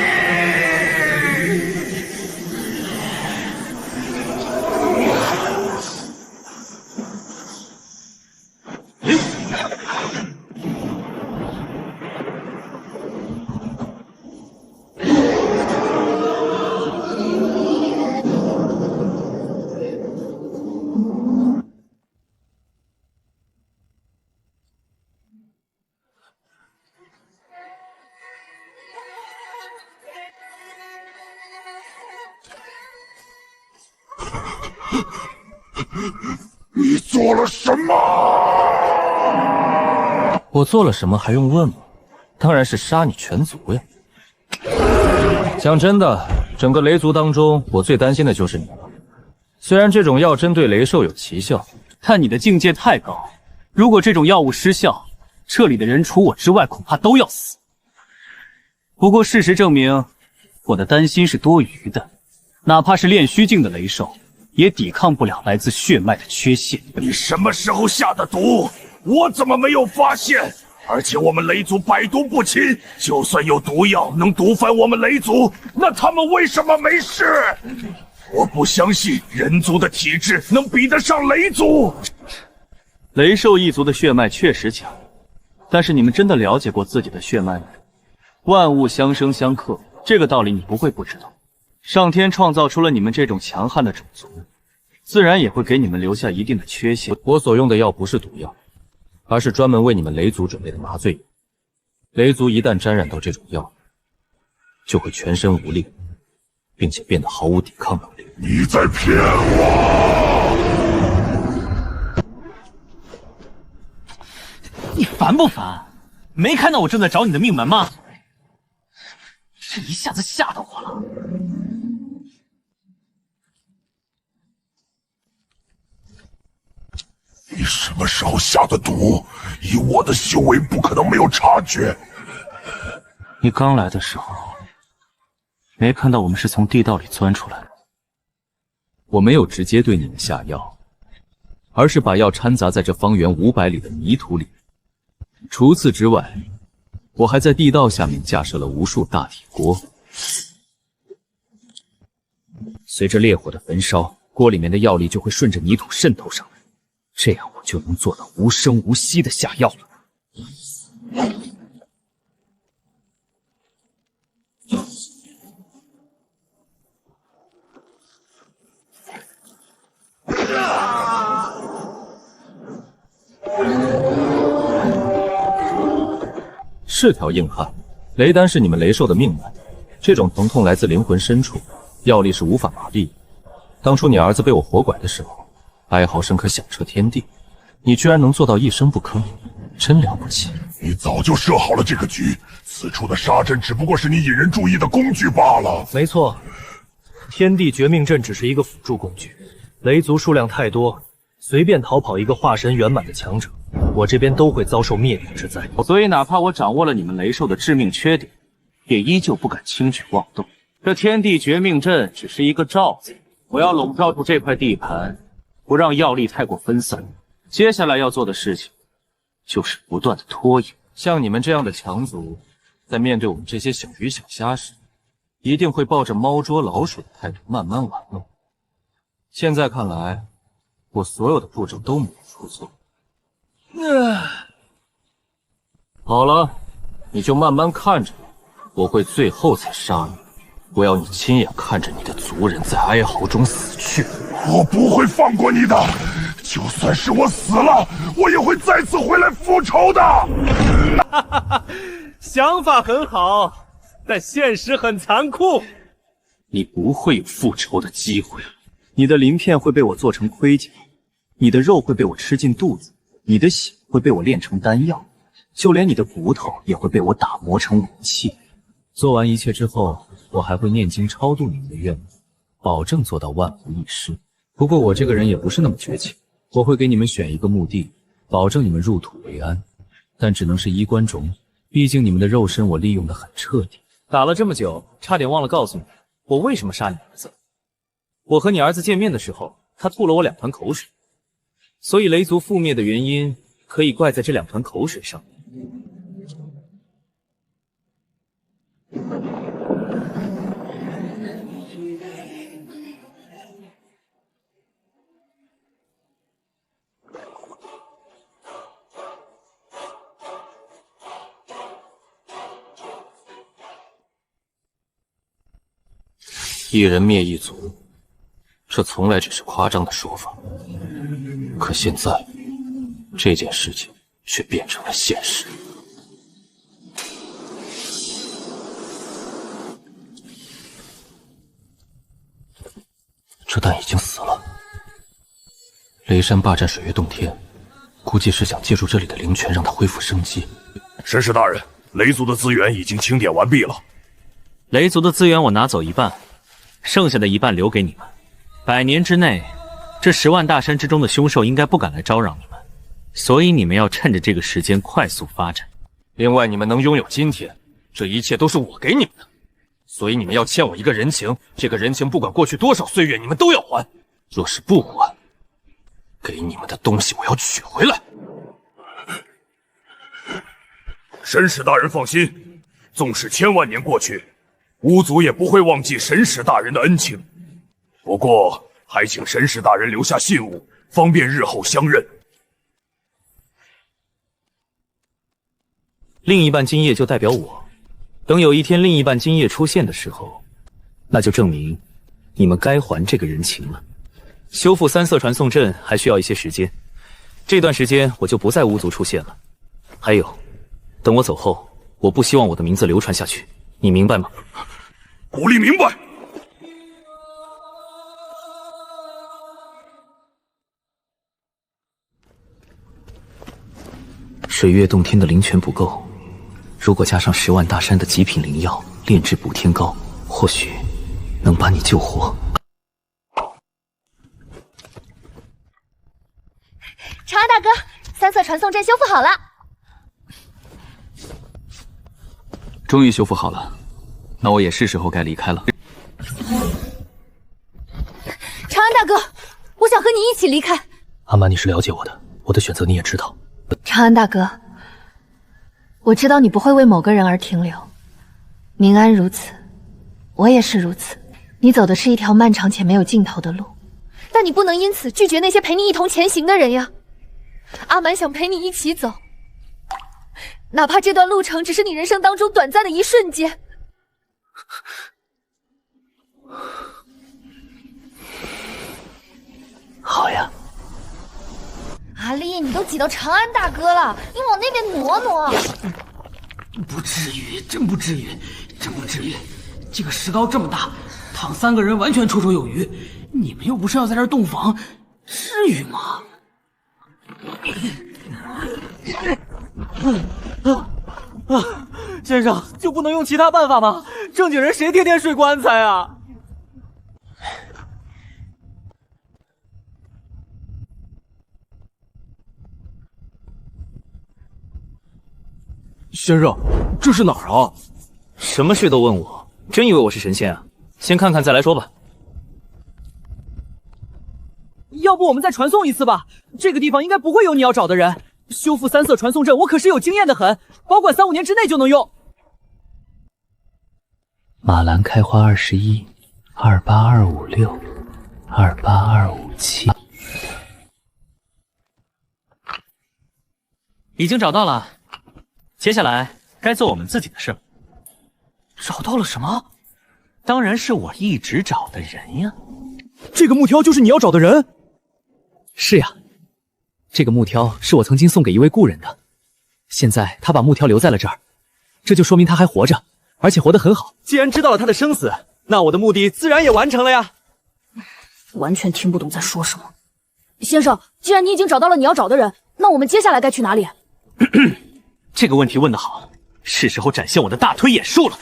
你做了什么？我做了什么还用问吗？当然是杀你全族呀！讲真的，整个雷族当中，我最担心的就是你了。虽然这种药针对雷兽有奇效，但你的境界太高，如果这种药物失效，这里的人除我之外，恐怕都要死。不过事实证明，我的担心是多余的。哪怕是炼虚境的雷兽，也抵抗不了来自血脉的缺陷。你什么时候下的毒？我怎么没有发现？而且我们雷族百毒不侵，就算有毒药能毒翻我们雷族，那他们为什么没事？我不相信人族的体质能比得上雷族。雷兽一族的血脉确实强，但是你们真的了解过自己的血脉吗？万物相生相克，这个道理你不会不知道。上天创造出了你们这种强悍的种族，自然也会给你们留下一定的缺陷。我所用的药不是毒药，而是专门为你们雷族准备的麻醉药。雷族一旦沾染到这种药，就会全身无力，并且变得毫无抵抗能力。你在骗我！你烦不烦？没看到我正在找你的命门吗？这一下子吓到我了。你什么时候下的毒？以我的修为，不可能没有察觉。你刚来的时候，没看到我们是从地道里钻出来的。我没有直接对你们下药，而是把药掺杂在这方圆500里的泥土里。除此之外，我还在地道下面架设了无数大铁锅。随着烈火的焚烧，锅里面的药力就会顺着泥土渗透上来，这样我就能做到无声无息的下药了。是条硬汉，雷丹是你们雷兽的命脉，这种疼痛来自灵魂深处，药力是无法麻痹的。当初你儿子被我活拐的时候，哀嚎声可响彻天地，你居然能做到一声不吭，真了不起。你早就设好了这个局，此处的杀阵只不过是你引人注意的工具罢了。没错，天地绝命阵只是一个辅助工具，雷族数量太多，随便逃跑一个化神圆满的强者，我这边都会遭受灭顶之灾。所以哪怕我掌握了你们雷兽的致命缺点，也依旧不敢轻举妄动。这天地绝命阵只是一个罩子，我要笼罩住这块地盘，不让药力太过分散。接下来要做的事情，就是不断的拖延。像你们这样的强族，在面对我们这些小鱼小虾时，一定会抱着猫捉老鼠的态度慢慢玩弄。现在看来，我所有的步骤都没有出错。好了，你就慢慢看着我会最后才杀你。我要你亲眼看着你的族人在哀嚎中死去。我不会放过你的，就算是我死了，我也会再次回来复仇的。想法很好，但现实很残酷。你不会有复仇的机会。你的鳞片会被我做成盔甲，你的肉会被我吃进肚子，你的血会被我炼成丹药，就连你的骨头也会被我打磨成武器。做完一切之后，我还会念经超度你们的愿望，保证做到万无一失。不过我这个人也不是那么绝情，我会给你们选一个墓地，保证你们入土为安，但只能是衣冠冢，毕竟你们的肉身我利用的很彻底。打了这么久，差点忘了告诉你，我为什么杀你儿子。我和你儿子见面的时候，他吐了我2团口水，所以雷族覆灭的原因可以怪在这2团口水上。一人灭一族，这从来只是夸张的说法。可现在，这件事情却变成了现实。这蛋已经死了。雷山霸占水月洞天，估计是想借助这里的灵泉让它恢复生机。神使大人，雷族的资源已经清点完毕了。雷族的资源我拿走一半，剩下的一半留给你们。100年之内，这10万大山之中的凶兽应该不敢来招扰你们，所以你们要趁着这个时间快速发展。另外，你们能拥有今天，这一切都是我给你们的。所以你们要欠我一个人情，这个人情不管过去多少岁月，你们都要还。若是不还，给你们的东西我要取回来。神使大人放心，纵使千万年过去，巫族也不会忘记神使大人的恩情。不过，还请神使大人留下信物，方便日后相认。另一半今夜就代表我，等有一天另一半今夜出现的时候，那就证明你们该还这个人情了。修复3色传送阵还需要一些时间，这段时间我就不在巫族出现了。还有，等我走后，我不希望我的名字流传下去，你明白吗？古力明白。水月洞天的灵泉不够，如果加上10万大山的极品灵药炼制补天膏，或许能把你救活。长安大哥，3色传送阵修复好了。终于修复好了，那我也是时候该离开了。长安大哥，我想和你一起离开。阿玛，你是了解我的，我的选择你也知道。长安大哥，我知道你不会为某个人而停留。明安如此，我也是如此。你走的是一条漫长且没有尽头的路，但你不能因此拒绝那些陪你一同前行的人呀。阿满想陪你一起走，哪怕这段路程只是你人生当中短暂的一瞬间。好呀。阿丽，你都挤到长安大哥了，你往那边挪挪。不至于，真不至于，真不至于。这个石膏这么大，躺3个人完全绰绰有余。你们又不是要在这儿洞房，至于吗？先生，就不能用其他办法吗？正经人谁天天睡棺材啊？先生，这是哪儿啊？什么事都问我，真以为我是神仙啊？先看看再来说吧。要不我们再传送一次吧？这个地方应该不会有你要找的人。修复3色传送阵，我可是有经验的很，保管3、5年之内就能用。马兰开花21，28256，28257。已经找到了，接下来该做我们自己的事了。找到了什么？当然是我一直找的人呀。这个木条就是你要找的人？是呀，这个木条是我曾经送给一位故人的，现在他把木条留在了这儿，这就说明他还活着，而且活得很好。既然知道了他的生死，那我的目的自然也完成了呀。完全听不懂在说什么。先生，既然你已经找到了你要找的人，那我们接下来该去哪里？这个问题问得好，是时候展现我的大推演术了。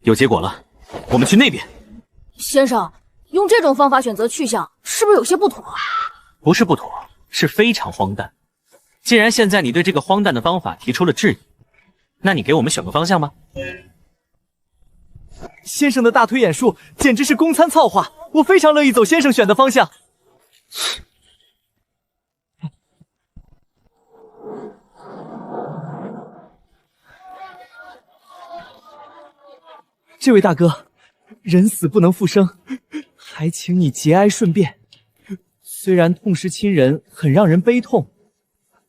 有结果了，我们去那边。先生，用这种方法选择去向，是不是有些不妥啊？不是不妥，是非常荒诞。既然现在你对这个荒诞的方法提出了质疑，那你给我们选个方向吧。先生的大推演术简直是公参造化，我非常乐意走先生选的方向。这位大哥，人死不能复生，还请你节哀顺变。虽然痛失亲人很让人悲痛，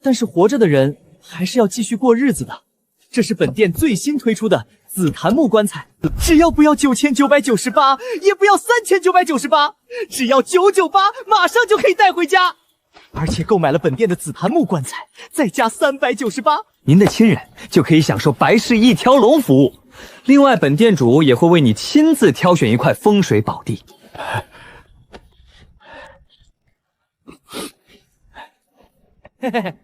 但是活着的人还是要继续过日子的。这是本店最新推出的紫檀木棺材，只要不要9998，也不要3998，只要998，马上就可以带回家。而且购买了本店的紫檀木棺材，再加398，您的亲人就可以享受白氏一条龙服务。另外，本店主也会为你亲自挑选一块风水宝地。嘿嘿嘿。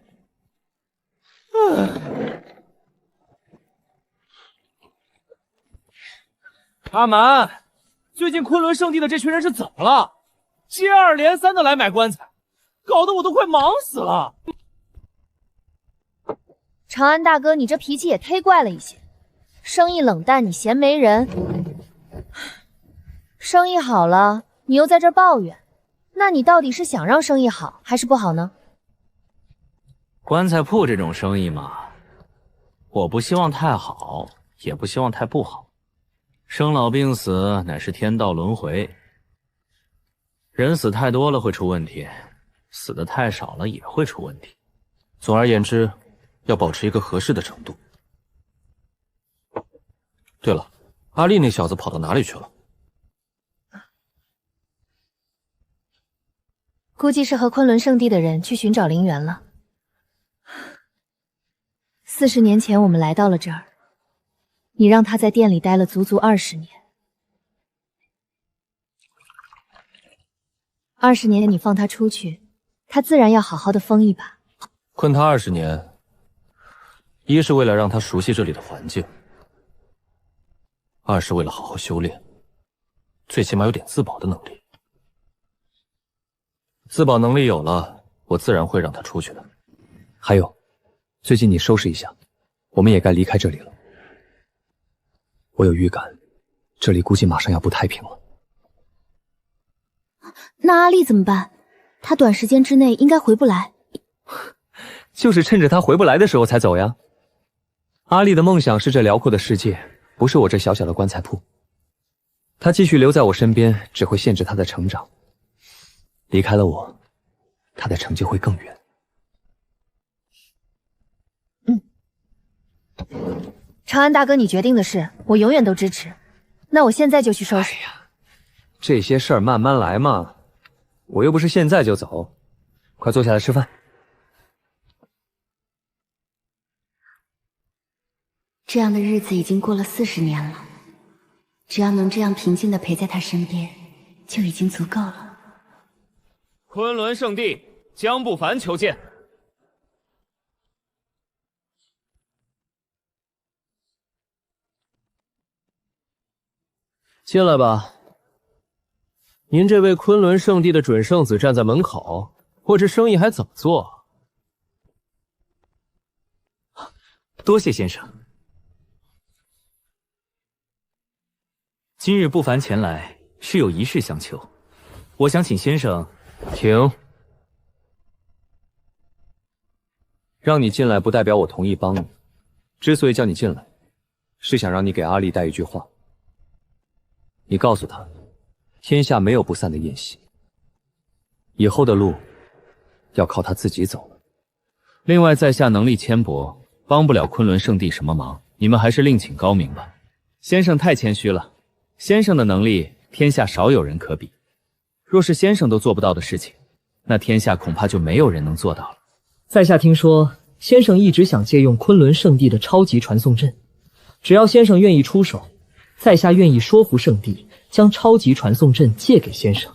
阿蛮，最近昆仑圣地的这群人是怎么了？接二连三的来买棺材，搞得我都快忙死了。长安大哥，你这脾气也忒怪了一些。生意冷淡，你嫌没人；生意好了，你又在这抱怨。那你到底是想让生意好，还是不好呢？棺材铺这种生意嘛，我不希望太好，也不希望太不好。生老病死乃是天道轮回，人死太多了会出问题，死的太少了也会出问题。总而言之，要保持一个合适的程度。对了，阿丽那小子跑到哪里去了？估计是和昆仑圣地的人去寻找灵源了。40年前我们来到了这儿，你让他在店里待了足足20年。20年你放他出去，他自然要好好的疯一把。困他20年，一是为了让他熟悉这里的环境，二是为了好好修炼，最起码有点自保的能力。自保能力有了，我自然会让他出去的。还有，最近你收拾一下，我们也该离开这里了。我有预感，这里估计马上要不太平了。那阿丽怎么办？他短时间之内应该回不来。就是趁着他回不来的时候才走呀。阿丽的梦想是这辽阔的世界，不是我这小小的棺材铺。他继续留在我身边，只会限制他的成长。离开了我，他的成就会更远。长安大哥，你决定的事，我永远都支持。那我现在就去收拾。这些事儿慢慢来嘛，我又不是现在就走。快坐下来吃饭。这样的日子已经过了40年了，只要能这样平静地陪在他身边，就已经足够了。昆仑圣地，江不凡求见。进来吧。您这位昆仑圣地的准圣子站在门口，我这生意还怎么做？多谢先生。今日不凡前来，是有一事相求，我想请先生。停。让你进来不代表我同意帮你，之所以叫你进来，是想让你给阿丽带一句话。你告诉他，天下没有不散的宴席，以后的路要靠他自己走了。另外，在下能力浅薄，帮不了昆仑圣地什么忙，你们还是另请高明吧。先生太谦虚了，先生的能力天下少有人可比。若是先生都做不到的事情，那天下恐怕就没有人能做到了。在下听说，先生一直想借用昆仑圣地的超级传送阵，只要先生愿意出手，在下愿意说服圣地将超级传送阵借给先生。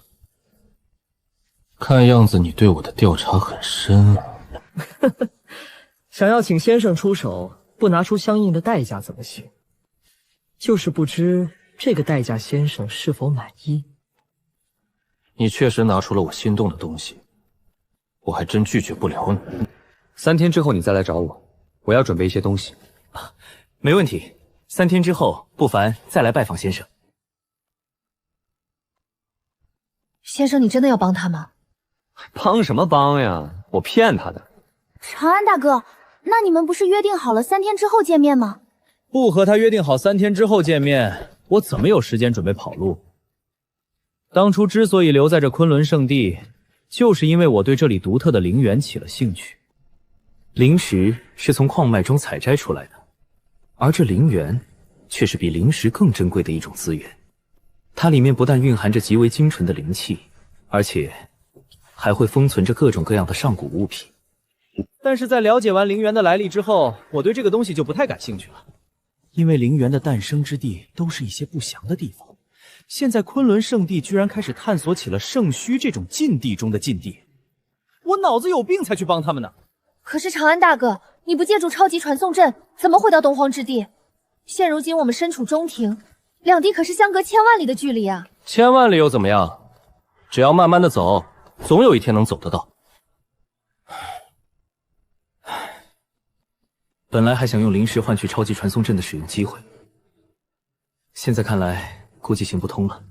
看样子你对我的调查很深啊。想要请先生出手，不拿出相应的代价怎么行？就是不知这个代价先生是否满意？你确实拿出了我心动的东西，我还真拒绝不了你。3天之后你再来找我，我要准备一些东西。没问题，3天之后不凡再来拜访先生。先生，你真的要帮他吗？帮什么帮呀？我骗他的。长安大哥，那你们不是约定好了3天之后见面吗？不和他约定好3天之后见面，我怎么有时间准备跑路？当初之所以留在这昆仑圣地，就是因为我对这里独特的灵源起了兴趣。灵石是从矿脉中采摘出来的，而这灵源却是比灵石更珍贵的一种资源。它里面不但蕴含着极为精纯的灵气，而且还会封存着各种各样的上古物品。但是在了解完灵源的来历之后，我对这个东西就不太感兴趣了。因为灵源的诞生之地都是一些不祥的地方，现在昆仑圣地居然开始探索起了圣墟这种禁地中的禁地，我脑子有病才去帮他们呢。可是长安大哥，你不借助超级传送阵，怎么回到东荒之地？现如今我们身处中庭，两地可是相隔千万里的距离啊！千万里又怎么样？只要慢慢的走，总有一天能走得到。本来还想用灵石换取超级传送阵的使用机会，现在看来估计行不通了。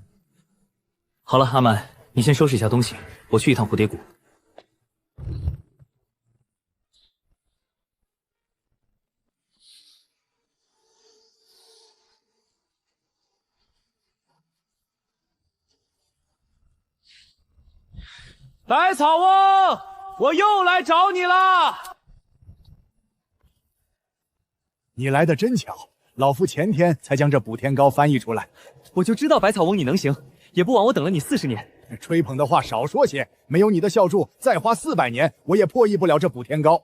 好了，阿满，你先收拾一下东西，我去一趟蝴蝶谷。百草翁，我又来找你啦！你来的真巧，老夫前天才将这补天膏翻译出来。我就知道百草翁你能行，也不枉我等了你40年。吹捧的话少说些，没有你的孝助，再花400年，我也破译不了这补天膏。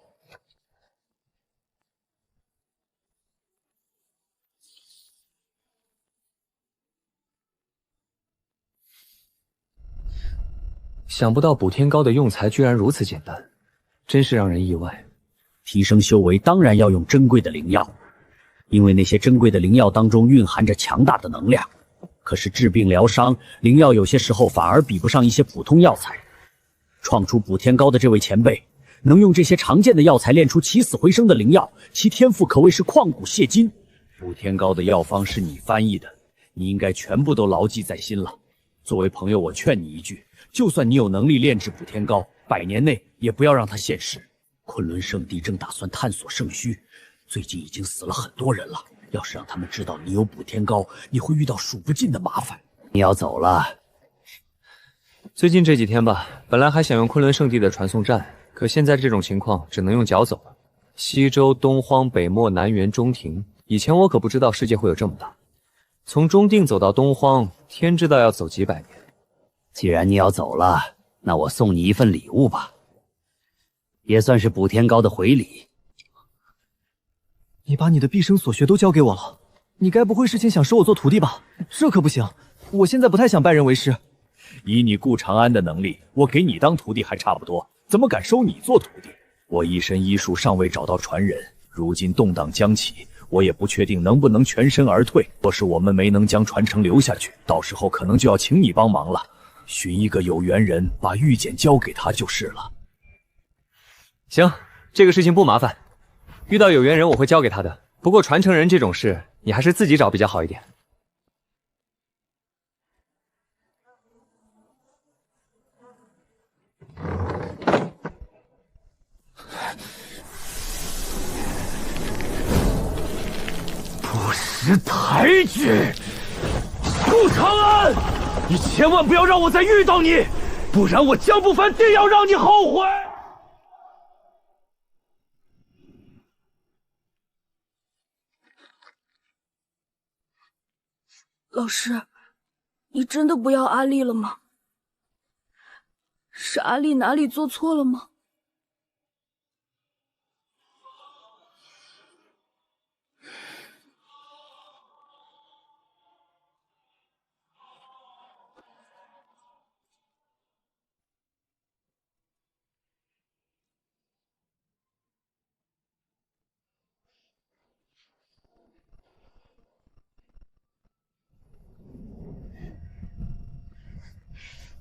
想不到补天膏的用材居然如此简单，真是让人意外。提升修为当然要用珍贵的灵药，因为那些珍贵的灵药当中蕴含着强大的能量。可是治病疗伤，灵药有些时候反而比不上一些普通药材。创出补天膏的这位前辈，能用这些常见的药材炼出起死回生的灵药，其天赋可谓是旷古谢今。补天膏的药方是你翻译的，你应该全部都牢记在心了。作为朋友，我劝你一句，就算你有能力炼制补天膏，100年内也不要让它现世。昆仑圣地正打算探索圣墟，最近已经死了很多人了。要是让他们知道你有补天膏，你会遇到数不尽的麻烦。你要走了？最近这几天吧，本来还想用昆仑圣地的传送站，可现在这种情况只能用脚走了。西周、东荒、北漠、南原、中庭，以前我可不知道世界会有这么大。从中定走到东荒，天知道要走几百年。既然你要走了，那我送你一份礼物吧，也算是补天膏的回礼。你把你的毕生所学都交给我了，你该不会是想收我做徒弟吧？这可不行，我现在不太想拜人为师。以你顾长安的能力，我给你当徒弟还差不多，怎么敢收你做徒弟？我一身医术尚未找到传人，如今动荡将起，我也不确定能不能全身而退。若是我们没能将传承留下去，到时候可能就要请你帮忙了。寻一个有缘人，把玉简交给他就是了。行，这个事情不麻烦，遇到有缘人我会交给他的。不过传承人这种事，你还是自己找比较好一点。不识抬举，顾长安，你千万不要让我再遇到你，不然我江不凡定要让你后悔。老师，你真的不要阿丽了吗？是阿丽哪里做错了吗？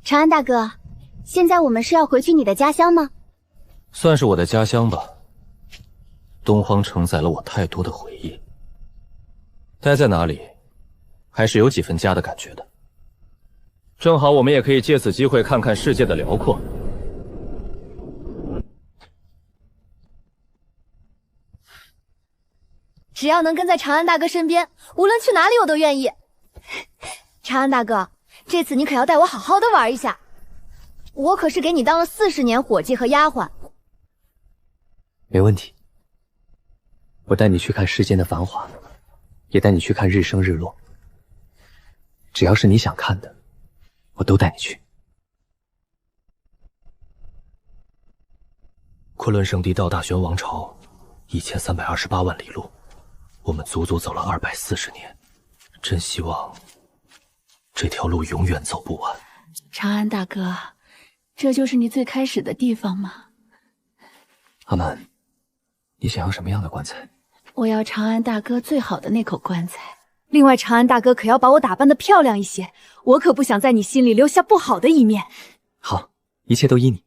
长安大哥，现在我们是要回去你的家乡吗？算是我的家乡吧。东荒承载了我太多的回忆，待在哪里，还是有几分家的感觉的。正好我们也可以借此机会看看世界的辽阔。只要能跟在长安大哥身边，无论去哪里我都愿意。长安大哥，这次你可要带我好好的玩一下，我可是给你当了40年伙计和丫鬟。没问题，我带你去看世间的繁华，也带你去看日升日落。只要是你想看的，我都带你去。昆仑圣地到大玄王朝1328万里路，我们足足走了240年，真希望这条路永远走不完。长安大哥，这就是你最开始的地方吗？阿满，你想要什么样的棺材？我要长安大哥最好的那口棺材。另外，长安大哥可要把我打扮得漂亮一些，我可不想在你心里留下不好的一面。好，一切都依你。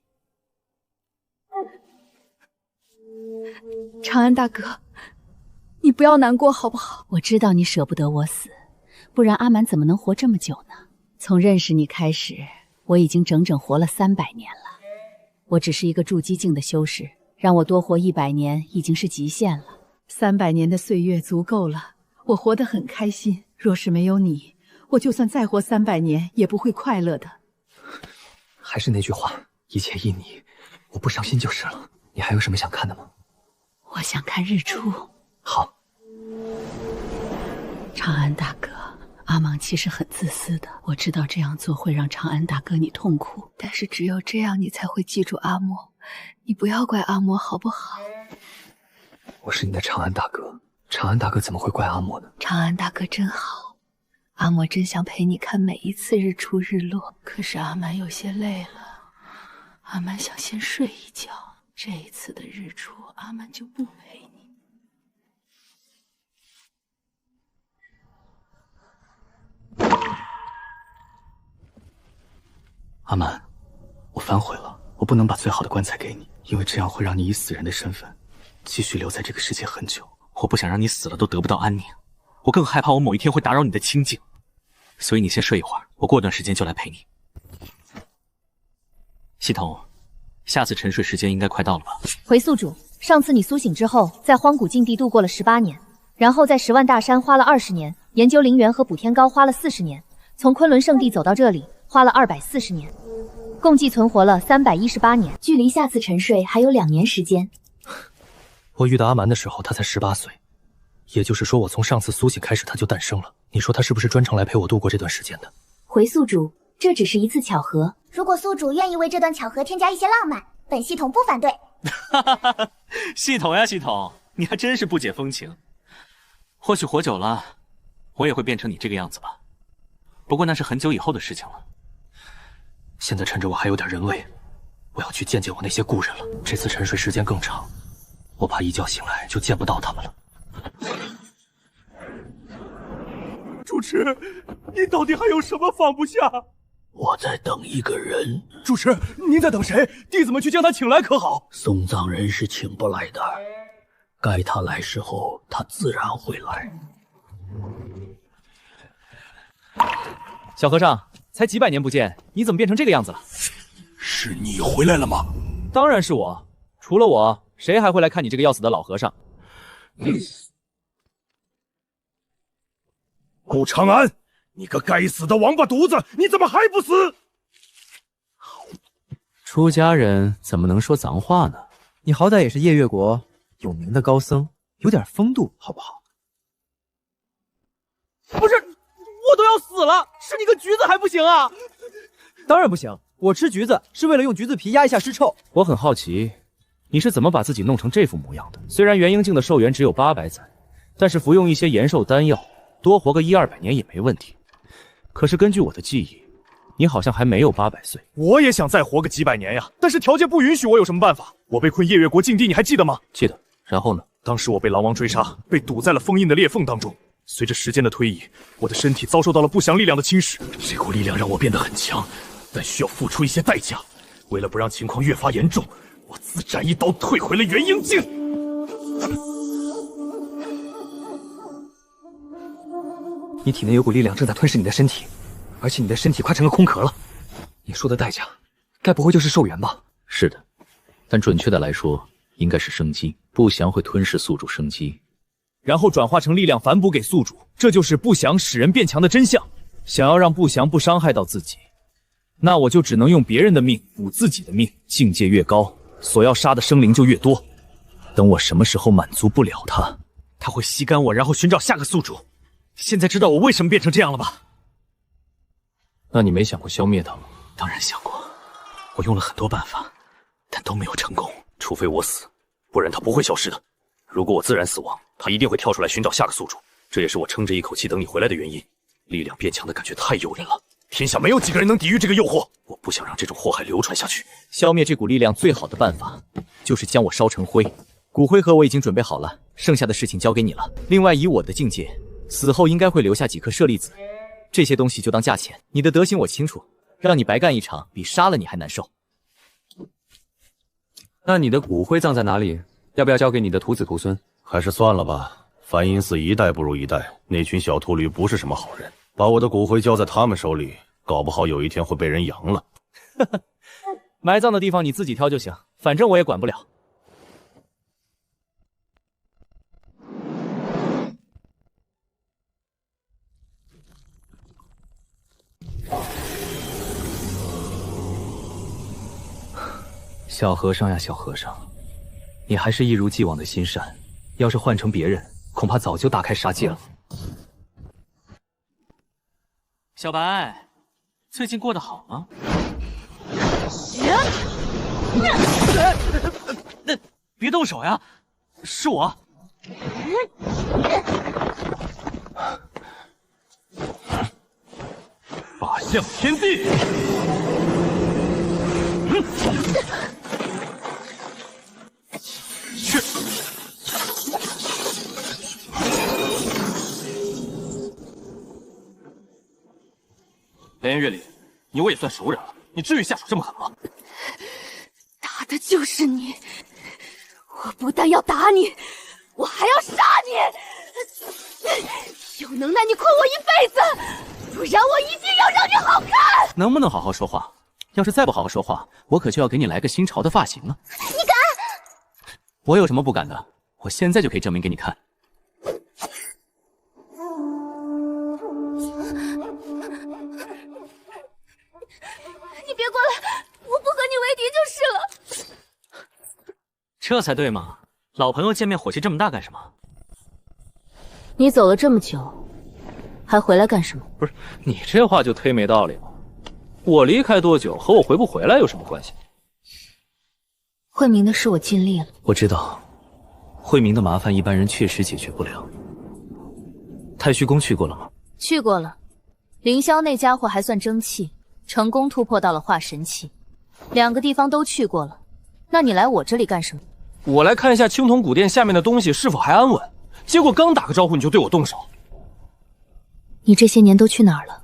长安大哥，你不要难过好不好？我知道你舍不得我死，不然阿蛮怎么能活这么久呢？从认识你开始，我已经整整活了300年了。我只是一个筑基境的修士，让我多活100年已经是极限了。300年的岁月足够了，我活得很开心。若是没有你，我就算再活300年也不会快乐的。还是那句话，一切依你，我不伤心就是了。你还有什么想看的吗？我想看日出。好。长安大哥，阿芒其实很自私的，我知道这样做会让长安大哥你痛苦，但是只有这样你才会记住阿莫。你不要怪阿莫好不好？我是你的长安大哥，长安大哥怎么会怪阿莫呢？长安大哥真好，阿莫真想陪你看每一次日出日落，可是阿蛮有些累了，阿蛮想先睡一觉。这一次的日出，阿蛮就不陪你。阿蛮，我反悔了，我不能把最好的棺材给你，因为这样会让你以死人的身份继续留在这个世界很久。我不想让你死了都得不到安宁，我更害怕我某一天会打扰你的清静，所以你先睡一会儿，我过段时间就来陪你。系统，下次沉睡时间应该快到了吧？回宿主，上次你苏醒之后，在荒古禁地度过了18年，然后在10万大山花了20年，研究灵元和补天膏花了40年，从昆仑圣地走到这里花了240年，共计存活了318年，距离下次沉睡还有2年时间。我遇到阿蛮的时候，他才18岁，也就是说，我从上次苏醒开始，他就诞生了。你说他是不是专程来陪我度过这段时间的？回宿主，这只是一次巧合。如果宿主愿意为这段巧合添加一些浪漫，本系统不反对。系统呀系统，你还真是不解风情。或许活久了，我也会变成你这个样子吧。不过那是很久以后的事情了。现在趁着我还有点人味，我要去见见我那些故人了。这次沉睡时间更长，我怕一觉醒来就见不到他们了。主持，你到底还有什么放不下？我在等一个人。主持，您在等谁？弟子们去将他请来可好？送葬人是请不来的，该他来时候，他自然会来。小和尚，才几百年不见，你怎么变成这个样子了？是你回来了吗？当然是我，除了我，谁还会来看你这个要死的老和尚？顾长安，你个该死的王八犊子，你怎么还不死？出家人怎么能说脏话呢？你好歹也是夜月国有名的高僧，有点风度好不好？不是，我都要死了，吃你个橘子还不行啊？当然不行，我吃橘子是为了用橘子皮压一下尸臭。我很好奇，你是怎么把自己弄成这副模样的？虽然元婴境的寿元只有800载，但是服用一些延寿丹药，多活个100-200年也没问题。可是根据我的记忆，你好像还没有800岁。我也想再活个几百年呀，但是条件不允许，我有什么办法？我被困夜月国禁地，你还记得吗？记得。然后呢？当时我被狼王追杀，被堵在了封印的裂缝当中。随着时间的推移，我的身体遭受到了不祥力量的侵蚀。这股力量让我变得很强，但需要付出一些代价。为了不让情况越发严重，我自斩一刀退回了元婴境。你体内有股力量正在吞噬你的身体，而且你的身体快成了空壳了。你说的代价，该不会就是寿元吧？是的，但准确的来说，应该是生机。不祥会吞噬宿主生机，然后转化成力量反哺给宿主，这就是不祥使人变强的真相。想要让不祥不伤害到自己，那我就只能用别人的命补自己的命。境界越高，所要杀的生灵就越多。等我什么时候满足不了他，他会吸干我，然后寻找下个宿主。现在知道我为什么变成这样了吧？那你没想过消灭他吗？当然想过，我用了很多办法，但都没有成功。除非我死，不然他不会消失的。如果我自然死亡，他一定会跳出来寻找下个宿主。这也是我撑着一口气等你回来的原因。力量变强的感觉太诱人了，天下没有几个人能抵御这个诱惑。我不想让这种祸害流传下去。消灭这股力量最好的办法，就是将我烧成灰。骨灰盒我已经准备好了，剩下的事情交给你了。另外，以我的境界，死后应该会留下几颗舍利子，这些东西就当价钱。你的德行我清楚，让你白干一场，比杀了你还难受。那你的骨灰葬在哪里？要不要交给你的徒子徒孙？还是算了吧，梵音寺一代不如一代，那群小秃驴不是什么好人，把我的骨灰交在他们手里，搞不好有一天会被人扬了。埋葬的地方你自己挑就行，反正我也管不了。小和尚呀，小和尚，你还是一如既往的心善。要是换成别人，恐怕早就大开杀戒了。小白，最近过得好吗？别动手呀，是我。法相天地。去。连烟月里，你我也算熟人了，你至于下手这么狠吗？打的就是你！我不但要打你，我还要杀你！有能耐你困我一辈子，不然我一定要让你好看！能不能好好说话？要是再不好好说话，我可就要给你来个新潮的发型了。你敢？我有什么不敢的？我现在就可以证明给你看。你别过来，我不和你为敌就是了。这才对嘛！老朋友见面火气这么大干什么？你走了这么久，还回来干什么？不是你这话就忒没道理了。我离开多久和我回不回来有什么关系？慧明的事我尽力了。我知道，慧明的麻烦一般人确实解决不了。太虚宫去过了吗？去过了，凌霄那家伙还算争气，成功突破到了化神期。2个地方都去过了，那你来我这里干什么？我来看一下青铜古殿下面的东西是否还安稳。结果刚打个招呼你就对我动手。你这些年都去哪儿了？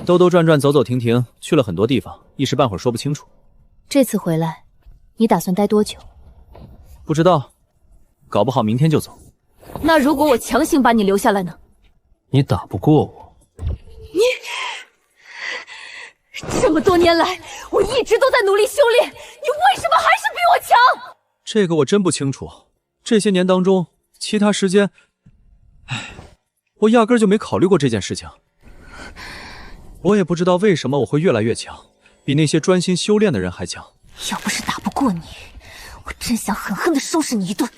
兜兜转转，走走停停，去了很多地方，一时半会儿说不清楚。这次回来，你打算待多久？不知道，搞不好明天就走。那如果我强行把你留下来呢？你打不过我。这么多年来，我一直都在努力修炼，你为什么还是比我强？这个我真不清楚。这些年当中，其他时间，我压根就没考虑过这件事情。我也不知道为什么我会越来越强，比那些专心修炼的人还强。要不是打不过你，我真想狠狠地收拾你一顿。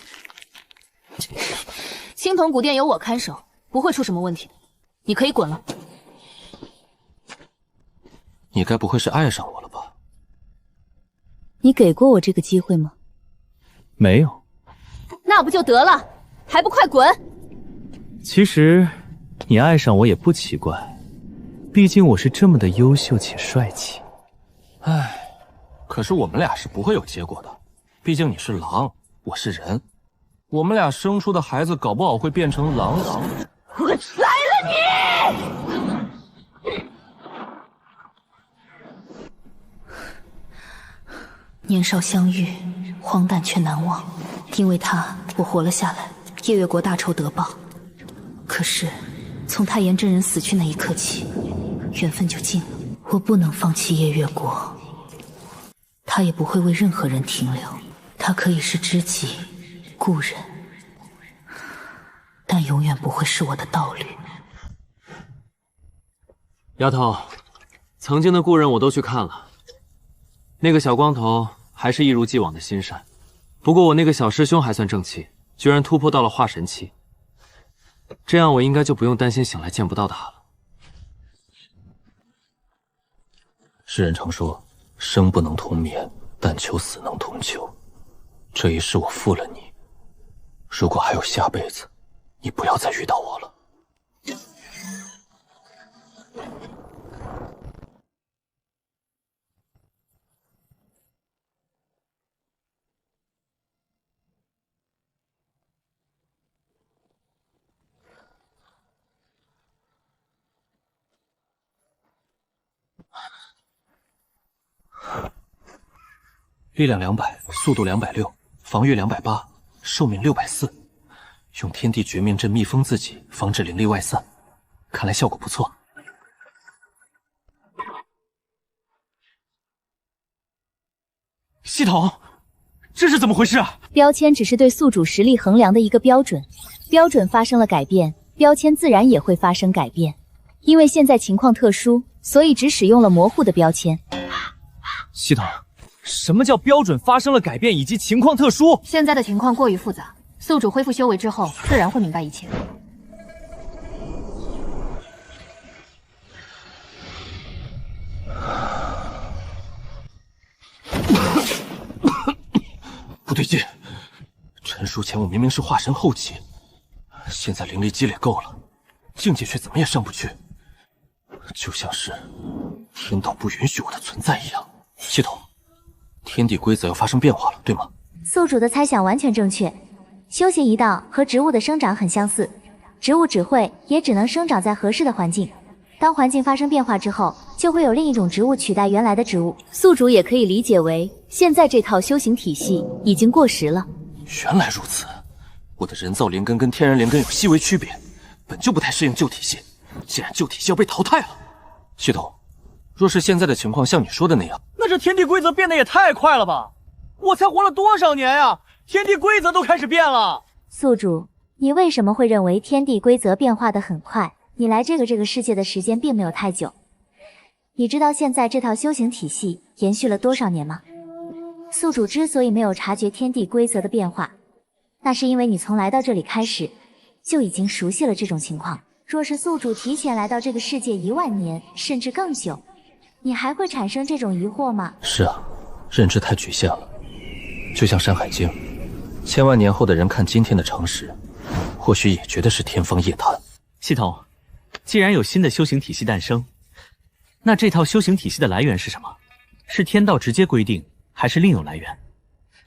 青铜古殿有我看守，不会出什么问题。你可以滚了。你该不会是爱上我了吧？你给过我这个机会吗？没有。那不就得了，还不快滚！其实，你爱上我也不奇怪，毕竟我是这么的优秀且帅气。唉，可是我们俩是不会有结果的，毕竟你是狼，我是人，我们俩生出的孩子搞不好会变成狼。我来了你！年少相遇，荒诞却难忘。因为他，我活了下来，夜月国大仇得报。可是，从太炎真人死去那一刻起，缘分就尽了。我不能放弃夜月国，他也不会为任何人停留。他可以是知己、故人，但永远不会是我的道侣。丫头，曾经的故人我都去看了，那个小光头还是一如既往的心善。不过我那个小师兄还算正气，居然突破到了化神期，这样我应该就不用担心醒来见不到他了。世人常说，生不能同眠，但求死能同囚。这一世我负了你，如果还有下辈子，你不要再遇到我了。力量200，速度260，防御280，寿命640，用天地绝命阵密封自己，防止灵力外散，看来效果不错。系统，这是怎么回事啊？标签只是对宿主实力衡量的一个标准，标准发生了改变，标签自然也会发生改变。因为现在情况特殊，所以只使用了模糊的标签。系统，什么叫标准发生了改变以及情况特殊？现在的情况过于复杂，宿主恢复修为之后，自然会明白一切。不对劲，陈叔前我明明是化神后期，现在灵力积累够了，境界却怎么也上不去，就像是天道不允许我的存在一样。系统，天地规则要发生变化了，对吗？宿主的猜想完全正确，修行一道和植物的生长很相似，植物只会也只能生长在合适的环境，当环境发生变化之后，就会有另一种植物取代原来的植物。宿主也可以理解为，现在这套修行体系已经过时了。原来如此，我的人造灵根跟天然灵根有细微区别，本就不太适应旧体系，既然旧体系要被淘汰了，系统，若是现在的情况像你说的那样，那这天地规则变得也太快了吧！我才活了多少年呀，天地规则都开始变了。宿主，你为什么会认为天地规则变化得很快？你来这个世界的时间并没有太久，你知道现在这套修行体系延续了多少年吗？宿主之所以没有察觉天地规则的变化，那是因为你从来到这里开始就已经熟悉了这种情况。若是宿主提前来到这个世界1万年甚至更久，你还会产生这种疑惑吗？是啊，认知太局限了，就像《山海经》，千万年后的人看今天的常识，或许也觉得是天方夜谭。系统，既然有新的修行体系诞生，那这套修行体系的来源是什么？是天道直接规定，还是另有来源？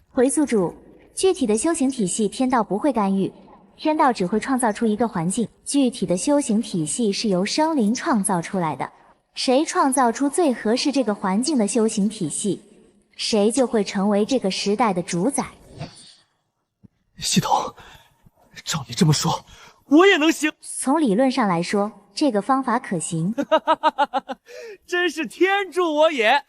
回宿主，具体的修行体系天道不会干预，天道只会创造出一个环境，具体的修行体系是由生灵创造出来的，谁创造出最合适这个环境的修行体系，谁就会成为这个时代的主宰。系统，照你这么说，我也能行。从理论上来说，这个方法可行。真是天助我也！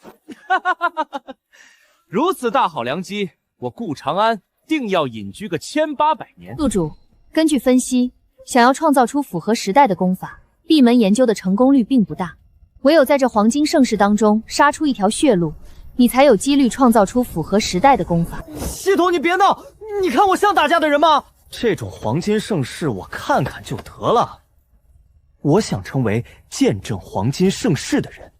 如此大好良机，我顾长安定要隐居个1800年。宿主，根据分析，想要创造出符合时代的功法，闭门研究的成功率并不大，唯有在这黄金盛世当中杀出一条血路，你才有几率创造出符合时代的功法。系统，你别闹！你看我像打架的人吗？这种黄金盛世我看看就得了。我想成为见证黄金盛世的人，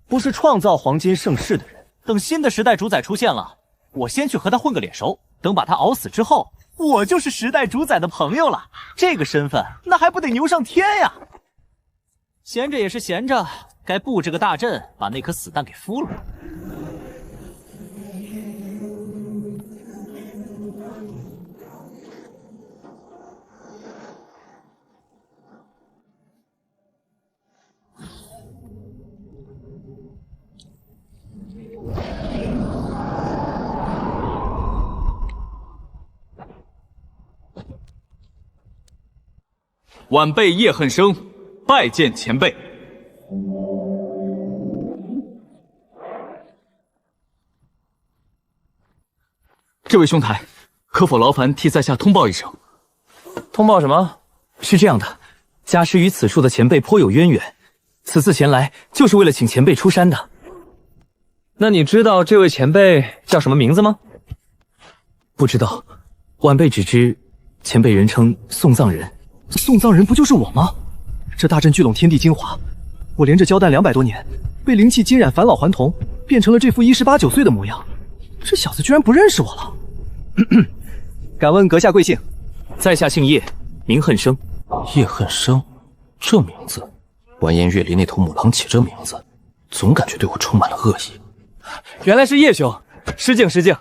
不是创造黄金盛世的人。等新的时代主宰出现了，我先去和他混个脸熟，等把他熬死之后，我就是时代主宰的朋友了。这个身份那还不得牛上天呀！闲着也是闲着，该布置个大阵，把那颗死蛋给孵了。晚辈叶恨生拜见前辈。这位兄台，可否劳烦替在下通报一声？通报什么？是这样的，家师与此处的前辈颇有渊源，此次前来就是为了请前辈出山的。那你知道这位前辈叫什么名字吗？不知道，晚辈只知前辈人称送葬人。送葬人不就是我吗？这大阵聚拢天地精华，我连着交代200多年，被灵气浸染，返老还童，变成了这副18、19岁的模样。这小子居然不认识我了。敢问阁下贵姓？在下姓叶，名恨生。叶恨生，这名字，完颜月离那头母狼起这名字，总感觉对我充满了恶意。原来是叶兄，失敬失敬。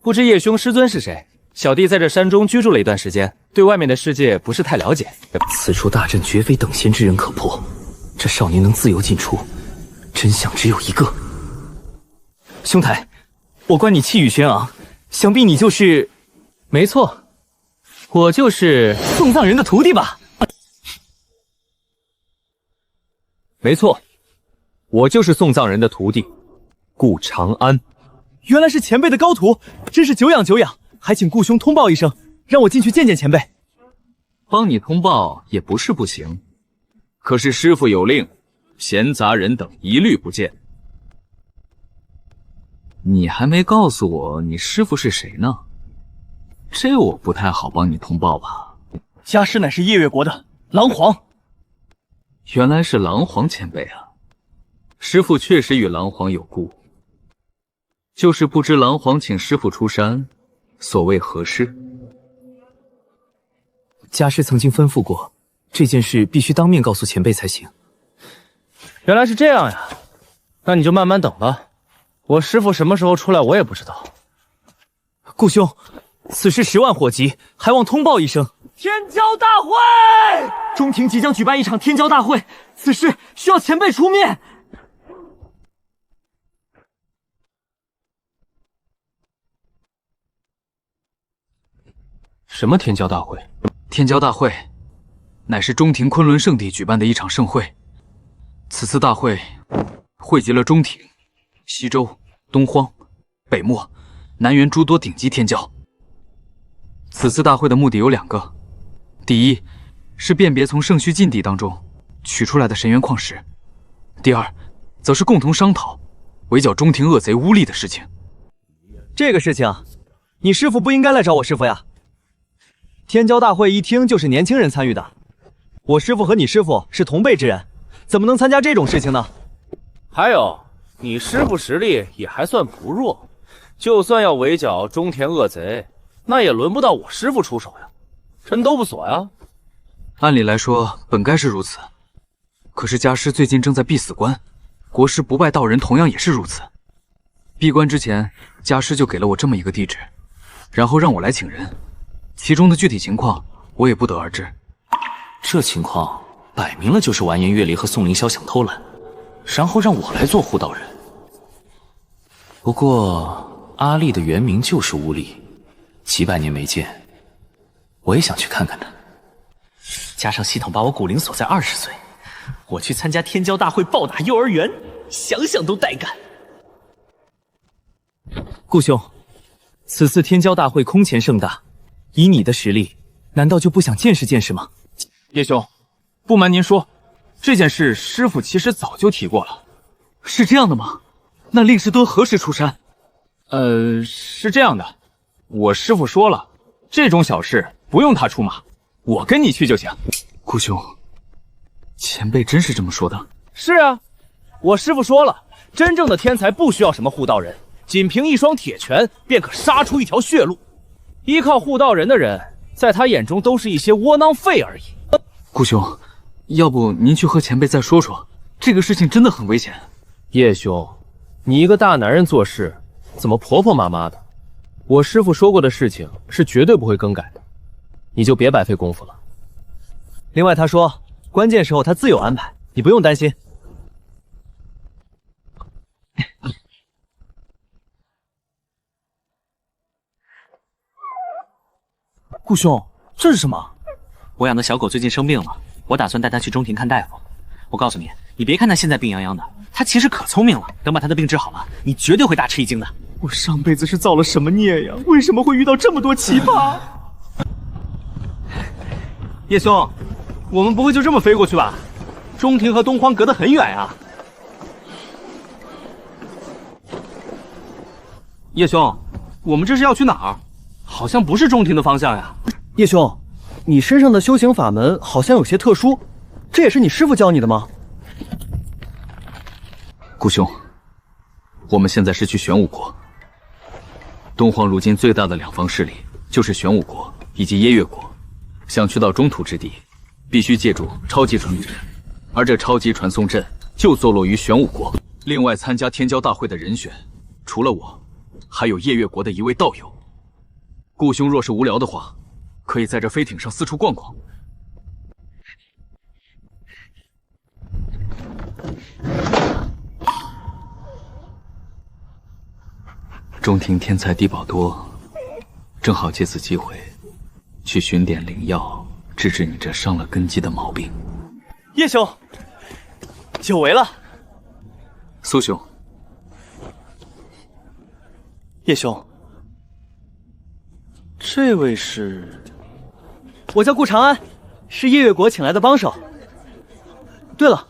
不知叶兄师尊是谁？小弟在这山中居住了一段时间，对外面的世界不是太了解。此处大阵绝非等闲之人可破，这少年能自由进出，真相只有一个。兄台，我观你气宇轩昂，想必你就是……没错，我就是送葬人的徒弟吧？没错，我就是送葬人的徒弟，顾长安。原来是前辈的高徒，真是久仰久仰，还请顾兄通报一声，让我进去见见前辈。帮你通报也不是不行，可是师父有令，闲杂人等一律不见。你还没告诉我你师父是谁呢？这我不太好帮你通报吧。家师乃是夜月国的狼皇。原来是狼皇前辈啊！师父确实与狼皇有故，就是不知狼皇请师父出山，所谓何事？家师曾经吩咐过，这件事必须当面告诉前辈才行。原来是这样呀，那你就慢慢等吧。我师父什么时候出来，我也不知道。顾兄，此事10万火急，还望通报一声。天骄大会，中庭即将举办一场天骄大会，此事需要前辈出面。什么天骄大会？天骄大会乃是中庭昆仑圣地举办的一场盛会。此次大会汇集了中庭、西周、东荒、北漠、南原诸多顶级天骄。此次大会的目的有2个。第一是辨别从圣墟禁地当中取出来的神元矿石，第二则是共同商讨围剿中庭恶贼污吏的事情。这个事情，你师父不应该来找我师父呀。天骄大会一听就是年轻人参与的，我师父和你师父是同辈之人，怎么能参加这种事情呢？还有，你师父实力也还算不弱，就算要围剿中田恶贼，那也轮不到我师父出手呀。人都不锁呀。按理来说本该是如此，可是家师最近正在闭死关，国师不败道人同样也是如此。闭关之前，家师就给了我这么一个地址，然后让我来请人，其中的具体情况我也不得而知。这情况摆明了就是完颜月离和宋凌霄想偷懒，然后让我来做护道人。不过阿丽的原名就是乌力，几百年没见，我也想去看看他。加上系统把我骨龄锁在20岁，我去参加天骄大会暴打幼儿园，想想都带感。顾兄，此次天骄大会空前盛大，以你的实力，难道就不想见识见识吗？叶兄，不瞒您说，这件事师父其实早就提过了。是这样的吗？那令师多何时出山？是这样的，我师父说了，这种小事不用他出马，我跟你去就行。顾兄，前辈真是这么说的？是啊，我师父说了，真正的天才不需要什么护道人，仅凭一双铁拳便可杀出一条血路。依靠护道人的人，在他眼中都是一些窝囊废而已。顾兄，要不您去和前辈再说说，这个事情真的很危险。叶兄，你一个大男人做事，怎么婆婆妈妈的？我师父说过的事情是绝对不会更改的，你就别白费功夫了。另外他说，关键时候他自有安排，你不用担心。顾兄，这是什么？我养的小狗最近生病了，我打算带它去中庭看大夫。我告诉你，你别看它现在病殃殃的，它其实可聪明了。等把它的病治好了，你绝对会大吃一惊的。我上辈子是造了什么孽呀？为什么会遇到这么多奇葩？叶兄，我们不会就这么飞过去吧？中庭和东荒隔得很远啊。叶兄，我们这是要去哪儿？好像不是中庭的方向呀。叶兄，你身上的修行法门好像有些特殊，这也是你师父教你的吗？顾兄，我们现在是去玄武国。东荒如今最大的2方势力就是玄武国以及耶月国，想去到中土之地，必须借助超级传送阵，而这超级传送阵就坐落于玄武国。另外，参加天骄大会的人选，除了我，还有夜月国的一位道友。顾兄若是无聊的话，可以在这飞艇上四处逛逛。中庭天才地宝多，正好借此机会去寻点灵药，治治你这伤了根基的毛病。叶兄，久违了。苏兄，叶兄，这位是？我叫顾长安，是叶月国请来的帮手。对了，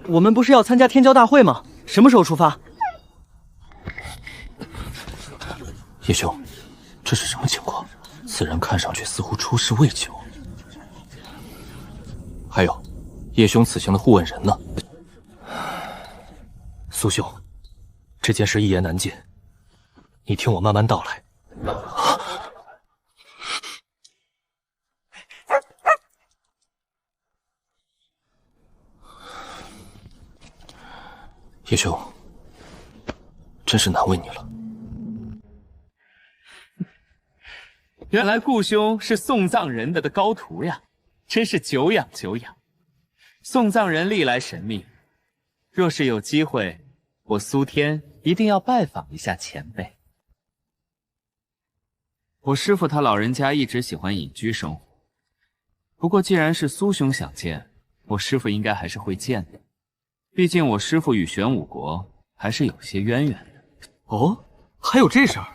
我们不是要参加天骄大会吗？什么时候出发？叶兄，这是什么情况？此人看上去似乎出师未久。还有，叶兄此行的护问人呢？苏兄，这件事一言难尽，你听我慢慢道来。叶兄，真是难为你了。原来顾兄是送葬人的高徒呀，真是久仰久仰。送葬人历来神秘，若是有机会，我苏天一定要拜访一下前辈。我师父他老人家一直喜欢隐居生活，不过既然是苏兄想见，我师父应该还是会见的。毕竟我师父与玄武国还是有些渊源的。哦，还有这事儿？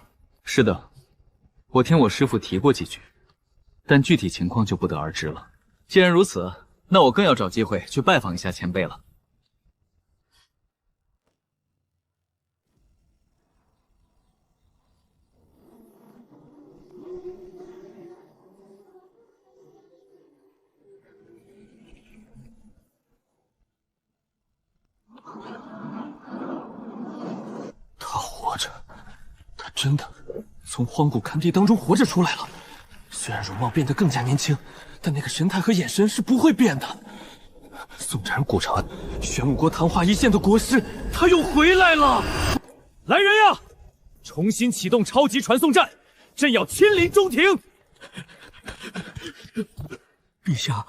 是的，我听我师父提过几句，但具体情况就不得而知了。既然如此，那我更要找机会去拜访一下前辈了。他活着，他真的从荒古勘地当中活着出来了。虽然容貌变得更加年轻，但那个神态和眼神是不会变的。宋战顾长安，玄武国昙花一现的国师，他又回来了！来人呀，重新启动超级传送战，朕要亲临中庭。陛下，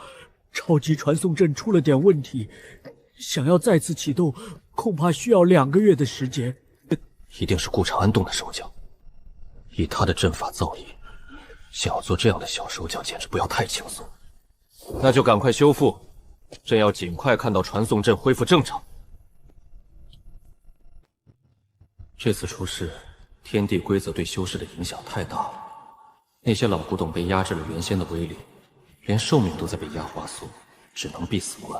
超级传送阵出了点问题，想要再次启动，恐怕需要2个月的时间。一定是顾长安动的手脚，以他的阵法造诣，想要做这样的小手脚，简直不要太轻松。那就赶快修复，朕要尽快看到传送阵恢复正常。这次出事，天地规则对修士的影响太大了，那些老古董被压制了原先的威力，连寿命都在被压滑缩，只能必死关。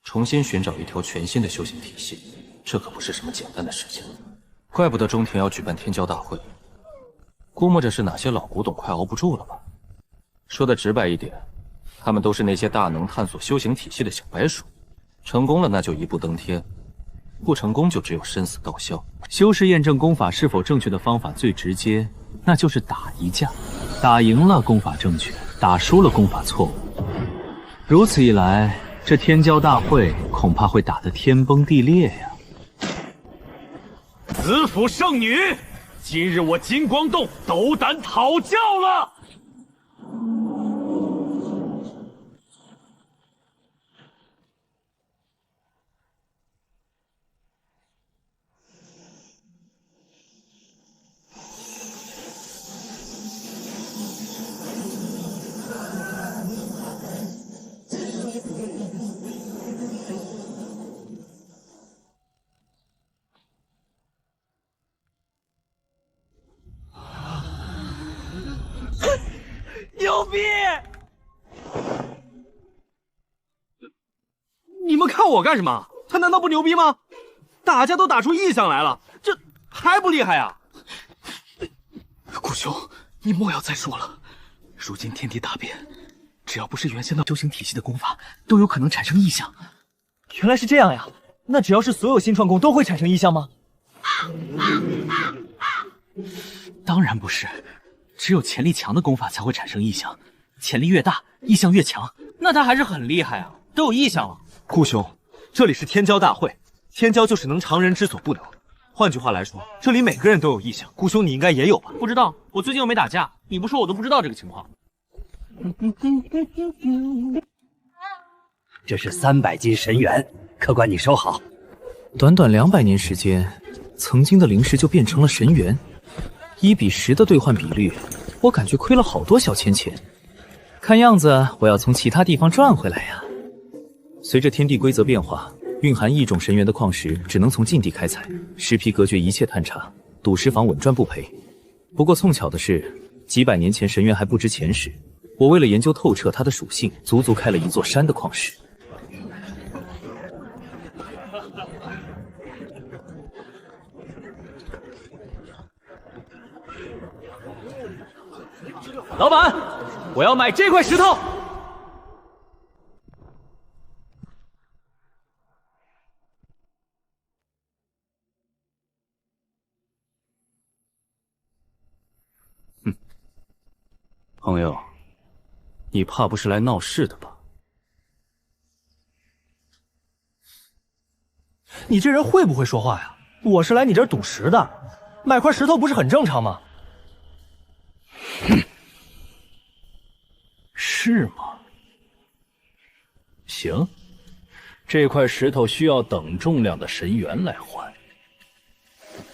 重新寻找一条全新的修行体系，这可不是什么简单的事情。怪不得中庭要举办天骄大会，估摸着是哪些老古董快熬不住了吧？说的直白一点，他们都是那些大能探索修行体系的小白鼠，成功了那就一步登天，不成功就只有生死道消。修士验证功法是否正确的方法最直接，那就是打一架，打赢了功法正确，打输了功法错误。如此一来，这天骄大会恐怕会打得天崩地裂呀！子府圣女，今日我金光洞斗胆讨教了。牛逼！你们看我干什么？他难道不牛逼吗？大家都打出异象来了，这还不厉害呀？顾兄，你莫要再说了。如今天地大变，只要不是原先的修行体系的功法，都有可能产生异象。原来是这样呀！那只要是所有新创功都会产生异象吗？当然不是。只有潜力强的功法才会产生异象，潜力越大，异象越强。那他还是很厉害啊，都有异象了。顾兄，这里是天骄大会，天骄就是能常人之所不能。换句话来说，这里每个人都有异象。顾兄，你应该也有吧？不知道，我最近又没打架，你不说我都不知道这个情况。这是300斤神元，客官你收好。短短200年时间，曾经的灵石就变成了神元。1比10的兑换比率，我感觉亏了好多小钱钱，看样子我要从其他地方赚回来呀。随着天地规则变化，蕴含异种神元的矿石只能从禁地开采，石皮隔绝一切探查，赌石坊稳赚不赔。不过凑巧的是，几百年前神元还不值钱时，我为了研究透彻它的属性，足足开了一座山的矿石。老板，我要买这块石头。朋友，你怕不是来闹事的吧？你这人会不会说话呀？我是来你这儿赌石的，买块石头不是很正常吗？哼，是吗？行，这块石头需要等重量的神元来换，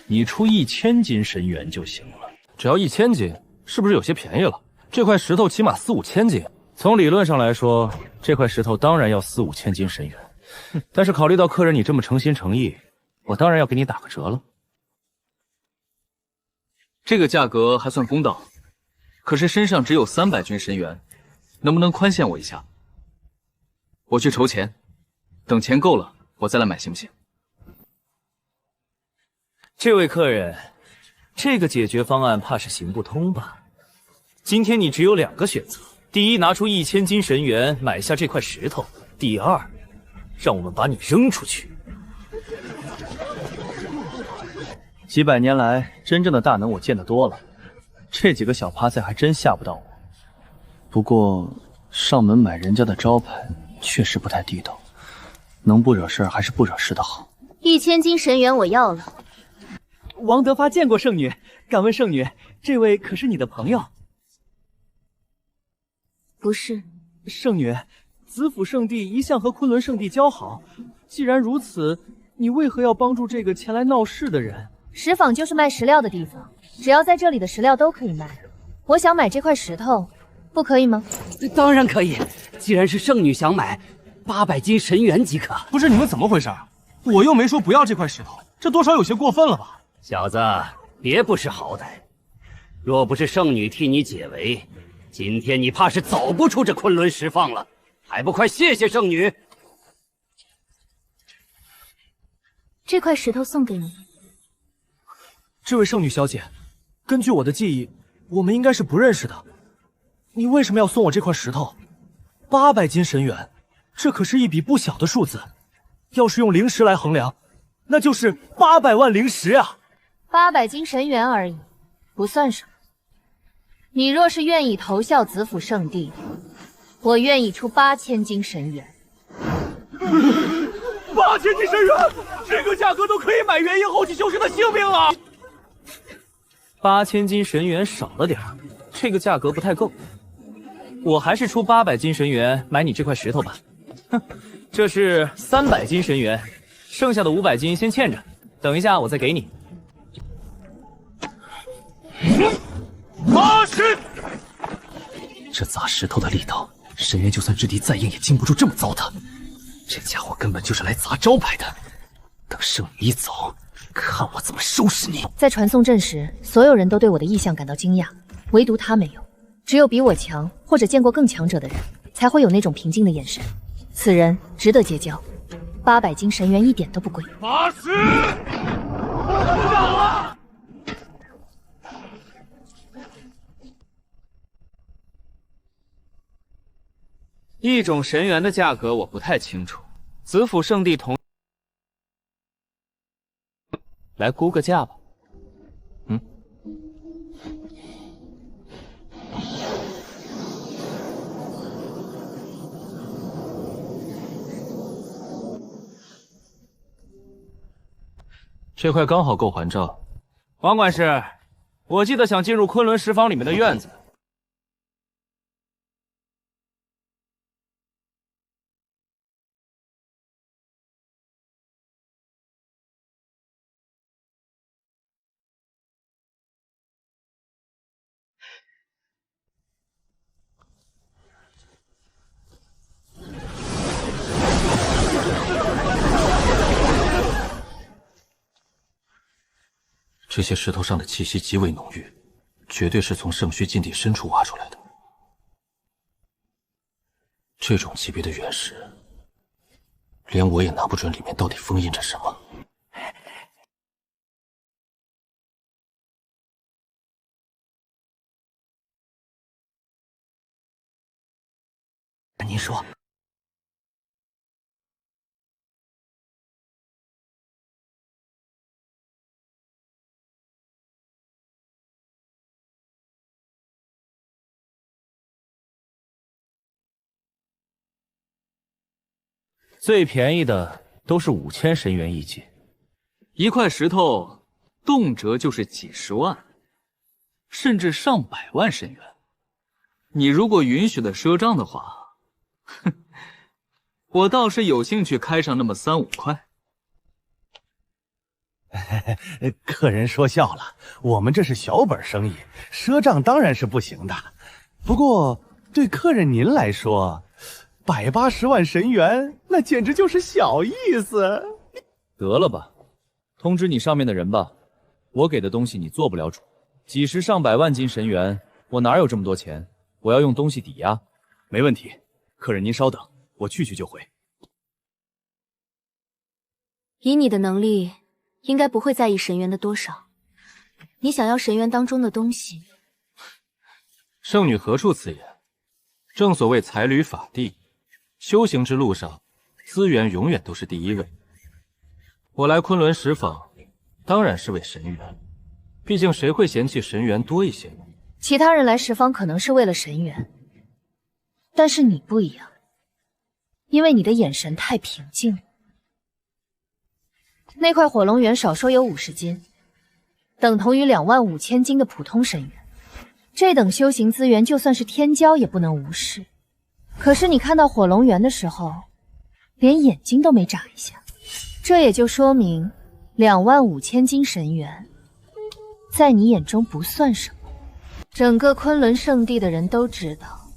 你出1000斤神元就行了。只要1000斤，是不是有些便宜了？这块石头起码4、5千斤。从理论上来说，这块石头当然要4、5千斤神元。但是考虑到客人你这么诚心诚意，我当然要给你打个折了。这个价格还算公道，可是身上只有300斤神元，能不能宽限我一下？我去筹钱，等钱够了，我再来买，行不行？这位客人，这个解决方案怕是行不通吧？今天你只有2个选择：第一，拿出1000斤神元买下这块石头；第二，让我们把你扔出去。几百年来，真正的大能我见得多了，这几个小趴菜还真吓不到我。不过上门买人家的招牌确实不太地道，能不惹事还是不惹事的好。1000斤神元我要了。王德发见过圣女，敢问圣女，这位可是你的朋友？不是。圣女，子府圣地一向和昆仑圣地交好，既然如此，你为何要帮助这个前来闹事的人？石坊就是卖石料的地方，只要在这里的石料都可以卖。我想买这块石头，不可以吗？当然可以，既然是圣女想买，800斤神元即可。不是你们怎么回事？我又没说不要这块石头，这多少有些过分了吧？小子，别不识好歹！若不是圣女替你解围，今天你怕是走不出这昆仑石坊了，还不快谢谢圣女！这块石头送给你。这位圣女小姐，根据我的记忆，我们应该是不认识的。你为什么要送我这块石头？800斤神元，这可是一笔不小的数字。要是用灵石来衡量，那就是800万灵石啊！800斤神元而已，不算什么。你若是愿意投效子府圣地，我愿意出8000斤神元。8000斤神元，这个价格都可以买元婴后期修士的性命了。8000斤神元少了点儿，这个价格不太够。我还是出800斤神元买你这块石头吧。哼，这是300斤神元，剩下的500斤先欠着，等一下我再给你。80！这砸石头的力道，神元就算质地再硬也经不住这么糟蹋。这家伙根本就是来砸招牌的。等圣女一走，看我怎么收拾你！在传送阵时，所有人都对我的意象感到惊讶，唯独他没有。只有比我强或者见过更强者的人，才会有那种平静的眼神。此人值得结交。800斤神元一点都不贵。80！异种神元的价格我不太清楚，子府圣地同来估个价吧。这块刚好够还账。王管事，我记得想进入昆仑石坊里面的院子。这些石头上的气息极为浓郁，绝对是从圣墟禁地深处挖出来的。这种级别的原石，连我也拿不准里面到底封印着什么。您说。最便宜的都是5000神元一斤，一块石头动辄就是几十万，甚至上百万神元。你如果允许的赊账的话，哼，我倒是有兴趣开上那么3、5块。客人说笑了，我们这是小本生意，赊账当然是不行的。不过对客人您来说，180万神元，那简直就是小意思。得了吧，通知你上面的人吧，我给的东西你做不了主。几十上百万斤神元，我哪有这么多钱？我要用东西抵押。没问题，客人您稍等，我去就回。以你的能力，应该不会在意神元的多少。你想要神元当中的东西，圣女何处此言？正所谓财履法地，修行之路上，资源永远都是第一位。我来昆仑石坊，当然是为神元，毕竟谁会嫌弃神元多一些呢？其他人来石坊可能是为了神元，但是你不一样，因为你的眼神太平静了。那块火龙元少说有50斤，等同于25000斤的普通神元。这等修行资源，就算是天骄也不能无视。可是你看到火龙元的时候，连眼睛都没眨一下，这也就说明25000斤神元，在你眼中不算什么。整个昆仑圣地的人都知道，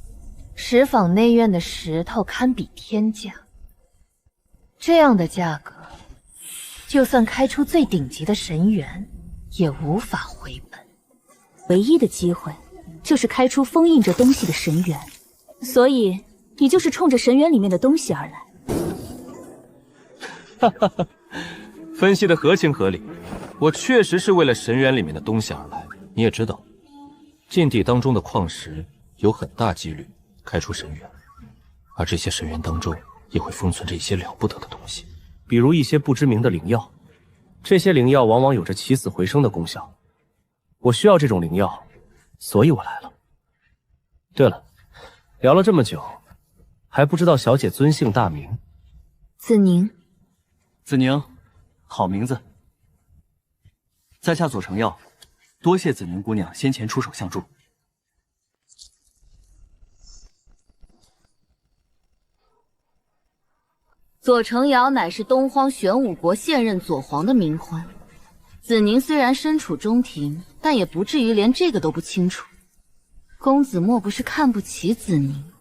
石坊内院的石头堪比天价。这样的价格，就算开出最顶级的神元，也无法回本。唯一的机会，就是开出封印着东西的神元。所以，你就是冲着神元里面的东西而来。哈哈哈，分析的合情合理。我确实是为了神元里面的东西而来。你也知道，禁地当中的矿石有很大几率开出神元，而这些神元当中也会封存着一些了不得的东西，比如一些不知名的灵药。这些灵药往往有着起死回生的功效，我需要这种灵药，所以我来了。对了，聊了这么久，还不知道小姐尊姓大名？子宁。子宁，好名字。在下左承耀，多谢子宁姑娘先前出手相助。左承尧乃是东荒玄武国现任左皇的名欢，子宁虽然身处中庭，但也不至于连这个都不清楚。公子莫不是看不起子宁？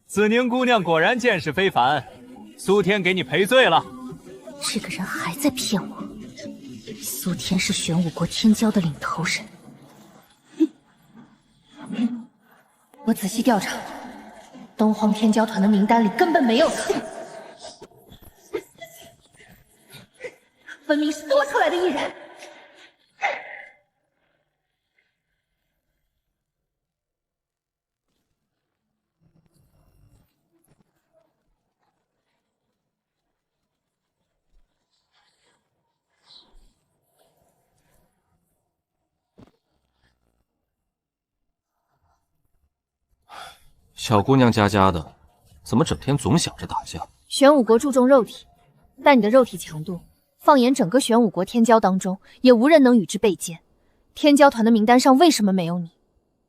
子宁姑娘果然见识非凡，苏天给你赔罪了。这个人还在骗我。苏天是玄武国天骄的领头人。我仔细调查，东荒天骄团的名单里根本没有他，分明是多出来的一人。小姑娘家家的，怎么整天总想着打架？玄武国注重肉体，但你的肉体强度，放眼整个玄武国天骄当中，也无人能与之备剑。天骄团的名单上为什么没有你？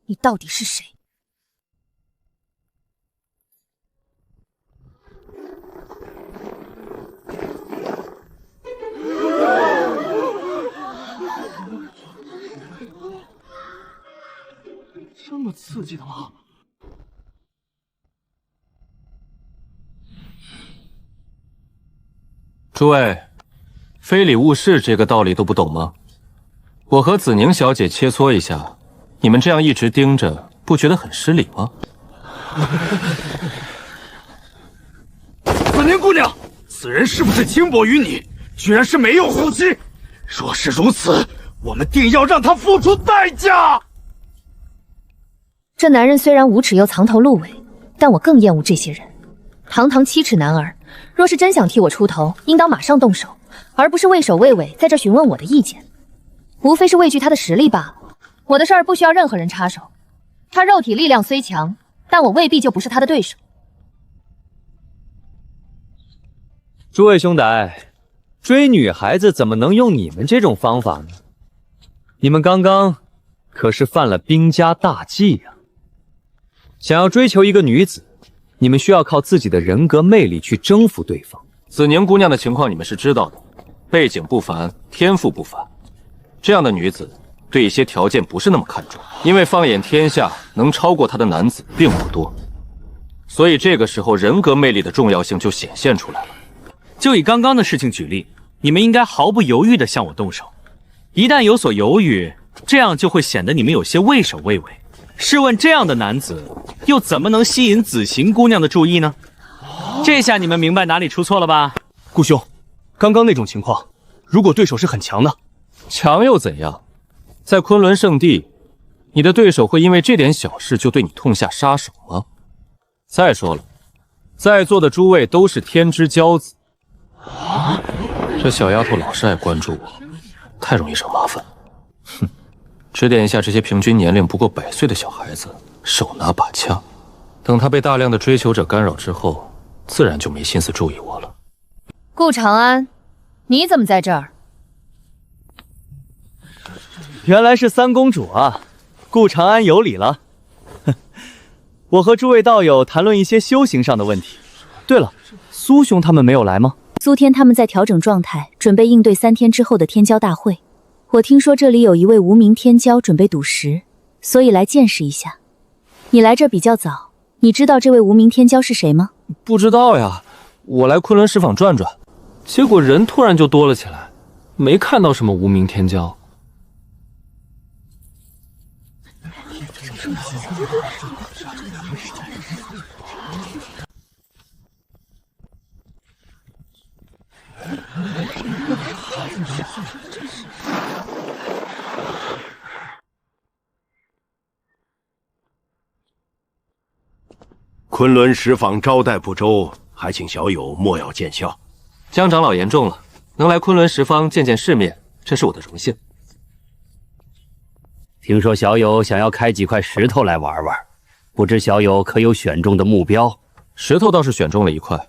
你到底是谁？这么刺激的吗？诸位，非礼勿视这个道理都不懂吗？我和子宁小姐切磋一下，你们这样一直盯着，不觉得很失礼吗？子宁姑娘，此人是不是轻薄于你？居然是没有呼吸！若是如此，我们定要让他付出代价！这男人虽然无耻又藏头露尾，但我更厌恶这些人。堂堂7尺男儿，若是真想替我出头，应当马上动手，而不是畏首畏尾，在这询问我的意见。无非是畏惧他的实力罢了。我的事儿不需要任何人插手。他肉体力量虽强，但我未必就不是他的对手。诸位兄弟，追女孩子怎么能用你们这种方法呢？你们刚刚可是犯了兵家大忌啊！想要追求一个女子，你们需要靠自己的人格魅力去征服对方。子宁姑娘的情况你们是知道的，背景不凡，天赋不凡。这样的女子对一些条件不是那么看重，因为放眼天下，能超过她的男子并不多，所以这个时候人格魅力的重要性就显现出来了。就以刚刚的事情举例，你们应该毫不犹豫地向我动手。一旦有所犹豫，这样就会显得你们有些畏首畏尾。试问这样的男子，又怎么能吸引紫行姑娘的注意呢？这下你们明白哪里出错了吧？顾兄，刚刚那种情况，如果对手是很强的，强又怎样？在昆仑圣地，你的对手会因为这点小事就对你痛下杀手吗？再说了，在座的诸位都是天之骄子，这小丫头老是爱关注我，太容易惹麻烦。哼，指点一下这些平均年龄不过100岁的小孩子，手拿把掐，等她被大量的追求者干扰之后，自然就没心思注意我了。顾长安，你怎么在这儿？原来是三公主啊！顾长安有礼了。我和诸位道友谈论一些修行上的问题。对了，苏兄他们没有来吗？苏天他们在调整状态，准备应对3天之后的天骄大会。我听说这里有一位无名天骄准备赌石，所以来见识一下。你来这儿比较早，你知道这位无名天骄是谁吗？不知道呀，我来昆仑石坊转转，结果人突然就多了起来，没看到什么无名天骄。昆仑石坊招待不周，还请小友莫要见笑。江长老言重了，能来昆仑石坊见见世面，这是我的荣幸。听说小友想要开几块石头来玩玩，不知小友可有选中的目标？石头倒是选中了一块，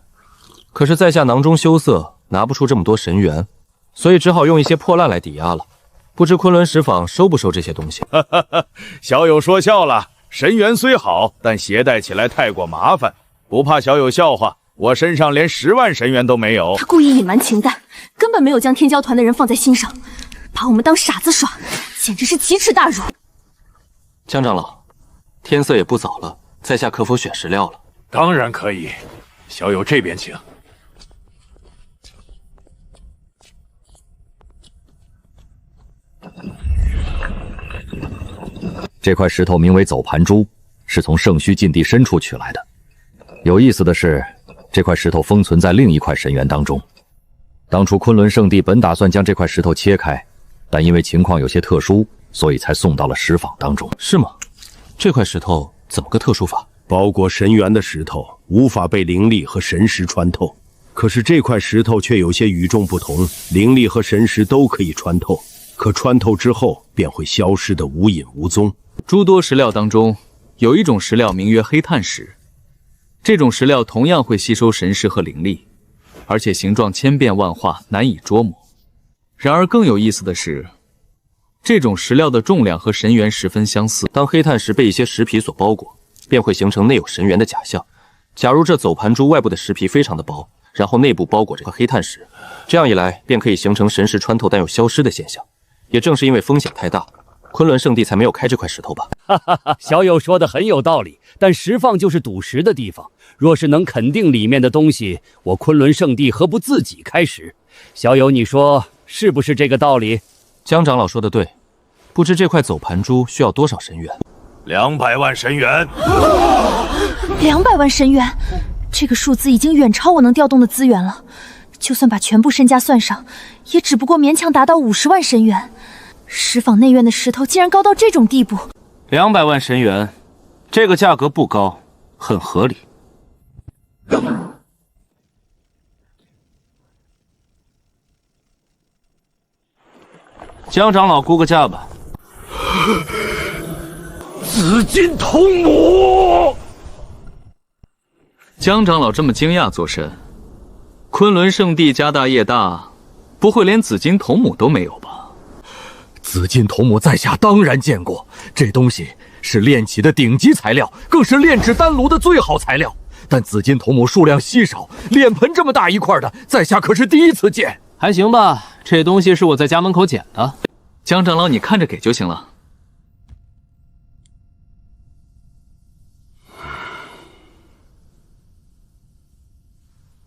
可是在下囊中羞涩，拿不出这么多神元，所以只好用一些破烂来抵押了。不知昆仑石坊收不收这些东西？小友说笑了，神元虽好，但携带起来太过麻烦。不怕小友笑话，我身上连10万神元都没有。他故意隐瞒情淡，根本没有将天骄团的人放在心上，把我们当傻子耍，简直是奇耻大辱。江长老，天色也不早了，在下可否选石料了？当然可以，小友这边请。这块石头名为走盘珠，是从圣虚禁地深处取来的。有意思的是，这块石头封存在另一块神元当中。当初昆仑圣地本打算将这块石头切开，但因为情况有些特殊，所以才送到了石坊当中。是吗？这块石头怎么个特殊法？包裹神元的石头无法被灵力和神识穿透，可是这块石头却有些与众不同，灵力和神识都可以穿透，可穿透之后便会消失得无影无踪。诸多石料当中，有一种石料名曰黑炭石，这种石料同样会吸收神识和灵力，而且形状千变万化，难以捉摸。然而更有意思的是，这种石料的重量和神元十分相似。当黑炭石被一些石皮所包裹，便会形成内有神元的假象。假如这走盘珠外部的石皮非常的薄，然后内部包裹着黑炭石，这样一来便可以形成神识穿透但又消失的现象。也正是因为风险太大，昆仑圣地才没有开这块石头吧？哈哈哈，小友说的很有道理，但石坊就是赌石的地方，若是能肯定里面的东西，我昆仑圣地何不自己开始？小友，你说是不是这个道理？江长老说的对，不知这块走盘珠需要多少神元？200万神元。200万神元，这个数字已经远超我能调动的资源了。就算把全部身家算上，也只不过勉强达到50万神元。石坊内院的石头竟然高到这种地步！200万神元，这个价格不高，很合理。江长老估个价吧。紫金童母。江长老这么惊讶做甚？昆仑圣地家大业大，不会连紫金童母都没有吧？紫金童母在下当然见过，这东西是炼器的顶级材料，更是炼制丹炉的最好材料。但紫金童母数量稀少，脸盆这么大一块的，在下可是第一次见。还行吧，这东西是我在家门口捡的。江长老，你看着给就行了。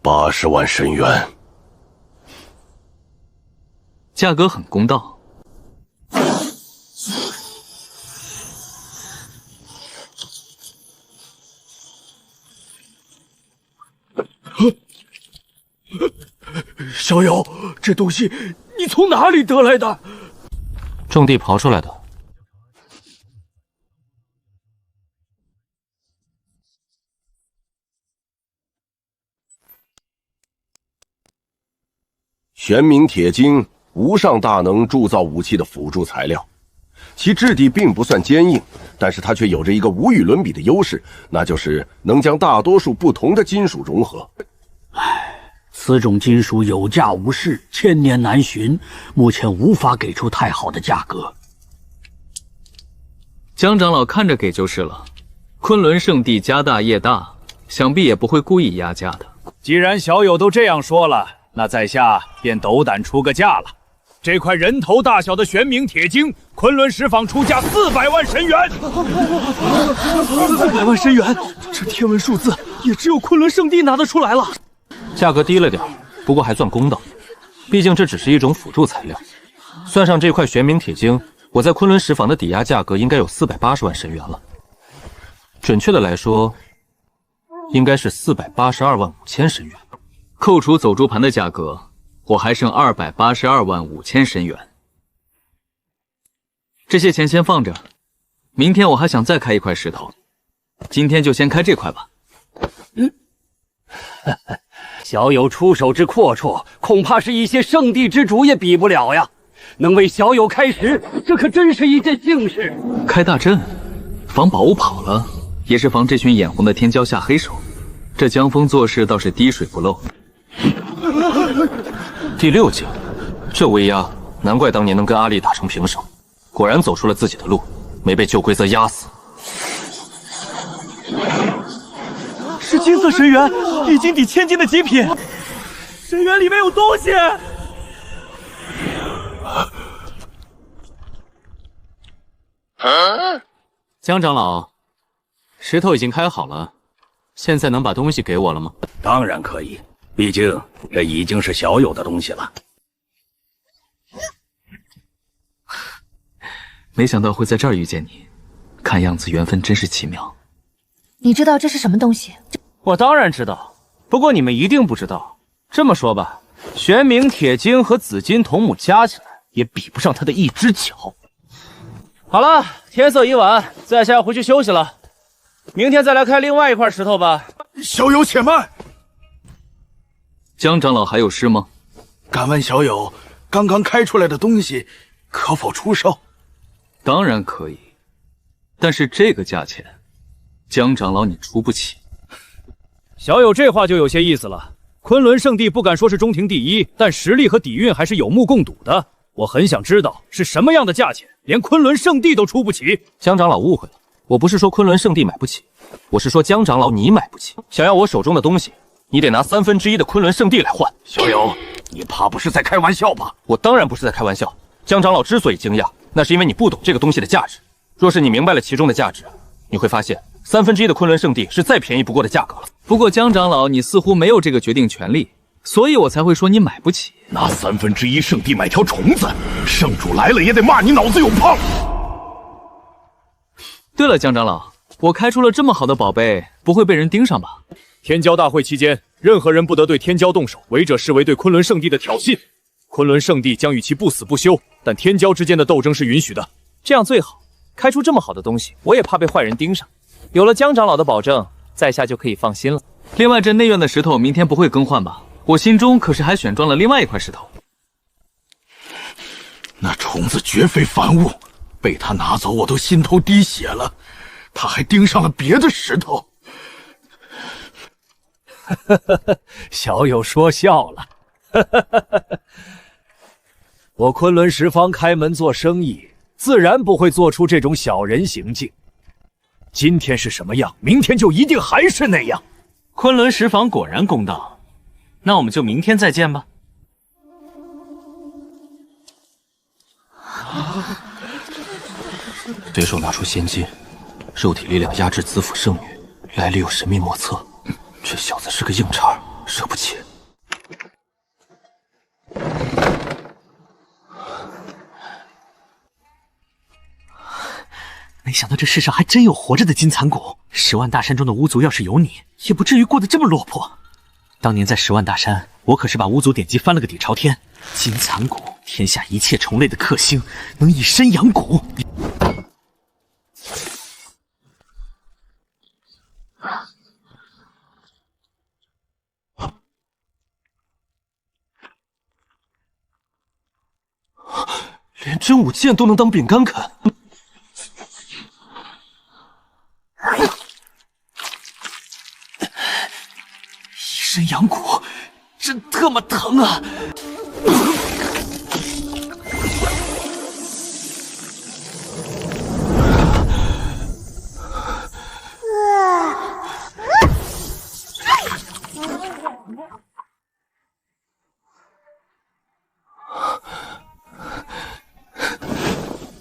80万神元，价格很公道。小友，这东西你从哪里得来的？种地刨出来的。玄冥铁晶，无上大能铸造武器的辅助材料，其质地并不算坚硬，但是它却有着一个无与伦比的优势，那就是能将大多数不同的金属融合。此种金属有价无市，千年难寻，目前无法给出太好的价格。江长老看着给就是了。昆仑圣地家大业大，想必也不会故意压价的。既然小友都这样说了，那在下便斗胆出个价了。这块人头大小的玄冥铁晶，昆仑石坊出价400万神元。400万神元，这天文数字也只有昆仑圣地拿得出来了。价格低了点，不过还算公道。毕竟这只是一种辅助材料，算上这块玄冥铁晶，我在昆仑石坊的抵押价格应该有480万神元了。准确的来说，应该是482万5千神元。扣除走珠盘的价格，我还剩282万5千神元。这些钱先放着，明天我还想再开一块石头，今天就先开这块吧。小友出手之阔绰，恐怕是一些圣地之主也比不了呀。能为小友开石，这可真是一件幸事。开大阵，防宝物跑了，也是防这群眼红的天骄下黑手。这江峰做事倒是滴水不漏。第6境，这威压，难怪当年能跟阿丽打成平手，果然走出了自己的路，没被旧规则压死。是金色神元，一斤抵1000斤的极品。神元里面有东西。江长老，石头已经开好了，现在能把东西给我了吗？当然可以，毕竟这已经是小友的东西了。没想到会在这儿遇见你，看样子缘分真是奇妙。你知道这是什么东西？我当然知道，不过你们一定不知道。这么说吧，玄冥铁晶和紫金童母加起来也比不上他的一只脚。好了，天色已晚，在下要回去休息了。明天再来开另外一块石头吧。小友且慢。江长老还有事吗？敢问小友，刚刚开出来的东西可否出售？当然可以，但是这个价钱，江长老你出不起。小友这话就有些意思了。昆仑圣地不敢说是中庭第一，但实力和底蕴还是有目共睹的。我很想知道是什么样的价钱，连昆仑圣地都出不起。江长老误会了，我不是说昆仑圣地买不起，我是说江长老你买不起。想要我手中的东西，你得拿1/3的昆仑圣地来换。小友，你怕不是在开玩笑吧？我当然不是在开玩笑。江长老之所以惊讶，那是因为你不懂这个东西的价值。若是你明白了其中的价值，你会发现1/3的昆仑圣地是再便宜不过的价格了。不过江长老，你似乎没有这个决定权利，所以我才会说你买不起。拿1/3圣地买条虫子，圣主来了也得骂你脑子有胖。对了，江长老，我开出了这么好的宝贝，不会被人盯上吧？天骄大会期间，任何人不得对天骄动手，违者视为对昆仑圣地的挑衅。昆仑圣地将与其不死不休，但天骄之间的斗争是允许的。这样最好。开出这么好的东西，我也怕被坏人盯上。有了江长老的保证，在下就可以放心了。另外，这内院的石头明天不会更换吧？我心中可是还选装了另外一块石头。那虫子绝非凡物，被他拿走我都心头滴血了。他还盯上了别的石头。小友说笑了。我昆仑十方开门做生意，自然不会做出这种小人行径。今天是什么样，明天就一定还是那样。昆仑石坊果然公道，那我们就明天再见吧。随手拿出仙金，肉体力量压制子府圣女，来历又神秘莫测。这小子是个硬茬，惹不起。没想到这世上还真有活着的金蚕蛊。10万大山中的巫族要是有你，也不至于过得这么落魄。当年在10万大山，我可是把巫族典籍翻了个底朝天。金蚕蛊，天下一切虫类的克星，能以身养蛊。连真武剑都能当饼干啃。以身养蛊，真特么疼啊！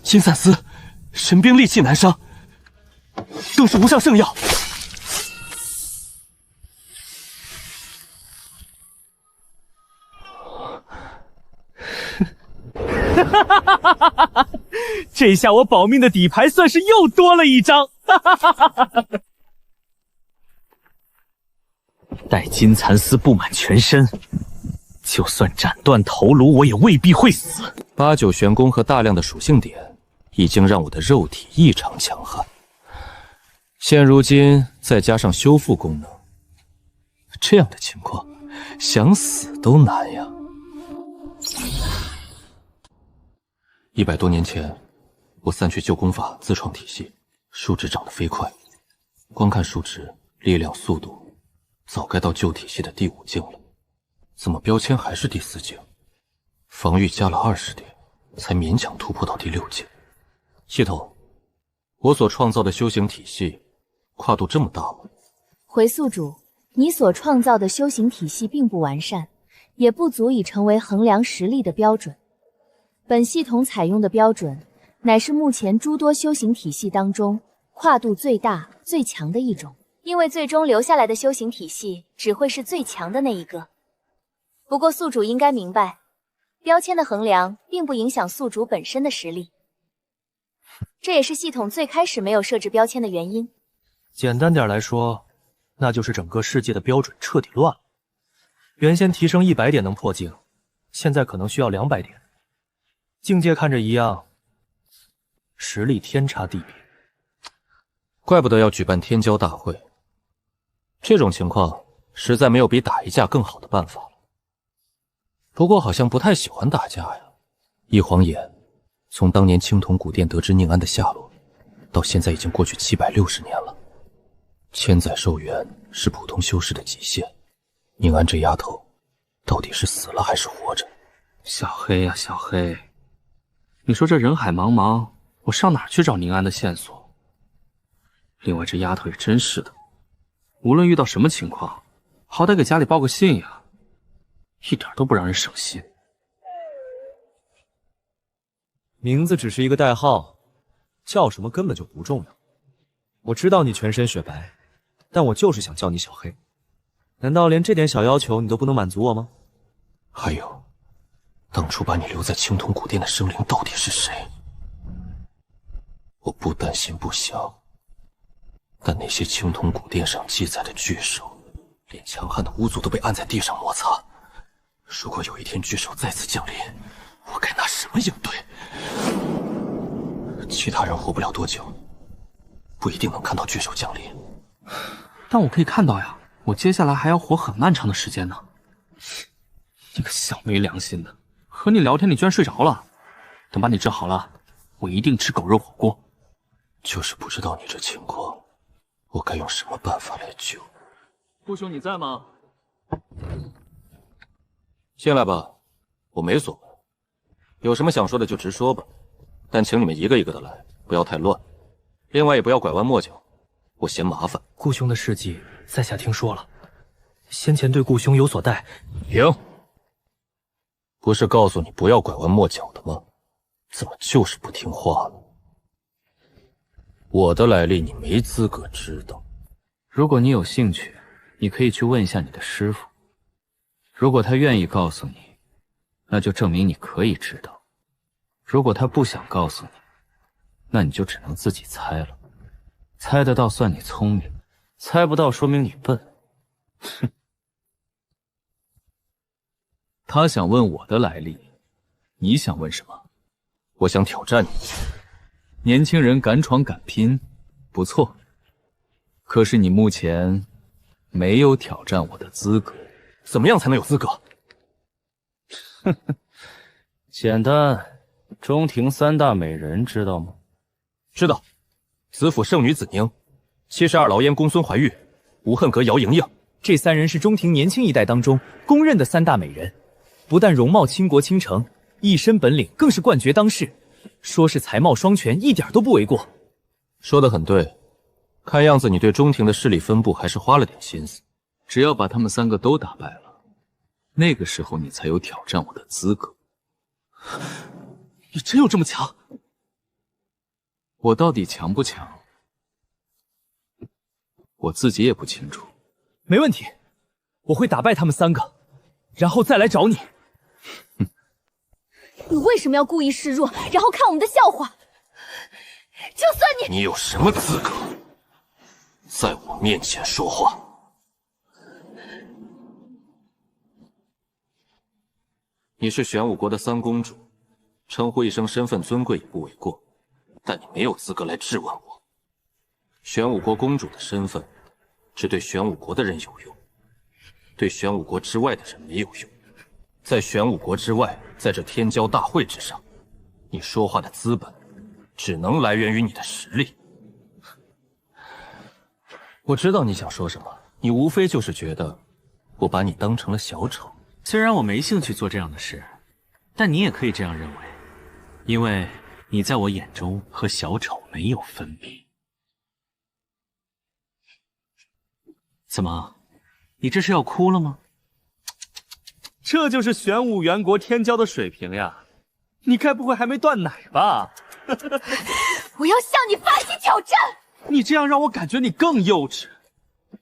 金散丝，神兵利器难伤，更是无上圣药。这下我保命的底牌算是又多了一张。待金蚕丝布满全身，就算斩断头颅，我也未必会死。8、9玄功和大量的属性点，已经让我的肉体异常强悍。现如今再加上修复功能，这样的情况，想死都难呀。100多年前，我散去旧功法，自创体系，数值涨得飞快。光看数值，力量、速度，早该到旧体系的第5境了。怎么标签还是第4境？防御加了20点，才勉强突破到第6境。系统，我所创造的修行体系，跨度这么大吗？回宿主，你所创造的修行体系并不完善，也不足以成为衡量实力的标准。本系统采用的标准，乃是目前诸多修行体系当中跨度最大、最强的一种。因为最终留下来的修行体系只会是最强的那一个。不过宿主应该明白，标签的衡量并不影响宿主本身的实力。这也是系统最开始没有设置标签的原因。简单点来说，那就是整个世界的标准彻底乱了。原先提升100点能破境，现在可能需要200点。境界看着一样，实力天差地别。怪不得要举办天骄大会。这种情况实在没有比打一架更好的办法了。不过好像不太喜欢打架呀。一晃眼，从当年青铜古殿得知宁安的下落，到现在已经过去760年了。千载寿元是普通修士的极限，宁安这丫头到底是死了还是活着？小黑呀，小黑，你说这人海茫茫，我上哪儿去找宁安的线索？另外这丫头也真是的，无论遇到什么情况，好歹给家里报个信呀，一点都不让人省心。名字只是一个代号，叫什么根本就不重要。我知道你全身雪白，但我就是想叫你小黑。难道连这点小要求你都不能满足我吗？还有，当初把你留在青铜古殿的生灵到底是谁？我不担心不降，但那些青铜古殿上记载的巨兽，连强悍的巫族都被按在地上摩擦。如果有一天巨兽再次降临，我该拿什么应对？其他人活不了多久，不一定能看到巨兽降临。但我可以看到呀，我接下来还要活很漫长的时间呢。你个小没良心的，和你聊天你居然睡着了。等把你治好了，我一定吃狗肉火锅。就是不知道你这情况，我该用什么办法来救？顾兄你在吗？进来吧，我没锁门，有什么想说的就直说吧，但请你们一个一个的来，不要太乱。另外也不要拐弯抹角，我嫌麻烦。顾兄的事迹，在下听说了，先前对顾兄有所待。停！不是告诉你不要拐弯抹角的吗？怎么就是不听话呢？我的来历你没资格知道。如果你有兴趣，你可以去问一下你的师傅。如果他愿意告诉你，那就证明你可以知道；如果他不想告诉你，那你就只能自己猜了。猜得到算你聪明，猜不到说明你笨。哼！他想问我的来历，你想问什么？我想挑战你。年轻人敢闯敢拼，不错。可是你目前没有挑战我的资格。怎么样才能有资格？哼哼，简单，中庭三大美人知道吗？知道，子府圣女子宁，72牢烟公孙怀玉，无恨阁姚莹莹。这三人是中庭年轻一代当中公认的三大美人，不但容貌倾国倾城，一身本领更是冠绝当世，说是才貌双全，一点都不为过。说得很对，看样子你对中庭的势力分布还是花了点心思。只要把他们三个都打败了，那个时候你才有挑战我的资格。你真有这么强？我到底强不强，我自己也不清楚。没问题，我会打败他们三个，然后再来找你。你为什么要故意示弱，然后看我们的笑话？就算你有什么资格在我面前说话？你是玄武国的三公主，称呼一声身份尊贵也不为过，但你没有资格来质问我。玄武国公主的身份，只对玄武国的人有用，对玄武国之外的人没有用。在玄武国之外，在这天骄大会之上，你说话的资本，只能来源于你的实力。我知道你想说什么，你无非就是觉得我把你当成了小丑。虽然我没兴趣做这样的事，但你也可以这样认为，因为你在我眼中和小丑没有分别。怎么，你这是要哭了吗？这就是玄武元国天骄的水平呀！你该不会还没断奶吧？我要向你发起挑战！你这样让我感觉你更幼稚，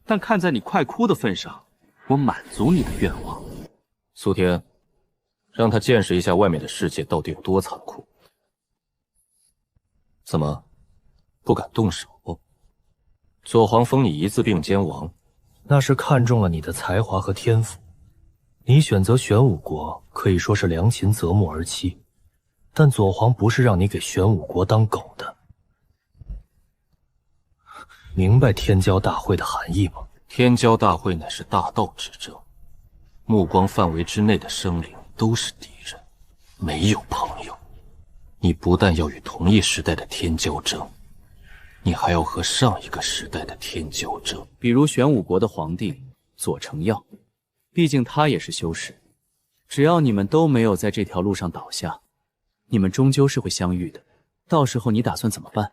但看在你快哭的份上，我满足你的愿望。苏天，让他见识一下外面的世界到底有多残酷。怎么，不敢动手？左皇封你一字并肩王，那是看中了你的才华和天赋。你选择玄武国可以说是良禽择木而栖，但左皇不是让你给玄武国当狗的。明白天骄大会的含义吗？天骄大会乃是大道之争，目光范围之内的生灵都是敌人，没有朋友。你不但要与同一时代的天骄争，你还要和上一个时代的天骄争。比如玄武国的皇帝左承耀，毕竟他也是修士。只要你们都没有在这条路上倒下，你们终究是会相遇的。到时候你打算怎么办？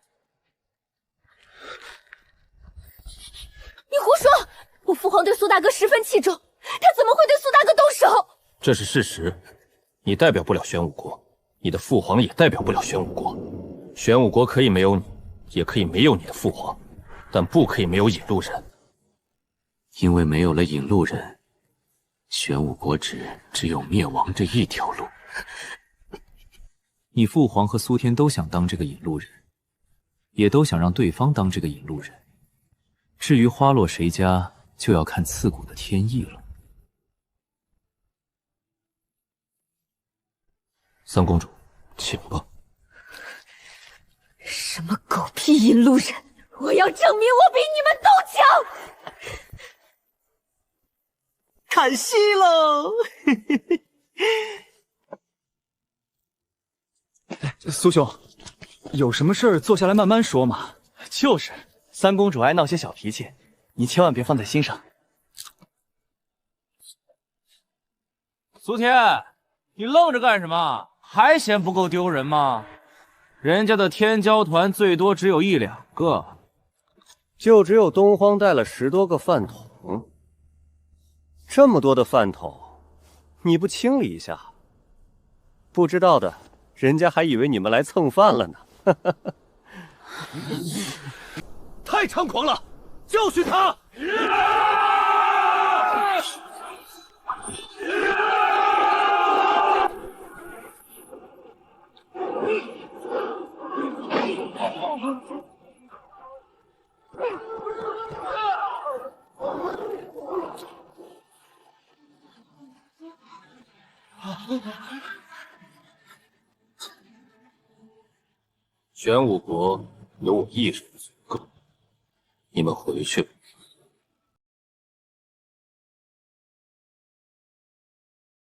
你胡说！我父皇对苏大哥十分器重，他怎么会对苏大哥动手？这是事实，你代表不了玄武国，你的父皇也代表不了玄武国。玄武国可以没有你，也可以没有你的父皇，但不可以没有引路人。因为没有了引路人，玄武国只有灭亡这一条路。你父皇和苏天都想当这个引路人，也都想让对方当这个引路人。至于花落谁家，就要看刺骨的天意了。三公主，请吧。什么狗屁引路人！我要证明我比你们都强！看戏喽！苏兄，有什么事儿坐下来慢慢说嘛。就是，三公主爱闹些小脾气，你千万别放在心上。苏天，你愣着干什么？还嫌不够丢人吗？人家的天骄团最多只有1、2个，就只有东荒带了10多个饭桶。这么多的饭桶，你不清理一下，不知道的人家还以为你们来蹭饭了呢。太猖狂了，教训他！玄武国有我一人的罪过，你们回去吧。